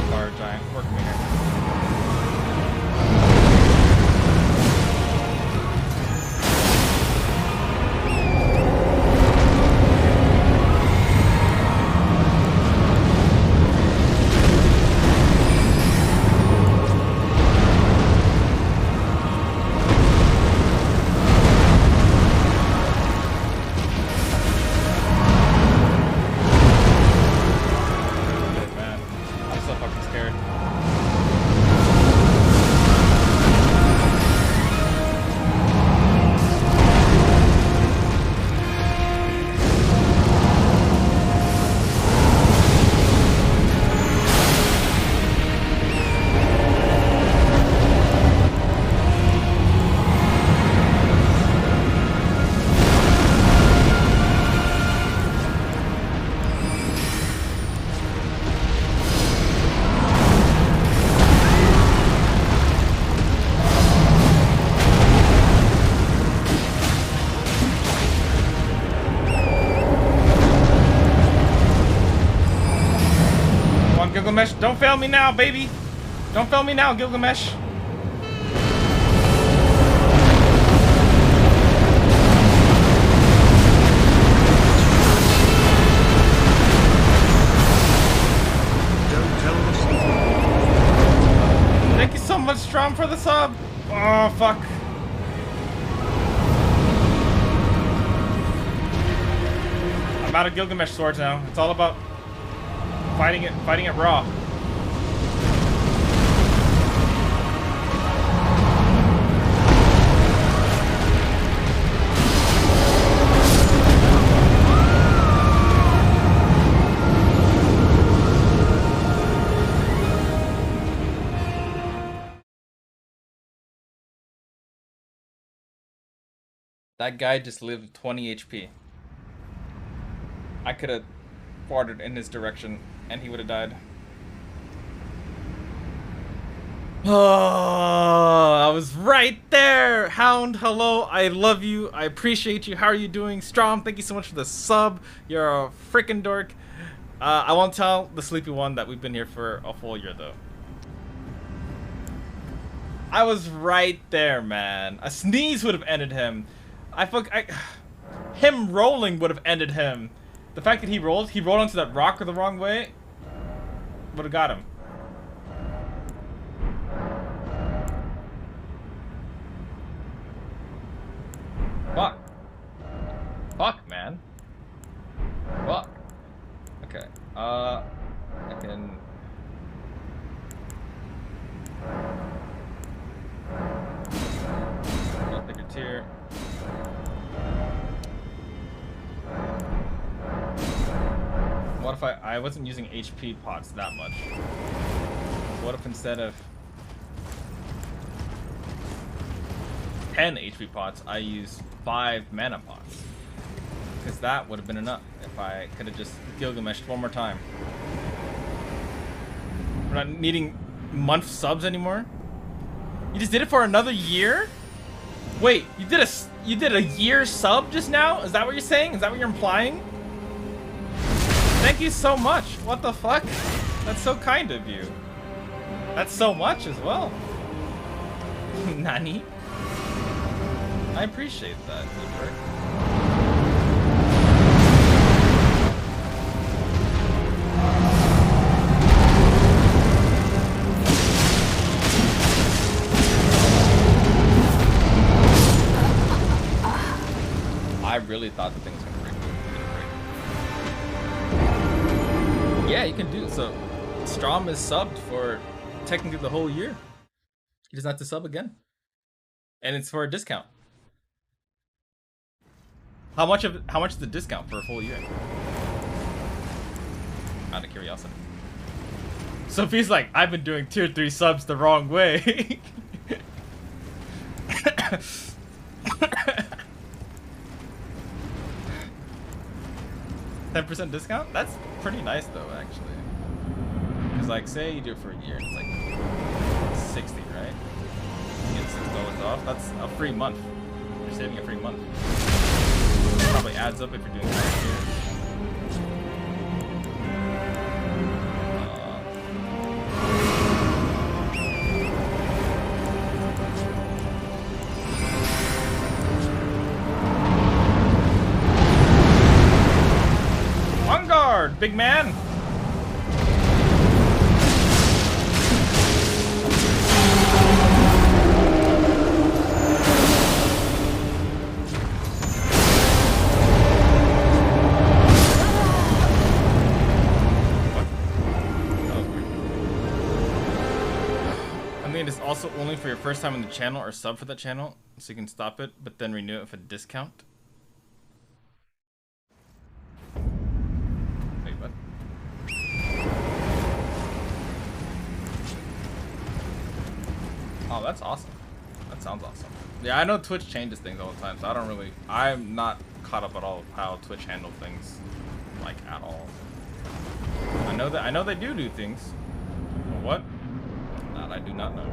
Fire giant, work me here. Shit, man. I'm so fucking scared. Come on, Gilgamesh. Don't fail me now, baby. Don't fail me now, Gilgamesh. Don't tell the secret. Thank you so much, Strom, for the sub. Oh, fuck. I'm out of Gilgamesh swords now. It's all about fighting it raw. That guy just lived 20 HP. I could have farted in his direction and he would have died. Oh, I was right there. Hound, hello. I love you. I appreciate you. How are you doing? Strom, thank you so much for the sub. You're a freaking dork. I won't tell the sleepy one that we've been here for a full year though. I was right there, man. A sneeze would have ended him. Him rolling would have ended him. The fact that he rolled onto that rock the wrong way, would have got him. Fuck. Fuck, man. Fuck. Okay. I can... I'll take a tear. What if I wasn't using HP pots that much? What if instead of 10 HP pots, I use 5 mana pots? Because that would have been enough if I could have just Gilgameshed one more time. We're not needing month subs anymore. You just did it for another year? Wait, you did a year sub just now? Is that what you're saying? Is that what you're implying? Thank you so much. What the fuck? That's so kind of you. That's so much as well. Nani? I appreciate that, Cooper. I really thought the thing was gonna break. Yeah, you can do it. So Strom is subbed for technically the whole year. He doesn't have to sub again. And it's for a discount. How much is the discount for a full year? Out of curiosity. Sophie's like, I've been doing tier 3 subs the wrong way. 10% discount? That's pretty nice though, actually. Cause like, say you do it for a year, it's like 60, right? You get $6 off. That's a free month. You're saving a free month. It probably adds up if you're doing 5 years. Big man. I mean, it's also only for your first time on the channel or sub for that channel, so you can stop it, but then renew it with a discount. Oh, that's awesome. That sounds awesome. Yeah, I know Twitch changes things all the time, so I'm not caught up at all with how Twitch handle things, like, at all. I know they do things. But what? That I do not know.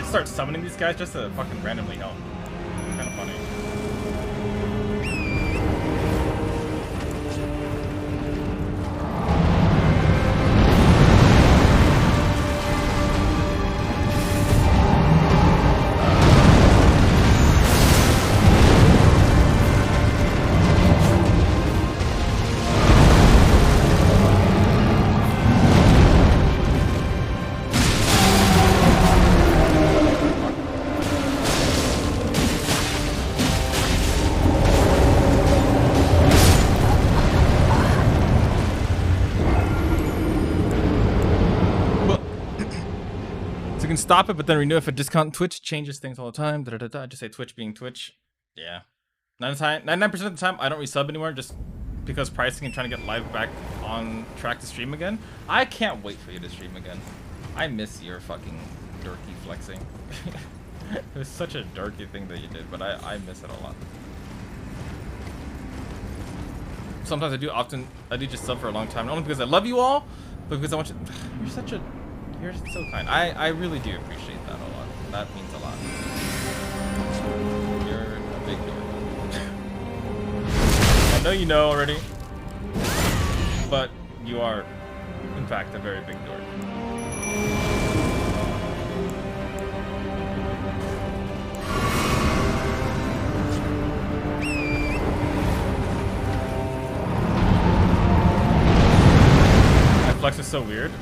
Start summoning these guys just to fucking randomly help. Kind of funny. Stop it, but then renew it for discount. Twitch changes things all the time. I just say Twitch being Twitch. Yeah. 99% of the time, I don't resub anymore just because pricing and trying to get live back on track to stream again. I can't wait for you to stream again. I miss your fucking dorky flexing. It was such a dorky thing that you did, but I miss it a lot. Sometimes I do just sub for a long time, not only because I love you all, but because I want you. You're so kind. I really do appreciate that a lot. That means a lot. You're a big dork. I know you know already, but you are, in fact, a very big dork. My flex is so weird.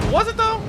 Was it though?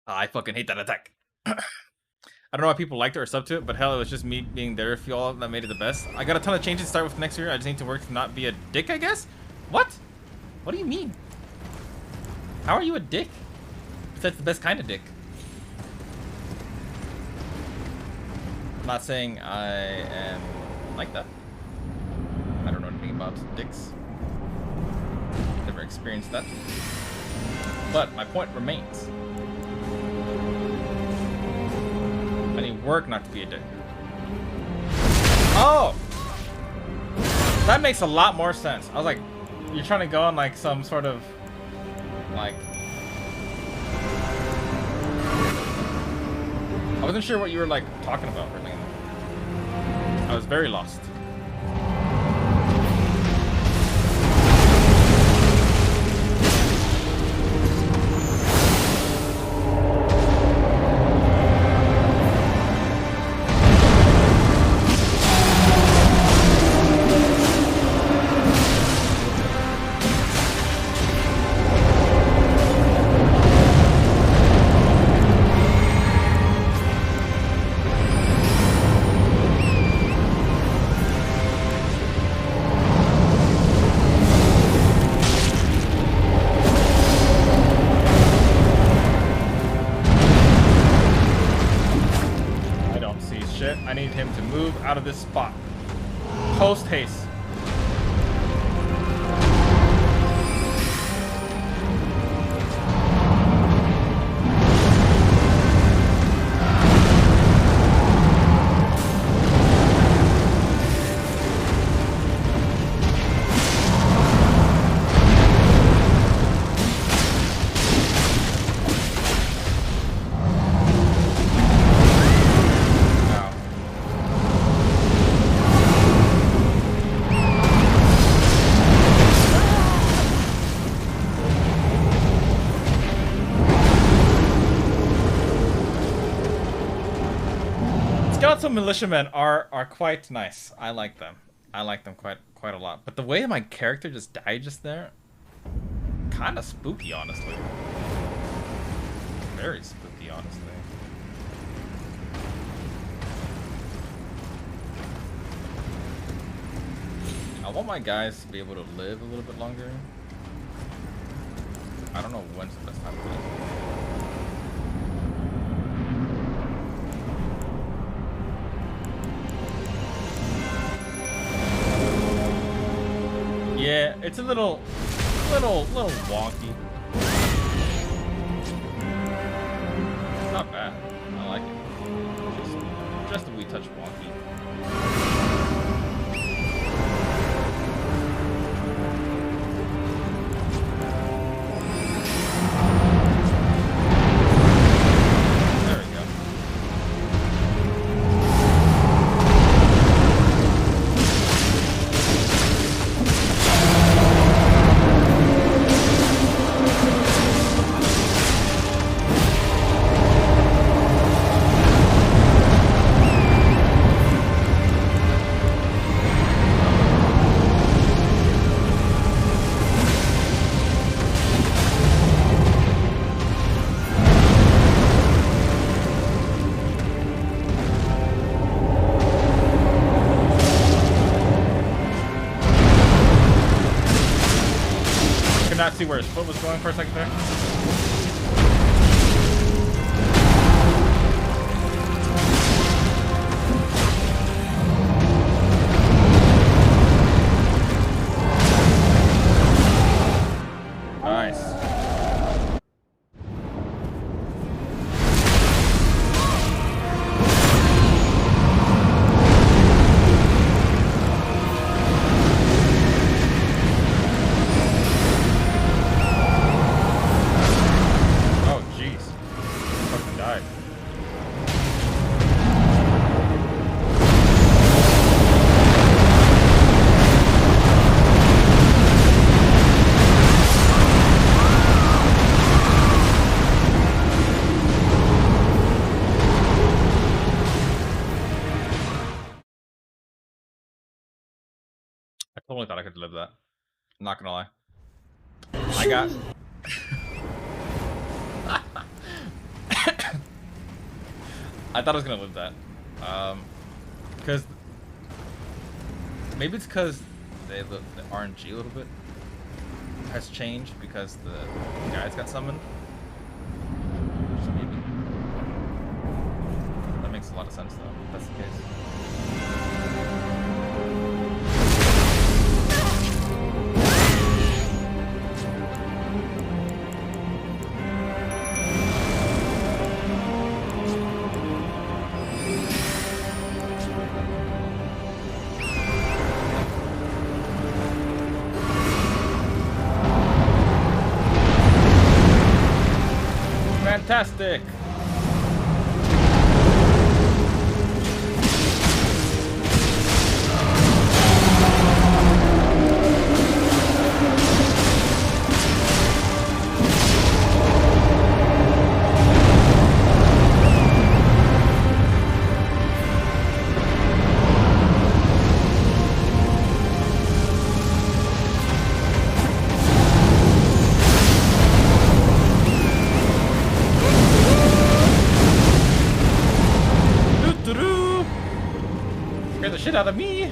I fucking hate that attack. I don't know why people liked it or sub to it, but hell, it was just me being there for y'all that made it the best. I got a ton of changes to start with next year. I just need to work to not be a dick, I guess? What? What do you mean? How are you a dick? That's the best kind of dick. I'm not saying I am like that. I don't know anything about dicks. Never experienced that. But my point remains. I need work not to be a dick. Oh! That makes a lot more sense. I was like, you're trying to go on like some sort of like... I wasn't sure what you were like talking about for a second. I was very lost. I need him to move out of this spot. Post haste. Skeletal militiamen are quite nice. I like them. I like them quite a lot. But the way my character just died just there, kind of spooky, honestly. Very spooky, honestly. I want my guys to be able to live a little bit longer. I don't know when's the best time to live. Yeah, it's a little wonky. It's not bad. I like it. Just a wee touch wonky. There we go. Not see where his foot was going for a second there. Nice. I totally thought I could live that. I'm not gonna lie. I got... I thought I was gonna live that. Because maybe it's because the RNG a little bit has changed because the guys got summoned. So maybe that makes a lot of sense though. If that's the case. Fantastic! Scared the shit out of me!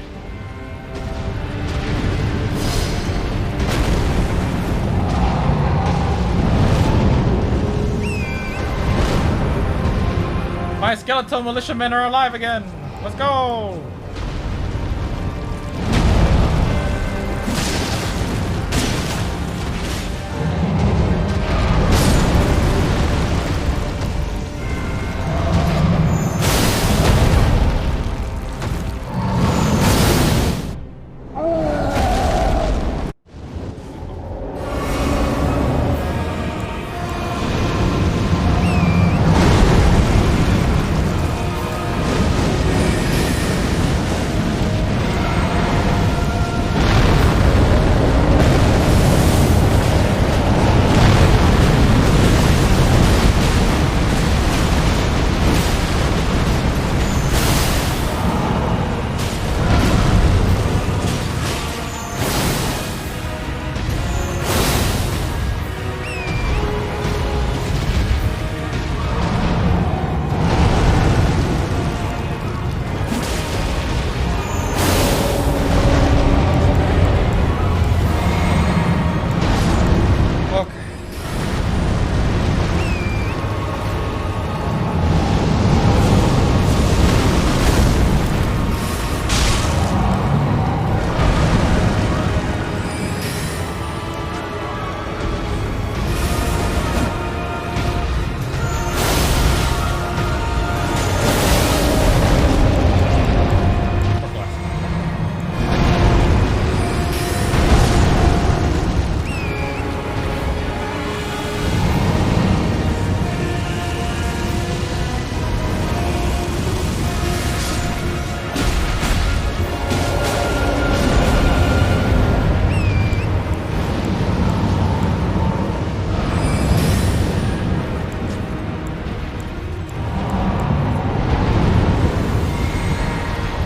My skeletal militiamen are alive again! Let's go!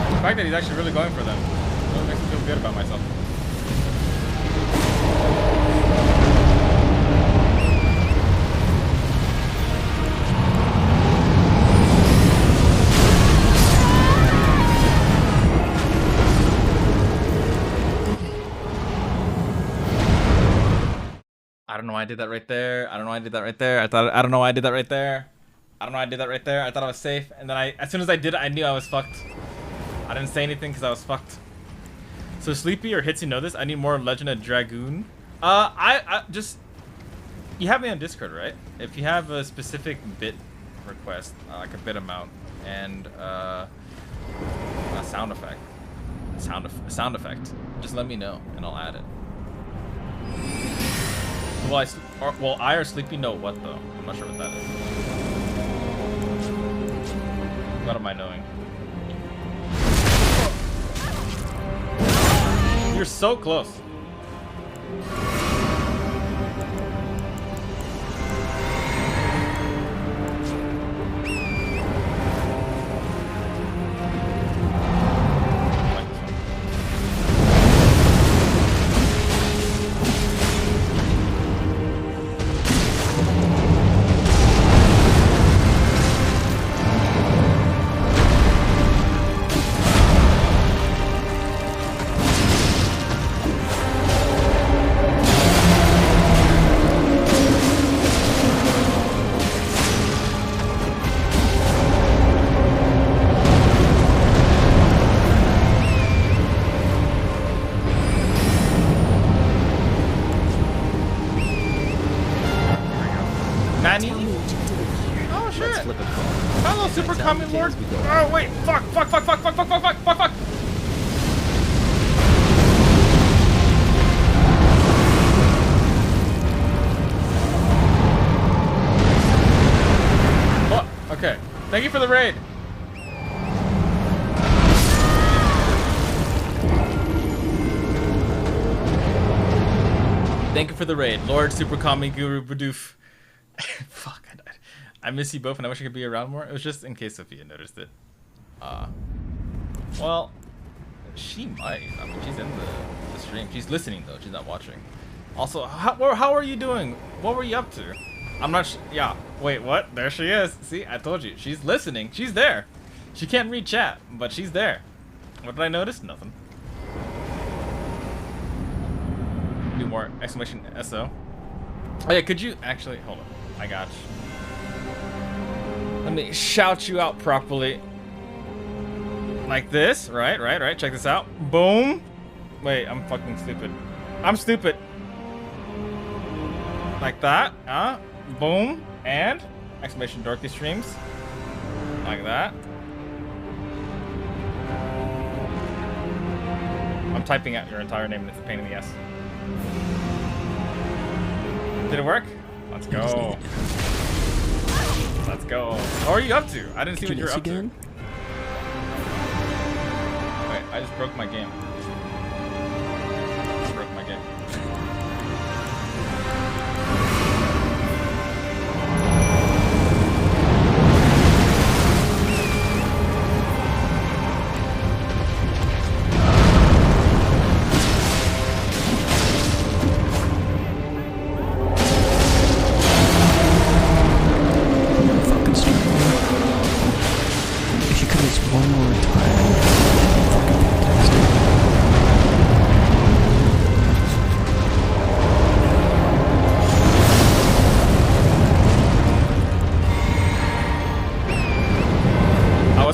The fact that he's actually really going for them really makes me feel good about myself. I don't know why I did that right there. I don't know why I did that right there. I don't know why I did that right there. I don't know why I did that right there. I thought I was safe, and then as soon as I did it, I knew I was fucked. I didn't say anything because I was fucked. So Sleepy or Hitsy know this. I need more Legend of Dragoon. I just, you have me on Discord, right? If you have a specific bit request, like a bit amount, and a sound effect, sound effect, just let me know and I'll add it. Well, I or Sleepy know what though. I'm not sure what that is. What am I knowing? You're so close. Hello, Super Common Lord. Oh wait, fuck. Oh, okay. Thank you for the raid. Thank you for the raid, Lord Super Kami Guru Bidoof. Fuck, I miss you both, and I wish I could be around more. It was just in case Sophia noticed it. Well, she might. I mean, she's in the stream. She's listening though. She's not watching. Also, how are you doing? What were you up to? I'm not. Yeah. Wait, what? There she is. See, I told you. She's listening. She's there. She can't read chat, but she's there. What did I notice? Nothing. Do more exclamation SO. Oh yeah, could you actually hold on? I got you. Let me shout you out properly. Like this, right? Check this out. Boom. Wait, I'm fucking stupid. I'm stupid. Like that, boom, and exclamation Dorothy streams. Like that. I'm typing out your entire name and it's a pain in the ass. Did it work? Let's go. Let's go. What are you up to? I didn't see what you were up to. Wait, I just broke my game. Broke my game.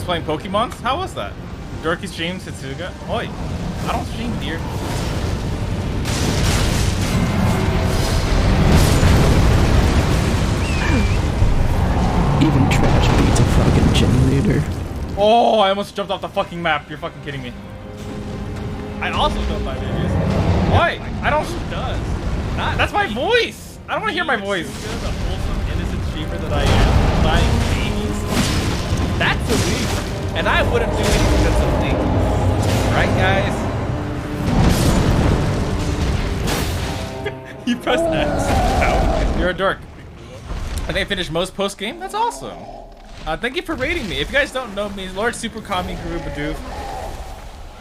Playing Pokemons? How was that? Dorky streams Hitsuga? Oi, I don't stream deer. Even trash beats a fucking generator. Oh, I almost jumped off the fucking map. You're fucking kidding me. I also don't buy babies. Why? I don't. Does. That's my voice. I don't want to hear my voice. The wholesome, innocent streamer that I am, buying babies. That's illegal. And I wouldn't do anything that's illegal. Right, guys? You pressed X. No. You're a dork. I think I finished most post-game. That's awesome. Thank you for rating me. If you guys don't know me, Lord Super Kami Guru Bidoof.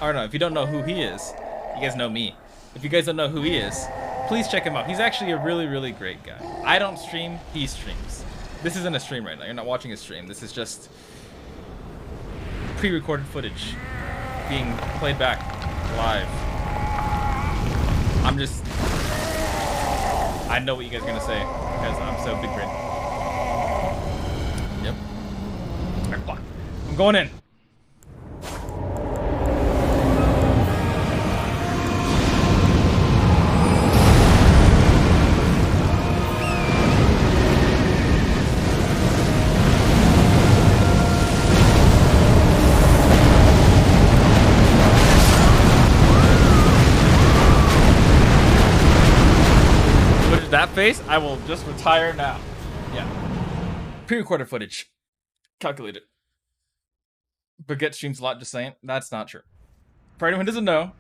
Or no, if you don't know who he is, you guys know me. If you guys don't know who he is, please check him out. He's actually a really, really great guy. I don't stream, he streams. This isn't a stream right now. You're not watching a stream. This is just pre-recorded footage being played back live. I know what you guys are gonna say because I'm so big brain. Yep. I'm going in. That face, I will just retire now. Yeah. Pre-recorded footage. Calculated. Baguette streams a lot, just saying. That's not true. For anyone who doesn't know,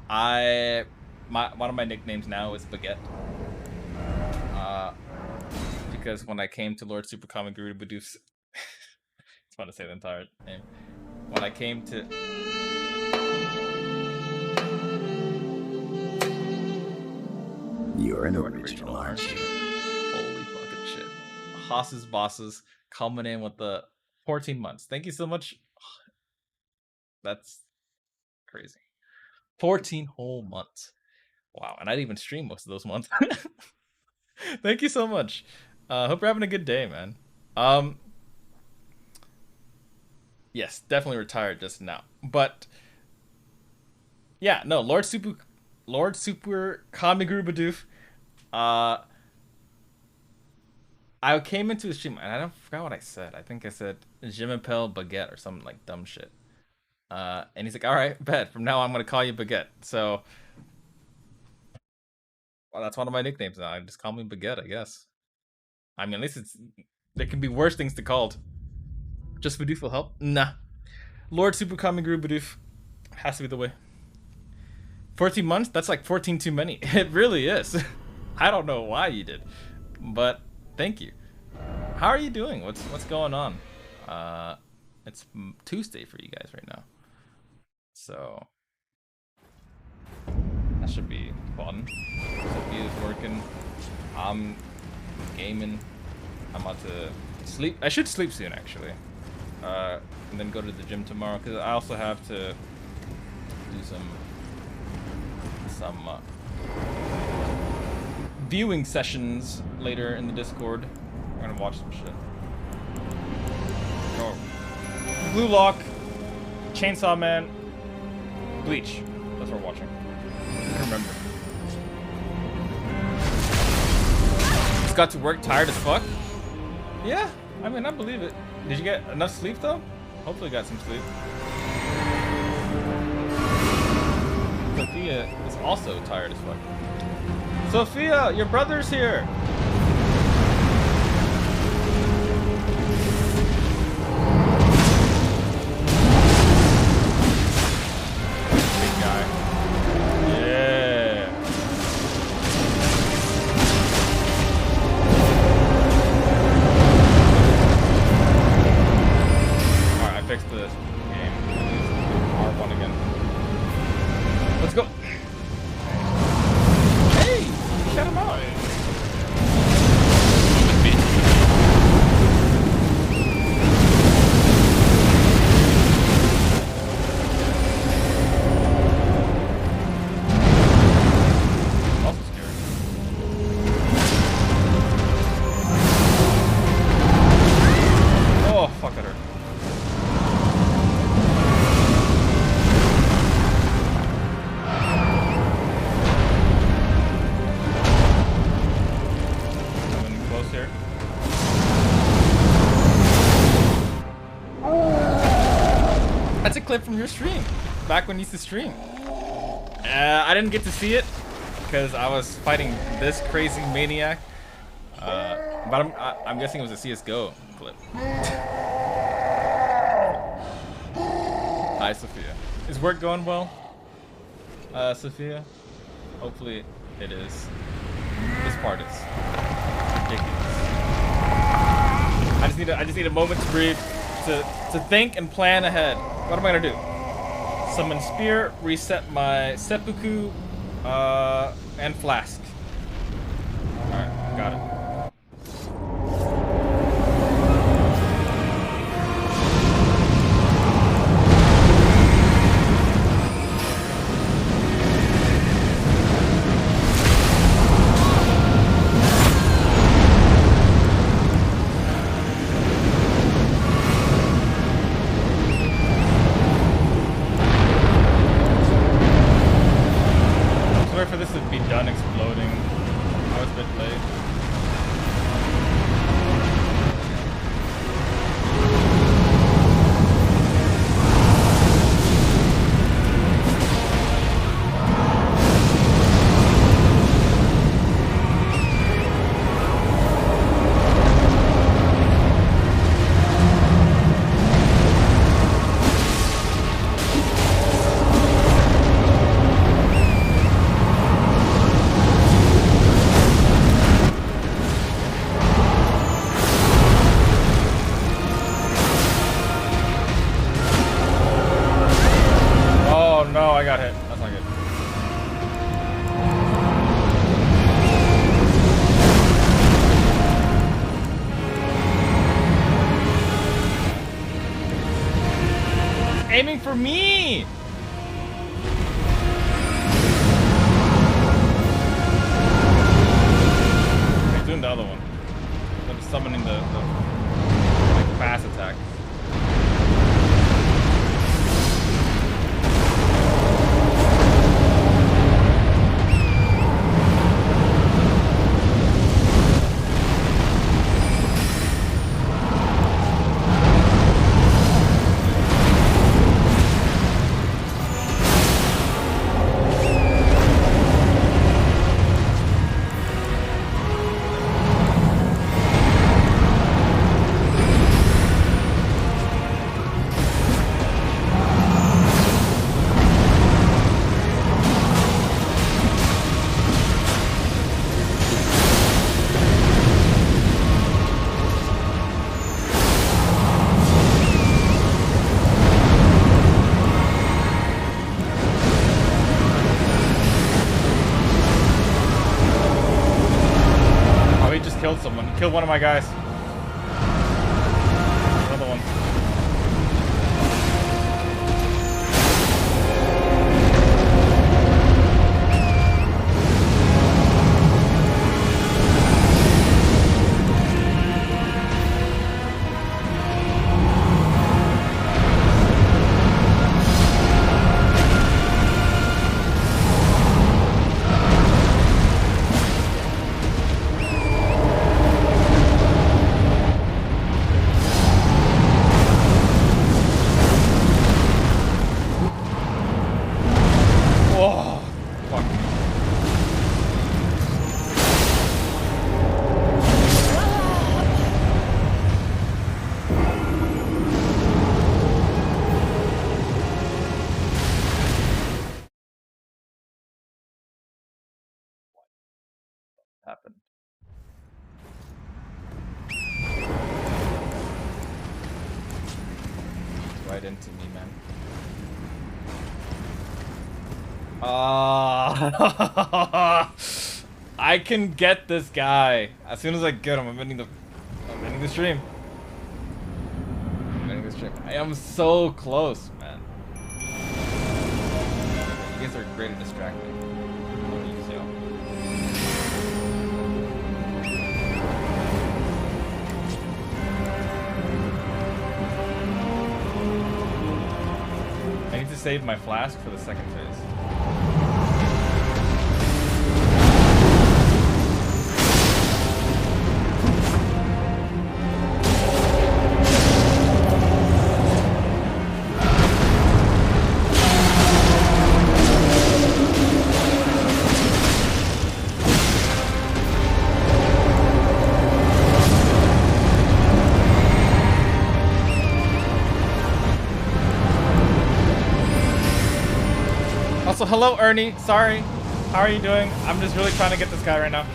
one of my nicknames now is Baguette. Because when I came to Lord Super Common Guru Bidoof, it's fun to say the entire name. When I came to You're an original, aren't you? Holy fucking shit. Haas's bosses coming in with the 14 months. Thank you so much. That's crazy. 14 whole months. Wow, and I didn't even stream most of those months. Thank you so much. Hope you're having a good day, man. Yes, definitely retired just now. But yeah, no, Lord Super Kami Guru Bidoof. I came into the stream and I don't forgot what I said. I think I said Je m'appelle Baguette or something like dumb shit. And he's like, all right, bet. From now on, I'm gonna call you Baguette. So, well, that's one of my nicknames now. Just call me Baguette, I guess. I mean, at least there can be worse things to called. Just Bidoof will help. Nah. Lord Super Kami Guru Bidoof has to be the way. 14 months? That's like 14 too many. It really is. I don't know why you did, but thank you. How are you doing? What's going on? It's Tuesday for you guys right now, so that should be fun. Sophia's working. I'm gaming. I'm about to sleep. I should sleep soon, actually, and then go to the gym tomorrow because I also have to do some viewing sessions later in the Discord. I'm gonna watch some shit. Oh. Blue Lock, Chainsaw Man, Bleach. That's what we're watching. I don't remember. Just got to work tired as fuck. Yeah, I mean, I believe it. Did you get enough sleep though? Hopefully got some sleep. Sophia is also tired as fuck. Sophia, your brother's here. Big guy. Yeah. Alright, I fixed the game. R1 again. Let's go. Shut him out. Also scary. Oh, fuck, that hurt. That's a clip from your stream, back when you used to stream. I didn't get to see it because I was fighting this crazy maniac. But I'm guessing it was a CS:GO clip. Hi, Sophia. Is work going well, Sophia? Hopefully it is. This part is ridiculous. I just need a moment to breathe, to think and plan ahead. What am I gonna do? Summon Spear, reset my Seppuku, and Flask. Alright, got it. For this to be done exploding. I was a bit late. No, I got hit. That's not good. He's aiming for me! He's doing the other one. I'm summoning the like, fast attack. killed one of my guys. Another one. Happened. Right into me, man. I can get this guy. As soon as I get him, I'm ending the stream. I'm ending the stream. I am so close, man. You guys are great at distracting. I'll use y'all. I need to save my flask for the second phase. Also, hello, Ernie. Sorry. How are you doing? I'm just really trying to get this guy right now.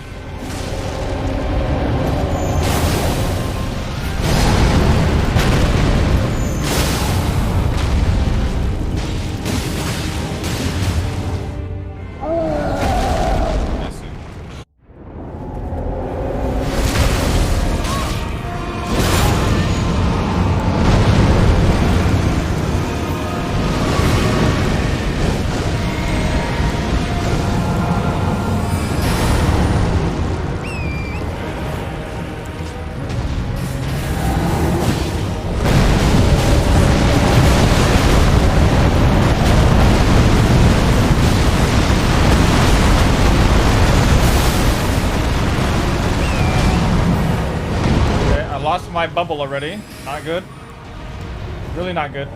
Lost my bubble already. Not good. Really not good.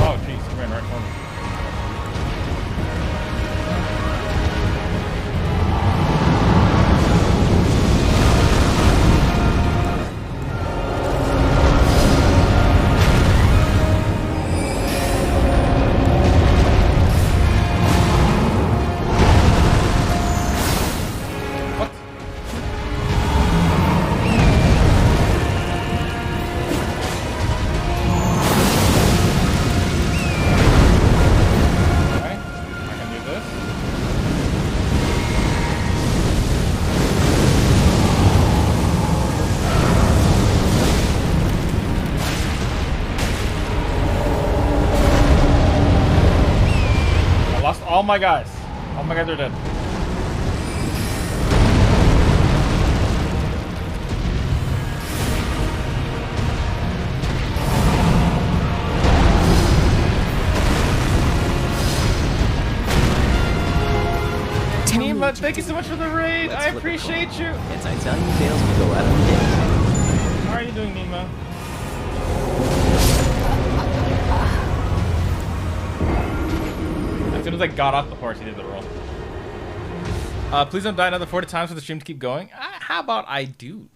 Oh jeez, he ran right for me. All my guys are dead. Nima, thank you so much for the raid. I appreciate you. It's Italian tales we go out on the How are you doing, Nima? As soon as I got off the horse, he did the roll. Please don't die another 40 times for the stream to keep going. How about I do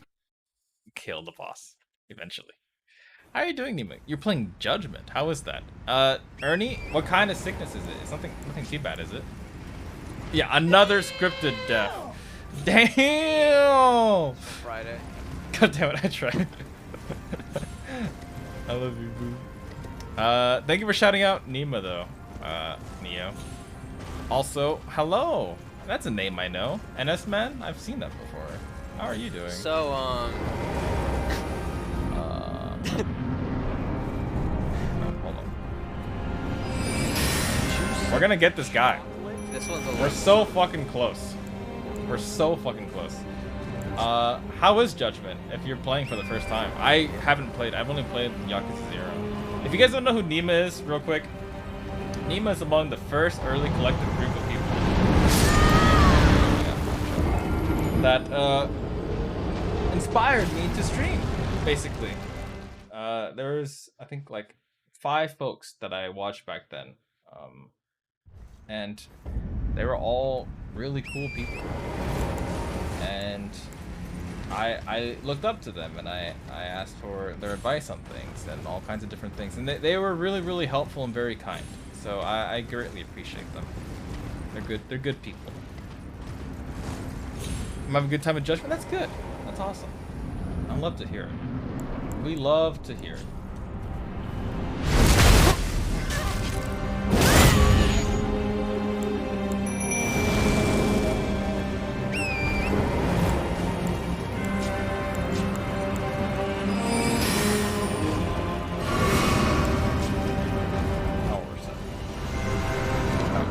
kill the boss eventually? How are you doing, Nima? You're playing Judgment. How is that? Ernie, what kind of sickness is it? It's nothing too bad, is it? Yeah, another scripted death. Damn! Friday. God damn it, I tried. I love you, boo. Thank you for shouting out Nima, though, Neo. Also, hello. That's a name I know. NS Man? I've seen that before. How are you doing? So, hold on. We're gonna get this guy. This one's a We're so fucking close. We're so fucking close. How is Judgment if you're playing for the first time? I haven't played. I've only played Yakuza 0. If you guys don't know who Nima is, real quick, Nima is among the first early collective group of people that inspired me to stream, basically. There was, I think, like 5 folks that I watched back then. And they were all really cool people. And I looked up to them, and I asked for their advice on things and all kinds of different things. And they were really, really helpful and very kind. So I greatly appreciate them. They're good people. I'm having a good time with Judgment? That's good. That's awesome. I love to hear it. We love to hear it.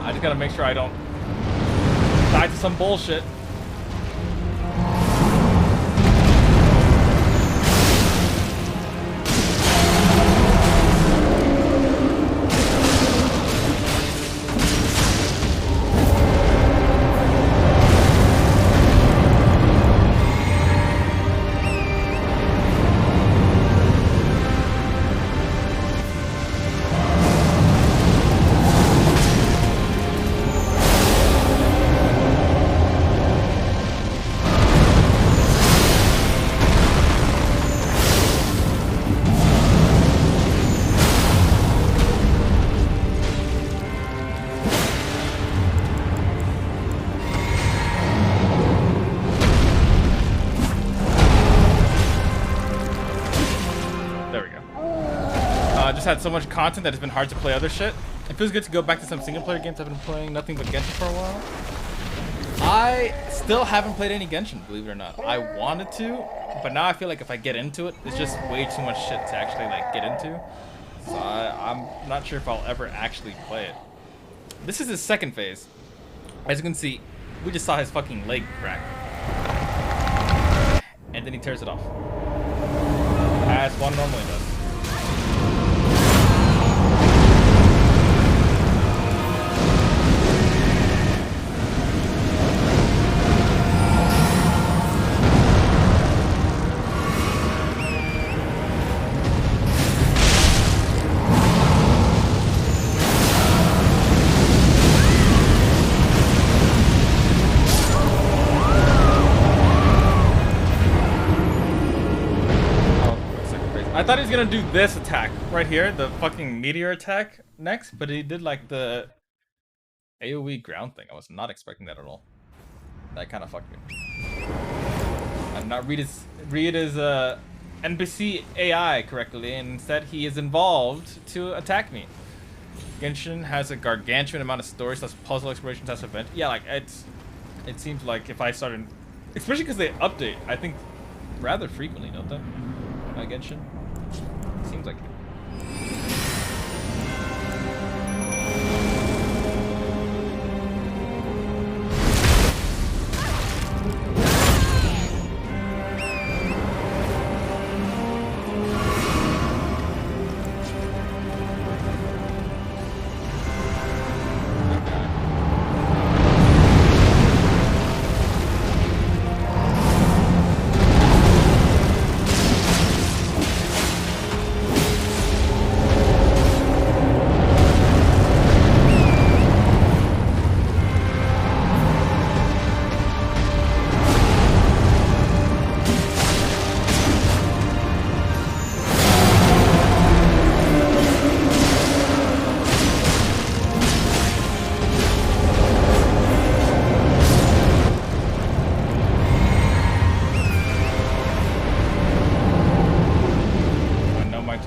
I just gotta make sure I don't die to some bullshit. Had so much content that it's been hard to play other shit. It feels good to go back to some single player games I've been playing, nothing but Genshin for a while. I still haven't played any Genshin, believe it or not. I wanted to, but now I feel like if I get into it, it's just way too much shit to actually like get into. So I'm not sure if I'll ever actually play it. This is his second phase. As you can see, we just saw his fucking leg crack. And then he tears it off. As one normally does. I thought he was gonna do this attack right here, the fucking meteor attack next, but he did like the AoE ground thing. I was not expecting that at all. That kind of fucked me. I did not read his NPC AI correctly, and instead he is involved to attack me. Genshin has a gargantuan amount of stories, plus puzzle exploration, plus event. Yeah, like it seems like if I started, especially because they update, I think rather frequently, don't they? Genshin. Seems like it.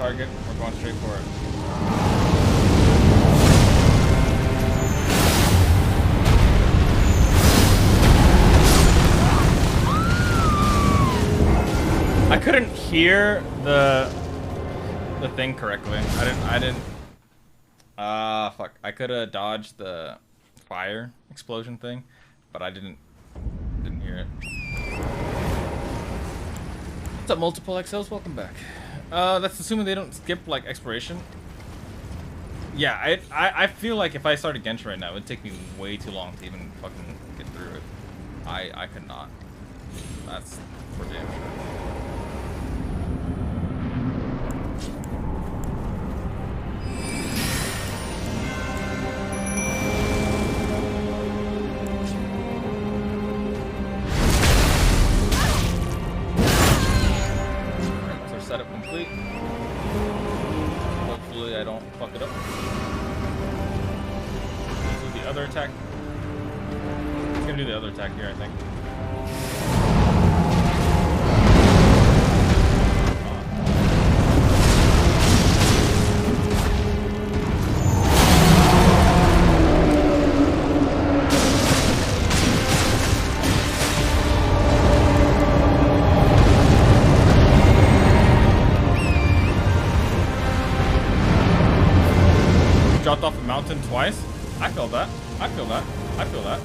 target. We're going straight for it. I couldn't hear the thing correctly. I didn't. Fuck. I could have dodged the fire explosion thing, but I didn't hear it. What's up, multiple XLs? Welcome back. That's assuming they don't skip like expiration. Yeah, I feel like if I started Genshin right now, it would take me way too long to even fucking get through it. I could not. That's for damn sure. Setup complete. Hopefully I don't fuck it up. Let's do the other attack. It's gonna do the other attack here, I think. Dropped off a mountain twice. I feel that. I feel that. I feel that.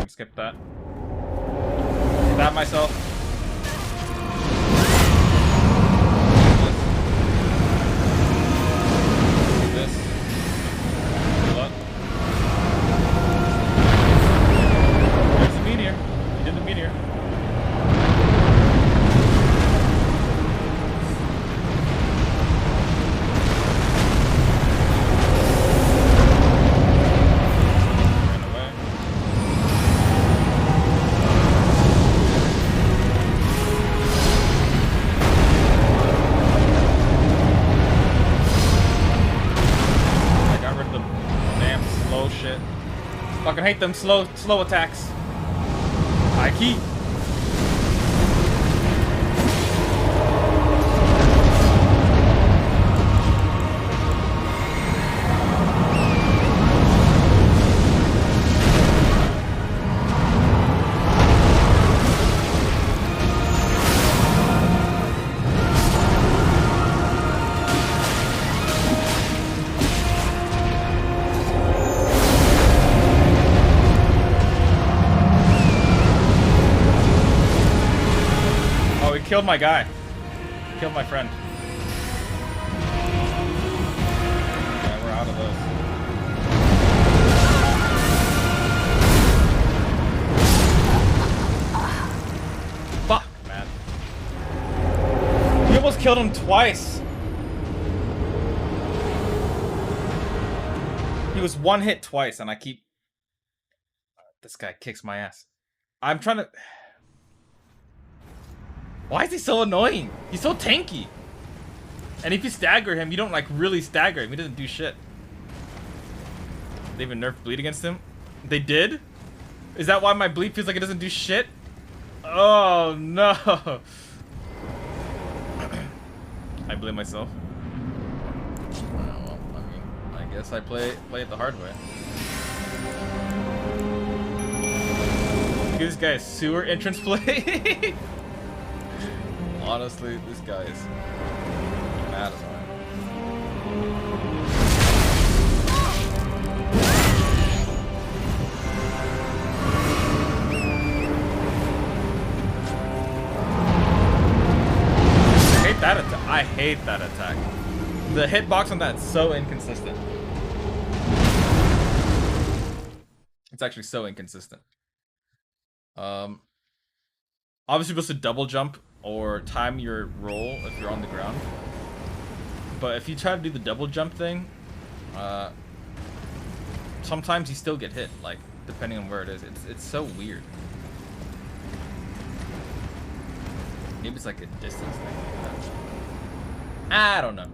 Skip that. Stab myself. This. Pull up. There's the meteor. You did the meteor. Fucking hate them slow attacks. High key. Killed my guy. Killed my friend. Yeah, we're out of those. Fuck, man. You almost killed him twice. He was one hit twice, and I keep... This guy kicks my ass. I'm trying to... Why is he so annoying? He's so tanky. And if you stagger him, you don't like really stagger him. He doesn't do shit. They even nerfed bleed against him? They did? Is that why my bleed feels like it doesn't do shit? Oh no. I blame myself. Well, I mean, I guess I play it the hard way. Give this guy a sewer entrance play. Honestly, this guy is mad annoying. I hate that attack. The hitbox on that is so inconsistent. It's actually so inconsistent. Obviously supposed to double jump or time your roll if you're on the ground. But if you try to do the double jump thing, sometimes you still get hit, like depending on where it is. It's so weird. Maybe it's like a distance thing like that. I don't know.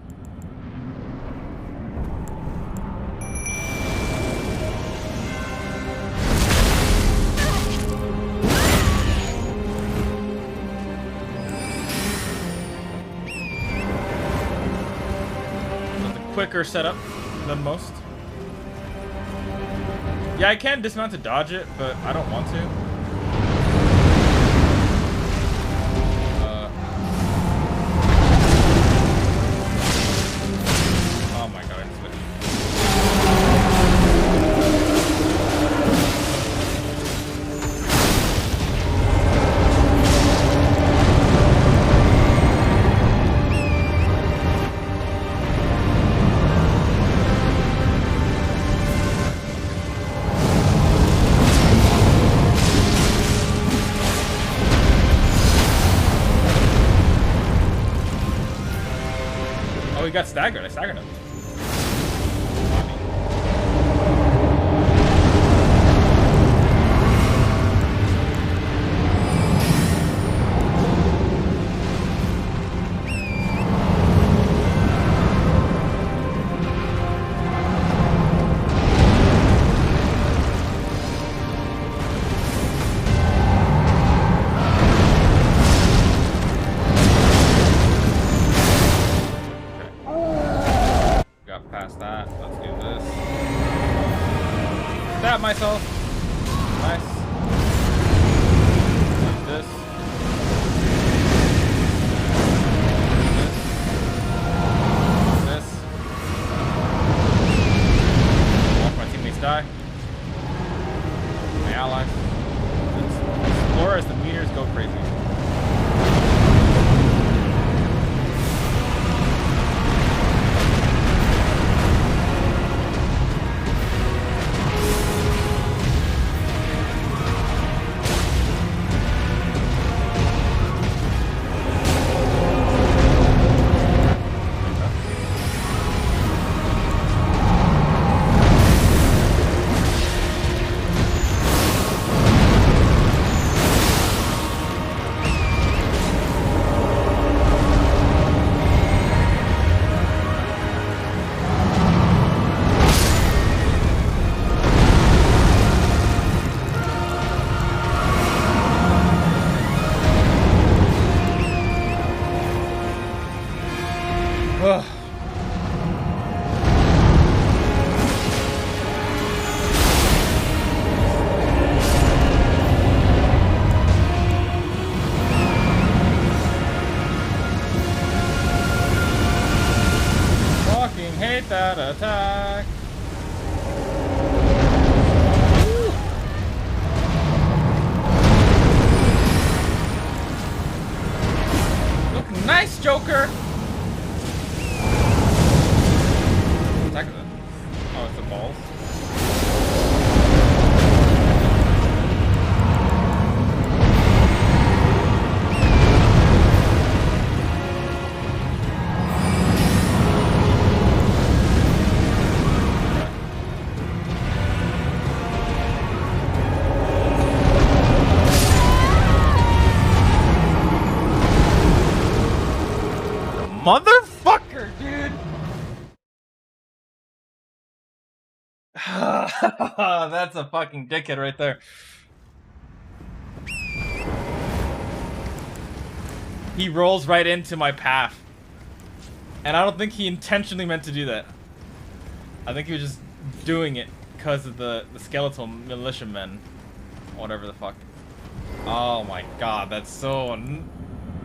Quicker setup than most. Yeah, I can dismount to dodge it, but I don't want to. Oh my god, I switched. Oh, he got staggered. I staggered him. Myself. Nice. Like this. This. Watch my teammates die. My allies. Explore as the meters go crazy. Hate that attack. Looking nice, Joker. Attack of it. Oh, it's the balls. Motherfucker, dude! That's a fucking dickhead right there. He rolls right into my path. And I don't think he intentionally meant to do that. I think he was just doing it because of the skeletal militiamen. Whatever the fuck. Oh my god, that's so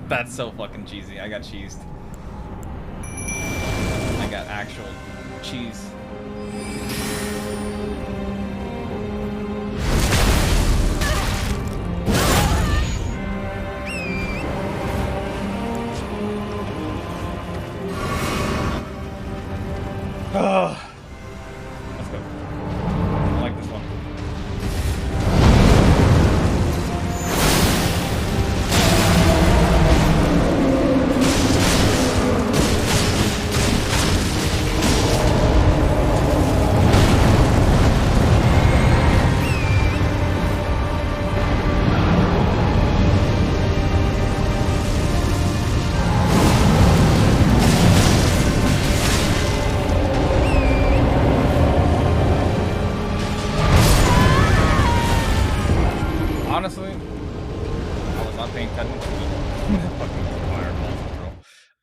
fucking cheesy. I got cheesed. I got actual cheese. Let's go. I like this one.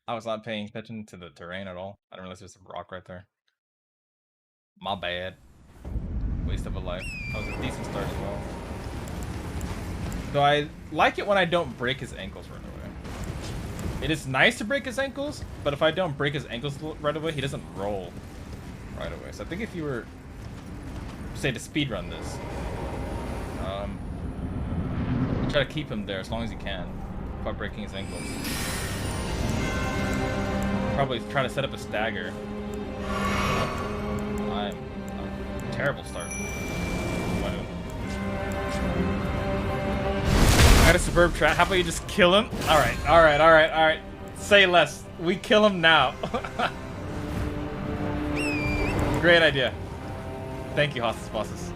I was not paying attention to the terrain at all. I didn't realize there's a rock right there. My bad. Waste of a life. That was a decent start as well. Though I like it when I don't break his ankles right away. It is nice to break his ankles, but if I don't break his ankles right away, he doesn't roll right away. So I think if you were, say, to speedrun this, you try to keep him there as long as you can without breaking his ankles. Probably try to set up a stagger. I'm a terrible start. I got a superb trap. How about you just kill him? Alright. Say less. We kill him now. Great idea. Thank you, hostage bosses.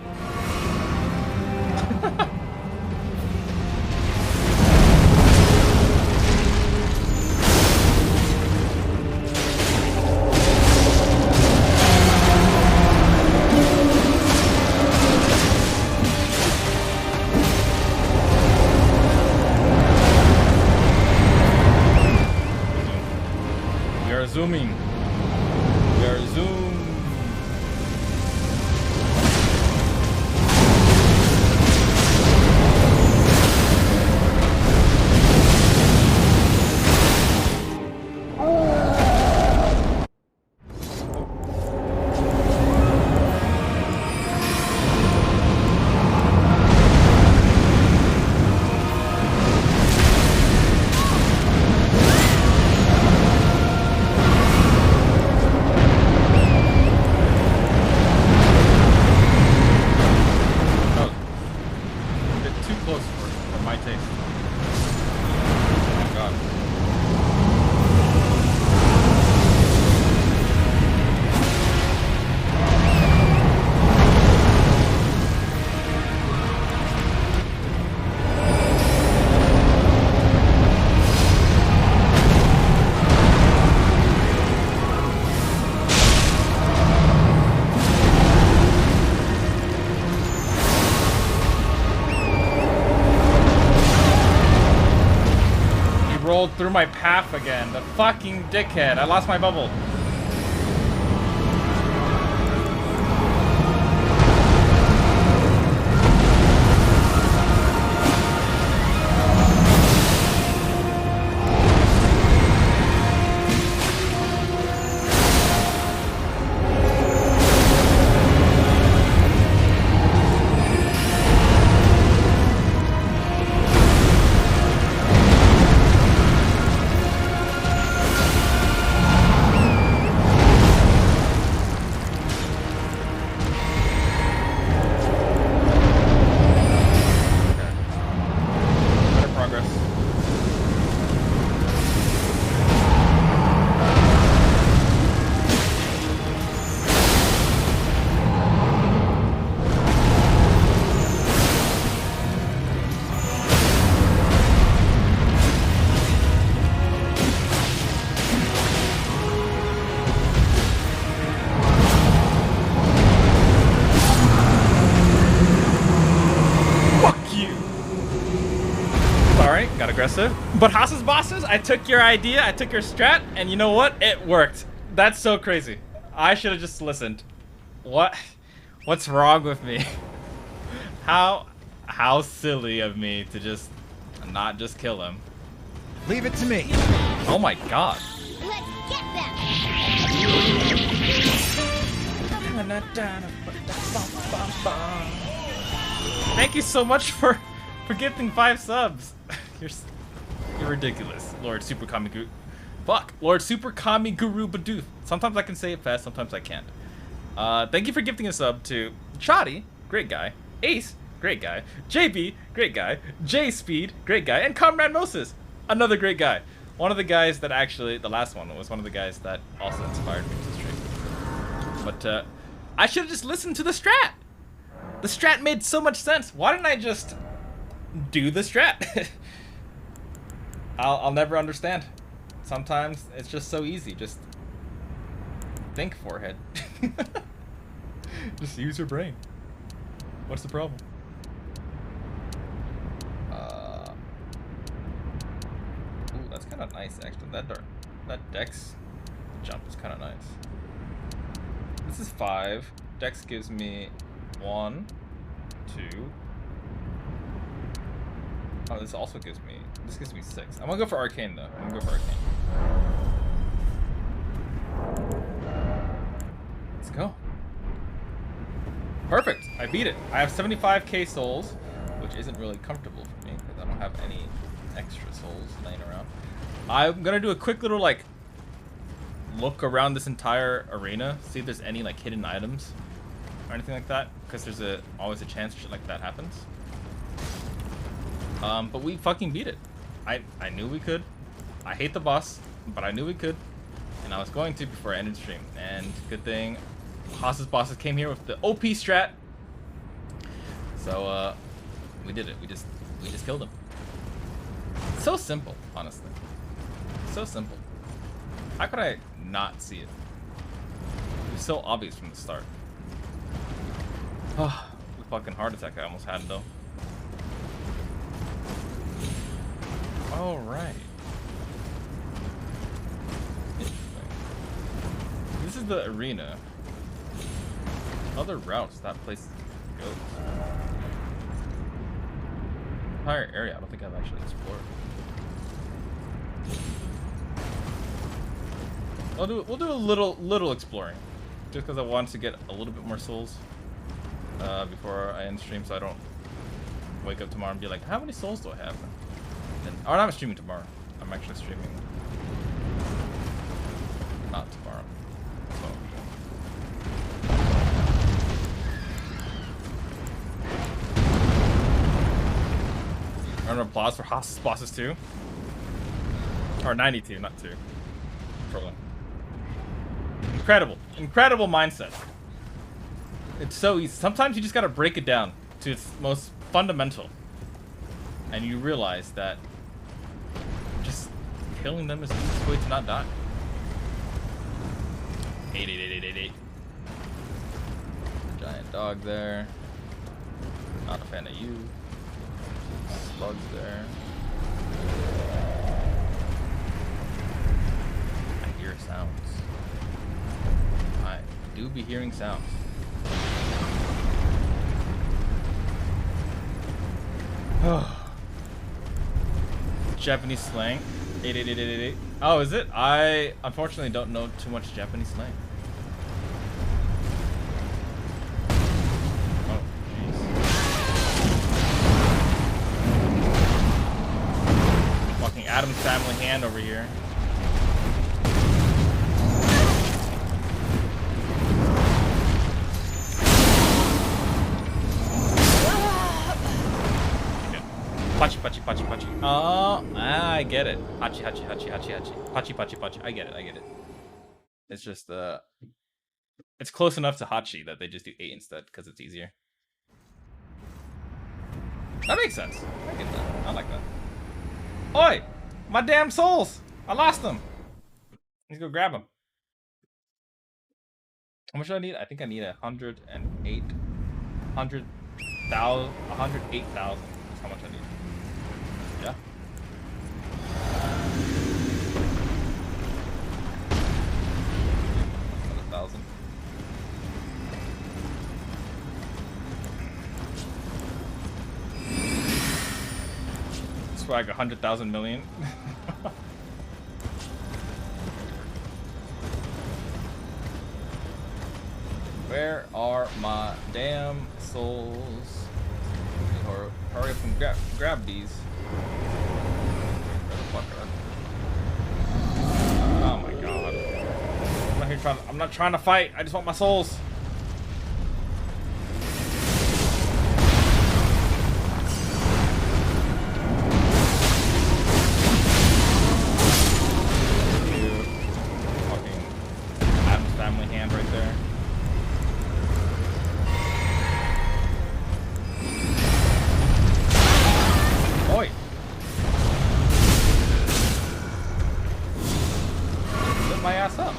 Zooming. We are zoom. Through my path again. The fucking dickhead. I lost my bubble. Aggressive. But hostage bosses, I took your idea, I took your strat, and you know what? It worked. That's so crazy. I should have just listened. What's wrong with me? How silly of me to just not just kill him. Leave it to me. Oh my god. Let's get them. Thank you so much for gifting 5 subs. You're ridiculous, Lord Super Kami Guru. Fuck, Lord Super Kami Guru Bidoof. Sometimes I can say it fast, sometimes I can't. Thank you for gifting a sub to Chadi, great guy. Ace, great guy. JB, great guy. J Speed, great guy. And Comrade Moses, another great guy. One of the guys that actually, the last one was one of the guys that also inspired me to stream. But I should have just listened to the strat. The strat made so much sense. Why didn't I just do the strat? I'll never understand. Sometimes it's just so easy. Just think, forehead. Just use your brain. What's the problem? Ooh, that's kind of nice, actually. That door. That Dex jump is kind of nice. This is 5. Dex gives me 1, 2. Oh, this also gives me. This gives me 6. I'm gonna go for Arcane though. I'm gonna go for Arcane. Let's go. Perfect. I beat it. I have 75k souls, which isn't really comfortable for me because I don't have any extra souls laying around. I'm gonna do a quick little like look around this entire arena, see if there's any like hidden items or anything like that, because there's always a chance shit like that happens. But we fucking beat it. I knew we could. I hate the boss, but I knew we could, and I was going to before I ended stream. And good thing Haas's bosses came here with the OP strat. So we did it. We just killed him. So simple, honestly. So simple. How could I not see it? It was so obvious from the start. Oh, the fucking heart attack I almost had though. All right. Interesting. This is the arena. Other routes that place goes. Entire area. I don't think I've actually explored. We'll do a little exploring, just because I wanted to get a little bit more souls before I end stream, so I don't wake up tomorrow and be like, how many souls do I have? And, or I'm streaming tomorrow. I'm actually streaming not tomorrow. So. Round of applause for Haas's bosses too. Or 92, not 2. Trolling. Incredible mindset. It's so easy. Sometimes you just gotta break it down to its most fundamental, and you realize that just killing them is the easiest way to not die. 8. Giant dog there. Not a fan of you. Slugs there. I hear sounds. I do be hearing sounds. Japanese slang. 88888. Oh, is it? I unfortunately don't know too much Japanese slang. Oh, jeez. Fucking Addams Family hand over here. Pachi. Oh, I get it. Hachi. Pachi. I get it. It's just, it's close enough to Hachi that they just do 8 instead, because it's easier. That makes sense. I get that. I like that. Oi! My damn souls! I lost them! Let's go grab them. How much do I need? I think I need 108,000. 108,000 is how much I need. Yeah. Another 1,000. Swag 100,000 million. Where are my damn souls? Hurry up and grab these. Oh my god. I'm not trying to fight. I just want my souls. Fucking Addams Family hand right there. Oi. Lit my ass up.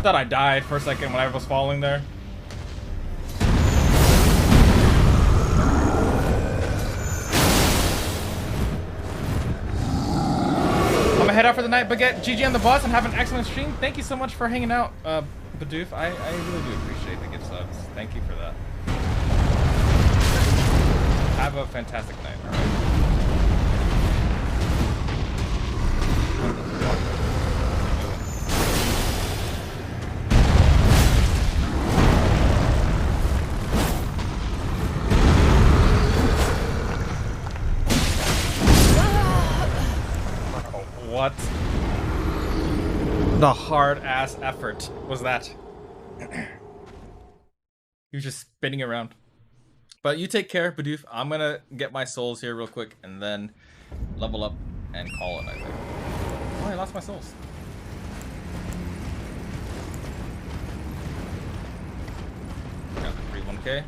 thought I died for a second when I was falling there. I'm gonna head out for the night, Baguette. GG on the boss and have an excellent stream. Thank you so much for hanging out, Bidoof. I really do appreciate the gift subs. Thank you for that. Have a fantastic night, alright? What the hard ass effort was that? He was just spinning around. But you take care, Bidoof. I'm gonna get my souls here real quick and then level up and call it, I think. Oh, I lost my souls. Got the free 1K.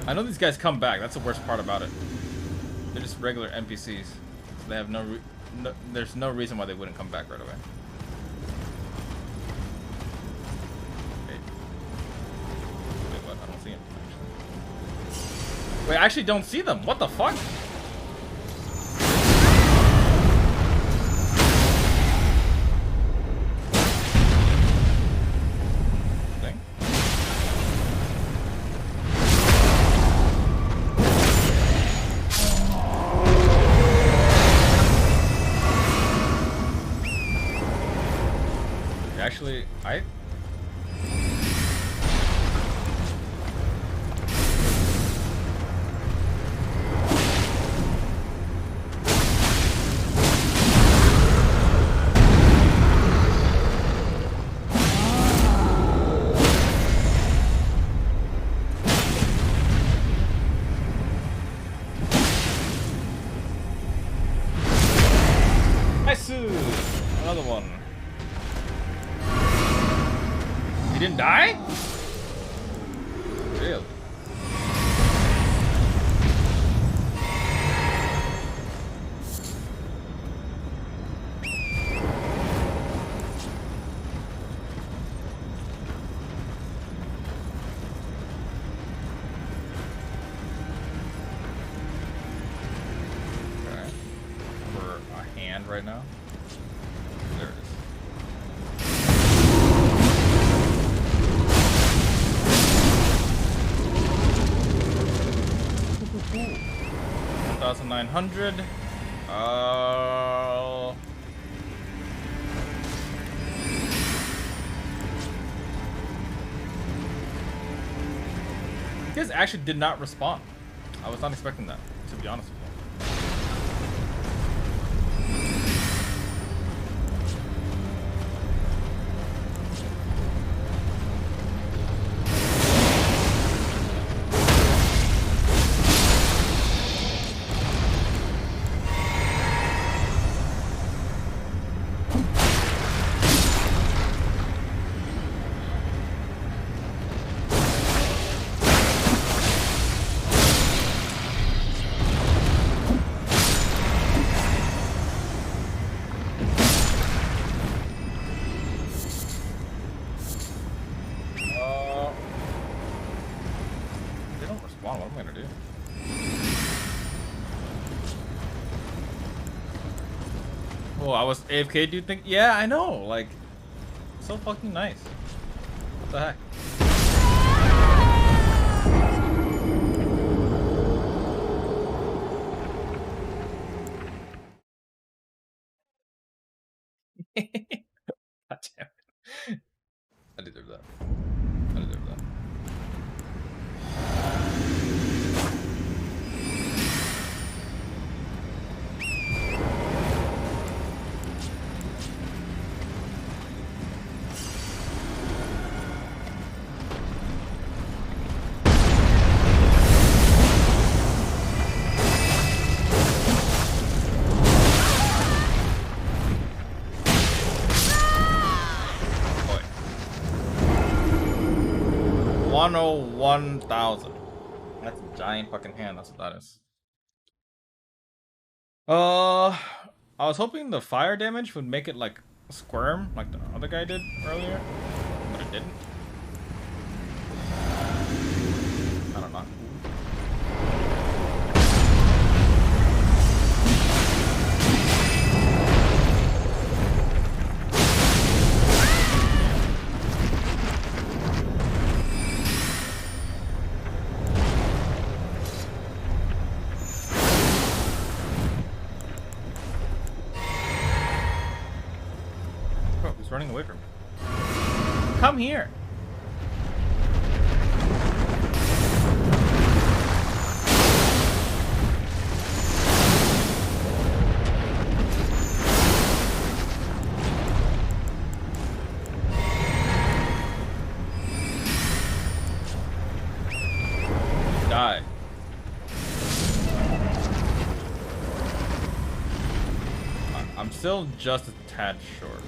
I know these guys come back. That's the worst part about it. They're just regular NPCs. So they have there's no reason why they wouldn't come back right away. Wait, what? I don't see them, actually. Wait, I actually don't see them. What the fuck? Actually, nice, another one. He didn't die? Really? Okay. For a hand right now. There it is. 1,900. You guys actually did not respond. I was not expecting that, to be honest with you. What am I gonna do? Oh, I was AFK, do you think? Yeah, I know, like, so fucking nice. What the heck? God damn it. I deserve that. I deserve that. Boy. 101,000. That's a giant fucking hand, that's what that is. I was hoping the fire damage would make it like squirm like the other guy did earlier, but it didn't. I don't know. He's running away from me. Come here. Die. I'm still just a tad short.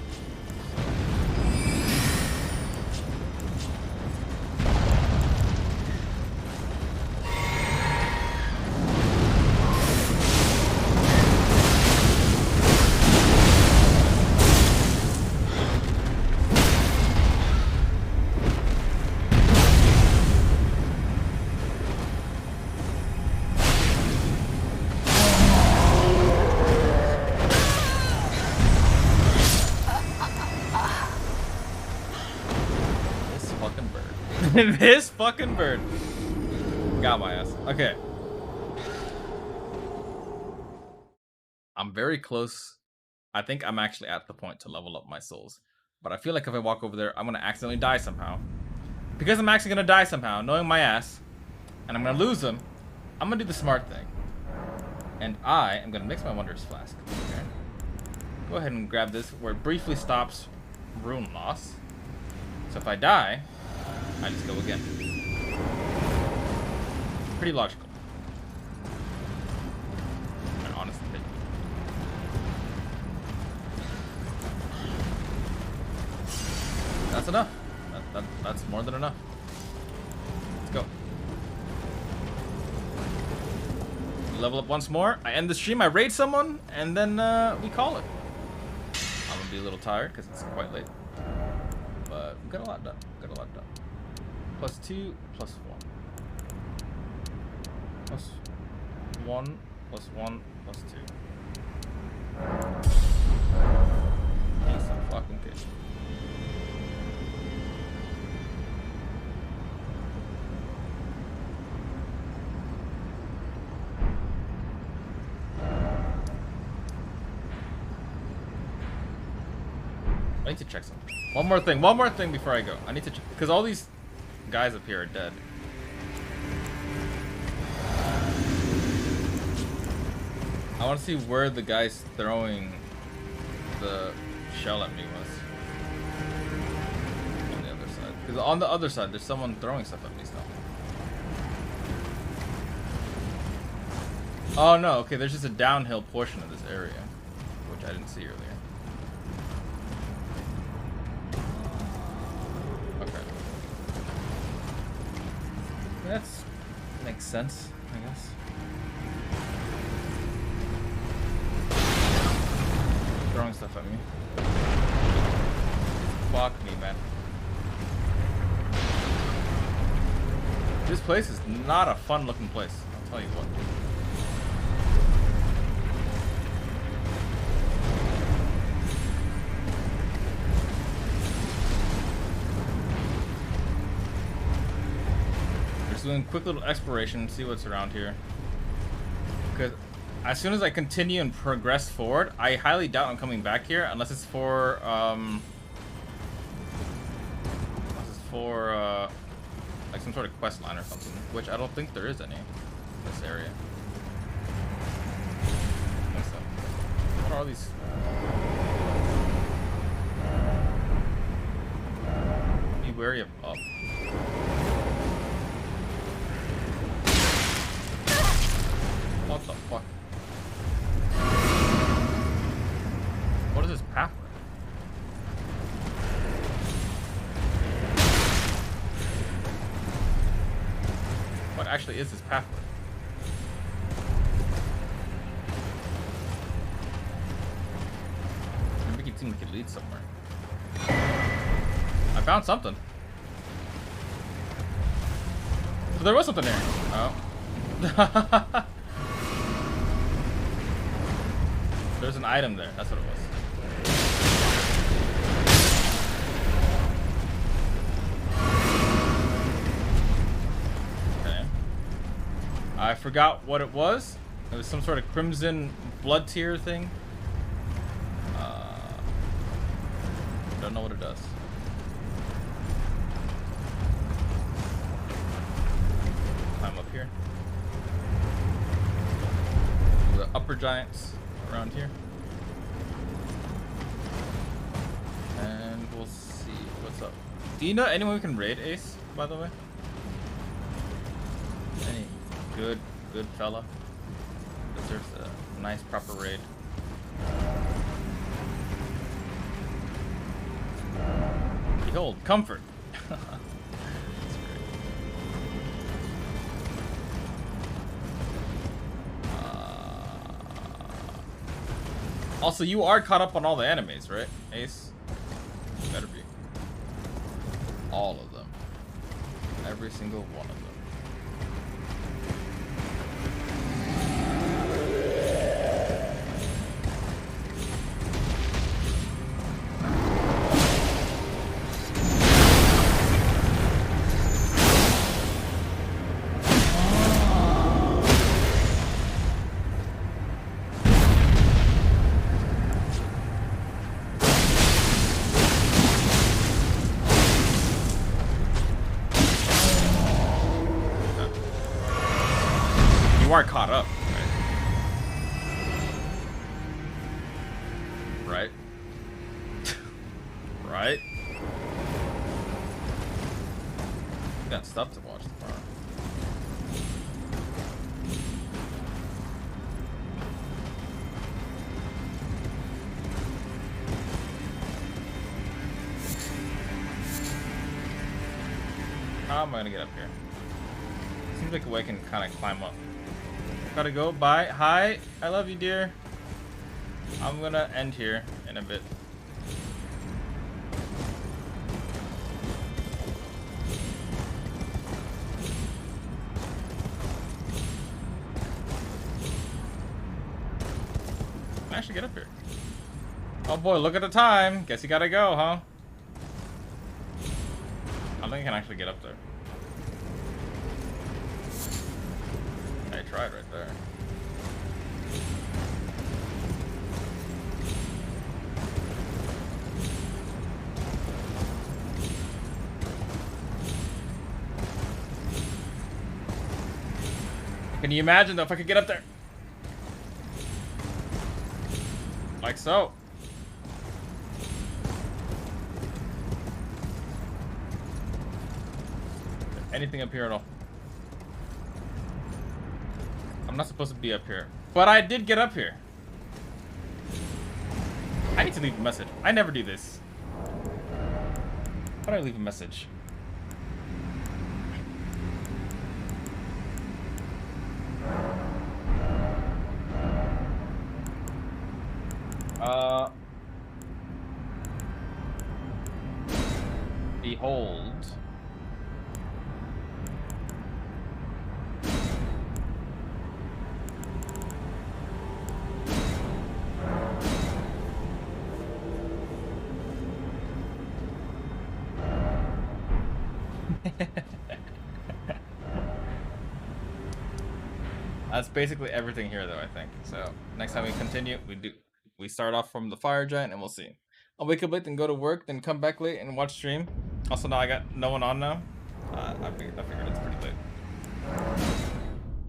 This fucking bird got my ass. Okay. I'm very close. I think I'm actually at the point to level up my souls. But I feel like if I walk over there, I'm going to accidentally die somehow. Because I'm actually going to die somehow, knowing my ass, and I'm going to lose them, I'm going to do the smart thing. And I am going to mix my Wondrous Flask. Okay. Go ahead and grab this where it briefly stops rune loss. So if I die, I just go again. Pretty logical. And honestly. That's enough. That's more than enough. Let's go. Level up once more. I end the stream, I raid someone, and then we call it. I'm gonna be a little tired because it's quite late. But we got a lot done. Got a lot done. +2, +1. +1, +1, +2. Piece of fucking cake. I need to check something. One more thing before I go. I need to check, because all these guys up here are dead. I want to see where the guy's throwing the shell at me was. On the other side. Because on the other side, there's someone throwing stuff at me still. Oh no, okay, there's just a downhill portion of this area, which I didn't see earlier. That makes sense, I guess. Throwing stuff at me. Fuck me, man. This place is not a fun looking place, I'll tell you what. Doing quick little exploration, see what's around here. Because as soon as I continue and progress forward, I highly doubt I'm coming back here unless it's for like some sort of quest line or something, which I don't think there is any in this area. I think so. What are all these? Be wary of up. What the fuck? What is this pathway? What actually is this pathway? seems like it leads somewhere. I found something. So there was something there. Oh. There's an item there. That's what it was. Okay. I forgot what it was. It was some sort of crimson blood tier thing. Don't know what it does. Climb up here. The upper giants around here. And we'll see what's up. Do you know anyone who can raid Ace, by the way? Any good fella? Deserves a nice proper raid. Behold, comfort. That's great. Also, you are caught up on all the animes, right, Ace? You better be. All of them. Every single one of them. You are caught up, right? Right? You got stuff to watch tomorrow. How am I gonna get up here? Seems like a way I can kind of climb up. Gotta go. Bye. Hi. I love you, dear. I'm gonna end here in a bit. Can I actually get up here? Oh boy, look at the time. Guess you gotta go, huh? I don't think I can actually get up there. I tried right there. Can you imagine though if I could get up there? Like so. Anything up here at all? I'm not supposed to be up here, but I did get up here. I need to leave a message. I never do this. How do I leave a message? Behold. That's basically everything here, though, I think. So next time we continue, we start off from the fire giant, and we'll see. I'll wake up late and go to work, then come back late and watch stream. Also, now I got no one on now. I figured it's pretty late.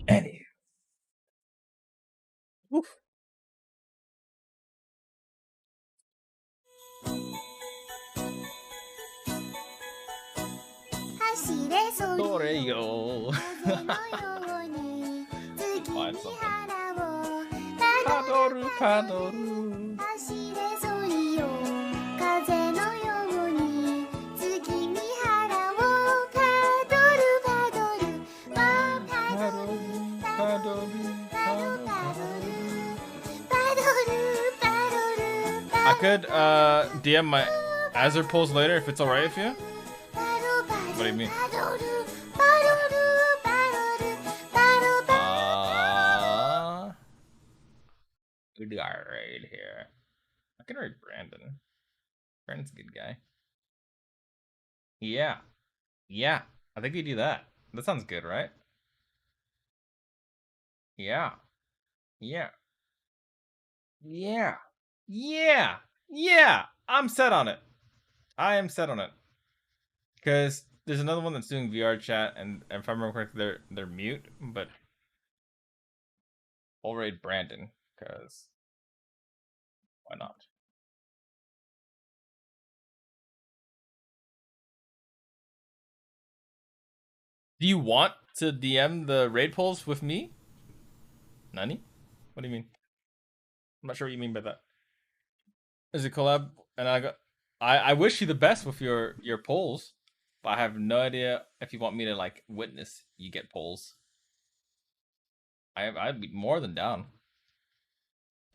Anywho. Woof. Toreo. Find something. Padoru, padoru. I could DM my Azure polls later if it's alright with you. What do you mean? We do our raid here. I can raid Brandon. Brandon's a good guy. Yeah. Yeah. I think we do that. That sounds good, right? Yeah. Yeah. Yeah. Yeah. Yeah. I'm set on it. I am set on it. Because there's another one that's doing VR chat, and if I remember correctly, they're mute, but I'll raid Brandon, because why not? Do you want to DM the raid polls with me? Nani? What do you mean? I'm not sure what you mean by that. Is it collab? And I wish you the best with your polls, but I have no idea if you want me to like witness you get polls. I'd be more than down,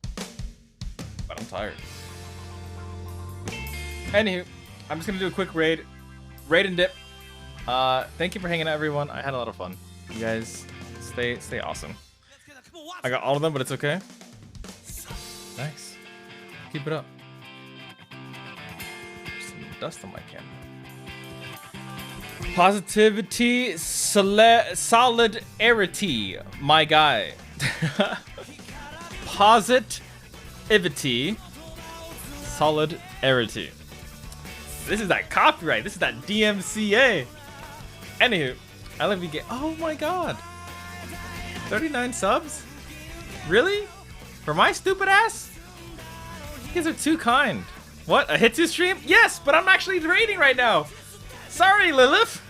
but I'm tired. Anywho, I'm just gonna do a quick raid and dip. Thank you for hanging out, everyone. I had a lot of fun. You guys stay awesome. I got all of them, but it's okay. Nice. Keep it up. There's some dust on my camera. Positivity, solidarity, my guy. Positivity, solidarity. This is that copyright. This is that DMCA. Anywho, I love you. Oh my god, 39 subs? Really? For my stupid ass? You guys are too kind. What? A Hitsu stream? Yes, but I'm actually raiding right now. Sorry, Lilith.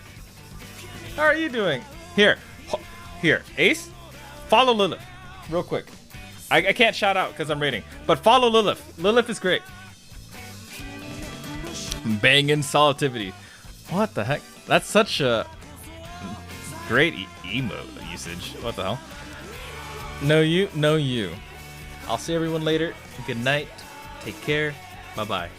How are you doing? Here, Ace, follow Lilith, real quick. I can't shout out because I'm raiding, but follow Lilith. Lilith is great. Bangin' Solitivity. What the heck? That's such a great emote usage. What the hell? No you, no you. I'll see everyone later. Good night. Take care. Bye-bye.